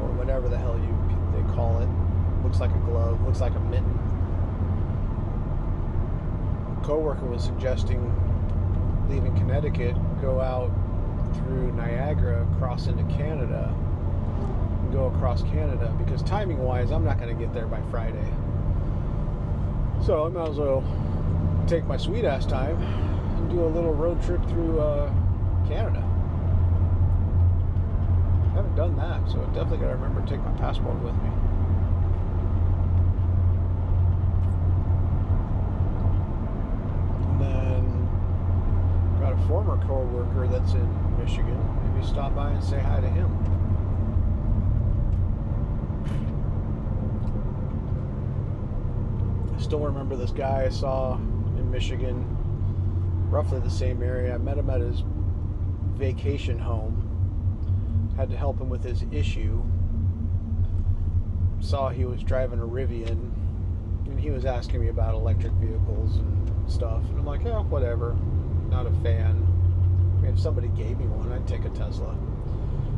or whatever the hell they call it. Looks like a glove, looks like a mitten. A coworker was suggesting leaving Connecticut, go out through Niagara, cross into Canada, and go across Canada, because timing wise I'm not going to get there by Friday. So I might as well take my sweet ass time and do a little road trip through Canada. I haven't done that, so I definitely got to remember to take my passport with me. And then got a former co-worker that's in Michigan. Maybe stop by and say hi to him. I still remember this guy I saw in Michigan, roughly the same area. I met him at his vacation home. Had to help him with his issue. Saw he was driving a Rivian, and he was asking me about electric vehicles and stuff, and I'm like, oh, whatever, not a fan. I mean, if somebody gave me one, I'd take a Tesla.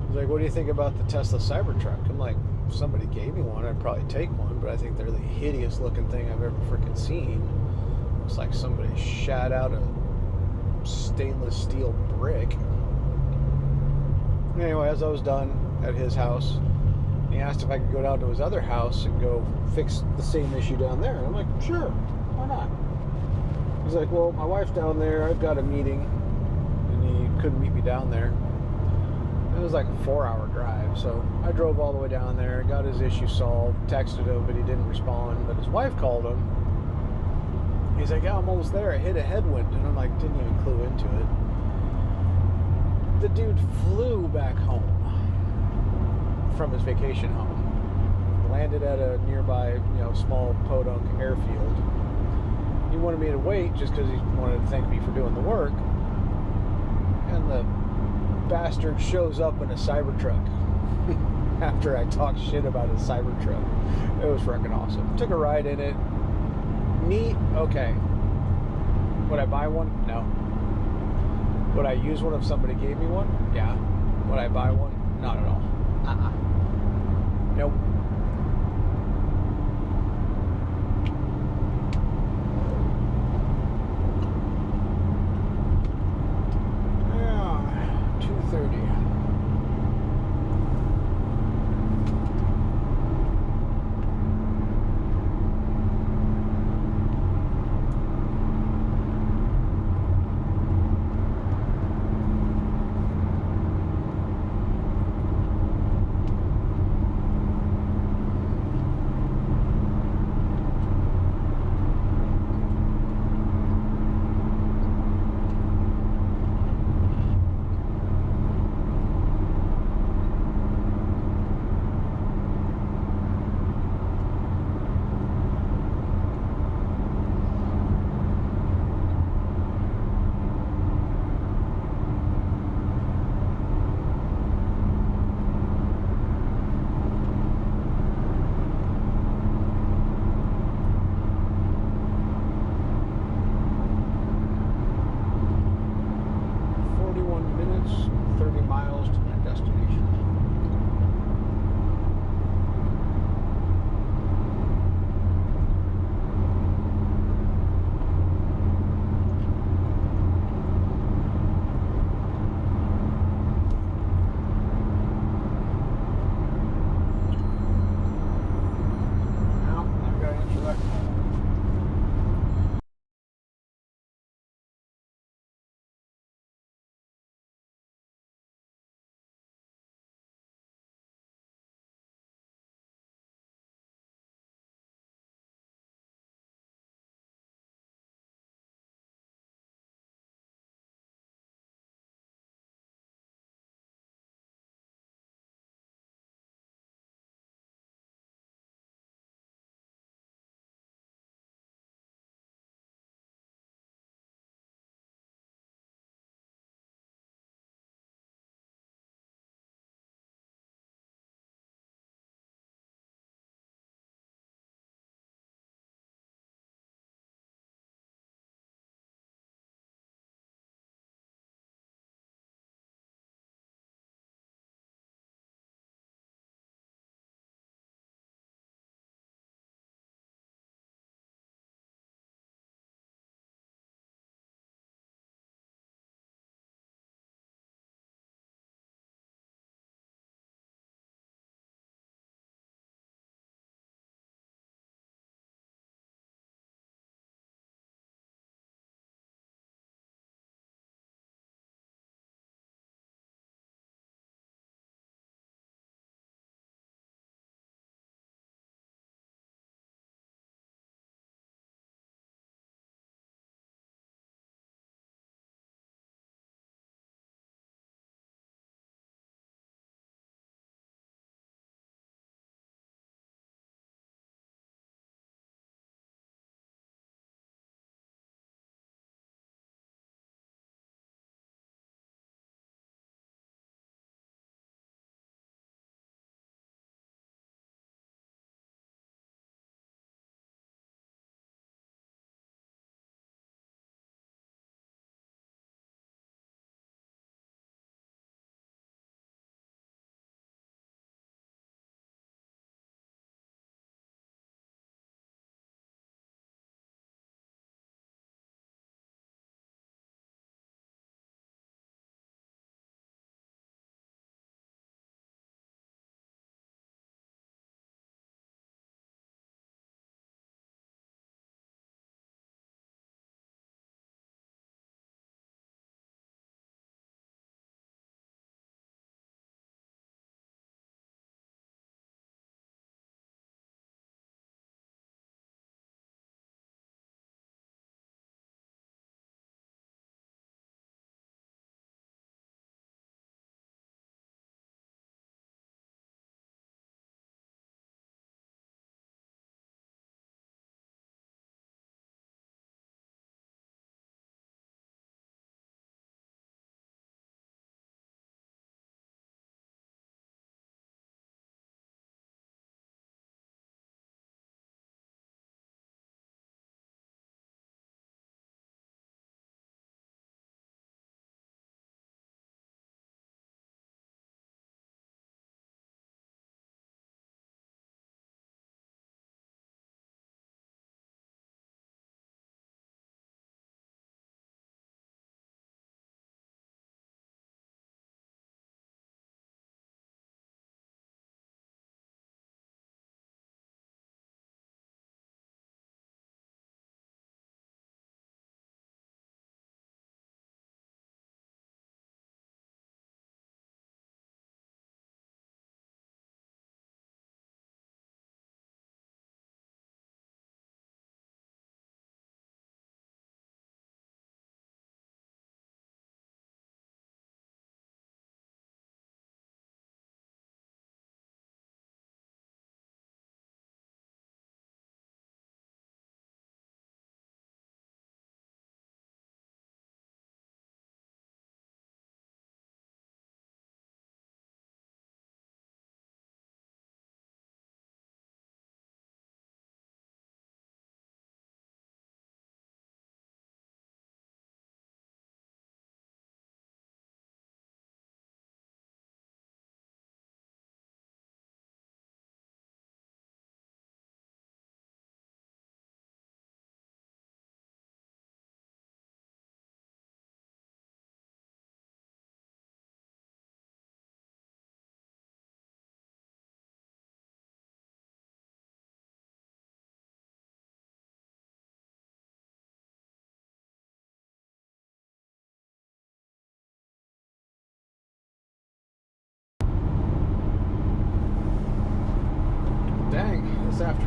He's like, what do you think about the Tesla Cybertruck? I'm like, if somebody gave me one, I'd probably take one, but I think they're the hideous looking thing I've ever freaking seen. Looks like somebody shat out a stainless steel brick. Anyway, as I was done at his house, he asked if I could go down to his other house and go fix the same issue down there. And I'm like, sure, why not? He's like, well, my wife's down there, I've got a meeting, and he couldn't meet me down there. It was like a 4-hour drive, so I drove all the way down there, got his issue solved, texted him, but he didn't respond. But his wife called him. He's like, yeah, I'm almost there, I hit a headwind. And I'm like, didn't even clue into it. The dude flew back home from his vacation home, landed at a nearby, small podunk airfield. He wanted me to wait just because he wanted to thank me for doing the work. And the bastard shows up in a Cybertruck after I talked shit about his Cybertruck. It was freaking awesome. Took a ride in it. Neat. Okay. Would I buy one? No. Would I use one if somebody gave me one? Yeah. Would I buy one? Not at all. Nope. Yeah, 2:30. destination.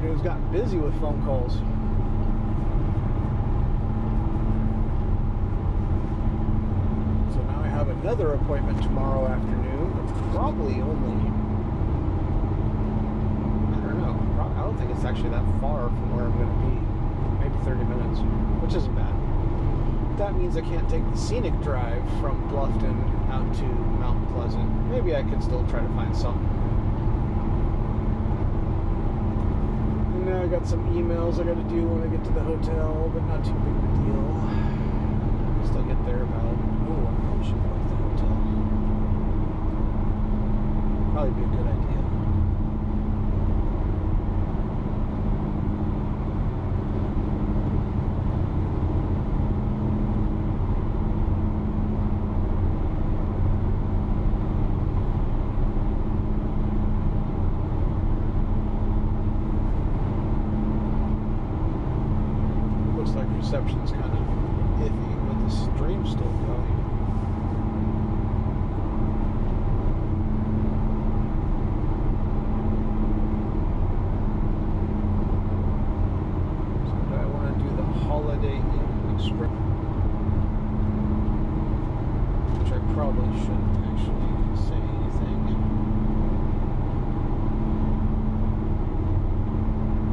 afternoon's gotten busy with phone calls. So now I have another appointment tomorrow afternoon. Probably only, I don't know, I don't think it's actually that far from where I'm going to be. Maybe 30 minutes, which isn't bad. That means I can't take the scenic drive from Bluffton out to Mount Pleasant. Maybe I could still try to find something. And now I got some emails I got to do when I get to the hotel, but not too big of a deal. Still get there about, I probably should go to the hotel. Probably be a good idea. Reception's kind of iffy, but the stream's still going. So do I want to do the Holiday Inn Express? Which I probably shouldn't actually say anything.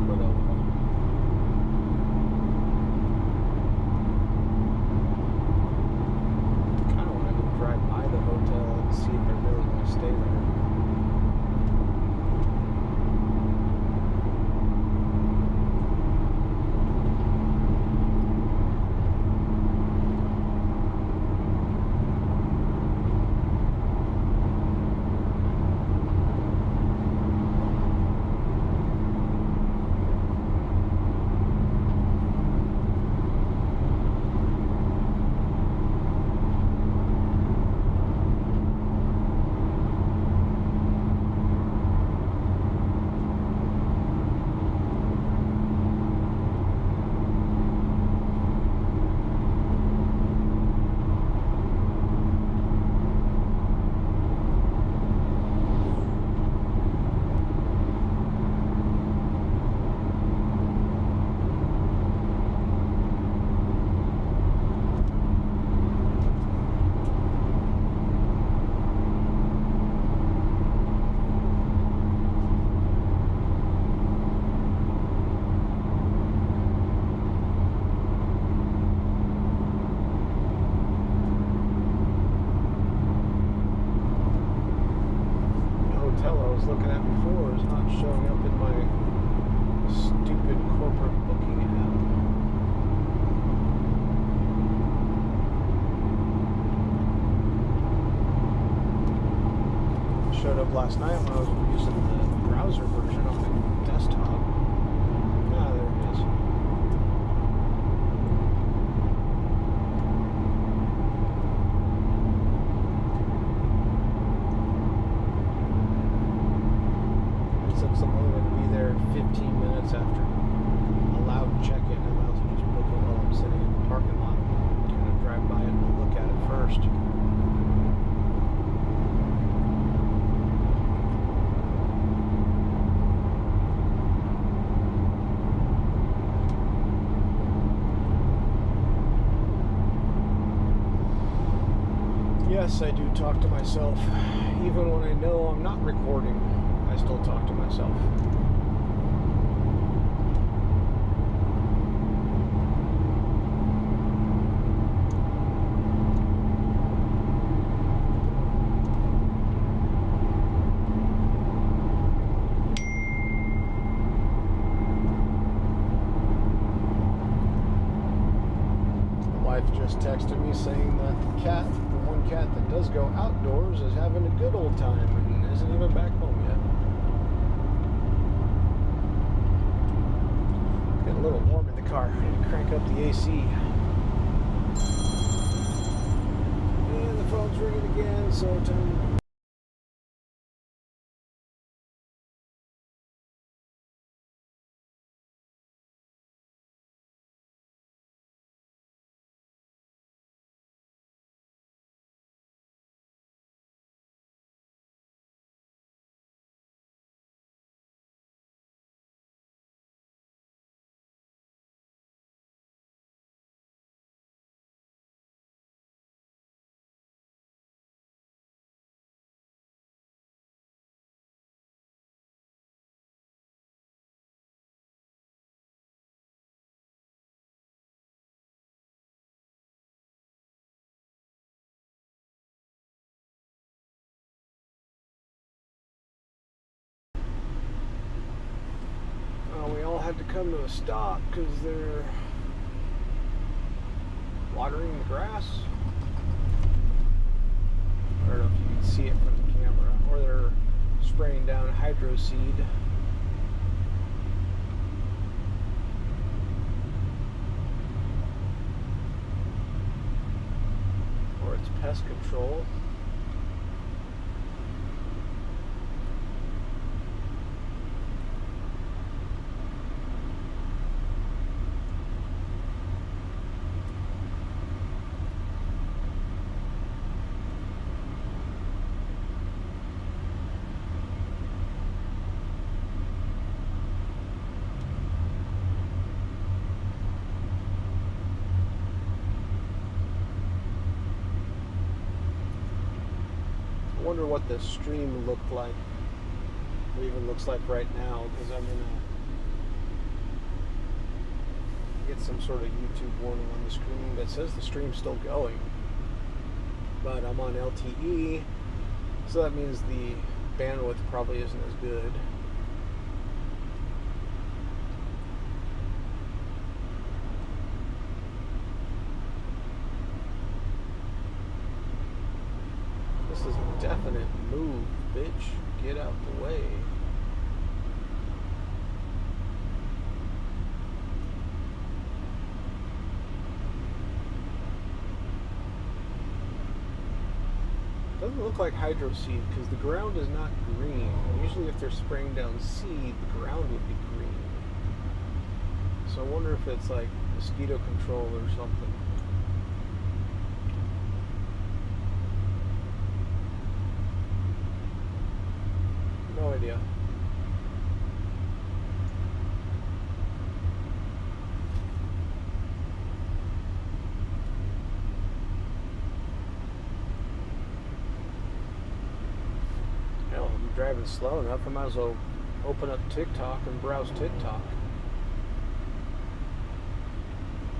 But oh well. See if I really want to stay there. Looking at before is not showing up in my stupid corporate booking app. It showed up last night when I was using the browser version on the desktop. Ah, there it is. Since I'm only going to be there 15 minutes after allowed check-in, I might as well just book it while I'm sitting in the parking lot. Kind of drive by it and look at it first. Yes, I do talk to myself. Even when I know I'm not recording, I still talk to myself. Wife just texted me saying that the one cat that does go outdoors is having a good old time and isn't even back home yet. It's getting a little warm in the car. I need to crank up the AC. And the phone's ringing again, so time had to come to a stop because they're watering the grass. I don't know if you can see it from the camera, or they're spraying down hydro seed. Or it's pest control. I wonder what the stream looked like, or even looks like right now, because I'm gonna get some sort of YouTube warning on the screen that says the stream's still going, but I'm on LTE, so that means the bandwidth probably isn't as good. This is a definite move, bitch. Get out the way. Doesn't look like hydro seed because the ground is not green. Usually if they're spraying down seed, the ground would be green. So I wonder if it's like mosquito control or something. No idea. Hell, I'm driving slow enough, I might as well open up TikTok and browse TikTok.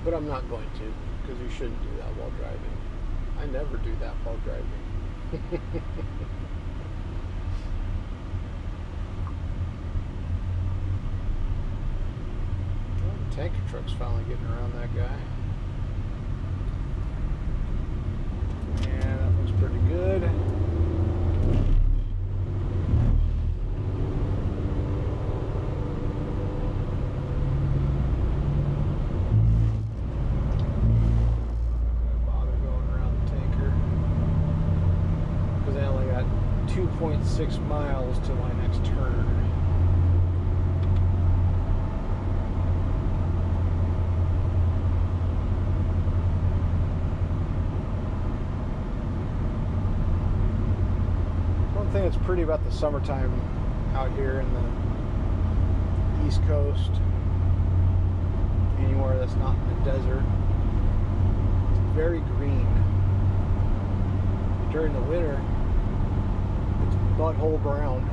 But I'm not going to, because you shouldn't do that while driving. I never do that while driving. Tanker truck's finally getting around that guy. Yeah, that looks pretty good. Don't bother going around the tanker because I only got 2.6 miles to my next turn. The thing that's pretty about the summertime out here in the East Coast, anywhere that's not in the desert, it's very green. During the winter, it's butthole brown.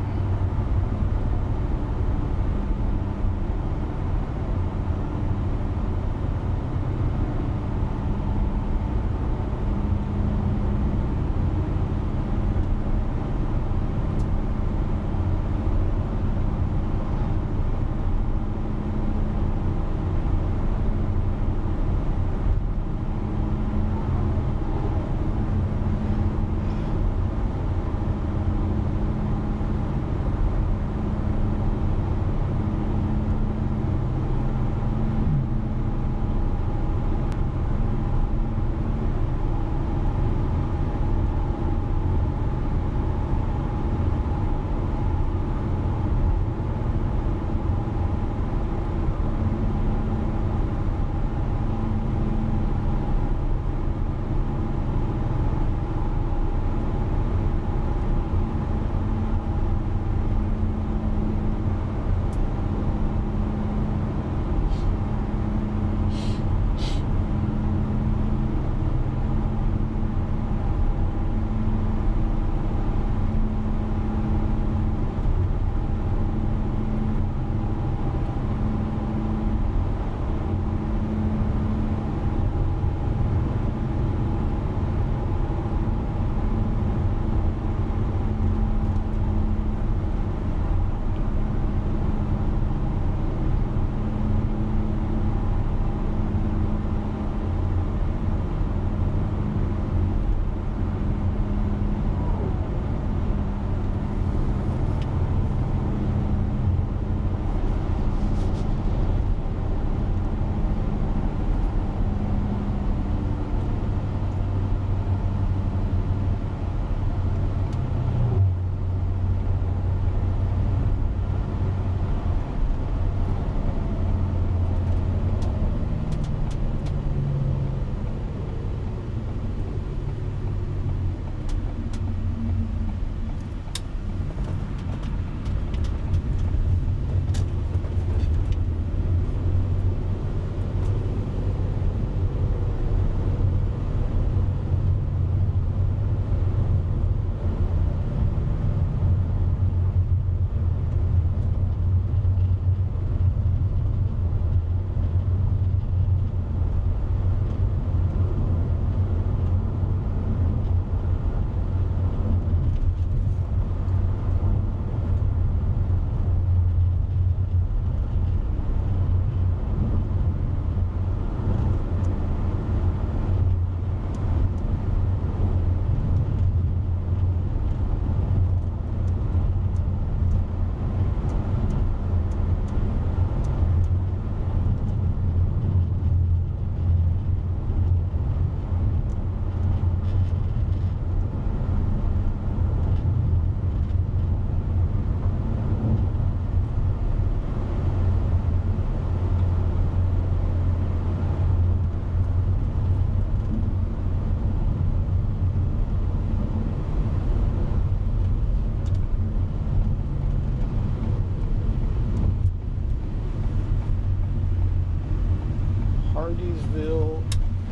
Marysville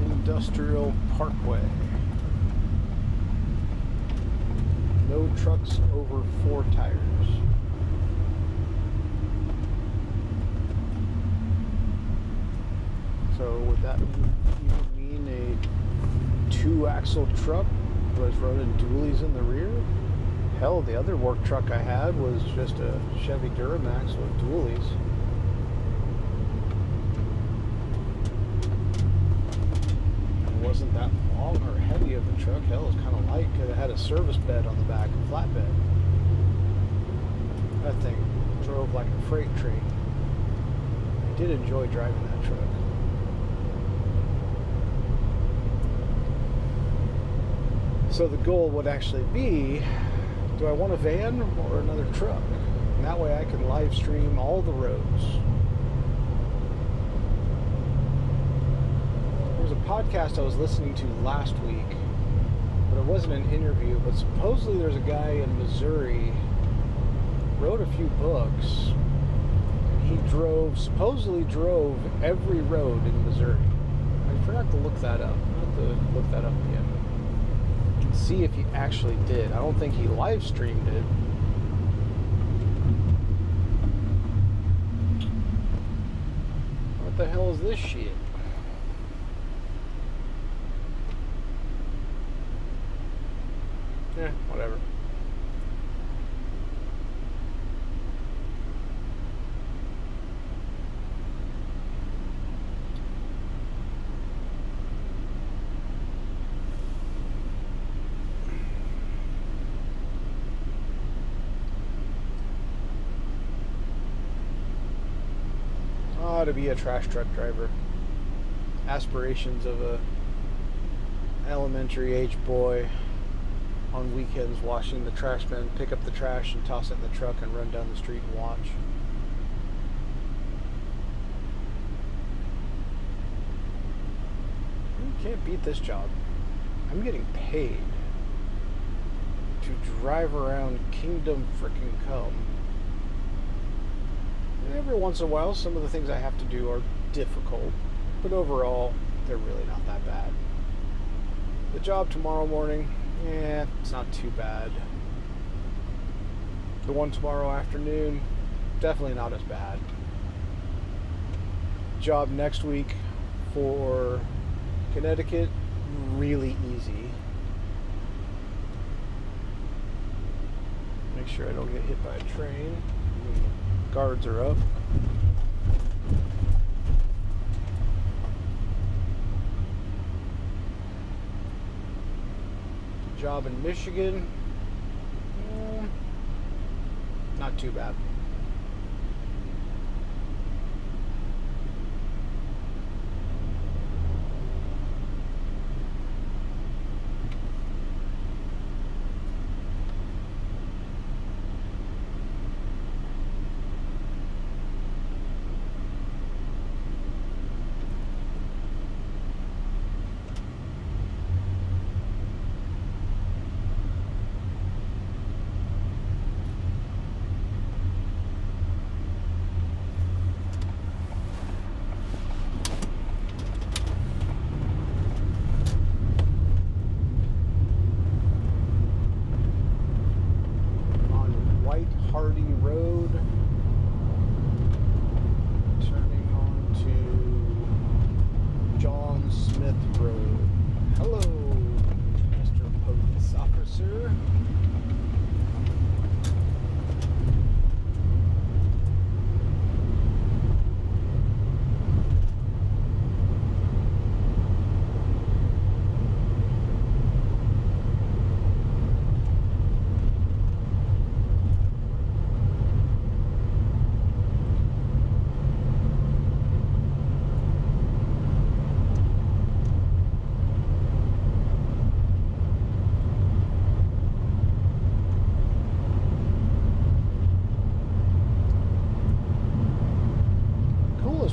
Industrial Parkway. No trucks over 4 tires. So would that even mean a 2-axle truck was running dualies in the rear? Hell, the other work truck I had was just a Chevy Duramax with dualies. It wasn't that long or heavy of a truck. Hell, it was kind of light because it had a service bed on the back, a flatbed. That thing drove like a freight train. I did enjoy driving that truck. So the goal would actually be, do I want a van or another truck? And that way I can live stream all the roads. There was a podcast I was listening to last week, but it wasn't an interview, but supposedly there's a guy in Missouri, wrote a few books, and he supposedly drove every road in Missouri. I forgot to look that up. I'll have to look that up again. See if he actually did. I don't think he live streamed it. What the hell is this shit? Whatever. To be a trash truck driver. Aspirations of a elementary age boy on weekends washing the trash bin, pick up the trash and toss it in the truck and run down the street and watch. You can't beat this job. I'm getting paid to drive around Kingdom Frickin' Come. Every once in a while, some of the things I have to do are difficult, but overall, they're really not that bad. The job tomorrow morning, it's not too bad. The one tomorrow afternoon, definitely not as bad. Job next week for Connecticut, really easy. Make sure I don't get hit by a train. Guards are up. Job in Michigan, not too bad.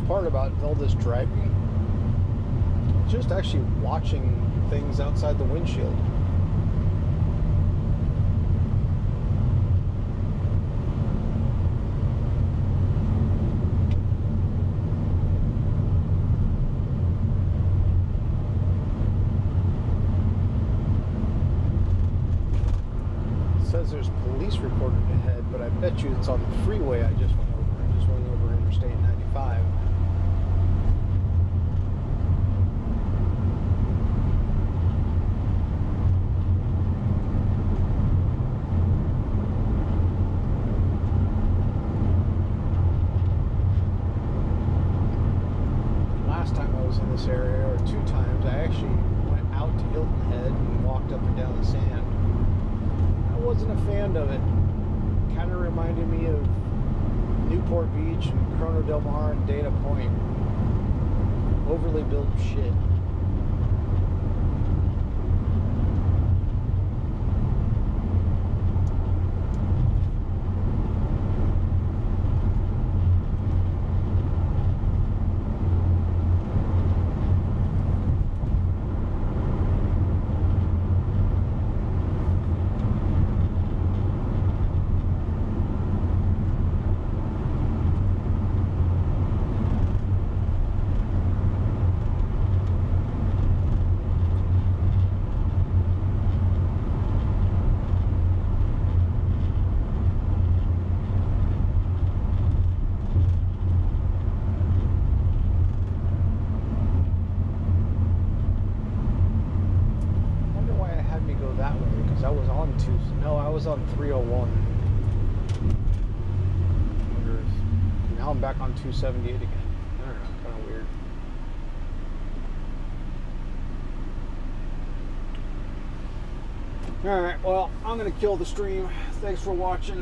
Part about all this driving, just actually watching things outside the windshield. Head, but I bet you it's on the freeway I just went over. I just went over Interstate 95. Last time I was in this area, or 2 times, I actually went out to Hilton Head and walked up and down the sand. I wasn't a fan of it. Kind of reminded me of Newport Beach and Corona Del Mar and Dana Point. Overly built shit. I was on 301. Now I'm back on 278 again. I don't know, kind of weird. Alright, well, I'm going to kill the stream. Thanks for watching.